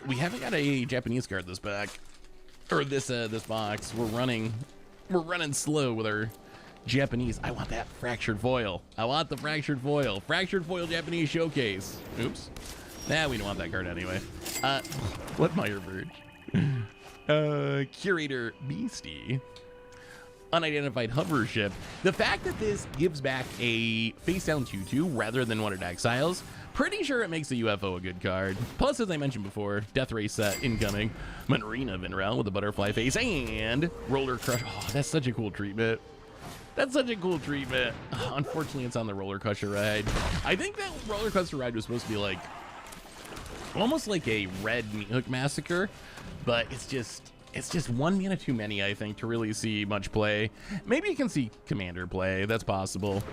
We haven't got a Japanese card this pack, or this box. We're running slow with our Japanese. I want that Fractured Foil. I want the Fractured Foil. Fractured Foil Japanese Showcase. Oops. Nah, we don't want that card anyway. Bloodmire Verge. Curator Beastie. Unidentified Hover Ship. The fact that this gives back a face down 2/2 rather than one it exiles, pretty sure it makes the UFO a good card. Plus, as I mentioned before, Death Ray set incoming. Marina Vendrell with a butterfly face and Roller Crush. Oh, that's such a cool treatment. That's such a cool treatment. Unfortunately, it's on the roller coaster ride. I think that roller coaster ride was supposed to be like almost like a red meat hook massacre, but it's just 1 mana too many, I think, to really see much play. Maybe you can see Commander play. That's possible.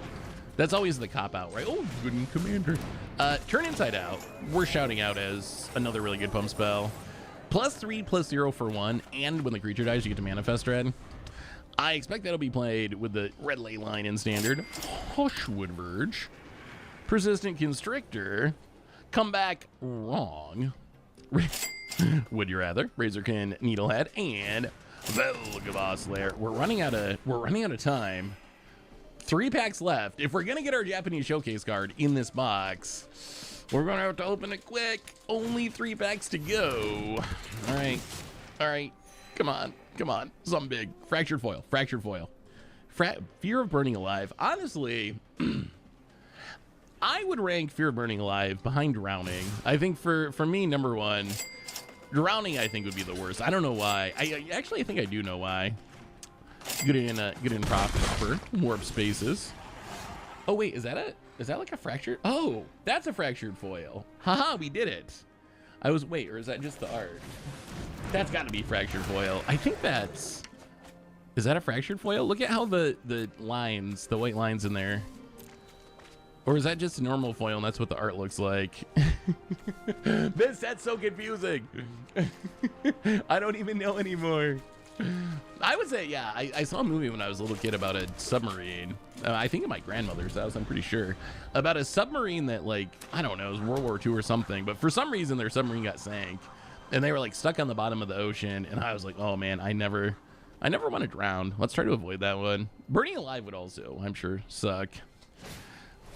That's always the cop-out, right? Oh, good Commander. Turn Inside Out. We're shouting out as another really good pump spell. +3/+0 for 1, and when the creature dies, you get to manifest red. I expect that'll be played with the red ley line in Standard. Hushwood Verge. Persistent Constrictor. Come back wrong. Would you rather? Razorkin Needlehead and Vel'Gavoth Lair. We're running out of time. 3 packs left. If we're gonna get our Japanese showcase card in this box, we're gonna have to open it quick. Only 3 packs to go. All right. Come on. Something big. Fractured foil. Fear of Burning Alive. Honestly, I would rank Fear of Burning Alive behind Drowning. I think for me, number 1, Drowning I think would be the worst. I don't know why. I actually think I do know why. Good in profit for warp spaces. Oh wait, is that like a fractured? Oh, that's a fractured foil. Haha, we did it. Or is that just the art? That's got to be fractured foil. I think is that a fractured foil? Look at how the lines, the white lines in there. Or is that just a normal foil and that's what the art looks like? This set's so confusing. I don't even know anymore. I would say, yeah, I saw a movie when I was a little kid about a submarine. I think at my grandmother's house, I'm pretty sure. About a submarine that, like, I don't know, it was World War II or something. But for some reason, their submarine got sank. And they were, like, stuck on the bottom of the ocean. And I was like, oh, man, I never want to drown. Let's try to avoid that one. Burning Alive would also, I'm sure, suck.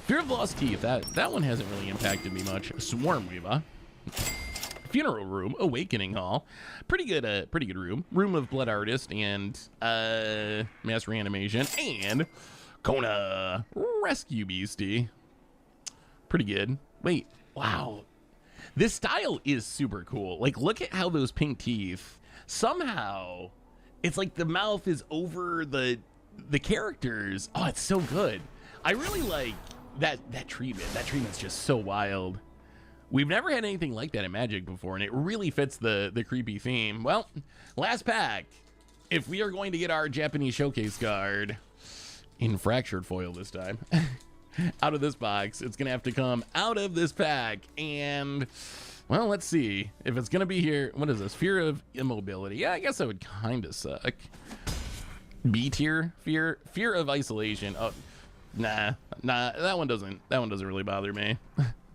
Fear of Lost Teeth. That one hasn't really impacted me much. Swarm Weaver. Funeral Room, Awakening Hall, pretty good room. Room of Blood Artist and Mass Reanimation and Kona Rescue Beastie. Pretty good. Wait, wow, this style is super cool. Like, look at how those pink teeth. Somehow, it's like the mouth is over the characters. Oh, it's so good. I really like that treatment. That treatment's just so wild. We've never had anything like that in Magic before, and it really fits the creepy theme. Well, last pack. If we are going to get our Japanese showcase card in fractured foil this time, out of this box, it's going to have to come out of this pack. And, well, let's see. If it's going to be here, what is this? Fear of Immobility. Yeah, I guess that would kind of suck. B tier? Fear of Isolation. Oh, nah, that one doesn't really bother me.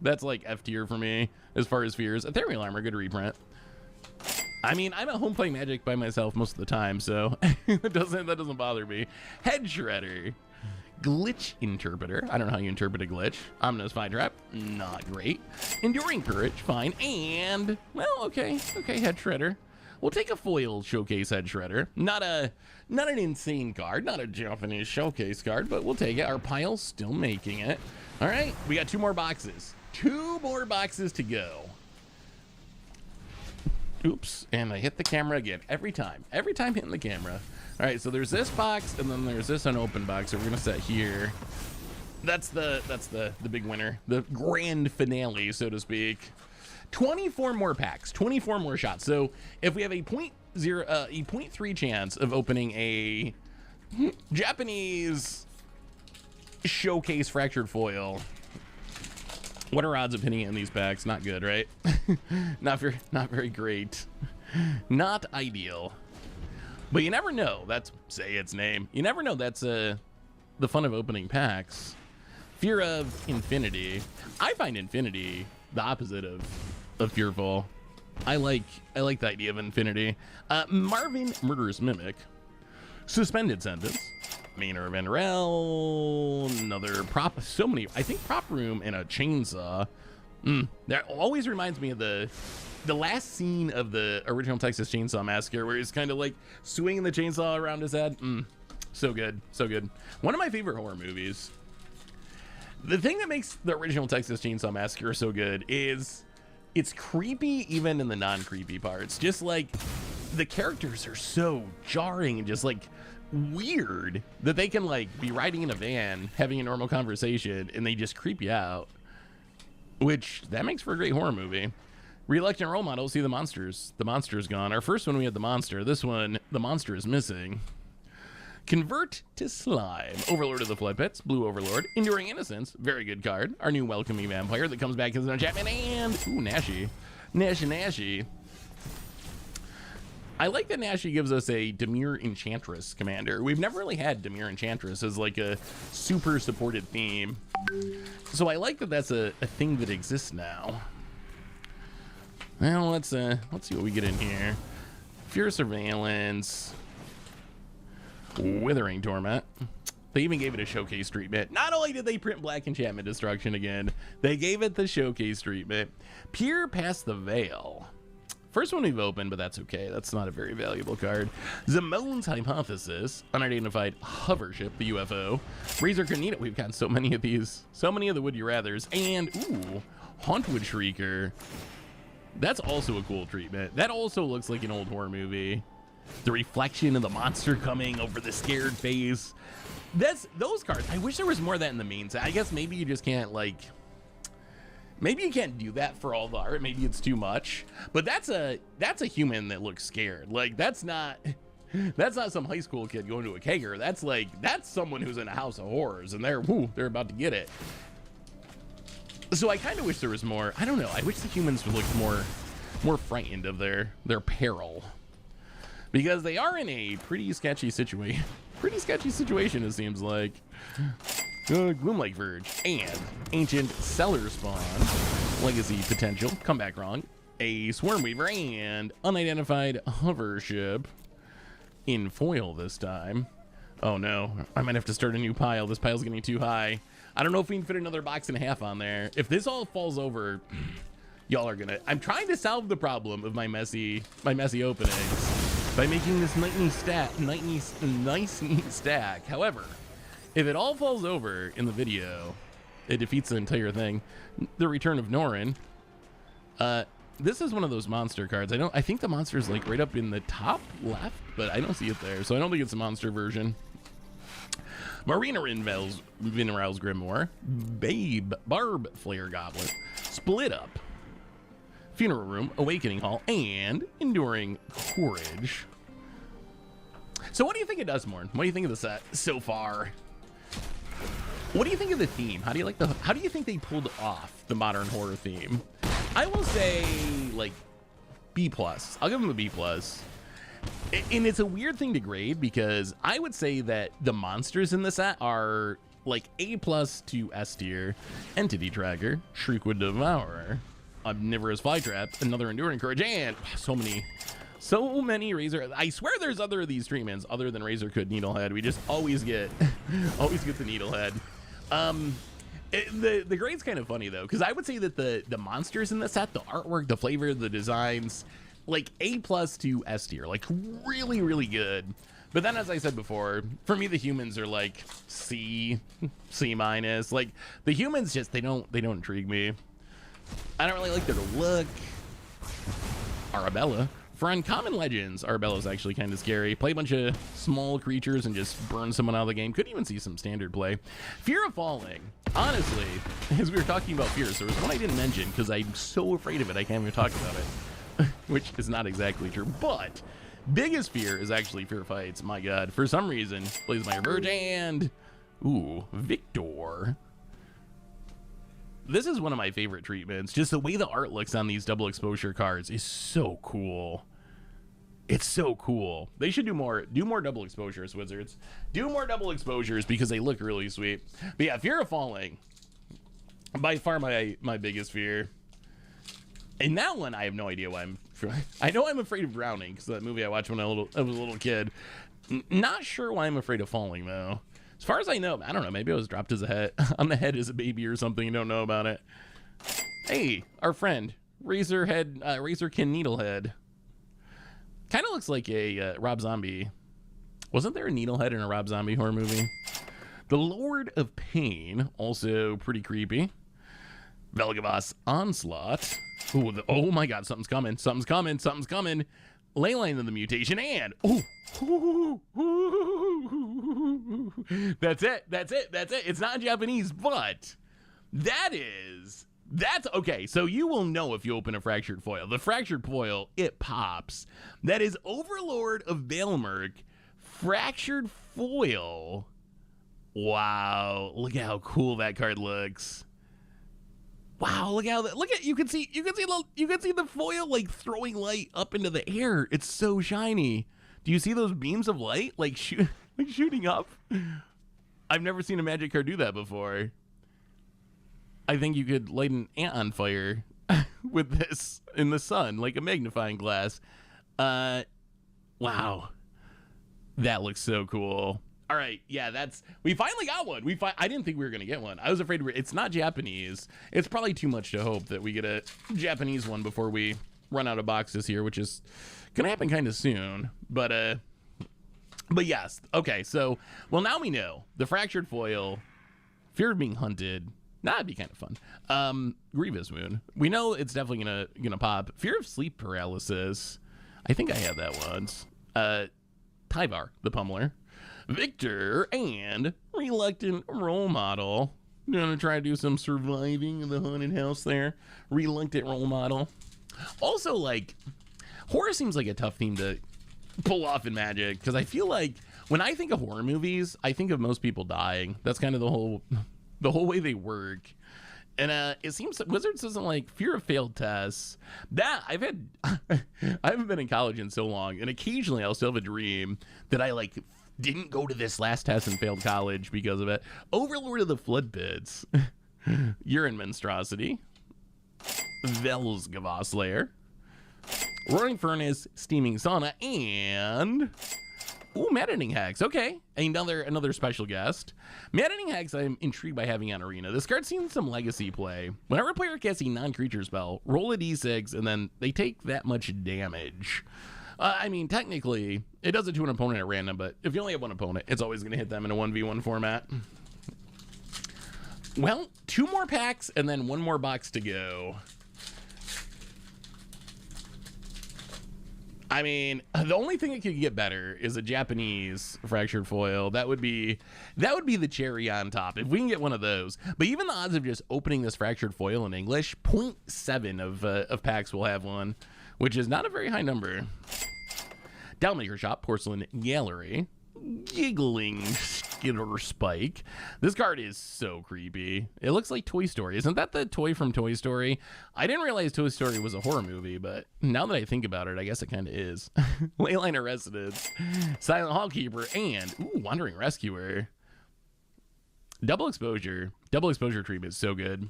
That's like F tier for me as far as fears. Ethereal Armor, good reprint. I mean, I'm at home playing Magic by myself most of the time, so that doesn't bother me. Head Shredder. Glitch Interpreter. I don't know how you interpret a glitch. Ominous Fine Trap. Not great. Enduring Courage. Fine. And, well, okay, Head Shredder. We'll take a foil showcase Head Shredder. Not an insane card, not a Japanese showcase card, but we'll take it. Our pile's still making it. All right, we got 2 more boxes. 2 more boxes to go. Oops, and I hit the camera again. Every time hitting the camera. All right, so there's this box, and then there's this unopened box that we're gonna set here. That's the big winner, the grand finale, so to speak. 24 more packs, 24 more shots. So if we have a 0.3 chance of opening a Japanese showcase fractured foil, what are odds of hitting it in these packs? Not good, right? not very great. Not ideal. But you never know. That's, say its name. You never know. That's the fun of opening packs. Fear of Infinity. I find Infinity the opposite of fearful. I like the idea of Infinity. Marvin Murderous Mimic. Suspended Sentence. Maynard Vanderell, another prop, so many, I think prop room and a chainsaw. That always reminds me of the last scene of the original Texas Chainsaw Massacre, where he's kind of like swinging the chainsaw around his head. So good. One of my favorite horror movies. The thing that makes the original Texas Chainsaw Massacre so good is it's creepy even in the non-creepy parts. Just like the characters are so jarring and just like weird that they can like be riding in a van having a normal conversation and they just creep you out, which that makes for a great horror movie. Reluctant role model, see the monsters. The monster's gone. Our first one we had the monster. This one, the monster is missing. Convert to slime. Overlord of the Flood Pits, Blue Overlord. Enduring Innocence, very good card. Our new welcoming vampire that comes back as an enchantment. And, ooh, Nashi. Nashi. I like that Nashi gives us a Demure Enchantress commander. We've never really had Demure Enchantress as like a super supported theme. So I like that that's a thing that exists now. Well, let's see what we get in here. Fear Surveillance. Withering Torment. They even gave it a showcase treatment. Not only did they print Black Enchantment Destruction again, they gave it the showcase treatment. Peer Past the Veil. First one we've opened, but that's okay. That's not a very valuable card. Zamone's Hypothesis. Unidentified Hovership, the UFO. Razor Corneta. We've got so many of these. So many of the Would You Rathers. And, ooh, Hauntwood Shrieker. That's also a cool treatment. That also looks like an old horror movie. The reflection of the monster coming over the scared face. Those cards. I wish there was more of that in the main set. I guess maybe you just can't like. Maybe you can't do that for all the art. Maybe it's too much. But that's a human that looks scared. Like that's not some high school kid going to a kegger. That's someone who's in a house of horrors and they're about to get it. So I kind of wish there was more. I don't know. I wish the humans would look more frightened of their peril, because they are in a pretty sketchy situation. It seems like. Gloomlike Verge and Ancient Cellar Spawn. Legacy Potential. Come back wrong. A Swarmweaver and Unidentified Hovership in foil this time. Oh no, I might have to start a new pile. This pile's getting too high. I don't know if we can fit another box and a half on there. If this all falls over, y'all are gonna. I'm trying to solve the problem of my messy openings by making this nice neat stack. However, if it all falls over in the video, it defeats the entire thing. The Return of Norin. This is one of those monster cards. I think the monster is like right up in the top left, but I don't see it there, so I don't think it's a monster version. Marina Rinvel's Vinral's Grimoire, Barb Flare Goblet, Split Up, Funeral Room, Awakening Hall, and Enduring Courage. So what do you think it does, Morn? What do you think of the set so far? What do you think of the theme? How do you think they pulled off the modern horror theme? I will say like B+. I'll give them a B+. And it's a weird thing to grade because I would say that the monsters in the set are like A+ to S tier. Entity Tracker, Shriekwood Devourer, Omnivorous Flytrap, another Enduring Courage, and so many Razor. I swear there's other of these treatments other than Razor Could Needlehead. We just always get the Needlehead. The grade's kind of funny though, because I would say that the monsters in the set, the artwork, the flavor, the designs, like A+ to S tier, like really, really good. But then, as I said before, for me the humans are like C-. Like the humans just they don't intrigue me. I don't really like their look. Arabella. For Uncommon Legends, Arabella's actually kind of scary. Play a bunch of small creatures and just burn someone out of the game. Could even see some standard play. Fear of Falling. Honestly, as we were talking about fears, there was one I didn't mention because I'm so afraid of it I can't even talk about it. Which is not exactly true. But biggest fear is actually Fear Fights. My god. For some reason, plays my Verge and... Ooh, Victor. This is one of my favorite treatments. Just the way the art looks on these double exposure cards is so cool. It's so cool. They should do more double exposures, Wizards. Do more double exposures because they look really sweet. But yeah, Fear of Falling, by far my biggest fear. And that one, I have no idea why I know I'm afraid of drowning because that movie I watched when I was a little kid. Not sure why I'm afraid of falling though. As far as I know, I don't know. Maybe I was dropped as a head on the head as a baby or something. You don't know about it. Hey, our friend Razorkin Needlehead. Kind of looks like a Rob Zombie. Wasn't there a Needlehead in a Rob Zombie horror movie? The Lord of Pain, also pretty creepy. Velgavas Onslaught. Ooh, oh my god, something's coming. Leyline of the mutation, and that's it. It's not Japanese, but that's okay. So you will know if you open a fractured foil. The fractured foil, it pops. That is Overlord of Baelmerk, fractured foil. Wow, look at how cool that card looks. Wow, look at you can see the foil like throwing light up into the air. It's so shiny. Do you see those beams of light like shooting up? I've never seen a Magic card do that before. I think you could light an ant on fire with this in the sun like a magnifying glass. Wow. That looks so cool. All right, yeah, we finally got one. I didn't think we were gonna get one. I was afraid it's not Japanese. It's probably too much to hope that we get a Japanese one before we run out of boxes here, which is gonna happen kind of soon. But yes, okay. So, well, now we know the fractured foil, fear of being hunted. That'd be kind of fun. Grievous Moon. We know it's definitely gonna pop. Fear of sleep paralysis. I think I had that once. Tyvar, the Pummeler. Victor, and Reluctant Role Model. Gonna try to do some surviving in the haunted house there. Reluctant Role Model. Also, like, horror seems like a tough theme to pull off in Magic, because I feel like when I think of horror movies, I think of most people dying. That's kind of the whole way they work. And it seems that Wizards doesn't like fear of failed tests. That I haven't been in college in so long, and occasionally I'll still have a dream that I like didn't go to this last test and failed college because of it. Overlord of the Flood Pits. Urine Monstrosity. Vel's Gavaslayer. Roaring Furnace, Steaming Sauna, and Maddening Hex. Okay, another special guest. Maddening Hex, I'm intrigued by having on Arena. This card's seen some legacy play. Whenever a player casts a non-creature spell, roll a d6, and then they take that much damage. I mean, technically, it does it to an opponent at random, but if you only have one opponent, it's always going to hit them in a 1v1 format. Well, 2 more packs and then 1 more box to go. I mean, the only thing that could get better is a Japanese fractured foil. That would be the cherry on top if we can get one of those. But even the odds of just opening this fractured foil in English, 0.7 of packs will have one, which is not a very high number. Downmaker Shop, Porcelain Gallery, Giggling Skitter Spike. This card is so creepy. It looks like Toy Story. Isn't that the toy from Toy Story? I didn't realize Toy Story was a horror movie, but now that I think about it, I guess it kind of is. Leyline of Residence, Silent Hallkeeper, and Wandering Rescuer. Double exposure treatment is so good.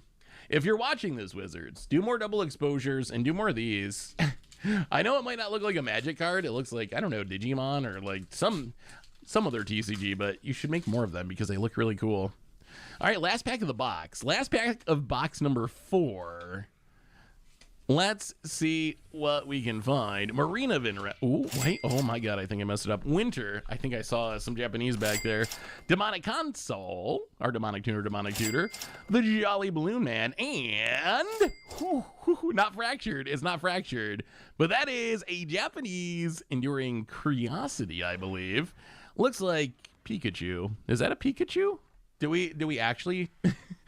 If you're watching this, Wizards, do more double exposures and do more of these. I know it might not look like a Magic card. It looks like, I don't know, Digimon or like some other TCG, but you should make more of them because they look really cool. All right, last pack of the box. Last pack of box number 4. Let's see what we can find. Marina Vinra. Ooh, wait. Oh my God, I think I messed it up. Winter. I think I saw some Japanese back there. Demonic Console. Our Demonic Tutor. The Jolly Balloon Man. And not fractured. It's not fractured. But that is a Japanese Enduring Curiosity, I believe. Looks like Pikachu. Is that a Pikachu? Do we actually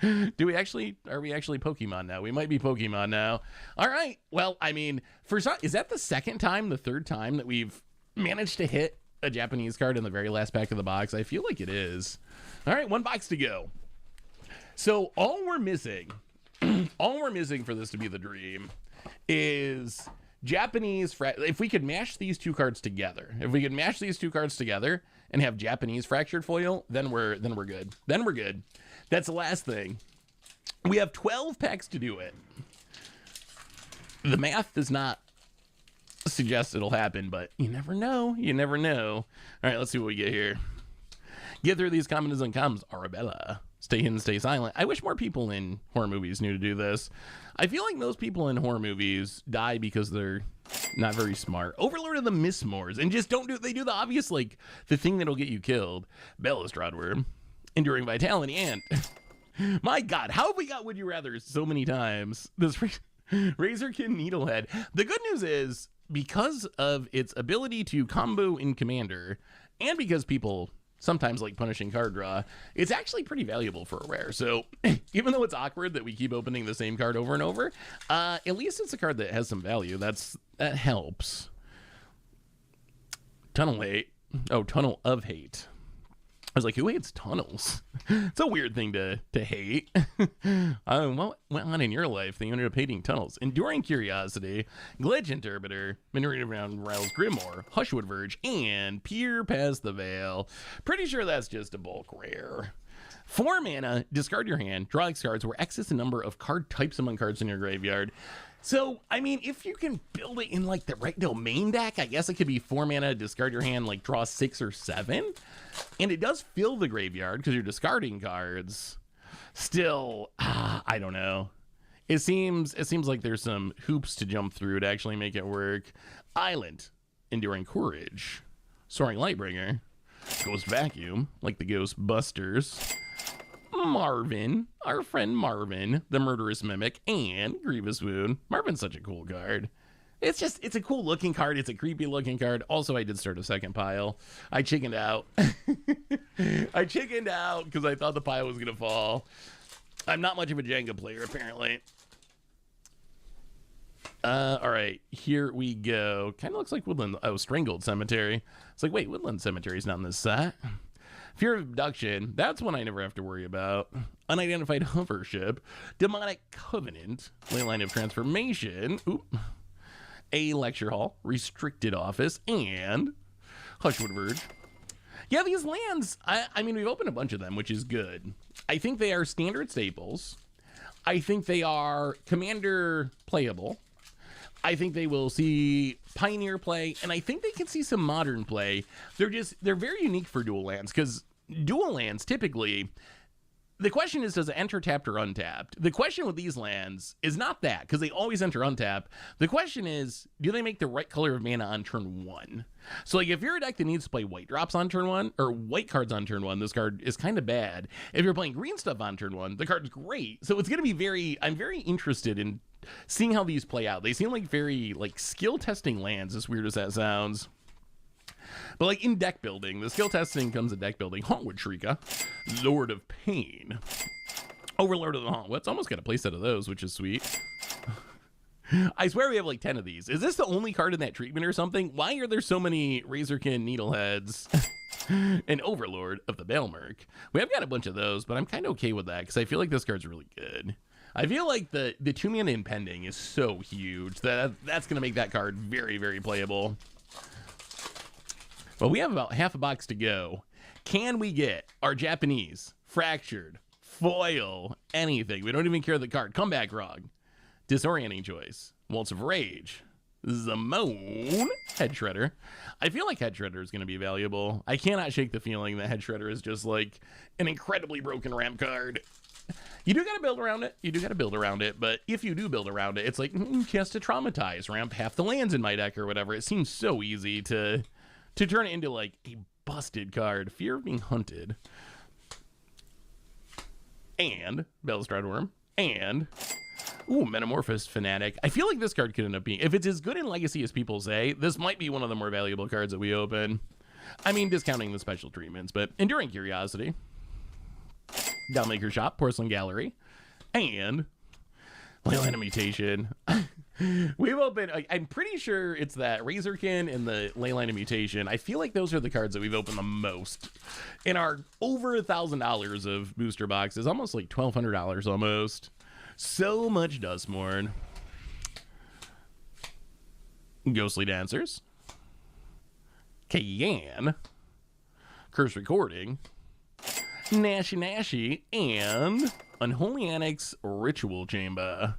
are we actually Pokemon now? We might be Pokemon now. All right. Well, I mean, is that the third time that we've managed to hit a Japanese card in the very last pack of the box? I feel like it is. All right, 1 box to go. So all we're missing for this to be the dream is Japanese. If we could mash these 2 cards together, and have Japanese fractured foil, then we're good. That's the last thing. We have 12 packs to do it. The math does not suggest it'll happen, but you never know. All right, let's see what we get here. Get through these commons and uncommons. Arabella. Stay hidden, stay silent. I wish more people in horror movies knew to do this. I feel like most people in horror movies die because they're not very smart. Overlord of the Mistmores, and just they do the obvious, like, the thing that'll get you killed. Balustrade Worm. Enduring Vitality, and my God, how have we got Would You Rather so many times? Razorkin Needlehead. The good news is, because of its ability to combo in Commander, and because people sometimes like punishing card draw, it's actually pretty valuable for a rare. So even though it's awkward that we keep opening the same card over and over, at least it's a card that has some value. That helps. Tunnel Hate. Oh, Tunnel of Hate. I was like, who hates tunnels? It's a weird thing to hate. What went on in your life that you ended up hating tunnels? Enduring Curiosity, Glitch Interpreter, Minority Around Riles Grimoire, Hushwood Verge, and Peer Past the Veil. Pretty sure that's just a bulk rare. 4 mana, discard your hand, draw X cards, where X is the number of card types among cards in your graveyard. So, I mean, if you can build it in, like, the right domain deck, I guess it could be 4 mana, discard your hand, like, draw 6 or 7. And it does fill the graveyard, because you're discarding cards. Still, I don't know. It seems like there's some hoops to jump through to actually make it work. Island, Enduring Courage, Soaring Lightbringer, Ghost Vacuum, like the Ghost Busters, Marvin, our friend Marvin, the Murderous Mimic, and Grievous Wound. Marvin's such a cool card. It's a cool looking card. It's a creepy looking card. Also, I did start a second pile. I chickened out. I chickened out because I thought the pile was going to fall. I'm not much of a Jenga player, apparently. All right, here we go. Kind of looks like Woodland. Oh, Strangled Cemetery. It's like, wait, Woodland Cemetery's not in this set. Fear of Abduction, that's one I never have to worry about. Unidentified Hovership, Demonic Covenant, Leyline of Transformation, a Lecture Hall, Restricted Office, and Hushwood Verge. Yeah, these lands, I mean, we've opened a bunch of them, which is good. I think they are standard staples. I think they are Commander playable. I think they will see Pioneer play, and I think they can see some Modern play. They're very unique for dual lands, because dual lands typically, the question is, does it enter tapped or untapped? The question with these lands is not that, because they always enter untapped. The question is, do they make the right color of mana on turn 1? So, like, if you're a deck that needs to play white drops on turn 1, or white cards on turn 1, this card is kind of bad. If you're playing green stuff on turn 1, the card's great. So it's going to be I'm very interested in seeing how these play out. They seem like very, like, skill testing lands, as weird as that sounds. But, like, in deck building, the skill testing comes in deck building. Hauntwood Shrika, Lord of Pain, Overlord of the Hauntwoods. Almost got a playset of those, which is sweet. I swear we have like 10 of these. Is this the only card in that treatment or something? Why are there so many Razorkin Needleheads and Overlord of the Baelmerk? We have got a bunch of those, but I'm kind of okay with that because I feel like this card's really good. I feel like the 2-mana Impending is so huge that that's going to make that card very, very playable. Well, we have about half a box to go. Can we get our Japanese, Fractured, Foil, anything? We don't even care the card. Comeback Rog, Disorienting Choice, Waltz of Rage, Zamone, Head Shredder. I feel like Head Shredder is going to be valuable. I cannot shake the feeling that Head Shredder is just like an incredibly broken ramp card. You do got to build around it. You do got to build around it. But if you do build around it, it's like, cast to Traumatize, ramp half the lands in my deck or whatever. It seems so easy to turn it into like a busted card. Fear of Being Hunted. And Bellstride Worm. And Metamorphosis Fanatic. I feel like this card could end up being, if it's as good in Legacy as people say, this might be one of the more valuable cards that we open. I mean, discounting the special treatments, but Enduring Curiosity, Downmaker Shop, Porcelain Gallery, and Leyline of Mutation. We've opened, I'm pretty sure it's that Razorkin and the Leyline of Mutation. I feel like those are the cards that we've opened the most in our over $1,000 of booster boxes, almost like $1,200 almost. So much Dustmourn. Ghostly Dancers, Kayan, Curse Recording, Nashi, and Unholy Annex Ritual Chamber.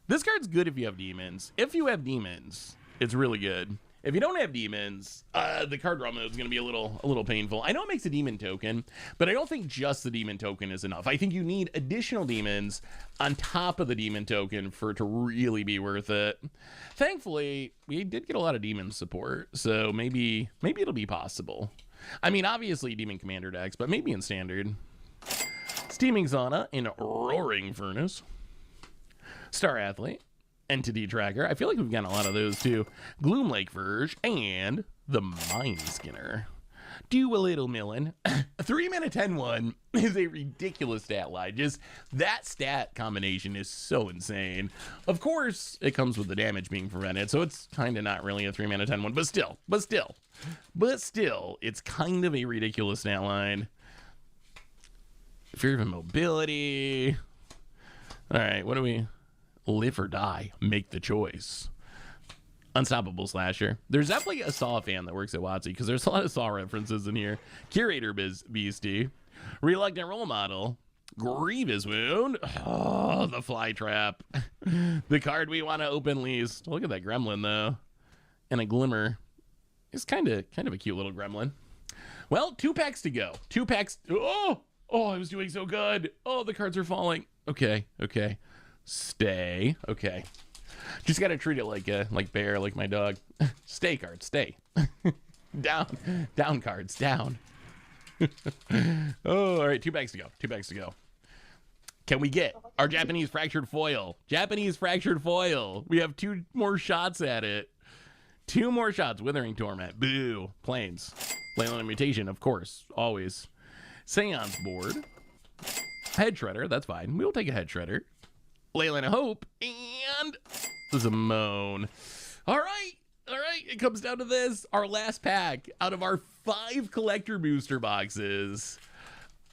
This card's good if you have demons. If you have demons, it's really good. If you don't have demons, the card draw mode is going to be a little painful. I know it makes a demon token, but I don't think just the demon token is enough. I think you need additional demons on top of the demon token for it to really be worth it. Thankfully, we did get a lot of demon support, so maybe it'll be possible. I mean, obviously demon commander decks, but maybe in standard. Steaming Sauna in Roaring Furnace, Star Athlete, Entity Tracker. I feel like we've gotten a lot of those too. Gloom Lake Verge and the Mind Skinner. Do a little millin. A 3-mana 10-1 is a ridiculous stat line. Just that stat combination is so insane. Of course, it comes with the damage being prevented, so it's kind of not really a 3-mana 10-1, but still, it's kind of a ridiculous stat line. Fear of mobility. All right, what do we? Live or die. Make the choice. Unstoppable Slasher. There's definitely a Saw fan that works at WotC because there's a lot of Saw references in here. Curator Beastie. Reluctant Role Model. Grievous Wound. Oh, the Fly Trap. The card we want to open least. Look at that gremlin though. And a Glimmer. It's kind of a cute little gremlin. Well, 2 packs to go. 2 packs. Oh, I was doing so good. Oh, the cards are falling. Okay. Stay. Okay. Just gotta treat it like Bear, like my dog. Stay cards, stay. down cards, down. Oh, all right, 2 bags to go. 2 bags to go. Can we get our Japanese fractured foil? Japanese fractured foil. We have 2 more shots at it. 2 more shots. Withering Torment. Boo. Planes. Leyland Mutation, of course. Always. Seance Board. Head Shredder. That's fine. We'll take a Head Shredder. Leyland of Hope. And Zamone. All right. It comes down to this. Our last pack out of our 5 collector booster boxes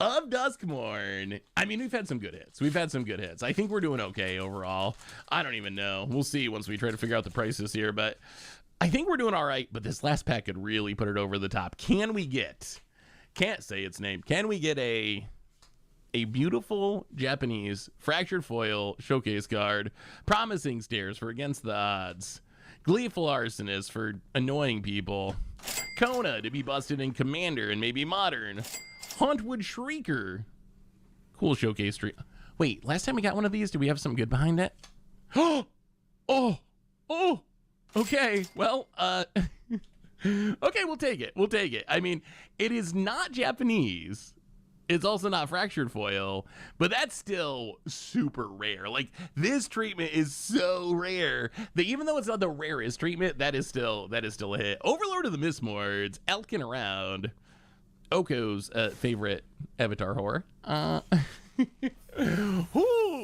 of Duskmourn. I mean, we've had some good hits. I think we're doing okay overall. I don't even know. We'll see once we try to figure out the prices here, but I think we're doing all right. But this last pack could really put it over the top. Can we get, can't say its name, can we get a beautiful Japanese fractured foil showcase card, Promising Stairs for Against the Odds, Gleeful Arsonist for annoying people, Kona to be busted in Commander and maybe Modern, Hauntwood Shrieker, cool showcase street. Wait, last time we got one of these, did we have something good behind it? Oh, okay, well, okay, we'll take it. I mean, it is not Japanese. It's also not fractured foil, but that's still super rare. Like, this treatment is so rare that even though it's not the rarest treatment, that is still a hit. Overlord of the Mistmords, Elkin Around, Oko's favorite Avatar horror.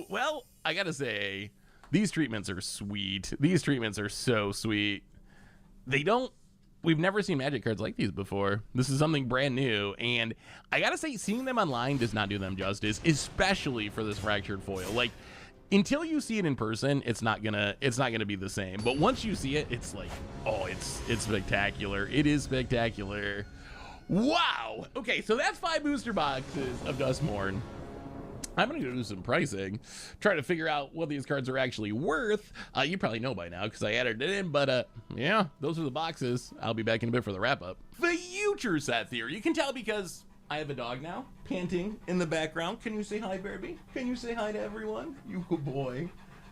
Well, I gotta say, these treatments are sweet. These treatments are so sweet. We've never seen Magic cards like these before. This is something brand new, and I gotta say, seeing them online does not do them justice, especially for this fractured foil. Like, until you see it in person, it's not gonna be the same. But once you see it, it's like, oh, it's spectacular. It is spectacular. Wow. Okay, so that's 5 booster boxes of Duskmourn. I'm gonna go do some pricing, try to figure out what these cards are actually worth. You probably know by now because I added it in, but yeah, those are the boxes. I'll be back in a bit for the wrap up. The future set theory. You can tell because I have a dog now, panting in the background. Can you say hi, Barbie? Can you say hi to everyone? You good boy.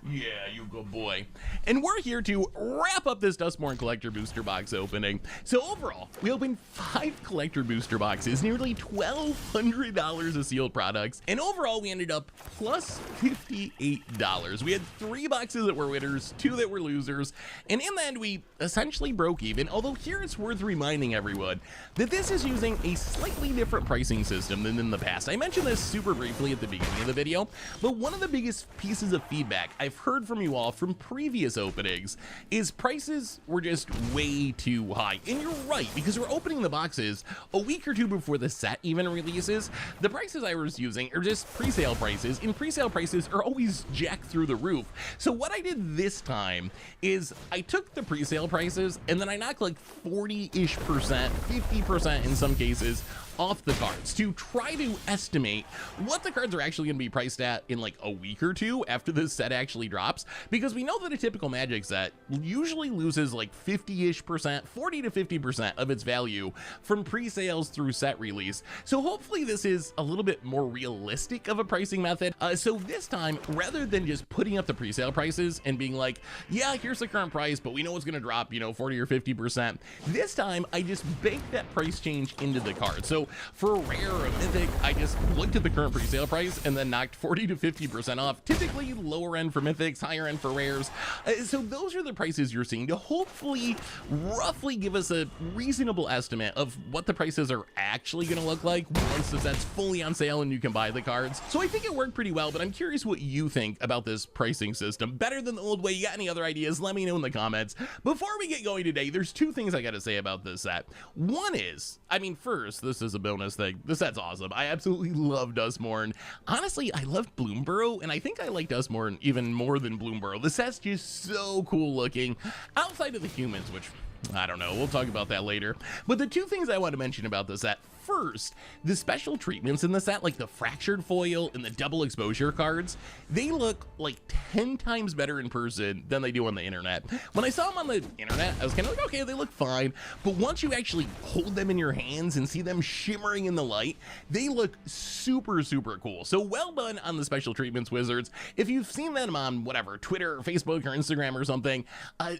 Yeah, you good boy. And we're here to wrap up this Duskmourn collector booster box opening. So overall, we opened 5 collector booster boxes, nearly $1,200 of sealed products, and overall we ended up plus $58. We had 3 boxes that were winners, 2 that were losers, and in the end we essentially broke even, although here it's worth reminding everyone that this is using a slightly different pricing system than in the past. I mentioned this super briefly at the beginning of the video, but one of the biggest pieces of feedback I've heard from you all from previous openings is prices were just way too high. And you're right, because we're opening the boxes a week or 2 before the set even releases. The prices I was using are just pre-sale prices, and pre-sale prices are always jacked through the roof. So what I did this time is I took the pre-sale prices and then I knocked like 40-ish%, 50% in some cases off the cards to try to estimate what the cards are actually going to be priced at in like a week or 2 after this set actually drops, because we know that a typical Magic set usually loses like 50-ish%, 40 to 50% of its value from pre-sales through set release. So hopefully this is a little bit more realistic of a pricing method. So this time, rather than just putting up the pre-sale prices and being like, yeah, here's the current price, but we know it's going to drop, 40 or 50%, this time I just baked that price change into the card. So So for a rare or a mythic, I just looked at the current pre-sale price and then knocked 40 to 50% off. Typically lower end for mythics, higher end for rares. So those are the prices you're seeing to hopefully roughly give us a reasonable estimate of what the prices are actually going to look like once the set's fully on sale and you can buy the cards. So I think it worked pretty well, but I'm curious what you think about this pricing system. Better than the old way? You got any other ideas? Let me know in the comments. Before we get going today, there's two things I got to say about this set. One is, I mean, first, this is a bonus thing. The set's awesome. I absolutely love Dustmorn. Honestly, I love Bloomburrow, and I think I like Dustmorn even more than Bloomburrow. The set's just so cool looking. Outside of the humans, which I don't know, we'll talk about that later. But the two things I want to mention about this set, first, the special treatments in the set, like the fractured foil and the double exposure cards, they look like 10 times better in person than they do on the internet. When I saw them on the internet, I was kind of like, okay, they look fine. But once you actually hold them in your hands and see them shimmering in the light, they look super, super cool. So well done on the special treatments, Wizards. If you've seen them on whatever, Twitter or Facebook or Instagram or something,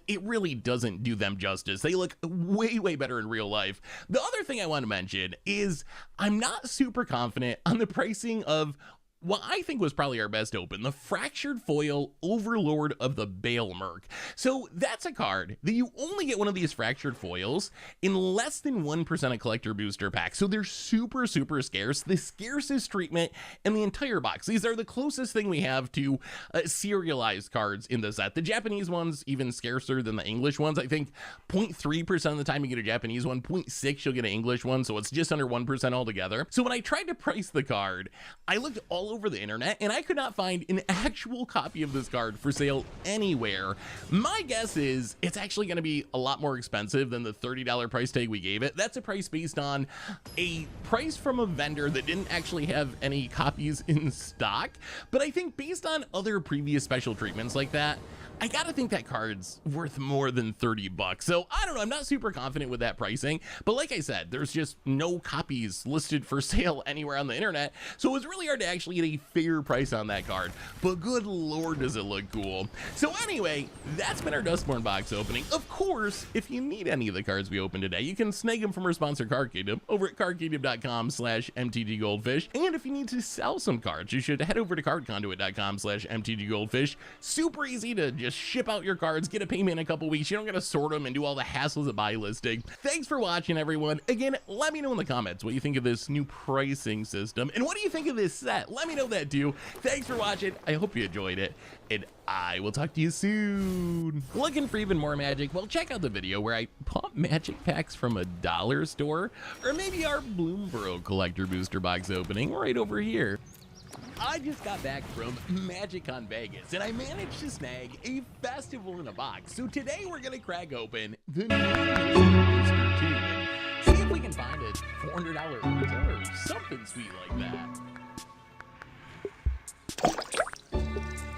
it really doesn't do them justice. They look way, way better in real life. The other thing I want to mention is I'm not super confident on the pricing of what I think was probably our best open, the Fractured Foil Overlord of the Bale Merc. So that's a card that you only get one of these Fractured Foils in less than 1% of collector booster packs. So they're super, super scarce. The scarcest treatment in the entire box. These are the closest thing we have to serialized cards in the set. The Japanese ones even scarcer than the English ones. I think 0.3% of the time you get a Japanese one, 0.6 you'll get an English one, so it's just under 1% altogether. So when I tried to price the card, I looked all over the internet and I could not find an actual copy of this card for sale anywhere. My guess is it's actually going to be a lot more expensive than the $30 price tag we gave it. That's a price based on a price from a vendor that didn't actually have any copies in stock. But I think based on other previous special treatments like that, I gotta think that card's worth more than 30 bucks. So I don't know, I'm not super confident with that pricing, but like I said, there's just no copies listed for sale anywhere on the internet, so it was really hard to actually get a fair price on that card, but good lord does it look cool. So anyway, that's been our Dustmorn box opening. Of course, if you need any of the cards we opened today, you can snag them from our sponsor Card Kingdom over at cardkingdom.com/mtggoldfish, and if you need to sell some cards, you should head over to cardconduit.com/mtggoldfish. Super easy to just ship out your cards, get a payment in a couple weeks. You don't gotta sort them and do all the hassles of buy listing. Thanks for watching, everyone. Again, let me know in the comments what you think of this new pricing system, and what do you think of this set? Let me know that too. Thanks for watching. I hope you enjoyed it, and I will talk to you soon. Looking for even more magic? Well, check out the video where I pop magic packs from a dollar store, or maybe our Bloomburrow collector booster box opening right over here. I just got back from MagicCon Vegas, and I managed to snag a festival in a box. So today we're gonna crack open the new Booster 2 and see if we can find a $400 or something sweet like that.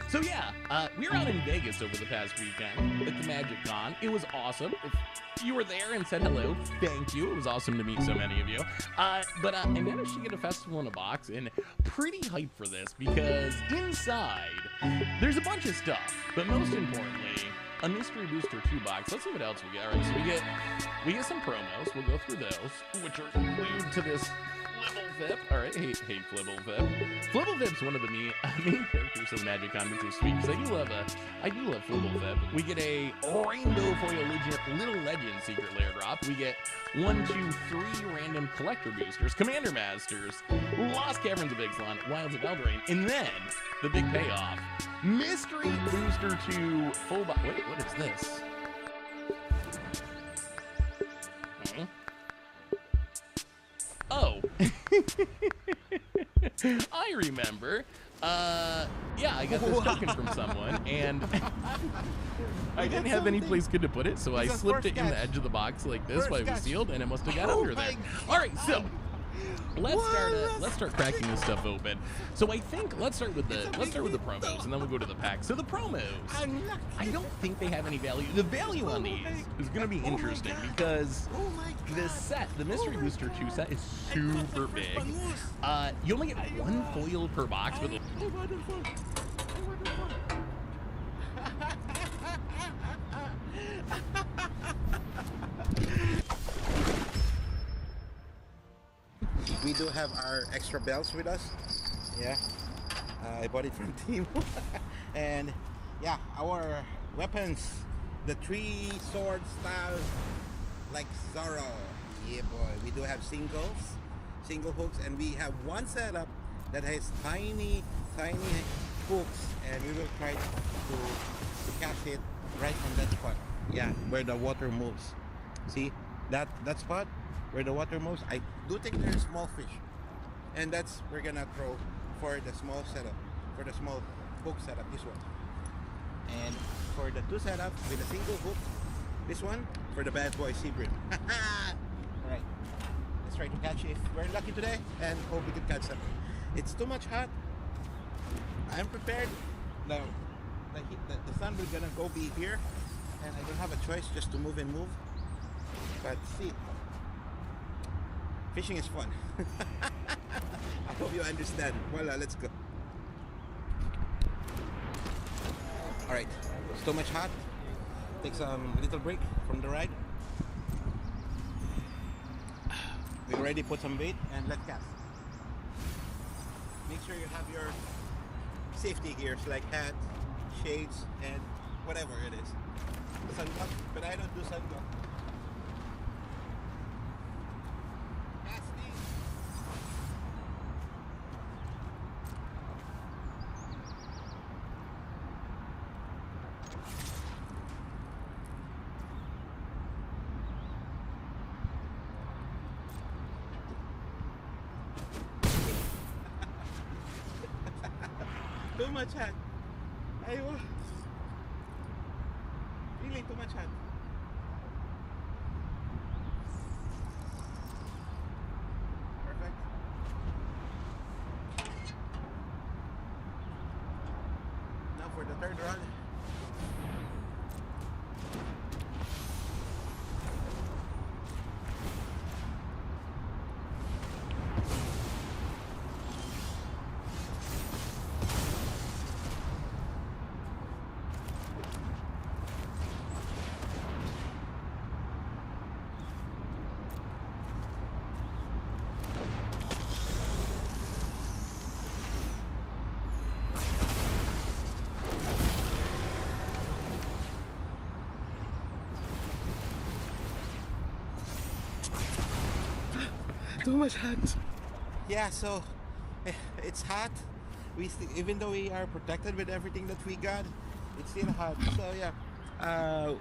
So yeah, we were out in Vegas over the past weekend at the MagicCon. It was awesome. If you were there and said hello, thank you. It was awesome to meet so many of you. But I managed to get a festival in a box, and pretty hyped for this because inside there's a bunch of stuff, but most importantly, a Mystery Booster 2 box. Let's see what else we get. All right, so we get some promos. We'll go through those, which are glued to this Flibblefip. All right, hey Flibblefip. Flibblefip's one of the main characters of MagicCon, which is sweet because I do love Flibblefip. We get a Rainbow Foil Little Legend Secret Lair drop. We get 1, 2, 3 random collector boosters, Commander Masters, Lost Caverns of Ixalan, Wilds of Eldraine, and then the big payoff, Mystery Booster 2 full box. Wait, what is this? Oh, I remember. Yeah, I got this token from someone, and I didn't have any place good to put it, so I slipped it in the edge of the box like this while it was sealed, and it must have got under there. All right, so let's start cracking this stuff open. So I think let's start with the promos, and then we'll go to the packs. So the promos, I don't think they have any value. The value on these is going to be interesting because this set, the Mystery Booster 2 set, is super big. You only get 1 foil per box with a we do have our extra belts with us. Yeah, I bought it from Team. And yeah, our weapons, the 3 sword style like Zorro. Yeah boy, we do have single hooks, and we have one setup that has tiny hooks, and we will try to catch it right on that spot. Yeah, where the water moves. See that spot where the water moves? I do think there's small fish, and that's we're gonna throw for the small setup, for the small hook setup, this one. And for the 2 setup with a single hook, this one for the bad boy sea bream. Alright, let's try to catch it if we're lucky today, and hope we can catch something. It's too much hot. I'm prepared. No, the sun will gonna go be here, and I don't have a choice just to move and move. But see, fishing is fun. I hope you understand. Voila, let's go. Alright, it's too much hot. Take some little break from the ride. We already put some bait, and let's cast. Make sure you have your safety gears like hat, shades, and whatever it is. Sunblock, but I don't do sunblock. Casting. Too much hot. Aywa. Really too much hot. Perfect. Now for the 3rd run. Too much hot. Yeah, so it's hot. Even though we are protected with everything that we got, it's still hot. So yeah,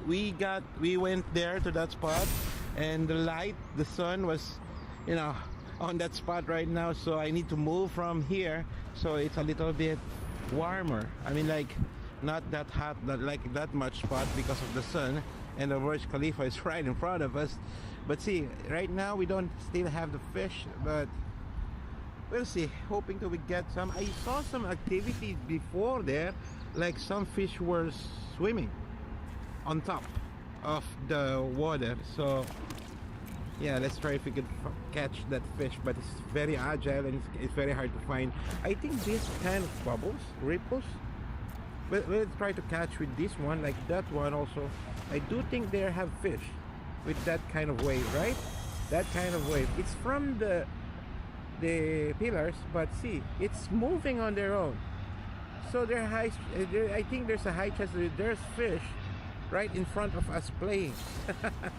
we went there to that spot, and the sun was, on that spot right now. So I need to move from here, so it's a little bit warmer. I mean, like not that hot, not like that much spot because of the sun, and the Burj Khalifa is right in front of us. But see, right now we don't still have the fish, but we'll see. Hoping that we get some. I saw some activity before there, like some fish were swimming on top of the water. So yeah, let's try if we could catch that fish, but it's very agile and it's very hard to find. I think this kind of bubbles, ripples, but let's try to catch with this one, like that one also. I do think they have fish with that kind of wave, right? That kind of wave. It's from the pillars, but see, it's moving on their own. So I think there's a high chance that there's fish right in front of us playing.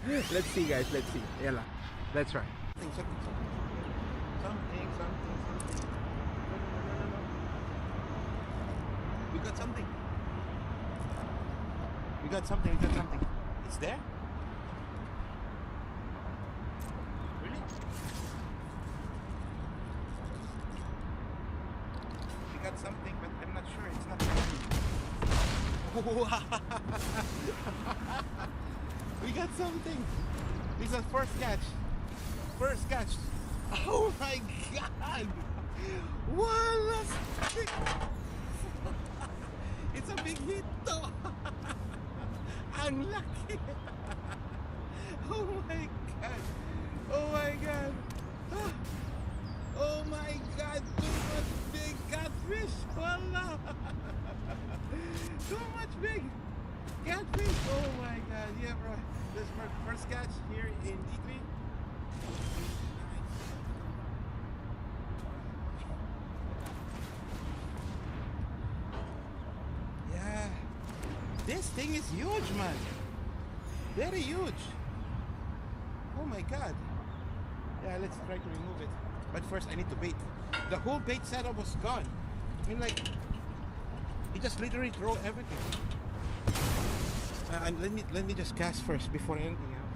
Let's see, guys. Let's see. Yalla. Let's try. Something. We got something. It's there? Really? We got something, but I'm not sure. It's not we got something. This is first catch. Oh my god! Wow, it's a big hit though. Unlucky. Oh my god. Oh my god, too much big catfish. Voila. Too much big catfish. Oh my god. Yeah, bro. This is my first catch here in D3. thing is huge, man. Very huge. Oh my god. Yeah, let's try to remove it. But first I need to bait. The whole bait setup was gone. I mean, like, he just literally throw everything. And let me just cast first before anything else.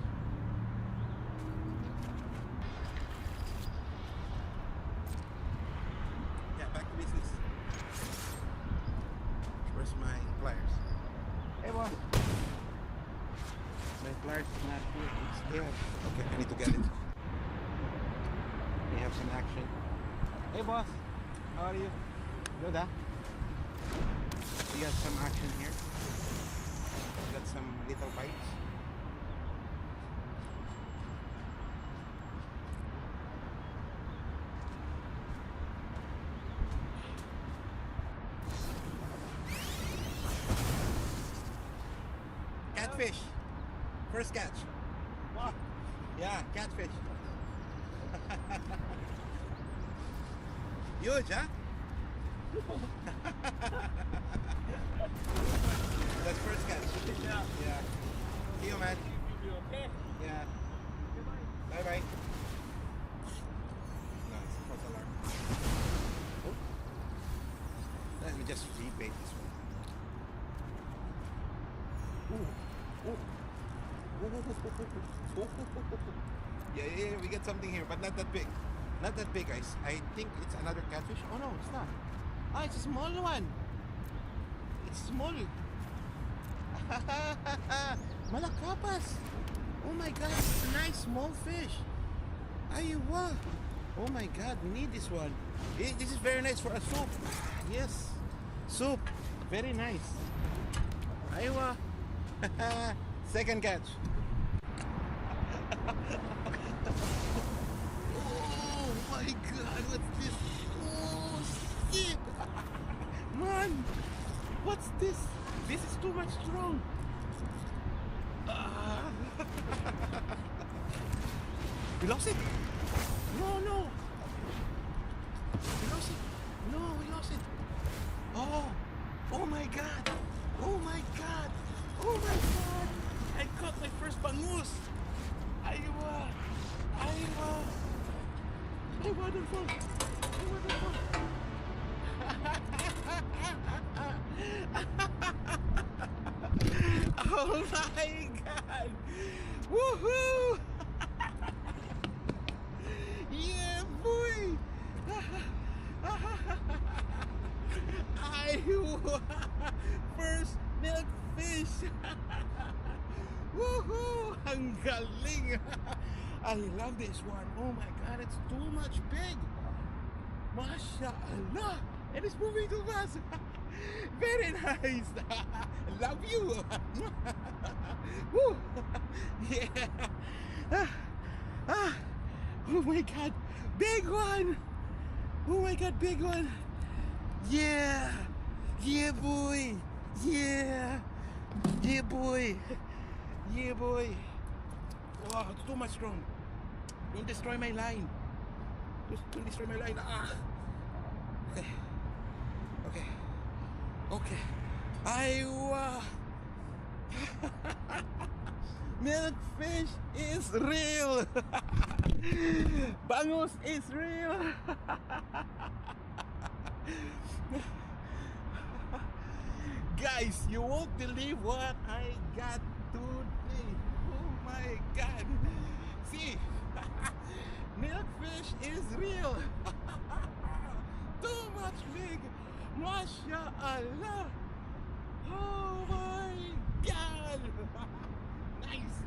Yeah, back to business. Where's my pliers? Hey, boss. My pliers is not here. It's here. Okay, I need to get it. We have some action. Hey, boss. How are you? Good, huh? We got some action here. We got some little bites. Catfish. First catch. What? Yeah, catfish. Huge, huh? That's first catch. Yeah. Yeah. See you, man. You okay? Yeah. Bye bye. No, it's a false alarm. Oh. Let me just rebait this one. Yeah, we get something here, but not that big. Not that big, guys. I think it's another catfish. Oh no, it's not. Ah, it's a small one. It's small. Malakapas. Oh my god, it's a nice small fish. Aywa. Oh my god, we need this one. This is very nice for a soup. Yes, soup. Very nice. Aywa. Second catch. Oh my god, what's this? Oh shit! Man, what's this? This is too much strong. We lost it. No. We lost it. No, we lost it. Oh my god. Oh my god. Oh my god. I caught my first bangus. Aywa. I waterfall. Oh my god. Woohoo. Yeah, boy. First milkfish. Woohoo! Ang galing! I love this one. Oh my god, it's too much big. MashaAllah! And it's moving too fast. Very nice. Love you. Woo! Yeah. Oh my god, big one. Oh my god, big one. Yeah. Yeah, boy. Yeah. Yeah, boy. Yeah, boy. Wow, it's too much strong. Don't destroy my line. Don't destroy my line. Okay. Aywa. Milkfish is real. Bangus is real. Guys, you won't believe what I got today. Oh my god. See, milkfish is real. Too much big. MashaAllah. Oh my god. Nice.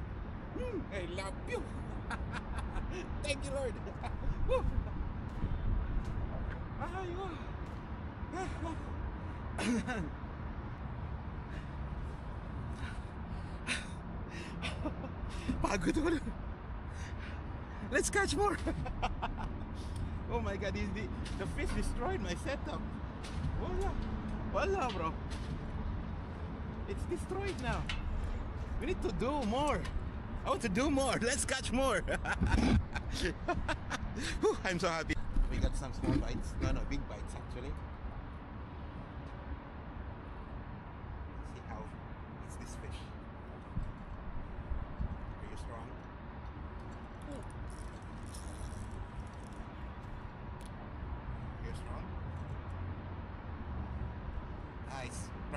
I love you. Thank you, Lord. Pagod ako. Let's catch more. Oh my god, the fish destroyed my setup. Wala, bro. It's destroyed now. We need to do more. I want to do more. Let's catch more. Whew, I'm so happy. We got some small bites. No, big bites actually. Let's see how it's this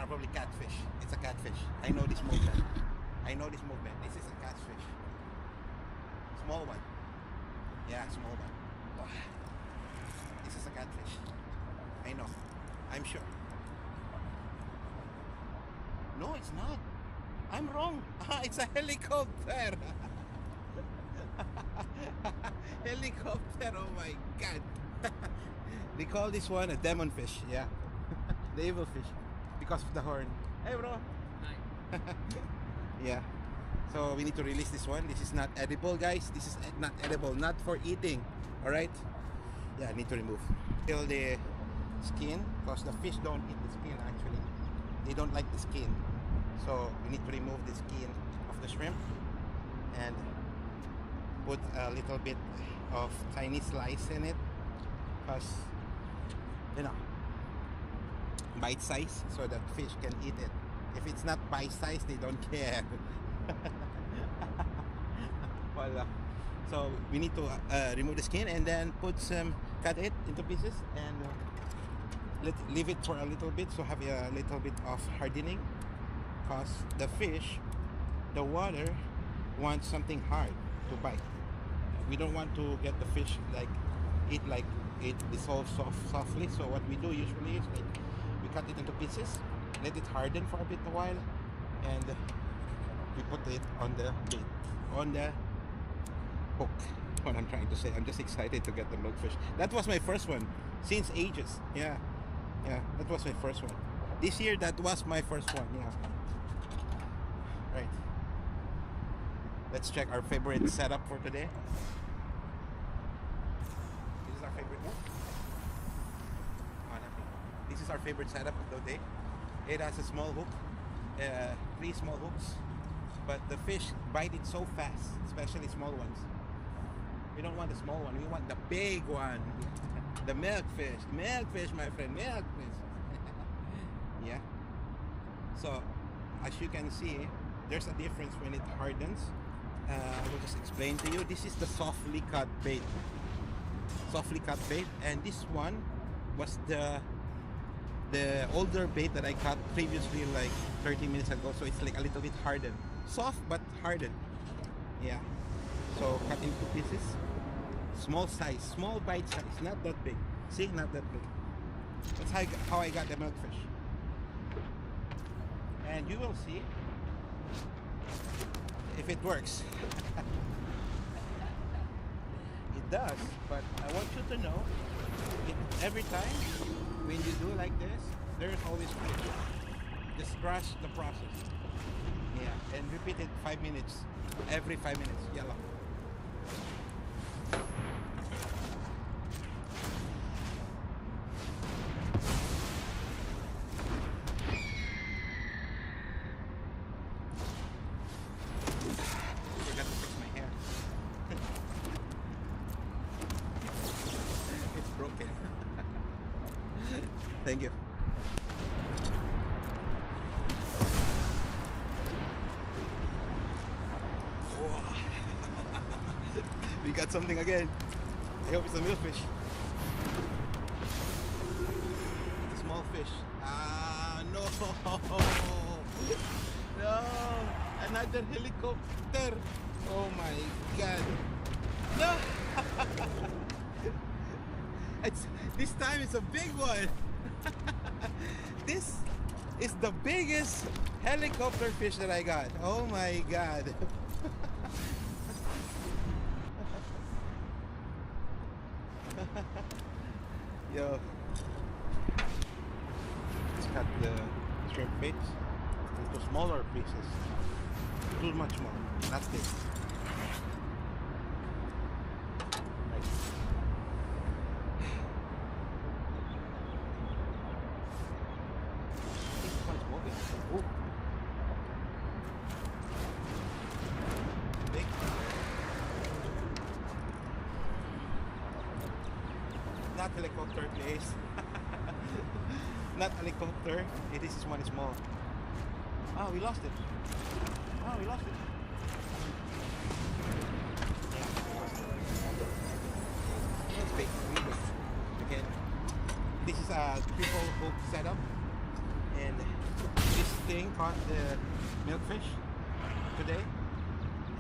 probably catfish. It's a catfish. I know this movement. I know this movement. This is a catfish. Small one. Yeah, small one. Wow. This is a catfish. I know. I'm sure. No, it's not. I'm wrong. It's a helicopter. Helicopter. Oh my god. They call this one a demon fish. Yeah. The evil fish. Because of the horn. Hey bro. Hi. Yeah. So we need to release this one. This is not edible, guys. This is not edible. Not for eating. Alright? Yeah, I need to remove. Kill the skin. Because the fish don't eat the skin actually. They don't like the skin. So we need to remove the skin of the shrimp. And put a little bit of tiny slice in it. Because, you know, bite size. So that fish can eat it. If it's not bite size, they don't care. Voila. So we need to remove the skin and then cut it into pieces and leave it for a little bit, so have a little bit of hardening, because the fish, the water wants something hard to bite. We don't want to get the fish like it dissolves softly. So what we do usually is like we cut it into pieces, let it harden for a bit a while, and we put it on the bait, on the hook. What I'm trying to say, I'm just excited to get the milkfish. That was my first one since ages. Yeah, that was my first one. This year, that was my first one. Yeah. Right. Let's check our favorite setup for today. This is our favorite one. Oh, nothing. This is our favorite setup of the day. It has a small hook, 3 small hooks, but the fish bite it so fast, especially small ones. We don't want the small one, we want the big one. The milkfish, my friend, milkfish. Yeah. So, as you can see, there's a difference when it hardens. I will just explain to you. This is the softly cut bait. Softly cut bait, and this one was the older bait that I cut previously, like 30 minutes ago. So it's like a little bit hardened, soft but hardened. Yeah. So cut into pieces, small size, small bite size, not that big. See, not that big. That's how I got the milkfish. And you will see if it works. It does, but I want you to know, every time when you do like this, there's always fish. Just trust the process. Yeah, and repeat it 5 minutes. Every 5 minutes. Yalla. Forgot to fix my hair. It's broken. Thank you. We got something again. I hope it's a milkfish. It's a small fish. Ah, no. No. Another helicopter. Oh my god. No. This time it's a big one. This is the biggest helicopter fish that I got. Oh my god. Yo. Let's cut the shrimp baits into smaller pieces. Too much more. That's this. Right. This one's moving. Ooh. Big. Not helicopter, please. Not helicopter. This is one small. Ah, we lost it. Ah, we lost it. Yeah, we lost it. It's big. Really big. Again, this is a triple hook setup, and caught the milkfish today,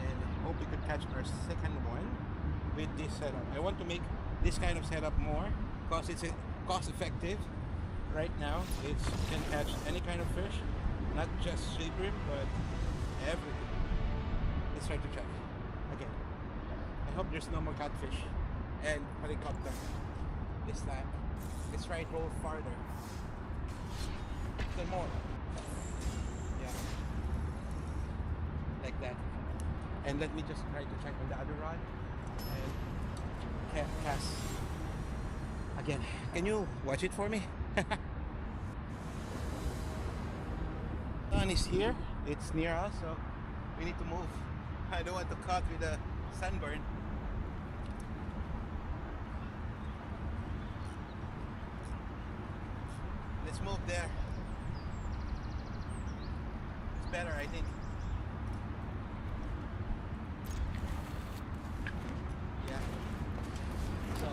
and hope we could catch our second one with this setup. I want to make this kind of setup more because it's cost effective. Right now, you can catch any kind of fish, not just sea bream, but everything. Let's try to check again. I hope there's no more catfish and helicopter this time. Let's try to roll farther. Some more. Yeah. Like that. And let me just try to check on the other rod and cast again. Can you watch it for me? Sun is here. It's near us, so we need to move. I don't want to cut with a sunburn. Let's move there. It's better, I think. Yeah. So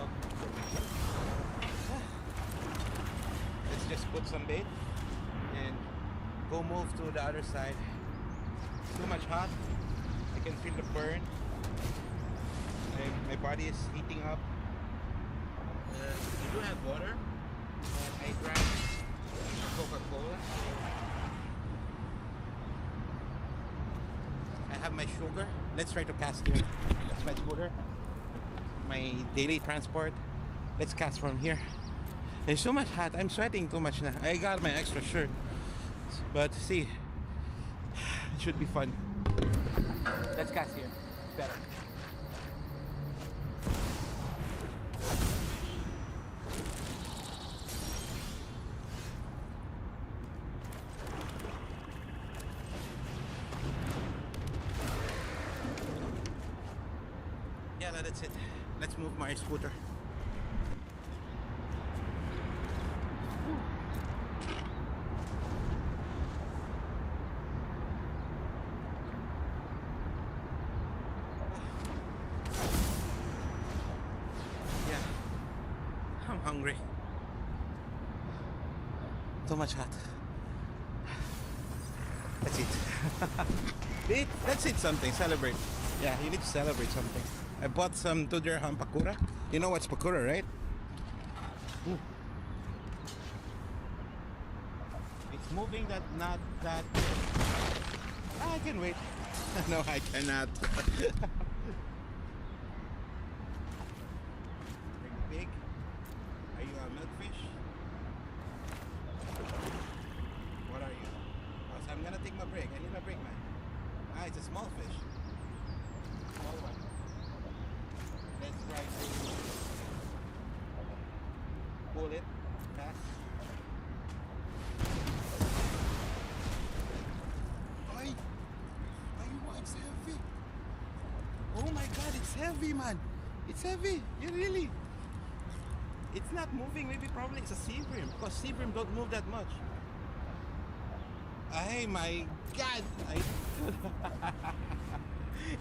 let's just put some bait and go move to the other side. It's too much hot. I can feel the burn. My body is heating up. We do have water. I drank Coca-Cola. I have my sugar. Let's try to cast here. That's my scooter. My daily transport. Let's cast from here. It's so much hot. I'm sweating too much now. I got my extra shirt. But see, it should be fun. Let's cast here. It's better. Yeah, that's it. Let's move my scooter. I'm hungry. Too much hot. Let's eat. Let's eat something. Celebrate. Yeah, you need to celebrate something. I bought some 2 dirham pakura. You know what's pakura, right? Ooh. It's moving not that. I can wait. No, I cannot. Big. Are you a milkfish? What are you? Oh, so I'm gonna take my break. I need a break, man. Ah, it's a small fish. Small one. Let's try to pull it fast. Oi! It's heavy. Oh my god, it's heavy, man. It's heavy. You really. It's not moving. Maybe probably it's a sea bream because sea bream don't move that much. Oh my god!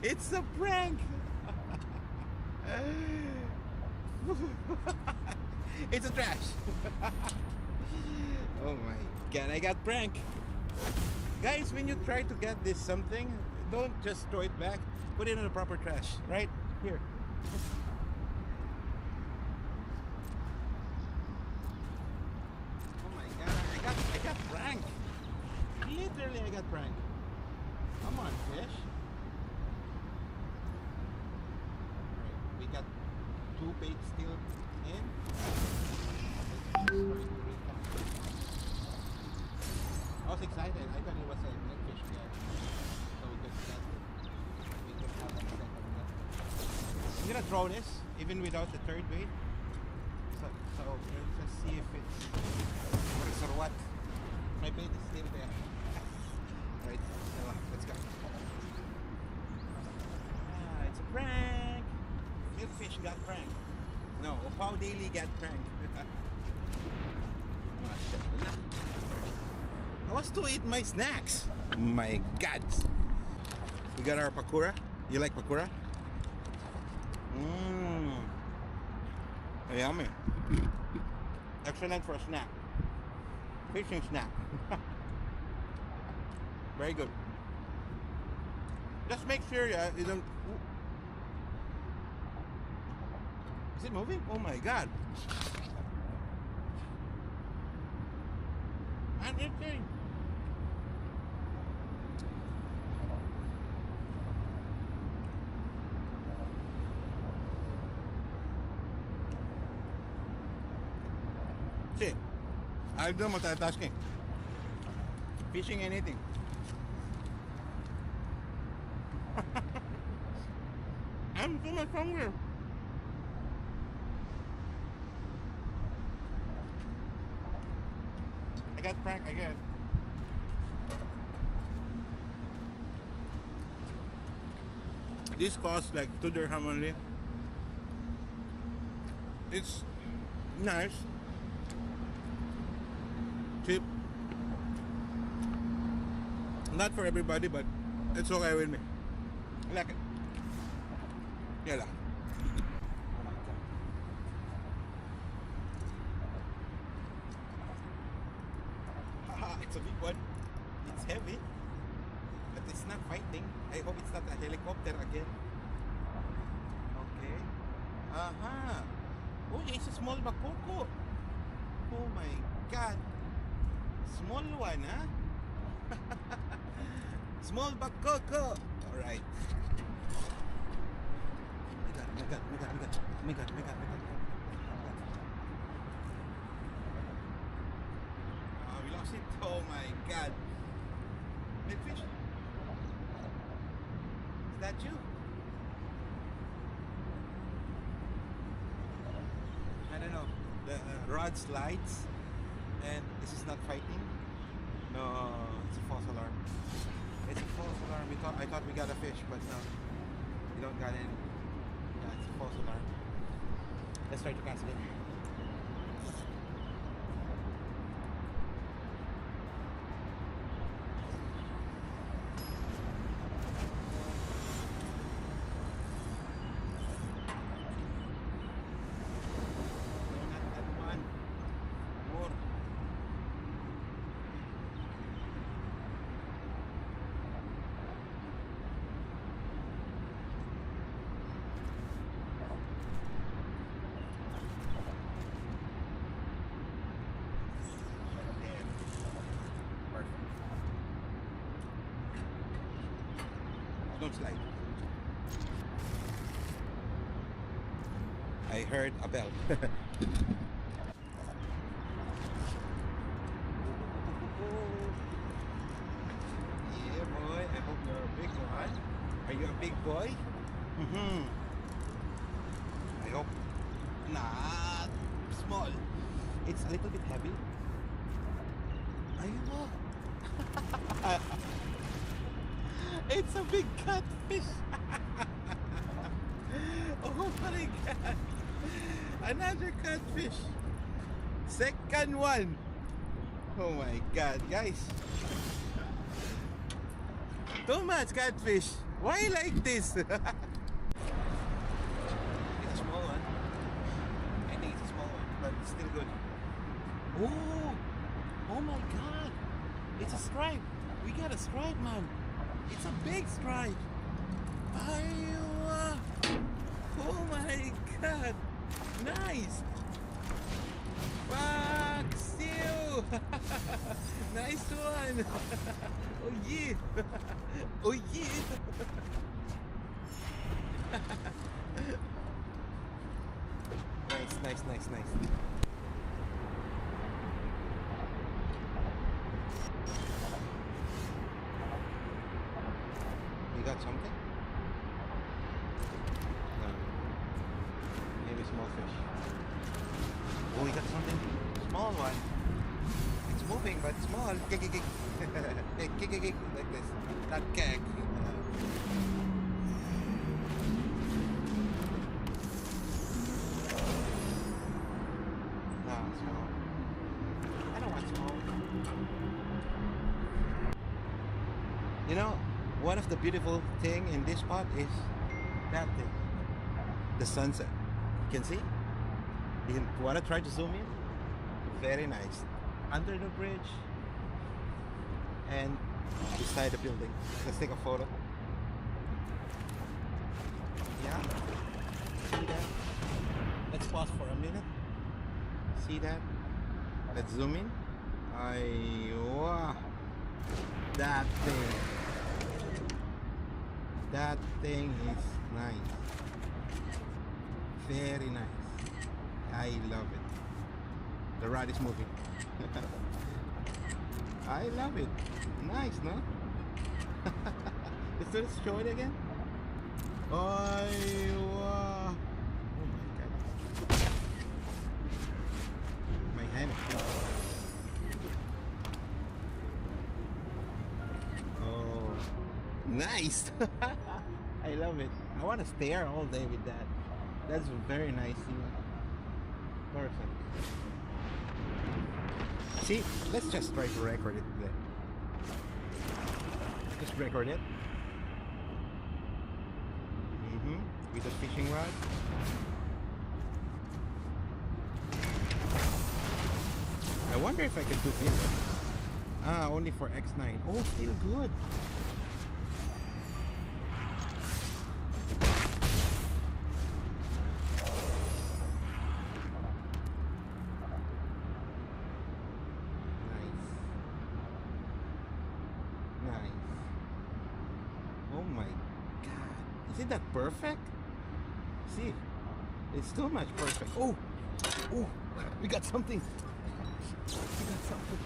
It's a prank. It's a trash. Oh my god! I got pranked. Guys, when you try to get this something, don't just throw it back. Put it in the proper trash. Right here. I got pranked. Literally, I got pranked. Come on, fish. Alright, we got 2 baits still in. I was excited. I thought it was a milkfish there. So we could get it. We could have a second one. I'm gonna throw this, even without the 3rd bait. So let's just see if it's works or what. My bait is still there. Right, so let's go. Ah, it's a prank! Milkfish got pranked. No, Opaw Daily got pranked. I was to eat my snacks. My god. We got our pakura. You like pakura? Mmm. Yummy. Excellent for a snack. Fishing snack. Very good. Just make sure you don't. Is it moving? Oh my god. I'm itching. See, I'll do multitasking. Fishing anything. I'm so much hungry. I got pranked again. This costs like 2 dirham only. It's nice. Cheap. Not for everybody, but it's okay with me. I like it. Yeah lah. Oh my god. Haha, it's a big one. It's heavy. But it's not fighting. I hope it's not a helicopter again. Okay. Aha. Oh, it's a small bakoko. Oh my god. Small one, huh? Small bakoko. Alright. Oh my god. Oh, we lost it. Oh my god. Midfish? Is that you? I don't know. The rod slides and this is not fighting. No, it's a false alarm. It's a false alarm. I thought we got a fish, but no. We don't got any. Yeah, it's a false alarm. Let's try to cast it. Don't slide. I heard a bell. Yeah, boy. I hope you're a big one. Are you a big boy? I hope not small. It's a little bit heavy. Ayun mo. It's a big catfish. Oh my god. Another catfish. Second one. Oh my god, guys. Too much catfish. Why like this? It's a small one. I think it's a small one, but it's still good. Oh, oh my god. It's a stripe. We got a stripe, man. It's a big stripe. Iowa. Oh my god. Nice. Fuck you. Nice one. Oh yeah. Oh yeah. Nice. You got something? No. Maybe small fish. Oh, we got something. Small one. It's moving, but small. Kick. Kick. Like this. Not kick. No, small. I don't want small. You know, one of the beautiful thing in this spot is that thing. The sunset. You can see? You want to try to zoom in? Very nice. Under the bridge. And beside the building. Let's take a photo. Yeah. See that? Let's pause for a minute. See that? Let's zoom in. Wow. That thing. That thing is nice. Very nice. I love it. The rod is moving. I love it. Nice, no? Let's show it again. Wow. Oh my god. My hand. Oh, nice. I love it. I want to stare all day with that. That's very nice. Perfect. See, let's just try to record it there. Just record it. With a fishing rod. I wonder if I can do this. Only for X9. Oh, still good. Nice. Oh my god. Isn't that perfect? See, it's too much perfect. Oh, we got something. We got something.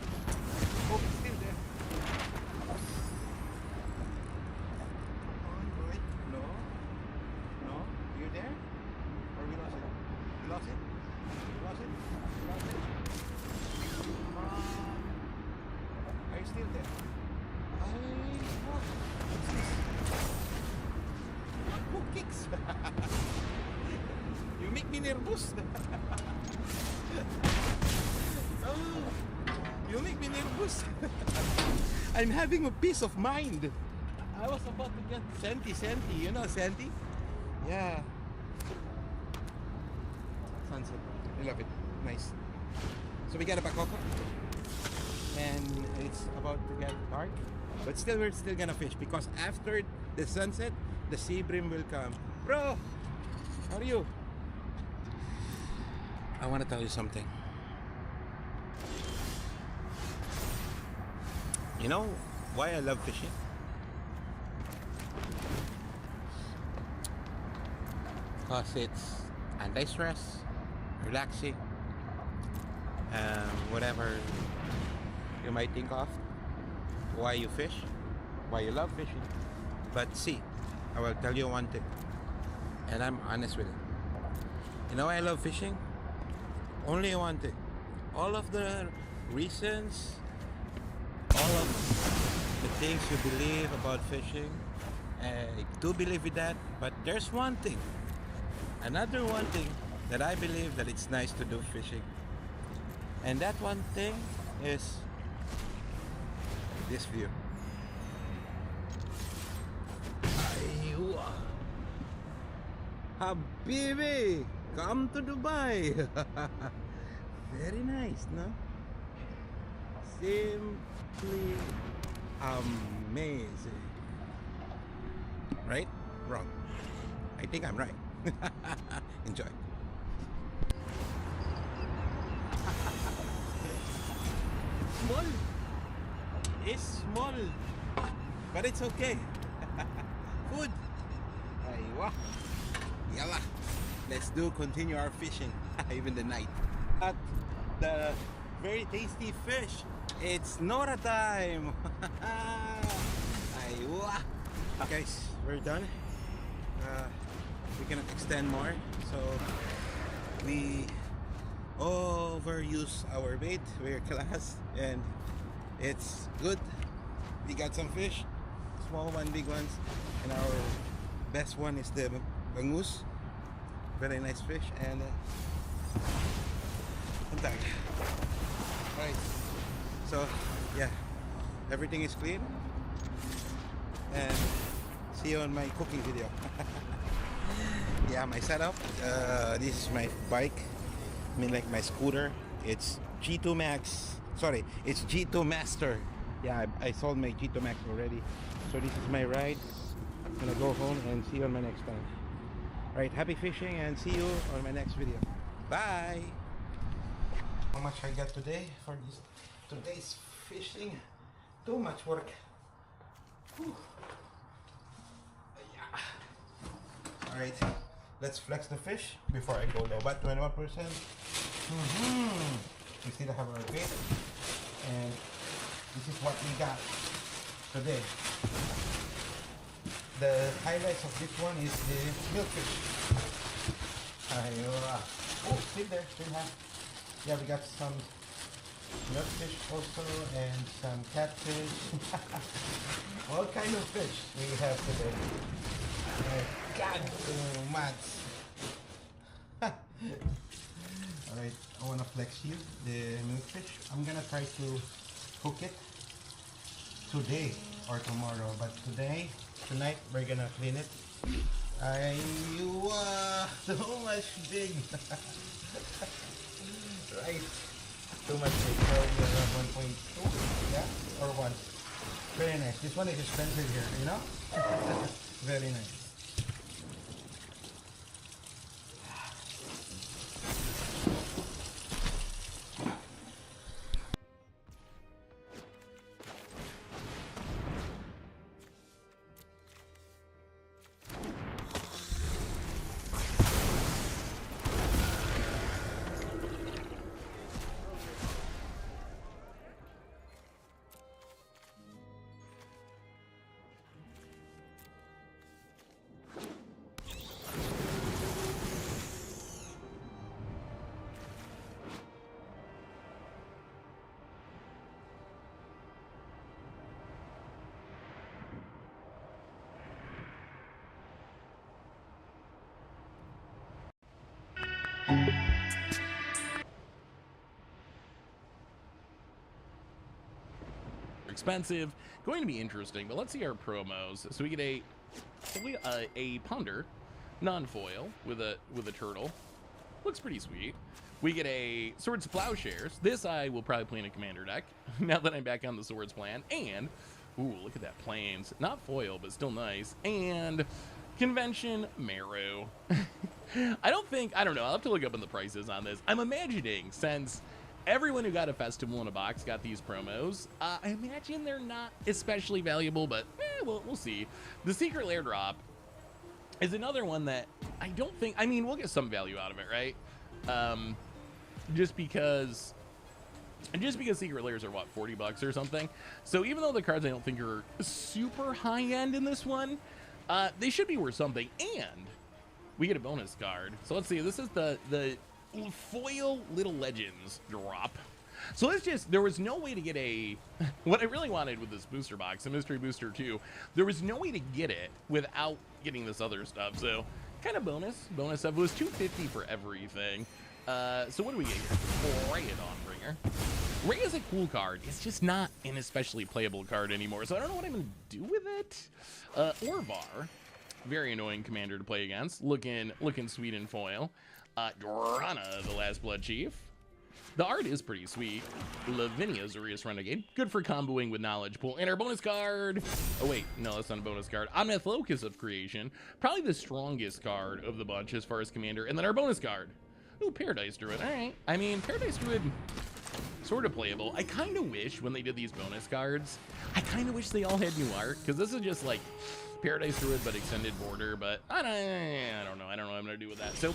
Oh, it's still there. Wait, no. You there? Or we lost it? We lost it? We lost it? We lost it? Come on. Are you still there? What's this? Who kicks? You make me nervous. Oh, you make me nervous. I'm having a peace of mind. I was about to get Senti. You know Senti? Yeah. Sunset. I love it. Nice. So we got a bakoko. And it's about to get dark. But still, we're still gonna fish because after the sunset, the sea bream will come. Bro, how are you? I want to tell you something. You know why I love fishing? Because it's anti-stress, relaxing, whatever you might think of. Why you fish, why you love fishing. But see, I will tell you one thing, and I'm honest with it. You know why I love fishing? Only one thing. All of the reasons, all of the things you believe about fishing, I do believe in that, but there's one thing, another one thing that I believe that it's nice to do fishing. And that one thing is this view. Habibi, come to Dubai. Very nice, no? Simply amazing. Right? Wrong. I think I'm right. Enjoy. Small. It's small, but it's okay. Food. Aywa. Yalla. Let's continue our fishing, even the night. At the very tasty fish. It's Nora time. Aywa. Guys, we're done. We cannot extend more, so we overuse our bait. We're class, and it's good. We got some fish, small one, big ones, and our best one is the bangus. Very nice fish, and alright, so yeah, everythI is clean, and see you on my cooking video. Yeah, my setup, this is my bike, I mean like my scooter. It's G2 Max, sorry, it's G2 Master yeah, I sold my G2 Max already. So this is my ride. I'm gonna go home and see you on my next time. Right, happy fishing and see you on my next video. Bye! How much I got today for this today's fishing? Too much work. Whew. Yeah. Alright, let's flex the fish before I go low. But 21%. We still have our bait. And this is what we got today. The highlights of this one is the milkfish. Oh, still there, still have. Yeah, we got some milkfish also and some catfish. All kind of fish we have today. God, so much. Alright, I wanna flex you the milkfish. I'm gonna try to cook it today or tomorrow, but tonight we're gonna clean it. So much big. Right, too much big. Probably around 1.2, yeah, or 1. Very nice. This one is expensive here, you know. Very nice. Expensive, going to be interesting, but let's see our promos. So we get a ponder non-foil with a turtle. Looks pretty sweet. We get a Swords to Plowshares. This I will probably play in a commander deck now that I'm back on the Swords plan. And ooh, look at that Plains. Not foil, but still nice. And Convention Meru. I don't know. I'll have to look up in the prices on this. I'm imagining, since everyone who got a festival in a box got these promos, I imagine they're not especially valuable, but we'll see. The Secret Lair drop is another one that I don't think, I mean, we'll get some value out of it, right? Just because Secret Lairs are, what, 40 bucks or something? So even though the cards I don't think are super high-end in this one, they should be worth something. And we get a bonus card. So let's see, this is the foil Little Legends drop. So it's just, there was no way to get what I really wanted with this booster box, a mystery booster 2, there was no way to get it without getting this other stuff. So kind of bonus stuff. It was $250 for everything. So what do we get here? Ray it on Bringer. Ray is a cool card. It's just not an especially playable card anymore. So I don't know what I'm gonna do with it. Orvar, very annoying commander to play against. Looking sweet in foil. Drana, the Last Blood Chief. The art is pretty sweet. Lavinia, Zurius Renegade. Good for comboing with Knowledge Pool. And our bonus card. Oh, wait. No, that's not a bonus card. Omnath Locus of Creation. Probably the strongest card of the bunch as far as commander. And then our bonus card. Ooh, Paradise Druid. All right. I mean, Paradise Druid, sort of playable. I kind of wish when they did these bonus cards, I kind of wish they all had new art. Because this is just like Paradise Druid, but extended border. But I don't know. I don't know what I'm going to do with that. So,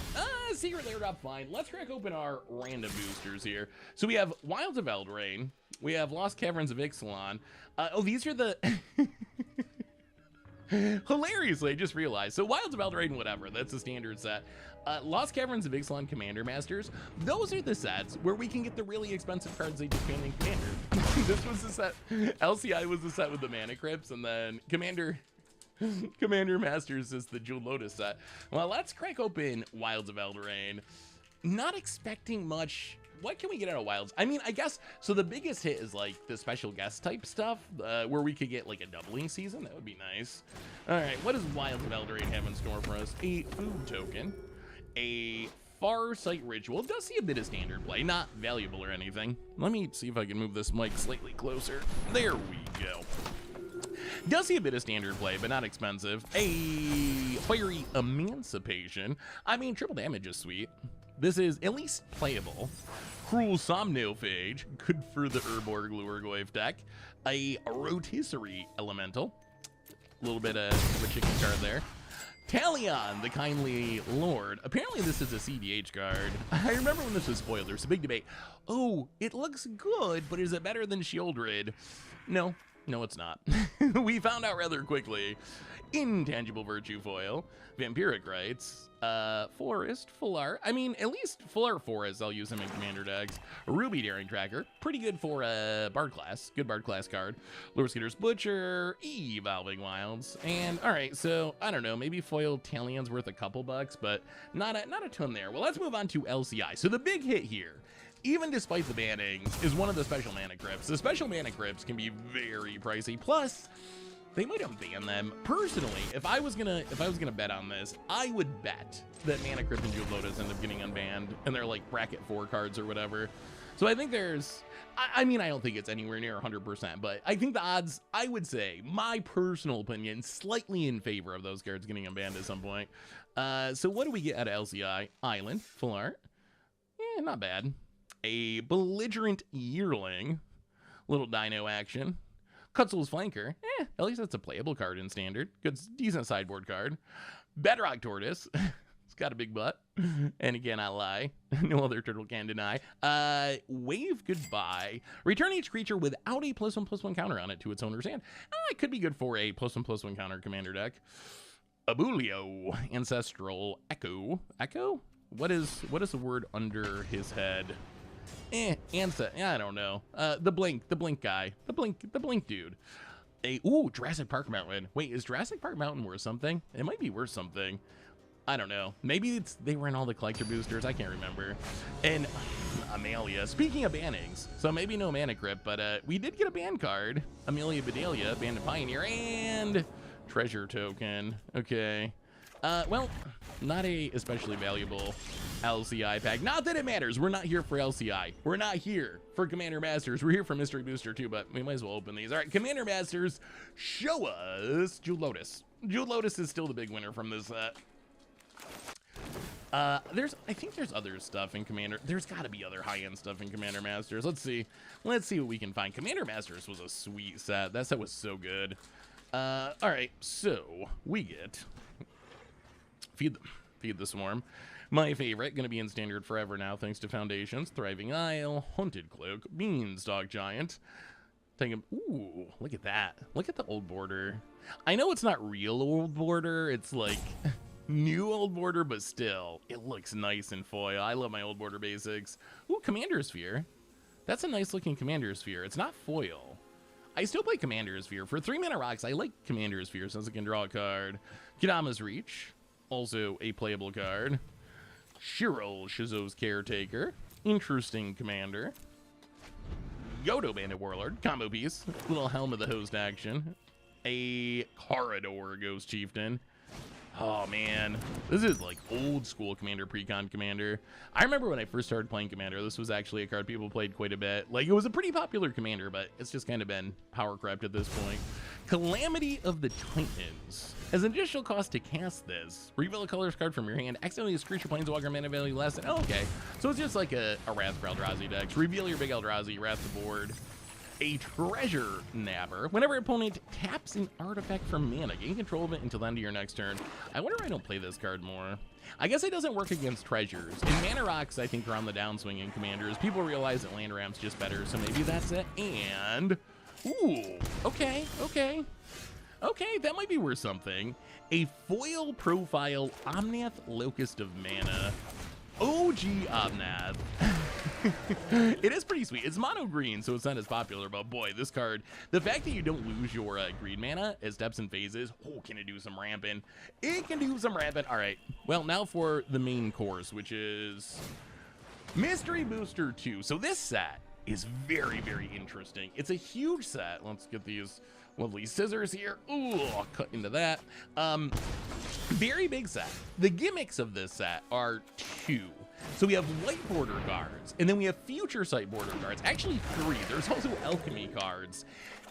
Secret Lair drop, fine. Let's crack open our random boosters here. So we have Wilds of Eldraine. We have Lost Caverns of Ixalan. Oh, these are the... Hilariously, I just realized. So Wilds of Eldraine, whatever. That's the standard set. Lost Caverns of Ixalan Commander Masters. Those are the sets where we can get the really expensive cards they just banned in Commander. This was the set. LCI was the set with the Mana Crypts, and then Commander Masters is the Jewel Lotus set. Well, let's crack open Wilds of Eldraine. Not expecting much. What can we get out of Wilds? I mean, I guess, so the biggest hit is like the special guest type stuff, where we could get like a doubling season. That would be nice. All right, what does Wilds of Eldraine have in store for us? A food token, a Far Sight Ritual does see a bit of standard play, not valuable or anything. Let me see if I can move this mic slightly closer. There we go. Does see a bit of standard play, but not expensive. A Fiery Emancipation. I mean, triple damage is sweet. This is at least playable. Cruel Somnophage, good for the Urborg Lurgoyf deck. A Rotisserie Elemental. A little bit of a chicken card there. Talion, the Kindly Lord. Apparently this is a CDH card. I remember when this was spoiled, there was a big debate. Oh, it looks good, but is it better than Shieldred? No, it's not. We found out rather quickly. Intangible Virtue Foil, Vampiric Rites, Forest, Full Art. I mean, at least Full Art Forest, I'll use him in Commander decks. Ruby Daring Tracker, pretty good for Bard class. Good Bard class card. Lure Skitter's Butcher, Evolving Wilds. And, alright, so, I don't know, maybe Foil Talion's worth a couple bucks, but not a ton there. Well, let's move on to LCI. So the big hit here, even despite the bannings, is one of the special mana crypts. The special mana crypts can be very pricey. Plus, they might unban them. Personally, if I was gonna bet on this, I would bet that Mana Crypt and Jewel Lotus end up getting unbanned, and they're like bracket 4 cards or whatever. So I think there's, I mean, I don't think it's anywhere near 100%, but I think the odds, I would say, my personal opinion, slightly in favor of those cards getting unbanned at some point. So what do we get out of LCI? Island, Full Art. Not bad. A Belligerent Yearling. Little dino action. Cutzel's Flanker, at least that's a playable card in Standard. Good, decent sideboard card. Bedrock Tortoise, it's got a big butt. And again, I lie. No other turtle can deny. Wave Goodbye. Return each creature without a +1/+1 counter on it to its owner's hand. It could be good for a +1/+1 counter commander deck. Abulio, Ancestral Echo. Echo? What is the word under his head? I don't know. The blink guy. The blink dude. Jurassic Park Mountain. Wait, is Jurassic Park Mountain worth something? It might be worth something. I don't know. Maybe they were in all the collector boosters. I can't remember. And Amelia. Speaking of bannings, so maybe no Mana Crypt, but we did get a ban card. Amelia Bedelia, Bandit Pioneer, and Treasure Token. Okay. Well, not a especially valuable LCI pack. Not that it matters. We're not here for LCI. We're not here for Commander Masters. We're here for Mystery Booster too, but we might as well open these. All right, Commander Masters, show us Jewel Lotus. Jewel Lotus is still the big winner from this set. I think there's other stuff in Commander. There's got to be other high-end stuff in Commander Masters. Let's see what we can find. Commander Masters was a sweet set. That set was so good. All right, so we get Feed the Swarm. My favorite, going to be in Standard forever now, thanks to Foundations. Thriving Isle, Haunted Cloak, Beanstalk Giant. Ooh, look at that. Look at the old border. I know it's not real old border. It's like new old border, but still, it looks nice in foil. I love my old border basics. Ooh, Commander Sphere. That's a nice looking Commander Sphere. It's not foil. I still play Commander Sphere. For 3-mana rocks, I like Commander Sphere since I can draw a card. Kadama's Reach. Also a playable card. Shirel, Shizo's Caretaker. Interesting commander. Yodo, Bandit Warlord. Combo piece. Little Helm of the Host action. A Corridor, Ghost Chieftain. Oh, man. This is like old school Commander, Precon Commander. I remember when I first started playing Commander, this was actually a card people played quite a bit. Like, it was a pretty popular Commander, but it's just kind of been power crept at this point. Calamity of the Titans. As an additional cost to cast this, reveal a colors card from your hand, accidentally use creature planeswalker mana value less than, okay. So it's just like a Wrath for Eldrazi deck. Reveal your big Eldrazi, Wrath the board. A Treasure Nabber. Whenever opponent taps an artifact from mana, gain control of it until the end of your next turn. I wonder if I don't play this card more. I guess it doesn't work against treasures. In Mana Rocks, I think are on the downswing in Commanders. People realize that Land Ramp's just better, so maybe that's it. And, ooh, okay, that might be worth something. A foil profile Omnath Locust of Mana. OG Omnath. It is pretty sweet. It's mono green, so it's not as popular, but boy, this card, the fact that you don't lose your green mana as steps and phases, can it do some ramping? It can do some ramping. All right, well, now for the main course, which is Mystery Booster 2. So this set is very, very interesting. It's a huge set. Let's get these lovely scissors here. Ooh, I'll cut into that. Very big set. The gimmicks of this set are 2. So we have white border cards, and then we have future sight border cards. Actually 3. There's also alchemy cards.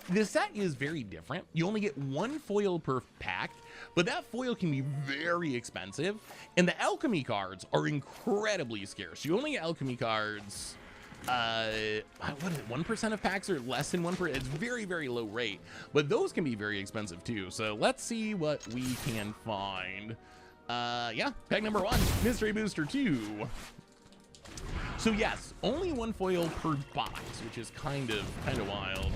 This set is very different. You only get 1 foil per pack, but that foil can be very expensive, and the alchemy cards are incredibly scarce. You only get alchemy cards, what is it, 1% of packs or less than 1%? It's very, very low rate, but those can be very expensive too. So let's see what we can find. Yeah, pack number 1, Mystery Booster 2. So yes, only 1 foil per box, which is kind of wild.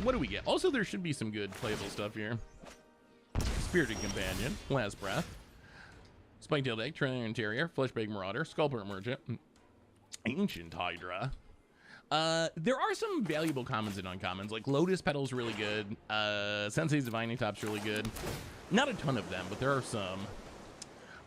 What do we get? Also, there should be some good playable stuff here. Spirited Companion, Last Breath, Spike-tailed Egg, Trillion Interior, Fleshbag Marauder, Skullport Merchant, Ancient Hydra. There are some valuable commons and uncommons, like Lotus Petal's really good, Sensei's Divining Top's really good. Not a ton of them, but there are some.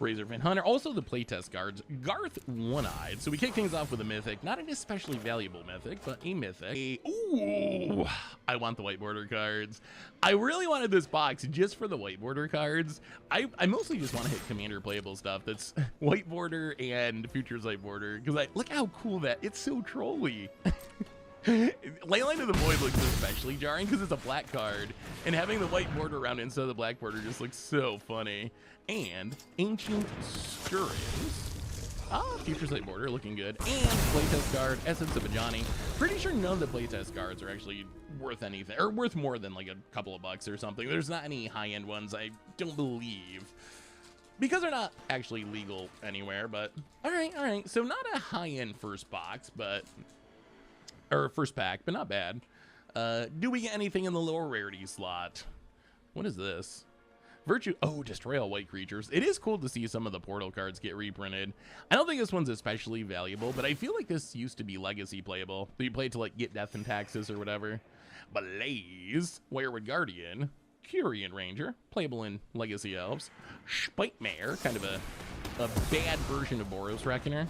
Razorfin Hunter, also the playtest cards. Garth One-Eyed. So we kick things off with a Mythic, not an especially valuable Mythic, but a Mythic. Ooh, I want the white border cards. I really wanted this box just for the white border cards. I mostly just want to hit commander playable stuff that's white border and future sight border, because look how cool that, it's so trolly. Leyline of the Void looks especially jarring because it's a black card, and having the white border around instead of the black border just looks so funny. And Ancient Stirrings. Future sight border looking good. And playtest card, Essence of Ajani. Pretty sure none of the playtest cards are actually worth anything, or worth more than like a couple of bucks or something. There's not any high-end ones, I don't believe, because they're not actually legal anywhere. But all right. So not a high-end first box, but or first pack, but not bad. Do we get anything in the lower rarity slot? What is this? Virtue. Oh, destroy all white creatures. It is cool to see some of the portal cards get reprinted. I don't think this one's especially valuable, but I feel like this used to be legacy playable. So you play it to like get death and taxes or whatever. Blaze, Wirewood Guardian, Curian Ranger, playable in Legacy Elves. Spite-Mare, kind of a bad version of Boros Reckoner.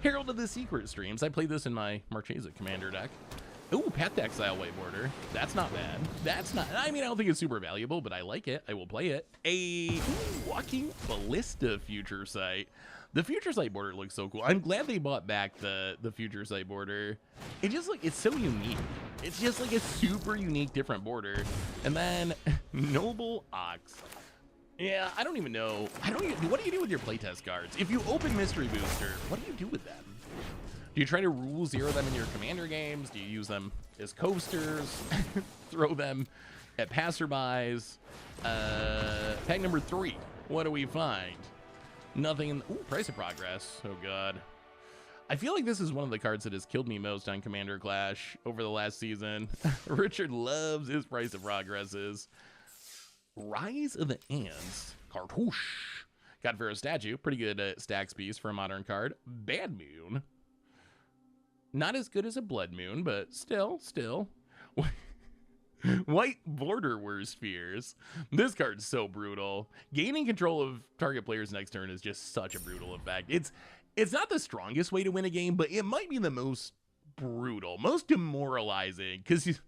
Herald of the Secret Streams. I played this in my Marchesa Commander deck. Ooh, Path to Exile white border. That's not bad. That's not, I mean, I don't think it's super valuable, but I like it. I will play it. A Walking Ballista Future Sight. The Future Sight border looks so cool. I'm glad they bought back the Future Sight border. It just like, it's so unique. It's just like a super unique, different border. And then Noble Ox. Yeah, I don't even know. What do you do with your playtest cards? If you open Mystery Booster, what do you do with them? Do you try to rule zero them in your commander games? Do you use them as coasters? Throw them at passerbys? Pack number 3. What do we find? Nothing in the, ooh, Price of Progress. Oh god. I feel like this is one of the cards that has killed me most on Commander Clash over the last season. Richard loves his Price of Progresses. Rise of the Ants. Cartouche. God Pharaoh Statue. Pretty good stacks piece for a modern card. Bad Moon. Not as good as a Blood Moon, but still. White Border Were Spheres. This card's so brutal. Gaining control of target player's next turn is just such a brutal effect. It's not the strongest way to win a game, but it might be the most brutal, most demoralizing, because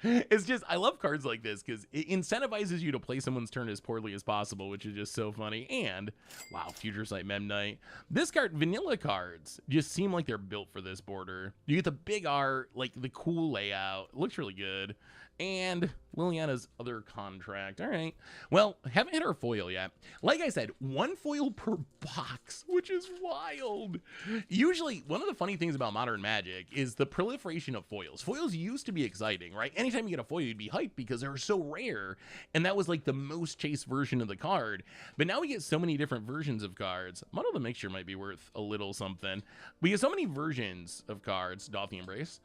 it's just, I love cards like this because it incentivizes you to play someone's turn as poorly as possible, which is just so funny. And wow, Future Sight Mem Knight. This card, vanilla cards just seem like they're built for this border. You get the big art, like the cool layout. It looks really good. And Liliana's Other Contract. All right. Well, haven't hit our foil yet. Like I said, 1 foil per box, which is wild. Usually, one of the funny things about Modern Magic is the proliferation of foils. Foils used to be exciting, right? Anytime you get a foil, you'd be hyped because they're so rare. And that was like the most chased version of the card. But now we get so many different versions of cards. Model the Mixture might be worth a little something. We get so many versions of cards, Dothi Embrace,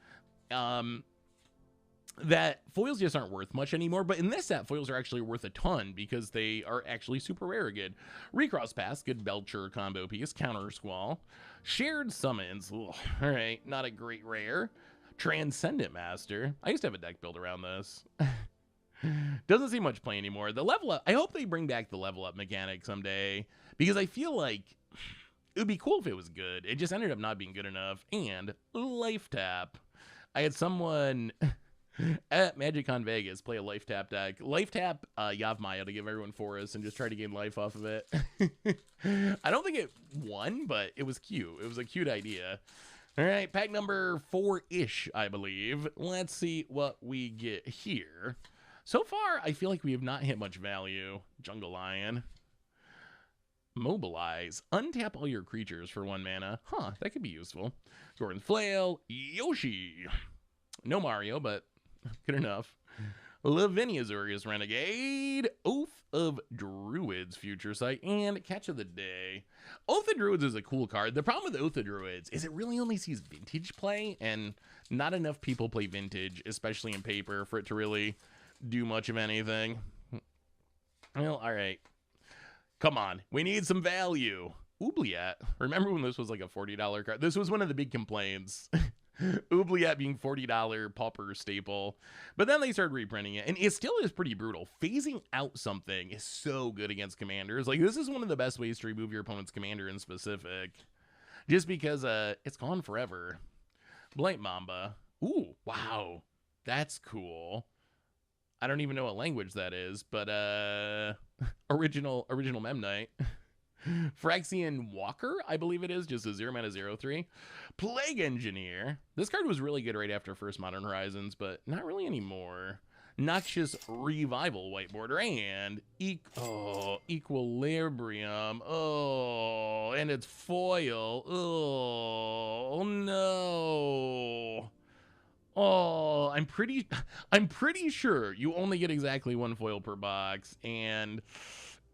that foils just aren't worth much anymore. But in this set, foils are actually worth a ton because they are actually super rare. Good Recross Pass, good Belcher combo piece, Counter Squall, Shared Summons. Ugh, all right, not a great rare. Transcendent Master. I used to have a deck built around this. Doesn't see much play anymore. The level up, I hope they bring back the level up mechanic someday, because I feel like It would be cool if it was good. It just ended up not being good enough. And life tap. I had someone at MagicCon Vegas play a life tap deck. Life tap Yavmaya to give everyone forest and just try to gain life off of it. I don't think it won, but it was cute. It was a cute idea. All right, pack number 4-ish, I believe. Let's see what we get here. So far, I feel like we have not hit much value. Jungle Lion. Mobilize. Untap all your creatures for 1 mana. Huh, that could be useful. Jordan Flail. Yoshi. No Mario, but good enough. Lavinia Zurius Renegade. Oath of Druids Future Sight. And Catch of the Day. Oath of Druids is a cool card. The problem with Oath of Druids is it really only sees Vintage play, and not enough people play Vintage, especially in paper, for it to really do much of anything. Well, all right. Come on, we need some value. Oubliette. Remember when this was like a $40 card? This was one of the big complaints. Oubliette being $40 pauper staple. But then they started reprinting it, and it still is pretty brutal. Phasing out something is so good against commanders. Like, this is one of the best ways to remove your opponent's commander in specific. Just because it's gone forever. Blight Mamba. Ooh, wow. That's cool. I don't even know what language that is, but original Memnite. Phyrexian Walker, I believe it is, just a 0 mana 0/3. Plague Engineer. This card was really good right after First Modern Horizons, but not really anymore. Noxious Revival, white border, and Equilibrium. Oh, and it's foil. Oh no. Oh, I'm pretty sure you only get exactly 1 foil per box, and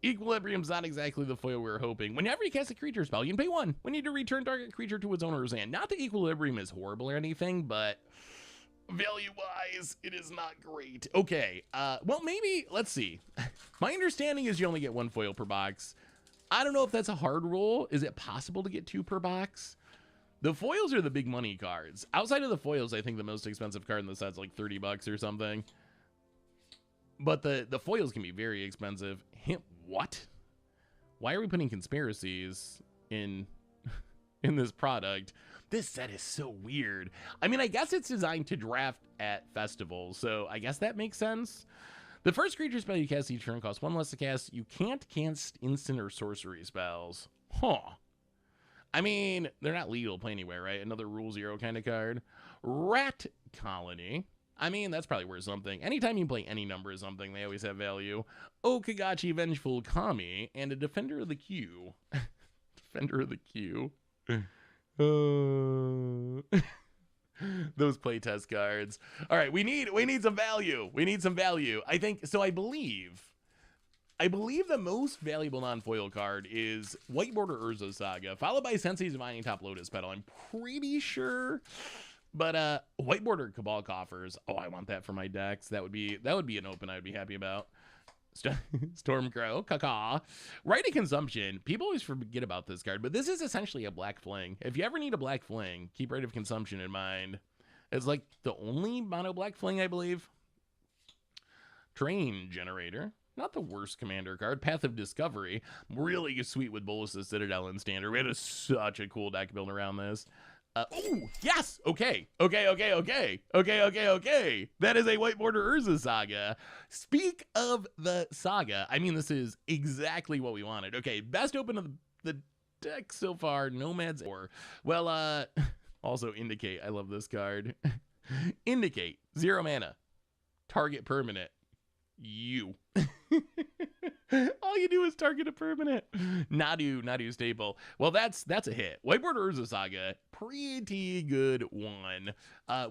Equilibrium's not exactly the foil we were hoping. Whenever you cast a creature spell, you can pay 1. We need to return target creature to its owner's hand. Not that Equilibrium is horrible or anything, but value-wise, it is not great. Okay, well, maybe, let's see. My understanding is you only get 1 foil per box. I don't know if that's a hard rule. Is it possible to get 2 per box? The foils are the big money cards. Outside of the foils, I think the most expensive card in the set's like $30 or something. But the foils can be very expensive. What? Why are we putting conspiracies in this product? This set is so weird. I mean, I guess it's designed to draft at festivals, so I guess that makes sense. The first creature spell you cast each turn costs 1 less to cast. You can't cast instant or sorcery spells. Huh. I mean, they're not legal to play anywhere, right? Another Rule 0 kind of card. Rat Colony. I mean, that's probably worth something. Anytime you play any number of something, they always have value. Okagachi Vengeful Kami, and a Defender of the Queue. Defender of the Queue. Those playtest cards. All right, we need some value. We need some value. I think so. I believe the most valuable non-foil card is White Border Urza Saga, followed by Sensei's Divining Top Lotus Petal. I'm pretty sure. But White Border Cabal Coffers. Oh, I want that for my decks. That would be an open I'd be happy about. Stormcrow, caca. Right of Consumption. People always forget about this card, but this is essentially a Black Fling. If you ever need a Black Fling, keep Right of Consumption in mind. It's like the only mono Black Fling, I believe. Terrain Generator. Not the worst commander card. Path of Discovery. Really sweet with Bolus's Citadel and Standard. We had such a cool deck built around this. Oh, yes. Okay. That is a White Border Urza Saga. Speak of the saga. I mean, this is exactly what we wanted. Okay, best open of the deck so far. Nomads or, well, also Indicate. I love this card. Indicate. 0 mana. Target permanent. You. All you do is target a permanent. Nadu staple. Well, that's a hit. White Border Urza Saga, pretty good one.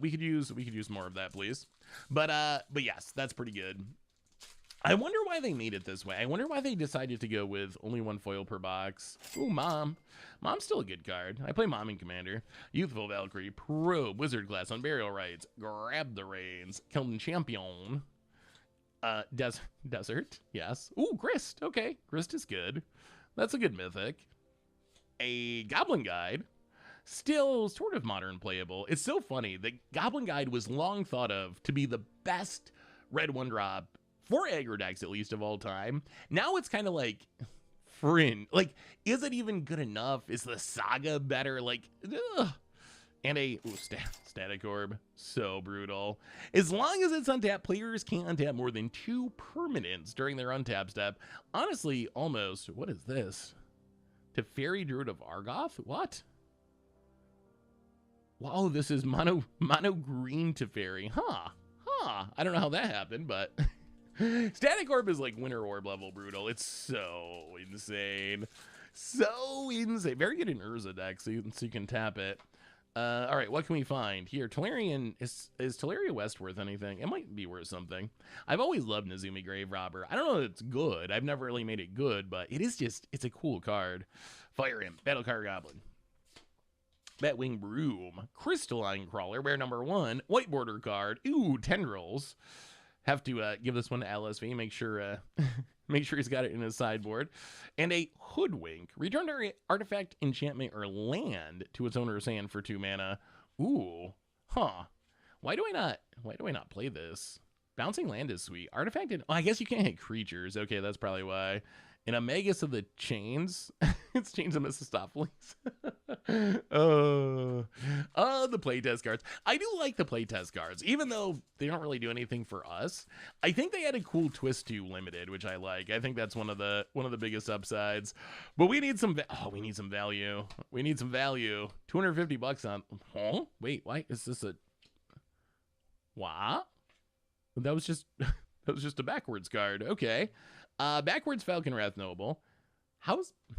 We could use more of that, please. But yes, that's pretty good. I wonder why they made it this way. I wonder why they decided to go with only 1 foil per box. Ooh, Mom. Mom's still a good card. I play Mom in Commander. Youthful Valkyrie, Probe, Wizard Class on Burial Rites, Grab the Reins, Keldon Champion. Desert, yes. Ooh, Grist. Okay, Grist is good. That's a good mythic. A Goblin Guide. Still sort of modern playable. It's so funny. The Goblin Guide was long thought of to be the best red 1-drop for aggro decks, at least of all time. Now it's kind of like fringe. Like, is it even good enough? Is the saga better? Like, ugh. And a static orb. So brutal. As long as it's untapped, players can't untap more than 2 permanents during their untap step. Honestly, almost. What is this? Teferi Druid of Argoth? What? Wow, this is mono green Teferi. Huh. I don't know how that happened, but static orb is like winter orb level brutal. It's so insane. So insane. Very good in Urza deck, so you can tap it. All right, what can we find here? Tolarian, is Tolaria West worth anything? It might be worth something. I've always loved Nezumi Grave Robber. I don't know if it's good. I've never really made it good, but it is just, it's a cool card. Fire Imp, Battle Card Goblin. Batwing Broom, Crystalline Crawler, rare number 1, white border card. Ooh, Tendrils. Have to give this one to LSV. Make sure he's got it in his sideboard. And a Hoodwink. Return to artifact, enchantment, or land to its owner's hand for 2 mana. Ooh, huh? Why do I not play this? Bouncing land is sweet. Artifact and I guess you can't hit creatures. Okay, that's probably why. In a Magus of the Chains, it's Chains of Mephistopheles. The playtest cards. I do like the playtest cards, even though they don't really do anything for us. I think they had a cool twist to limited, which I like. I think that's one of the biggest upsides. But we need some. We need some value. We need some value. $250 on. Oh, wait, why is this a? What? That was just a backwards card. Okay. Backwards Falcon Wrath Noble.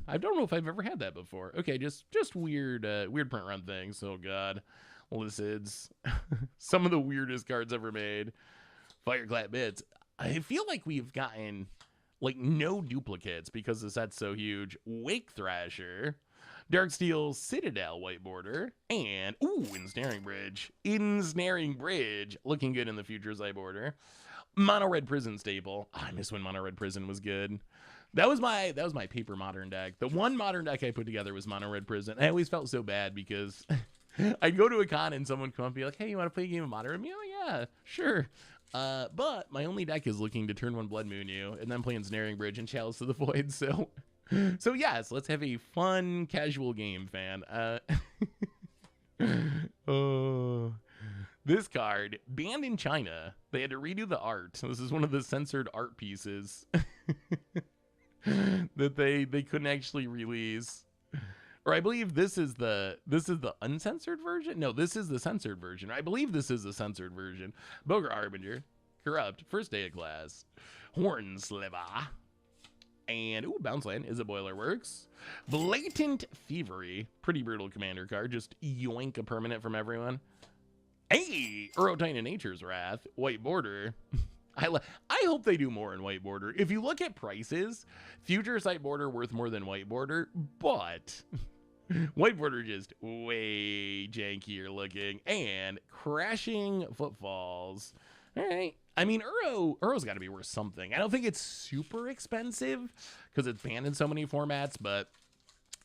I don't know if I've ever had that before. Okay, just weird print run things. Oh god. Lizards. Some of the weirdest cards ever made. Fireclap Bits. I feel like we've gotten like no duplicates because the set's so huge. Wake Thrasher. Darksteel Citadel white border. And Ensnaring Bridge. Ensnaring Bridge. Looking good in the future side border. Mono Red Prison staple. I miss when Mono Red Prison was good. That was my paper modern deck. The one modern deck I put together was Mono Red Prison. I always felt so bad because I'd go to a con and someone come up and be like, "Hey, you want to play a game of modern?" And be like, "Yeah, sure." But my only deck is looking to turn 1 Blood Moon you and then play Ensnaring Bridge and Chalice of the Void. So yes, let's have a fun casual game, fan. Oh. This card, banned in China. They had to redo the art. This is one of the censored art pieces that they couldn't actually release. Or I believe this is the uncensored version. No, this is the censored version. I believe this is the censored version. Bogar Harbinger, Corrupt, First Day of Class, Hornsliver, and Bounce Land is a Boiler Works. Blatant Thievery, pretty brutal commander card. Just yoink a permanent from everyone. Hey, Urotitan Nature's Wrath, white border. I hope they do more in white border. If you look at prices, future site border worth more than white border, but white border just way jankier looking. And Crashing Footfalls. All right. I mean, Uro's got to be worth something. I don't think it's super expensive because it's banned in so many formats, but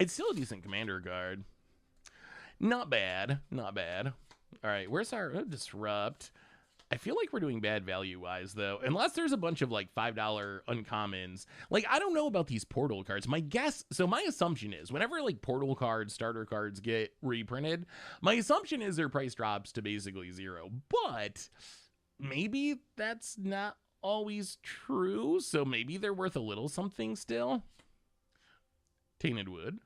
it's still a decent commander card. Not bad. Not bad. All right, where's our Disrupt? I feel like we're doing bad value-wise, though, unless there's a bunch of, like, $5 uncommons. Like, I don't know about these Portal cards. My assumption is, whenever, like, Portal cards, starter cards get reprinted, my assumption is their price drops to basically 0. But maybe that's not always true, so maybe they're worth a little something still. Tainted Wood.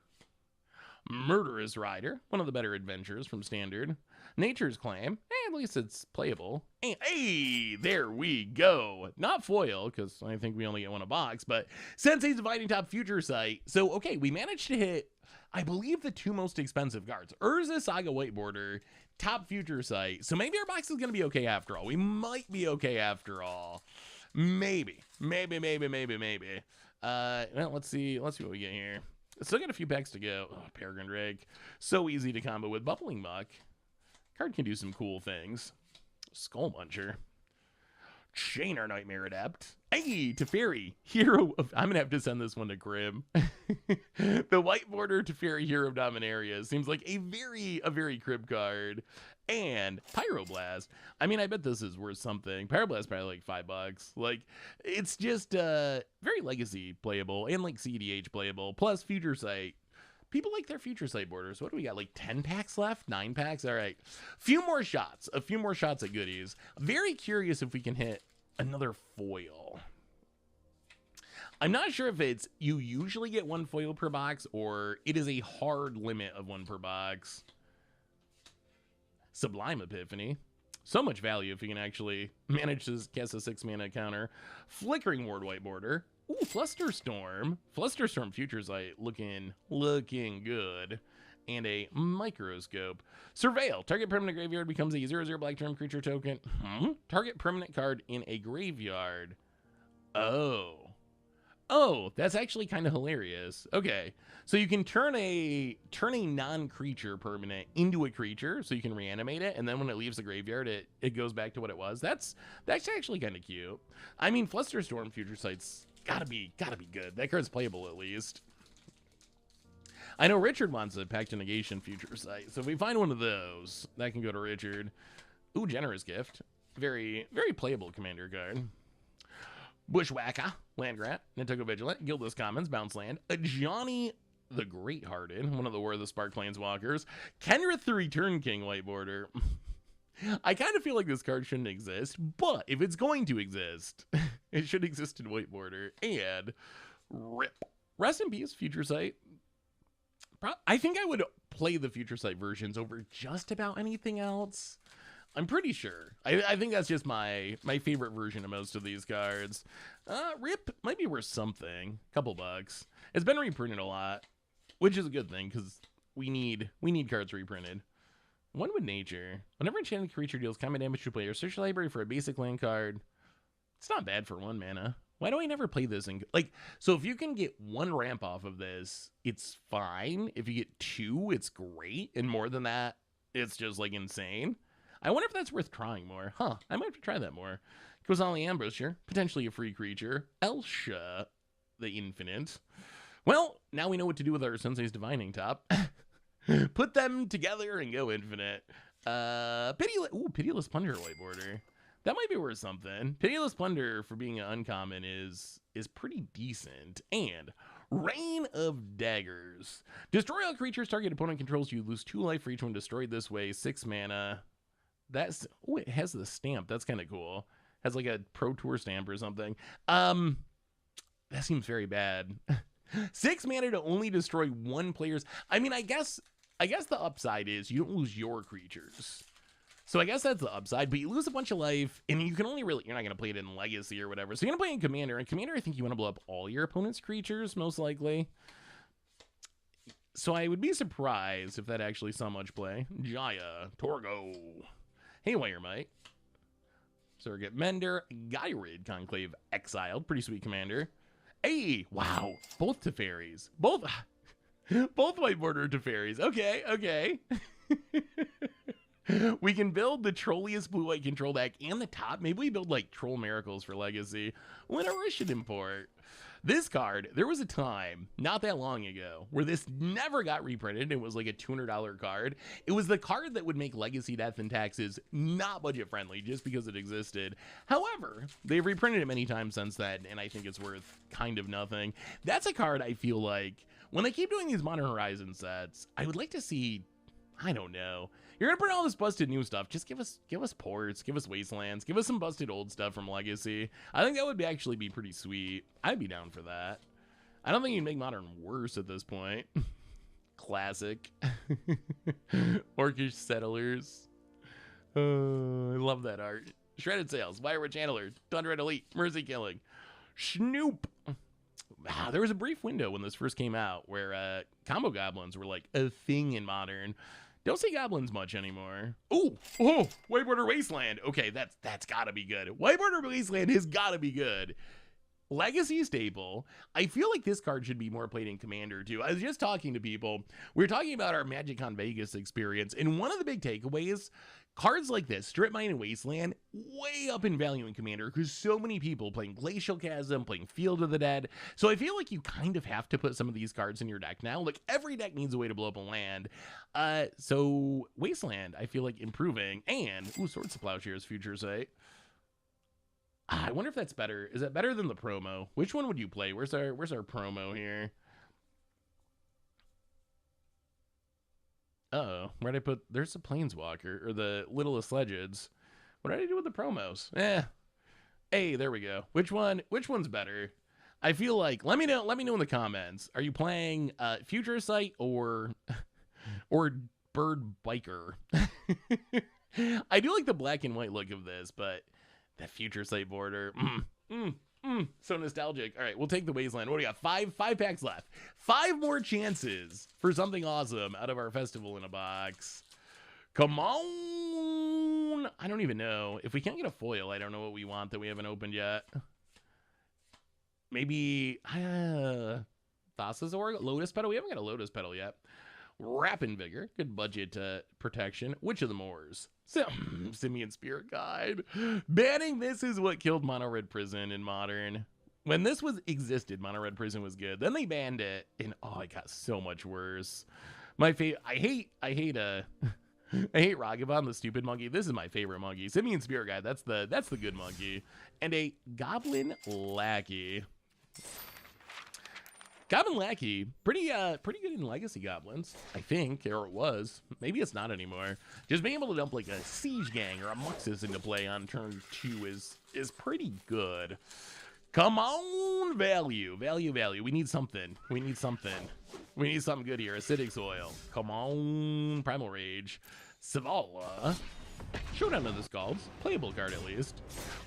Murderous Rider, one of the better adventures from Standard. Nature's Claim, at least it's playable. And, hey, there we go. Not foil, because I think we only get one a box, but Sensei's Dividing Top Future Sight. So, okay, we managed to hit, I believe, the 2 most expensive cards. Urza Saga White Border, Top Future Sight. So maybe our box is going to be okay after all. We might be okay after all. Maybe. Well, let's see what we get here. Still got a few packs to go. Oh, Peregrine Drake. So easy to combo with Bubbling Muck. Card can do some cool things. Skull Muncher. Chainer Nightmare Adept. Hey, Teferi, Hero of... I'm going to have to send this one to Crib. The white border Teferi, Hero of Dominaria seems like a very Crib card. and Pyroblast. I mean, I bet this is worth something. Pyroblast probably like $5. Like, it's just very legacy playable and like CDH playable. Plus Future Sight. People like their Future Sight borders. What do we got? Like 10 packs left? 9 packs? All right. A few more shots at goodies. Very curious if we can hit another foil. I'm not sure if it's you usually get 1 foil per box or it is a hard limit of 1 per box. Sublime Epiphany. So much value if you can actually manage to cast a 6-mana counter. Flickering Ward White Border. Ooh, Flusterstorm. Flusterstorm Future Sight looking good. And a Microscope. Surveil. Target permanent graveyard becomes a 0/0 black term creature token. Target permanent card in a graveyard. Oh, that's actually kind of hilarious. Okay, so you can turn a non-creature permanent into a creature, so you can reanimate it, and then when it leaves the graveyard, it goes back to what it was. That's actually kind of cute. I mean, Flusterstorm Future Sight's gotta be good. That card's playable at least. I know Richard wants a Pact of Negation Future Sight, so if we find one of those, that can go to Richard. Ooh, Generous Gift. Very, very playable commander card. Bushwhacker, Land Grant, Nintoku Vigilant, Guildless Commons, Bounce Land, a Johnny the Great-Hearted, one of the War of the Spark Planeswalkers, Kenrith the Return King White Border. I kind of feel like this card shouldn't exist, but if it's going to exist, it should exist in White Border. And RIP. Rest in peace, Future Sight. I think I would play the Future Sight versions over just about anything else. I'm pretty sure. I think that's just my favorite version of most of these cards. RIP might be worth something. Couple bucks. It's been reprinted a lot, which is a good thing because we need cards reprinted. One with Nature. Whenever enchanted creature deals combat damage to a player, search your library for a basic land card. It's not bad for 1 mana. Why do I never play this? So if you can get 1 ramp off of this, it's fine. If you get 2, it's great. And more than that, it's just like insane. I wonder if that's worth trying more. Huh, I might have to try that more. Kozali Ambusher, potentially a free creature. Elsha, the Infinite. Well, now we know what to do with our Sensei's Divining Top. Put them together and go infinite. Pitiless Plunder White Border. That might be worth something. Pitiless Plunder, for being an uncommon, is pretty decent. And Rain of Daggers. Destroy all creatures target opponent controls. You lose 2 life for each one destroyed this way. 6 mana. It has the stamp. That's kind of cool. Has like a Pro Tour stamp or something. That seems very bad. 6 mana to only destroy 1 player's. I mean, I guess the upside is you don't lose your creatures. So I guess that's the upside, but you lose a bunch of life, and you can only you're not going to play it in Legacy or whatever. So you're going to play in Commander, and Commander, I think you want to blow up all your opponent's creatures, most likely. So I would be surprised if that actually saw much play. Jaya, Torgo. Hey, Wiremite. Surrogate Mender, Gyrid, Conclave, Exiled. Pretty sweet commander. Hey, wow. Both Teferis. Both White Border Teferis. Okay. We can build the trolliest blue-white control deck and the top. Maybe we build like Troll Miracles for Legacy. Winterishan Import. This card, there was a time, not that long ago, where this never got reprinted. It was like a $200 card. It was the card that would make Legacy Death and Taxes not budget-friendly just because it existed. However, they've reprinted it many times since then, and I think it's worth kind of nothing. That's a card I feel like, when they keep doing these Modern Horizon sets, I would like to see, I don't know. You're gonna print all this busted new stuff. Just give us ports, give us wastelands, give us some busted old stuff from Legacy. I think that would actually be pretty sweet. I'd be down for that. I don't think you can make Modern worse at this point. Classic. Orcish Settlers. I love that art. Shredded Sails, Wirewitch Channeler, Thunder Red Elite, Mercy Killing, Snoop. Wow, there was a brief window when this first came out where combo goblins were like a thing in Modern. Don't see goblins much anymore. Oh, White Border Wasteland. Okay, that's gotta be good. White Border Wasteland has gotta be good. Legacy staple. I feel like this card should be more played in Commander too. I was just talking to people. We were talking about our MagicCon Vegas experience, and one of the big takeaways, cards like this, Strip Mine and Wasteland, way up in value in Commander because so many people playing Glacial Chasm, playing Field of the Dead. So I feel like you kind of have to put some of these cards in your deck now. Like every deck needs a way to blow up a land. So Wasteland, I feel like improving, and Swords to Plowshares Future Sight. I wonder if that's better. Is that better than the promo? Which one would you play? Where's our promo here? Uh-oh, where'd I put? There's the Planeswalker or the Littlest Legends. What did I do with the promos? Hey, there we go. Which one's better? I feel like let me know in the comments. Are you playing Future Sight or Bird Biker? I do like the black and white look of this, but that Future Sight border, so nostalgic. All right, we'll take the Wasteland. What do we got? Five packs left. 5 more chances for something awesome out of our Festival in a Box. Come on. I don't even know. If we can't get a foil, I don't know what we want that we haven't opened yet. Maybe Thassa's Oracle, Lotus Petal. We haven't got a Lotus Petal yet. Rapid Vigor, good budget protection. Witch of the Moors, Simian Spirit Guide. Banning this is what killed Mono Red Prison in Modern. When this existed, Mono Red Prison was good. Then they banned it, and oh, it got so much worse. My favorite. I hate Ragavan, the stupid monkey. This is my favorite monkey. Simian Spirit Guide. That's the good monkey. And a Goblin Lackey. Goblin Lackey, pretty good in Legacy Goblins, I think, or it was. Maybe it's not anymore. Just being able to dump like a Siege Gang or a Muxus into play on turn 2 is pretty good. Come on, value. We need something. We need something good here. Acidic Soil. Come on, Primal Rage. Savala. Showdown of the Scalds. Playable card at least.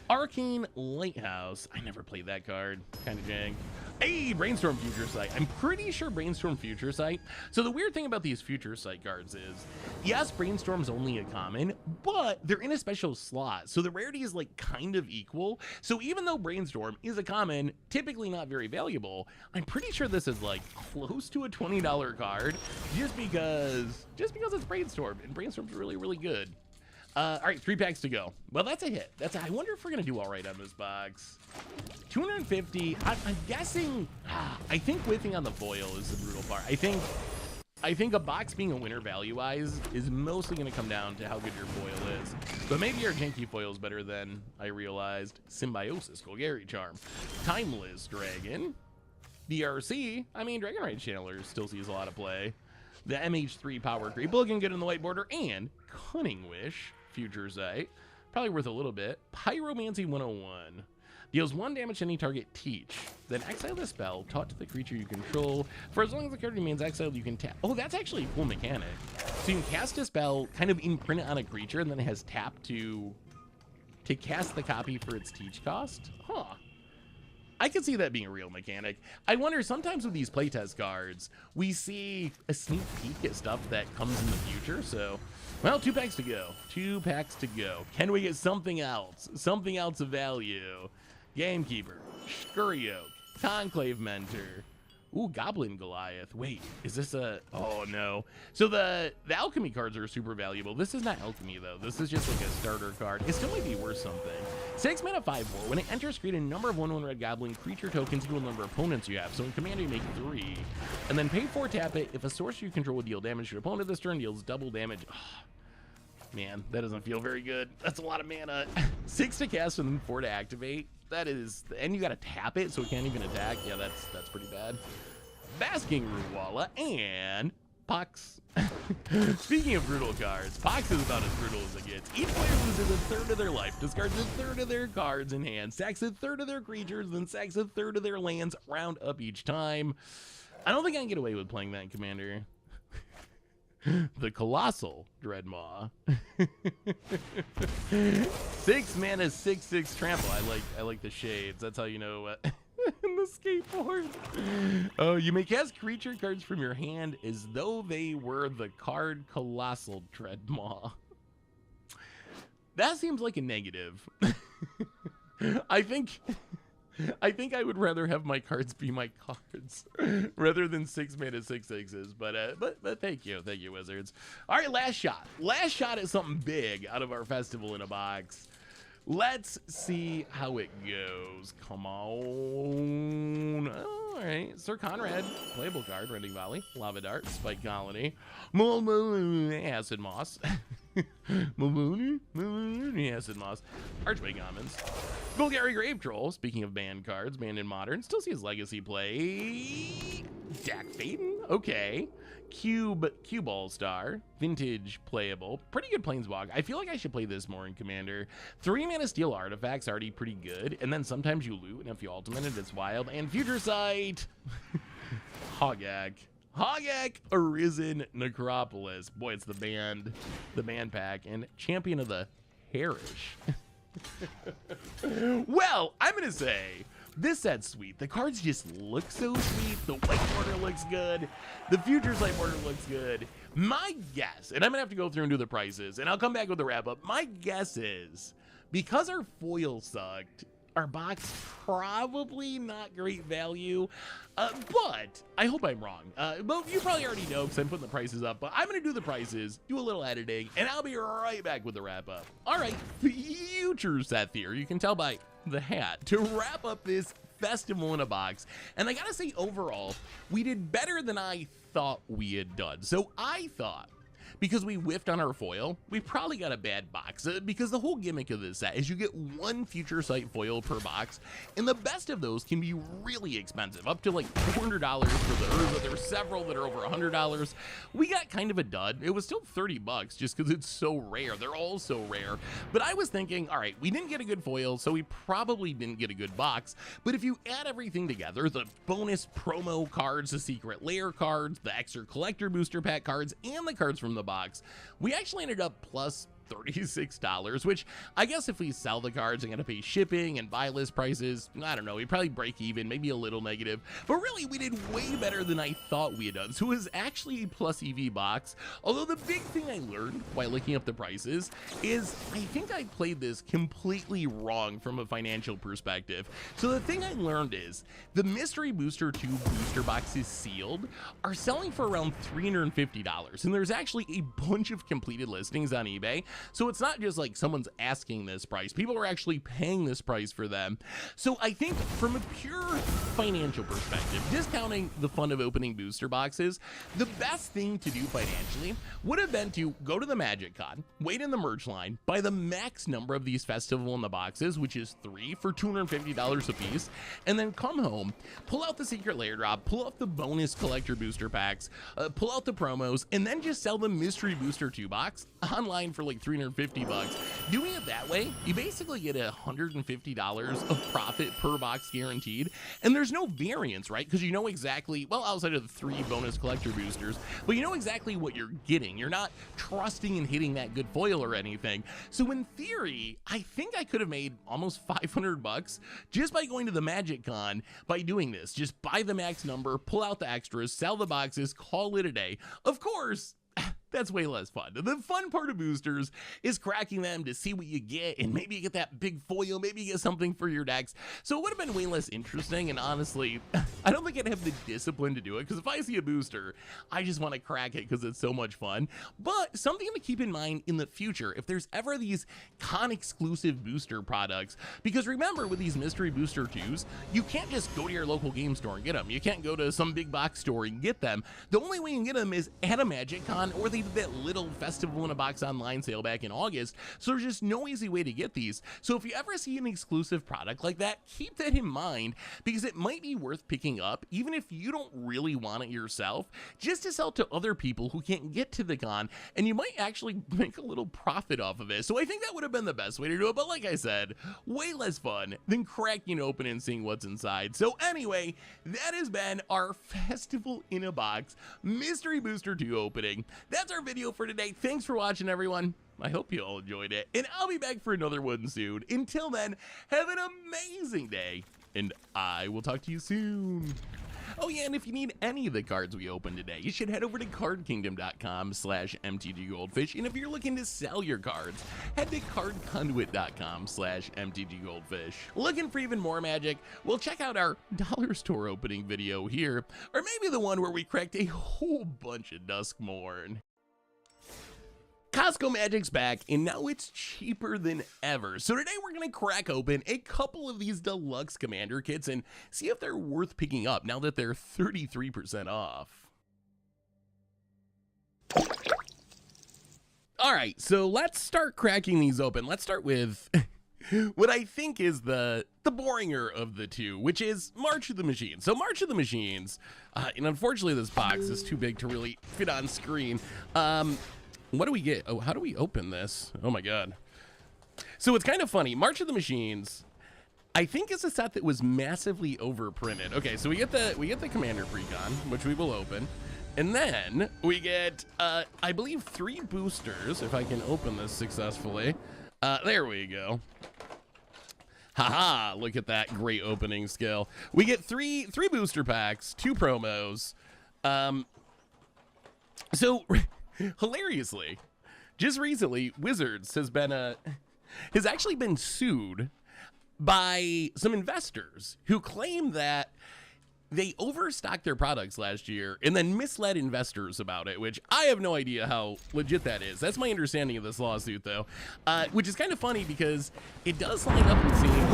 Arcane Lighthouse. I never played that card. Kind of jank. Hey, Brainstorm Future Sight. I'm pretty sure Brainstorm Future Sight. So the weird thing about these Future Sight cards is, yes, Brainstorm's only a common, but they're in a special slot. So the rarity is like kind of equal. So even though Brainstorm is a common, typically not very valuable, I'm pretty sure this is like close to a $20 card just because it's Brainstorm, and Brainstorm's really, really good. All right, 3 packs to go. Well, that's a hit. I wonder if we're gonna do all right on this box. 250. I'm guessing. I think whiffing on the foil is the brutal part. I think a box being a winner value-wise is mostly gonna come down to how good your foil is. But maybe our janky foil is better than I realized. Symbiosis, Golgari Charm, Timeless Dragon, DRC. I mean, Dragon Rage Channeler still sees a lot of play. The MH3 Power Creep, looking good in the white border, and Cunning Wish, Future Sight, probably worth a little bit. Pyromancy 101, deals 1 damage to any target teach. Then exile the spell, taught to the creature you control. For as long as the card remains exiled, you can tap. Oh, that's actually a cool mechanic. So you can cast a spell, kind of imprint it on a creature, and then it has tap to cast the copy for its teach cost. Huh. I could see that being a real mechanic. I wonder, sometimes with these playtest cards, we see a sneak peek at stuff that comes in the future. So, well, 2 packs to go. 2 packs to go. Can we get something else? Something else of value? Gamekeeper, Scurryoak, Conclave Mentor. Ooh, Goblin Goliath. Wait, is this a... Oh, no. So the alchemy cards are super valuable. This is not alchemy, though. This is just like a starter card. It still might be worth something. 6 mana, 5/4. When it enters, create a number of 1/1 red goblin creature tokens equal to the number of opponents you have. So in Commander, you make 3. And then pay 4, tap it. If a source you control will deal damage to your opponent this turn, deals double damage. Oh, man, that doesn't feel very good. That's a lot of mana. 6 to cast and then 4 to activate. That is, and you got to tap it so it can't even attack. Yeah, that's pretty bad. Basking Rootwalla and Pox. Speaking of brutal cards, Pox is about as brutal as it gets. Each player loses a third of their life, discards a third of their cards in hand, sacks a third of their creatures, then sacks a third of their lands, round up each time. I don't think I can get away with playing that in Commander. The Colossal Dreadmaw. 6 mana, 6/6 trample. I like the shades. That's how you know. And the skateboard. Oh, you may cast creature cards from your hand as though they were the card Colossal Dreadmaw. That seems like a negative. I think I think I would rather have my cards be my cards rather than 6 mana 6/6s. But thank you, Wizards. All right, last shot. Last shot at something big out of our festival in a box. Let's see how it goes. Come on. All right, Sir Conrad, playable card, Rending Volley, Lava Dart, Spike Colony, Acid Moss, Acid Moss, Archway Commons, Golgari Grave Troll. Speaking of banned cards, banned in Modern, still see his legacy play. Dak Faden, okay. Cube All-Star, vintage playable, pretty good Planeswalk. I feel like I should play this more in Commander. 3 mana Steel Artifacts already pretty good, and then sometimes you loot, and if you ultimate it, it's wild. And Future Sight, Hogak, Arisen Necropolis. Boy, it's the band pack, and Champion of the Harish. Well, I'm gonna say this set's sweet. The cards just look so sweet. The white border looks good. The Future Sight border looks good. My guess, and I'm gonna have to go through and do the prices, and I'll come back with the wrap up. My guess is because our foil sucked, our box probably not great value, but I hope I'm wrong. But you probably already know because I'm putting the prices up, but I'm going to do the prices, do a little editing, and I'll be right back with the wrap up. All right, Future Seth here. You can tell by the hat to wrap up this festival in a box. And I got to say, overall, we did better than I thought we had done. So I thought, because we whiffed on our foil, we probably got a bad box, because the whole gimmick of this set is you get 1 Future Sight foil per box, and the best of those can be really expensive, up to like $400 for the Urza. There's several that are over $100. We got kind of a dud. It was still $30 just because it's so rare. They're all so rare. But I was thinking, all right, we didn't get a good foil, so we probably didn't get a good box. But if you add everything together, the bonus promo cards, the secret layer cards, the extra collector booster pack cards, and the cards from the box, we actually ended up plus $36, which I guess if we sell the cards and gotta pay shipping and buy list prices, I don't know, we probably break even, maybe a little negative, but really we did way better than I thought we had done. So it was actually a plus EV box. Although the big thing I learned while looking up the prices is I think I played this completely wrong from a financial perspective. So the thing I learned is the Mystery Booster 2 booster boxes sealed are selling for around $350, and there's actually a bunch of completed listings on eBay. So it's not just like someone's asking this price. People are actually paying this price for them. So I think from a pure financial perspective, discounting the fun of opening booster boxes, the best thing to do financially would have been to go to the Magic Con, wait in the merch line, buy the max number of these festival in the boxes, which is 3 for $250 a piece, and then come home, pull out the secret layer drop, pull out the bonus collector booster packs, pull out the promos, and then just sell the Mystery Booster 2 box online for like $350. Doing it that way, you basically get $150 of profit per box guaranteed, and there's no variance, right? Because you know exactly, well, outside of the 3 bonus collector boosters, but you know exactly what you're getting. You're not trusting in hitting that good foil or anything. So in theory, I think I could have made almost $500 just by going to the Magic Con by doing this. Just buy the max number, pull out the extras, sell the boxes, call it a day. Of course, that's way less fun. The fun part of boosters is cracking them to see what you get, and maybe you get that big foil, maybe you get something for your decks. So it would have been way less interesting, and honestly, I don't think I'd have the discipline to do it, because if I see a booster, I just want to crack it because it's so much fun. But something to keep in mind in the future, if there's ever these con-exclusive booster products, because remember, with these Mystery Booster 2s, you can't just go to your local game store and get them. You can't go to some big box store and get them. The only way you can get them is at a Magic Con, or they did that little festival in a box online sale back in August. So there's just no easy way to get these. So if you ever see an exclusive product like that, keep that in mind, because it might be worth picking up, even if you don't really want it yourself, just to sell to other people who can't get to the con, and you might actually make a little profit off of it. So I think that would have been the best way to do it, but like I said, way less fun than cracking it open and seeing what's inside. So anyway, that has been our festival in a box Mystery Booster 2 opening. That's our video for today. Thanks for watching, everyone. I hope you all enjoyed it, and I'll be back for another one soon. Until then, have an amazing day, and I will talk to you soon. Oh yeah, and if you need any of the cards we opened today, you should head over to cardkingdom.com/mtggoldfish. And if you're looking to sell your cards, head to cardconduit.com/mtggoldfish. Looking for even more magic? Well, check out our dollar store opening video here, or maybe the one where we cracked a whole bunch of Duskmourn. Costco Magic's back, and now it's cheaper than ever. So today we're going to crack open a couple of these deluxe commander kits and see if they're worth picking up now that they're 33% off. All right, so let's start cracking these open. Let's start with what I think is the boringer of the two, which is March of the Machines. So March of the Machines, and unfortunately this box is too big to really fit on screen. What do we get? Oh, how do we open this? Oh my god. So it's kind of funny. March of the Machines, I think, is a set that was massively overprinted. Okay, so we get the Commander Precon, which we will open. And then we get I believe 3 boosters, if I can open this successfully. There we go. Haha, look at that great opening skill. We get three booster packs, 2 promos. So hilariously, just recently, Wizards has actually been sued by some investors who claim that they overstocked their products last year and then misled investors about it, which I have no idea how legit that is. That's my understanding of this lawsuit, though, which is kind of funny because it does line up with seeing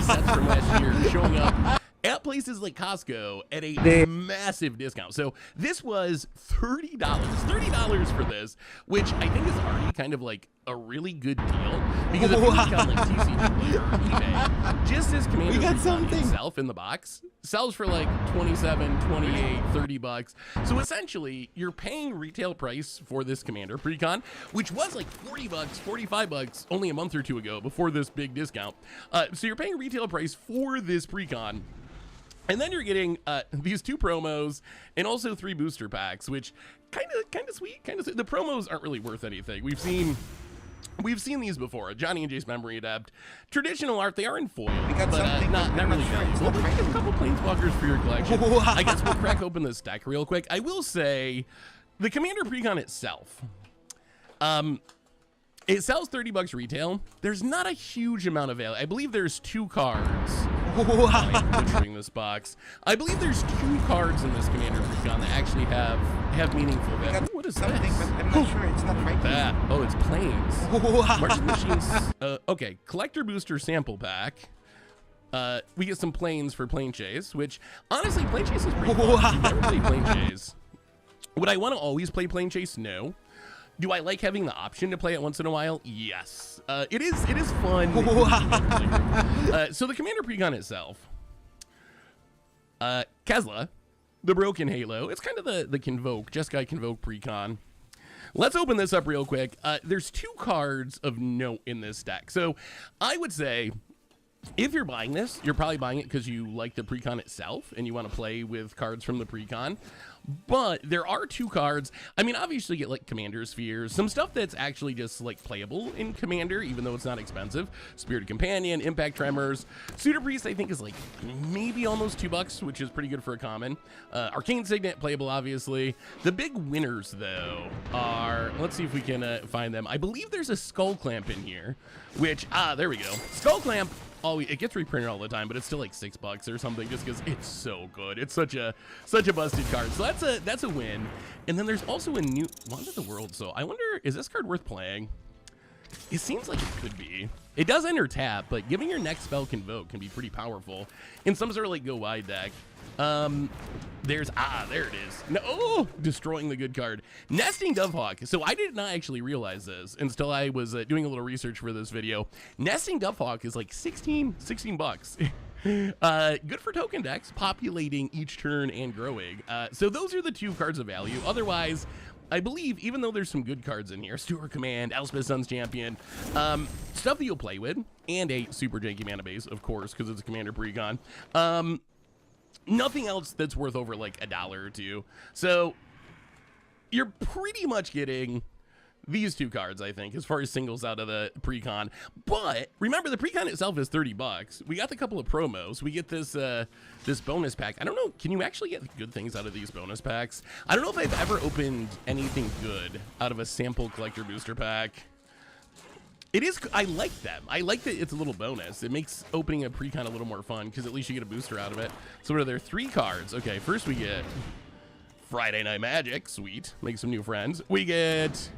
sets from last year showing up at places like Costco at a massive discount. So this was $30 for this, which I think is already kind of like a really good deal, because if you look on like TCG or eBay, just as Commander Precon itself in the box sells for like 27, 28, 30 bucks. So essentially you're paying retail price for this Commander Precon, which was like 40 bucks, 45 bucks only a month or two ago before this big discount. So you're paying retail price for this Precon. And then you're getting these 2 promos and also 3 booster packs, which kind of sweet, The promos aren't really worth anything. We've seen these before. Johnny and Jace Memory Adept, traditional art. They are in foil, but not really valuable. But a couple planeswalkers for your collection. I guess we'll crack open this deck real quick. I will say, the Commander Precon itself, it sells 30 bucks retail. There's not a huge amount available. I believe there's 2 cards. I'm butchering this box. I believe there's 2 cards in this Commander Precon that actually have meaningful value. What is this? I'm not sure. It's not right. That. Oh, it's planes. March of the Machines. Okay, collector booster sample pack. We get some planes for Plane Chase, which honestly, Plane Chase is pretty fun. I've never played Plane Chase. Would I want to always play Plane Chase? No. Do I like having the option to play it once in a while? Yes. It is fun. So the Commander Precon itself, Kesla, the Broken Halo. It's kind of the Convoke, Jeskai Convoke Precon. Let's open this up real quick. There's 2 cards of note in this deck. So I would say, if you're buying this, you're probably buying it because you like the Precon itself and you want to play with cards from the Precon. But there are 2 cards. I mean, obviously you get like Commander Spheres, some stuff that's actually just like playable in Commander, even though it's not expensive. Spirited Companion, Impact Tremors. Suitor Priest, I think, is like maybe almost $2, which is pretty good for a common. Arcane Signet, playable, obviously. The big winners, though, are, let's see if we can find them. I believe there's a Skull Clamp in here, which, there we go. Skull Clamp. It gets reprinted all the time, but it's still like $6 or something, just because it's so good. It's such a busted card. So that's a win. And then there's also a new Wand of the World. So I wonder, is this card worth playing? It seems like it could be. It does enter tap, but giving your next spell Convoke can be pretty powerful in some sort of like go wide deck. There it is. No, destroying the good card. Nesting Dovehawk. So I did not actually realize this until I was doing a little research for this video. Nesting Dovehawk is like 16 bucks. Good for token decks, populating each turn and growing. So those are the 2 cards of value. Otherwise, I believe, even though there's some good cards in here, Steward Command, Elspeth Sun's Champion, stuff that you'll play with, and a super janky mana base, of course, because it's a Commander Precon. Nothing else that's worth over like $1 or $2. So you're pretty much getting these two cards, I think, as far as singles out of the pre-con. But remember, the pre-con itself is $30. We got the couple of promos. We get this this bonus pack. I don't know, can you actually get good things out of these bonus packs? I don't know if I've ever opened anything good out of a sample collector booster pack. It is, I like them. I like that it's a little bonus. It makes opening a pre-con a little more fun because at least you get a booster out of it. So what are there? 3 cards. Okay, first we get Friday Night Magic. Sweet. Make some new friends. We get,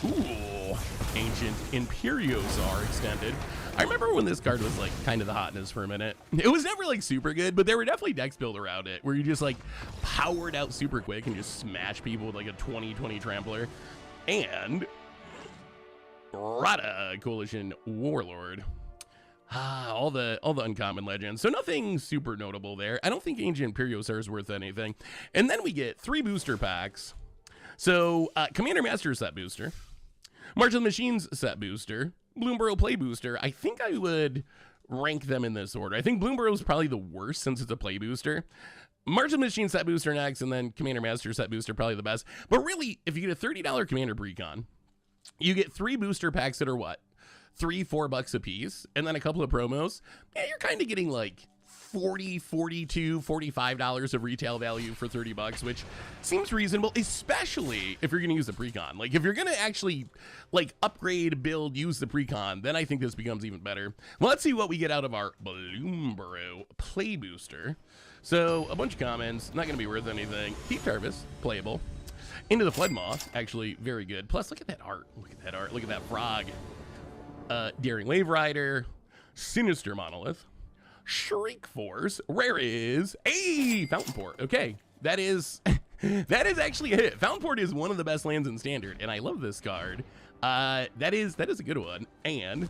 ooh, Ancient Imperiosar extended. I remember when this card was like kind of the hotness for a minute. It was never like super good, but there were definitely decks built around it where you just like powered out super quick and just smash people with like a 20/20 trampler. And Rada Coalition Warlord. All the uncommon legends. So nothing super notable there. I don't think Ancient Imperiosar is worth anything. And then we get 3 booster packs. So Commander Master set booster, March of the Machines set booster, Bloomborough play booster. I think I would rank them in this order. I think Bloomborough is probably the worst since it's a play booster. March of the Machines set booster next, and then Commander Master set booster probably the best. But really, if you get a $30 Commander Precon, you get 3 booster packs that are what? $3-4 bucks a piece, and then a couple of promos. Yeah, you're kind of getting like $40, $42, $45 of retail value for 30 bucks, which seems reasonable, especially if you're going to use the precon. Like if you're going to actually like upgrade, build, use the precon, then I think this becomes even better. Well, let's see what we get out of our Bloomborough play booster. So a bunch of comments, not going to be worth anything. Deep Harvest, playable. Into the Flood Moth, actually very good. Plus, look at that art. Look at that art. Look at that frog. Daring Wave Rider, Sinister Monolith, Shriek Force. Rare is a Fountain Port. Okay, that is that is actually a hit. Fountain Port is one of the best lands in Standard, and I love this card. That is a good one, and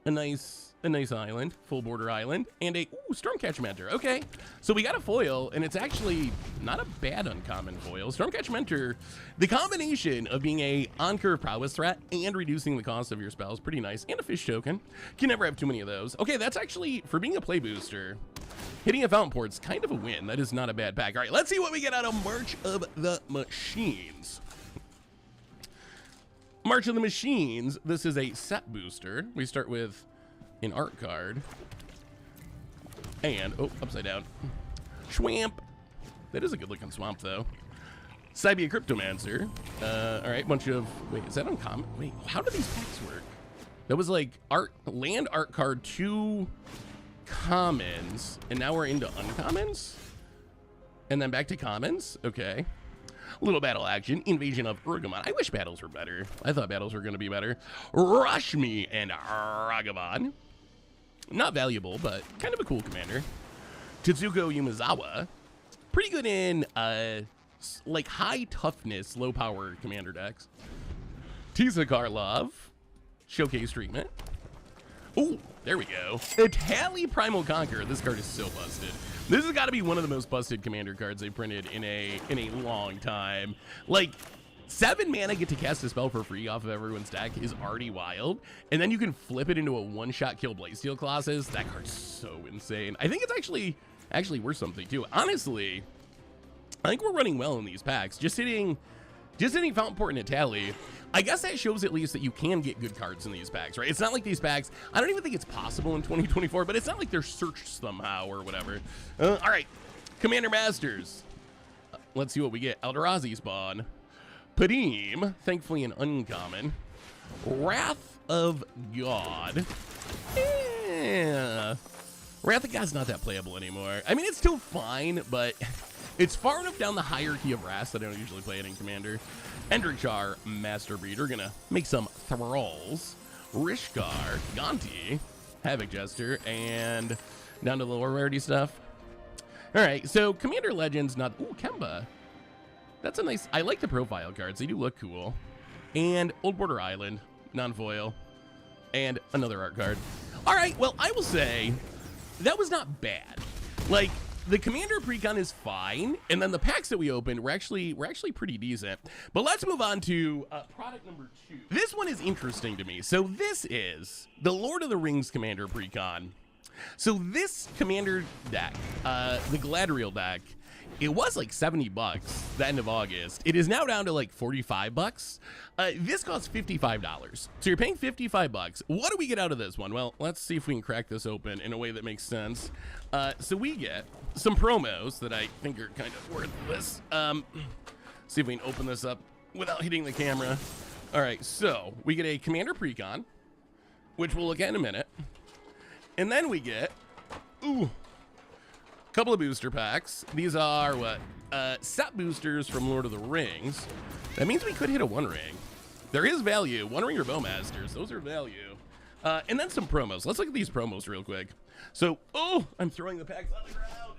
a nice island, full border island, and a Stormcatcher Mentor. Okay, so we got a foil, and it's actually not a bad uncommon foil. Stormcatcher Mentor, the combination of being a on-curve prowess threat and reducing the cost of your spells, pretty nice. And a fish token. Can never have too many of those. Okay, that's actually, for being a play booster, hitting a Fountain Port's kind of a win. That is not a bad pack. All right, let's see what we get out of March of the Machines. March of the Machines, this is a set booster. We start with an art card, and upside down, Schwamp. That is a good looking swamp though. Cybia Cryptomancer. All right, bunch of, wait, is that uncommon? Wait, how do these packs work? That was like land art card, 2 commons, and now we're into uncommons, and then back to commons. Okay. Little battle action, Invasion of Urgamon. I wish battles were better. I thought battles were going to be better. Rush Me and Ragavan. Not valuable, but kind of a cool commander. Tetsuko Yumizawa. Pretty good in like high toughness, low power commander decks. Tisa Karlov. Showcase treatment. Oh, there we go. Itali Primal Conqueror. This card is so busted. This has got to be one of the most busted commander cards they printed in a long time. Like, 7 mana get to cast a spell for free off of everyone's deck is already wild, and then you can flip it into a one-shot kill Blightsteel Colossus. That card's so insane. I think it's actually worth something too. Honestly, I think we're running well in these packs. Just hitting Fountain Port and Itali. I guess that shows at least that you can get good cards in these packs, right? It's not like these packs, I don't even think it's possible in 2024, but it's not like they're searched somehow or whatever. All right, Commander Masters. Let's see what we get. Eldrazi Spawn. Padim, thankfully an uncommon. Wrath of God. Yeah. Wrath of God's not that playable anymore. I mean, it's still fine, but it's far enough down the hierarchy of Wrath that I don't usually play it in Commander. Endrichar, Master Breeder, gonna make some Thralls. Rishkar, Gonti, Havoc Jester, and down to the lower rarity stuff. All right, so Commander Legends, not, ooh, Kemba. That's a nice, I like the profile cards. They do look cool. And Old Border Island, non-foil, and another art card. All right, well, I will say that was not bad. Like, the Commander Precon is fine, and then the packs that we opened were actually pretty decent. But let's move on to product number 2. This one is interesting to me. So this is the Lord of the Rings Commander Precon. So this Commander deck, the Galadriel deck, it was like 70 bucks the end of August. It is now down to like 45 bucks. This costs $55. So you're paying 55 bucks. What do we get out of this one? Well, let's see if we can crack this open in a way that makes sense. So we get some promos that I think are kind of worth this. See if we can open this up without hitting the camera. All right, so we get a Commander Precon, which we'll look at in a minute. And then we get, a couple of booster packs. These are what? Set boosters from Lord of the Rings. That means we could hit a One Ring. There is value. One Ring or Bowmasters. Those are value. And then some promos. Let's look at these promos real quick. So, I'm throwing the packs on the ground.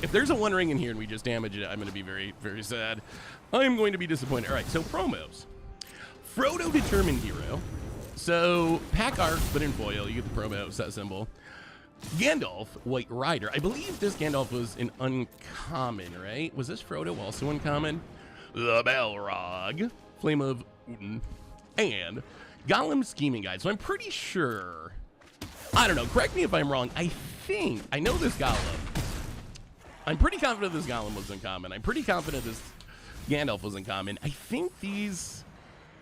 If there's a One Ring in here and we just damage it, I'm going to be very, very sad. I'm going to be disappointed. All right, so promos. Frodo Determined Hero. So, pack art, but in foil. You get the promo set symbol. Gandalf, White Rider. I believe this Gandalf was an uncommon, right? Was this Frodo also uncommon? The Balrog, Flame of Uden, and Gollum Scheming Guide. So I'm pretty sure, I don't know, correct me if I'm wrong. I know this Gollum. I'm pretty confident this Gollum was uncommon. I'm pretty confident this Gandalf was uncommon. I think these...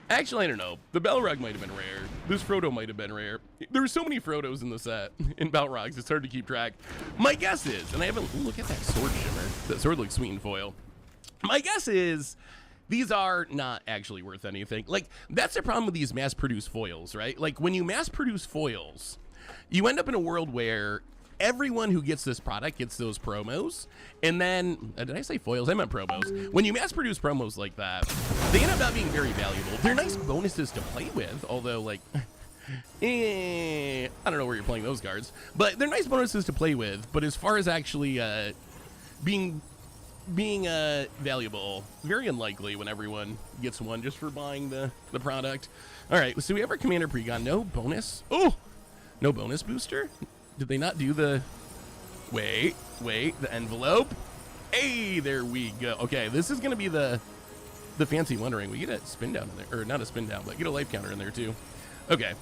Actually, I don't know. The Balrog might have been rare. This Frodo might have been rare. There were so many Frodos in the set, in Balrogs, it's hard to keep track. My guess is, and I haven't, look at that sword shimmer. That sword looks sweet in foil. My guess is, these are not actually worth anything. Like, that's the problem with these mass-produced foils, right? Like, when you mass-produce foils, you end up in a world where everyone who gets this product gets those promos, and then, did I say foils? I meant promos. When you mass produce promos like that, they end up not being very valuable. They're nice bonuses to play with, although, like, I don't know where you're playing those cards, but they're nice bonuses to play with, but as far as actually being valuable, very unlikely when everyone gets one just for buying the product. All right, so we have our Commander Precon. No bonus. No bonus booster? Did they not do the... Wait, the envelope? Hey, there we go. Okay, this is going to be the fancy One Ring. We get a spin down in there, or not a spin down, but get a life counter in there too. Okay.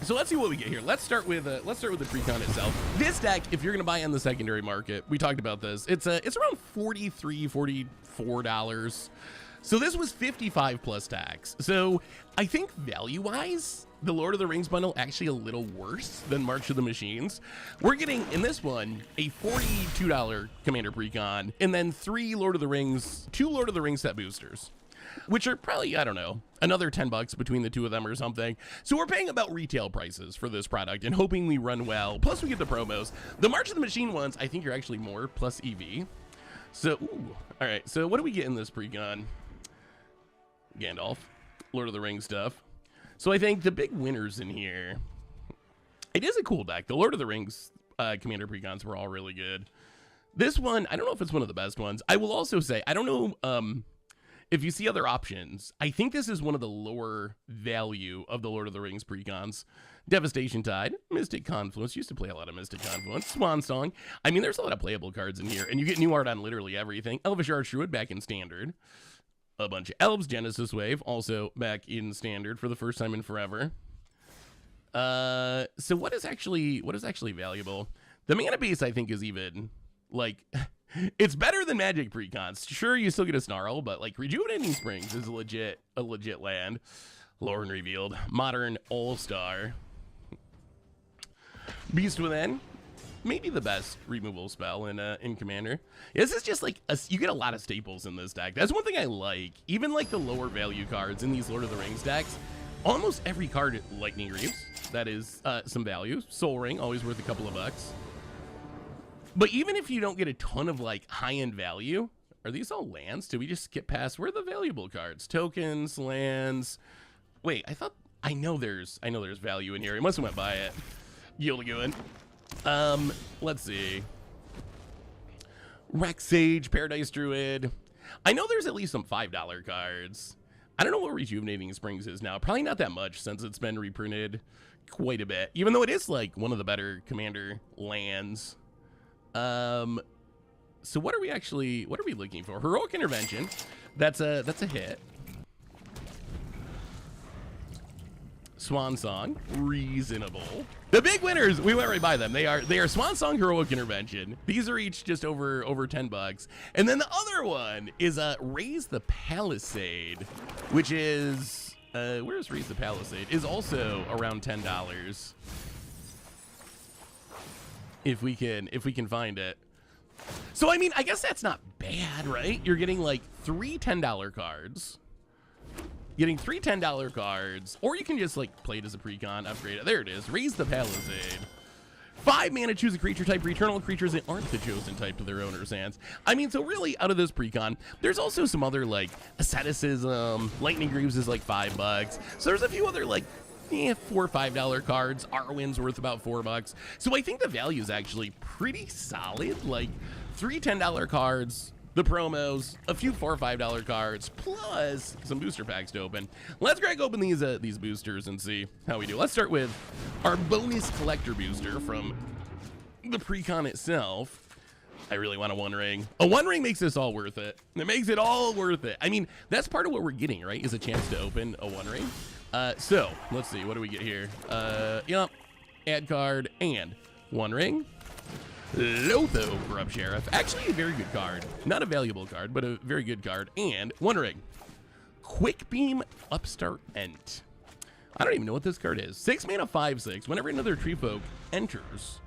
So let's see what we get here. Let's start with the Precon itself. This deck, if you're going to buy on the secondary market, we talked about this. It's around $43, $44. So this was 55 plus tax. So I think value-wise, the Lord of the Rings bundle actually a little worse than March of the Machines. We're getting, in this one, a $42 Commander Precon, and then two Lord of the Rings set boosters, which are probably, I don't know, another 10 bucks between the two of them or something. So we're paying about retail prices for this product and hoping we run well. Plus we get the promos. The March of the Machine ones, I think, are actually more plus EV. So, all right. So what do we get in this Precon? Gandalf, Lord of the Rings stuff. So I think the big winners in here, it is a cool deck. The Lord of the Rings Commander Precons were all really good. This one, I don't know if it's one of the best ones. I will also say, I don't know if you see other options. I think this is one of the lower value of the Lord of the Rings Precons. Devastation Tide, Mystic Confluence. Used to play a lot of Mystic Confluence. Swan Song. I mean, there's a lot of playable cards in here, and you get new art on literally everything. Elvish Archruid back in Standard. A bunch of Elves, Genesis Wave, also back in Standard for the first time in forever. So what is actually valuable? The mana base, I think, is even, like, it's better than Magic Precons. Sure, you still get a Snarl, but, like, Rejuvenating Springs is a legit land. Lore Unrevealed. Modern All-Star. Beast Within. Maybe the best removal spell in Commander. This is just like you get a lot of staples in this deck. That's one thing I like. Even like the lower value cards in these Lord of the Rings decks, almost every card Lightning Reaves. That is some value. Soul Ring, always worth a couple of bucks. But even if you don't get a ton of like high-end value, are these all lands? Did we just skip past where are the valuable cards? Tokens, lands. Wait, I know there's value in here. I must have went by it. Gildagoin. Let's see. Rex Sage, Paradise Druid. I know there's at least some $5 cards. I don't know what Rejuvenating Springs is now. Probably not that much since it's been reprinted quite a bit. Even though it is like one of the better Commander lands. So what are we looking for? Heroic Intervention. That's a hit. Swan Song, reasonable. The big winners, we went right by them. They are Swan Song, Heroic Intervention. These are each just over $10. And then the other one is Raise the Palisade, which is where's Raise the Palisade? Is also around $10. If we can find it. So I mean, I guess that's not bad, right? You're getting like 3 $10 cards. Getting 3 $10 cards, or you can just like play it as a precon, upgrade it. There it is, Raise the Palisade. 5 mana, choose a creature type, eternal creatures that aren't the chosen type to their owner's hands. I mean, so really, out of this precon, there's also some other like Asceticism, Lightning Greaves is like $5. So there's a few other like $4 or $5 cards. Arwen's worth about $4. So I think the value is actually pretty solid. Like 3 $10 cards, the promos, a few $4 or $5 cards, plus some booster packs to open. Let's crack open these boosters and see how we do. Let's start with our bonus collector booster from the precon itself. I really want a One Ring. A One Ring makes this all worth it. It makes it all worth it. I mean, that's part of what we're getting, right? Is a chance to open a One Ring. So let's see, what do we get here? Yep, add card and One Ring. Lotho, Corrupt Sheriff. Actually a very good card. Not a valuable card, but a very good card. And One Ring. Quick Beam, Upstart Ent. I don't even know what this card is. 6 mana, 5/6. Whenever another Tree Folk enters,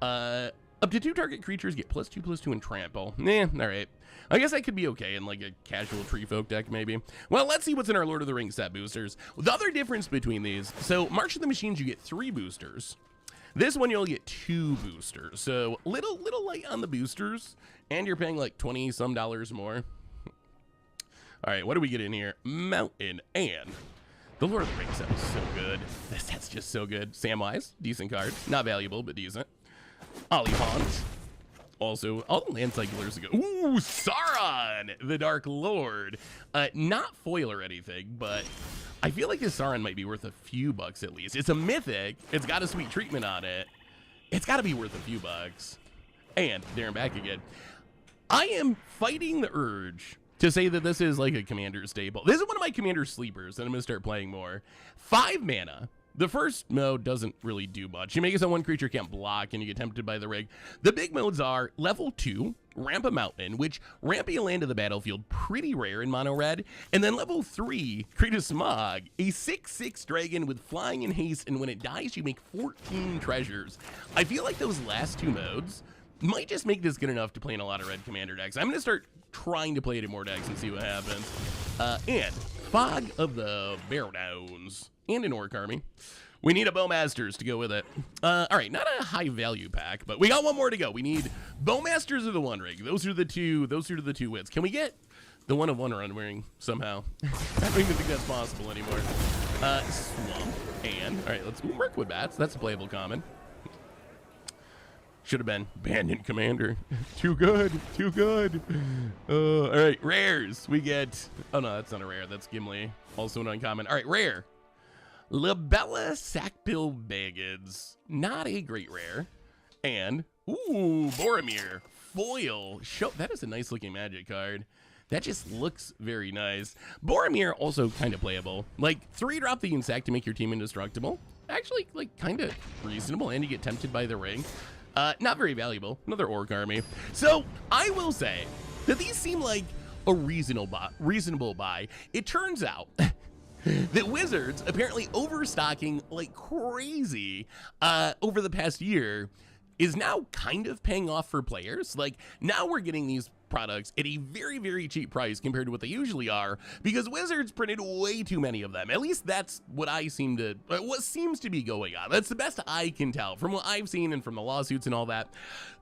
up to 2 target creatures get +2/+2 and trample. All right. I guess that could be okay in like a casual Tree Folk deck, maybe. Well, let's see what's in our Lord of the Rings set boosters. The other difference between these, so March of the Machines, you get 3 boosters. This one, you'll get 2 boosters. So little light on the boosters, and you're paying like $20 some more. All right, what do we get in here? Mountain and the Lord of the Rings set was so good. This set's just so good. Samwise, decent card. Not valuable, but decent. Olipont. Also, all the land cyclers go. Ooh, Sauron, the Dark Lord. Not foil or anything, but I feel like this Sauron might be worth a few bucks at least. It's a mythic. It's got a sweet treatment on it. It's got to be worth a few bucks. And Darren back again. I am fighting the urge to say that this is like a commander staple. This is one of my commander sleepers that I'm going to start playing more. 5 mana. The first mode doesn't really do much. You make it so one creature can't block and you get tempted by the rig. The big modes are level 2, ramp a mountain, which ramping a land to the battlefield, pretty rare in mono red. And then level 3, create a smog, a 6/6 dragon with flying and haste, and when it dies, you make 14 treasures. I feel like those last 2 modes might just make this good enough to play in a lot of red commander decks. I'm going to start trying to play it in more decks and see what happens. And Fog of the Baronowns. And an Orc army. We need a Bowmasters to go with it. All right, not a high value pack, but we got one more to go. We need Bowmasters or the One Ring. Those are the two wins. Can we get the one of One Ring somehow? I don't even think that's possible anymore. Swamp and all right, let's Mirkwood Bats. That's a playable common. Should have been Bandit Commander. Too good. All right, rares. We get. Oh no, that's not a rare. That's Gimli. Also an uncommon. All right, rare. Labella Sackbill Baggins, not a great rare. And, ooh, Boromir, foil. That is a nice looking Magic card. That just looks very nice. Boromir, also kind of playable. Like, 3-drop the Insect to make your team indestructible. Actually, like, kind of reasonable, and you get tempted by the ring. Not very valuable. Another Orc army. So, I will say that these seem like a reasonable buy. It turns out that Wizards apparently overstocking like crazy over the past year is now kind of paying off for players. Like now we're getting these products at a very, very cheap price compared to what they usually are because Wizards printed way too many of them. At least that's what what seems to be going on. That's the best I can tell from what I've seen and from the lawsuits and all that.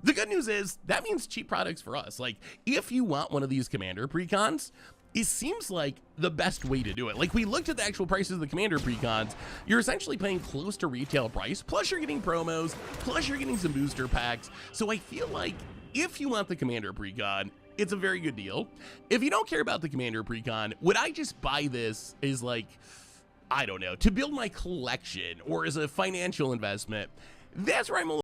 The good news is that means cheap products for us. Like if you want one of these commander precons, it seems like the best way to do it. Like we looked at the actual prices of the commander precons, you're essentially paying close to retail price, plus you're getting promos, plus you're getting some booster packs. So I feel like if you want the commander precon, it's a very good deal. If you don't care about the commander precon, would I just buy this as like, I don't know, to build my collection or as a financial investment? That's where I'm a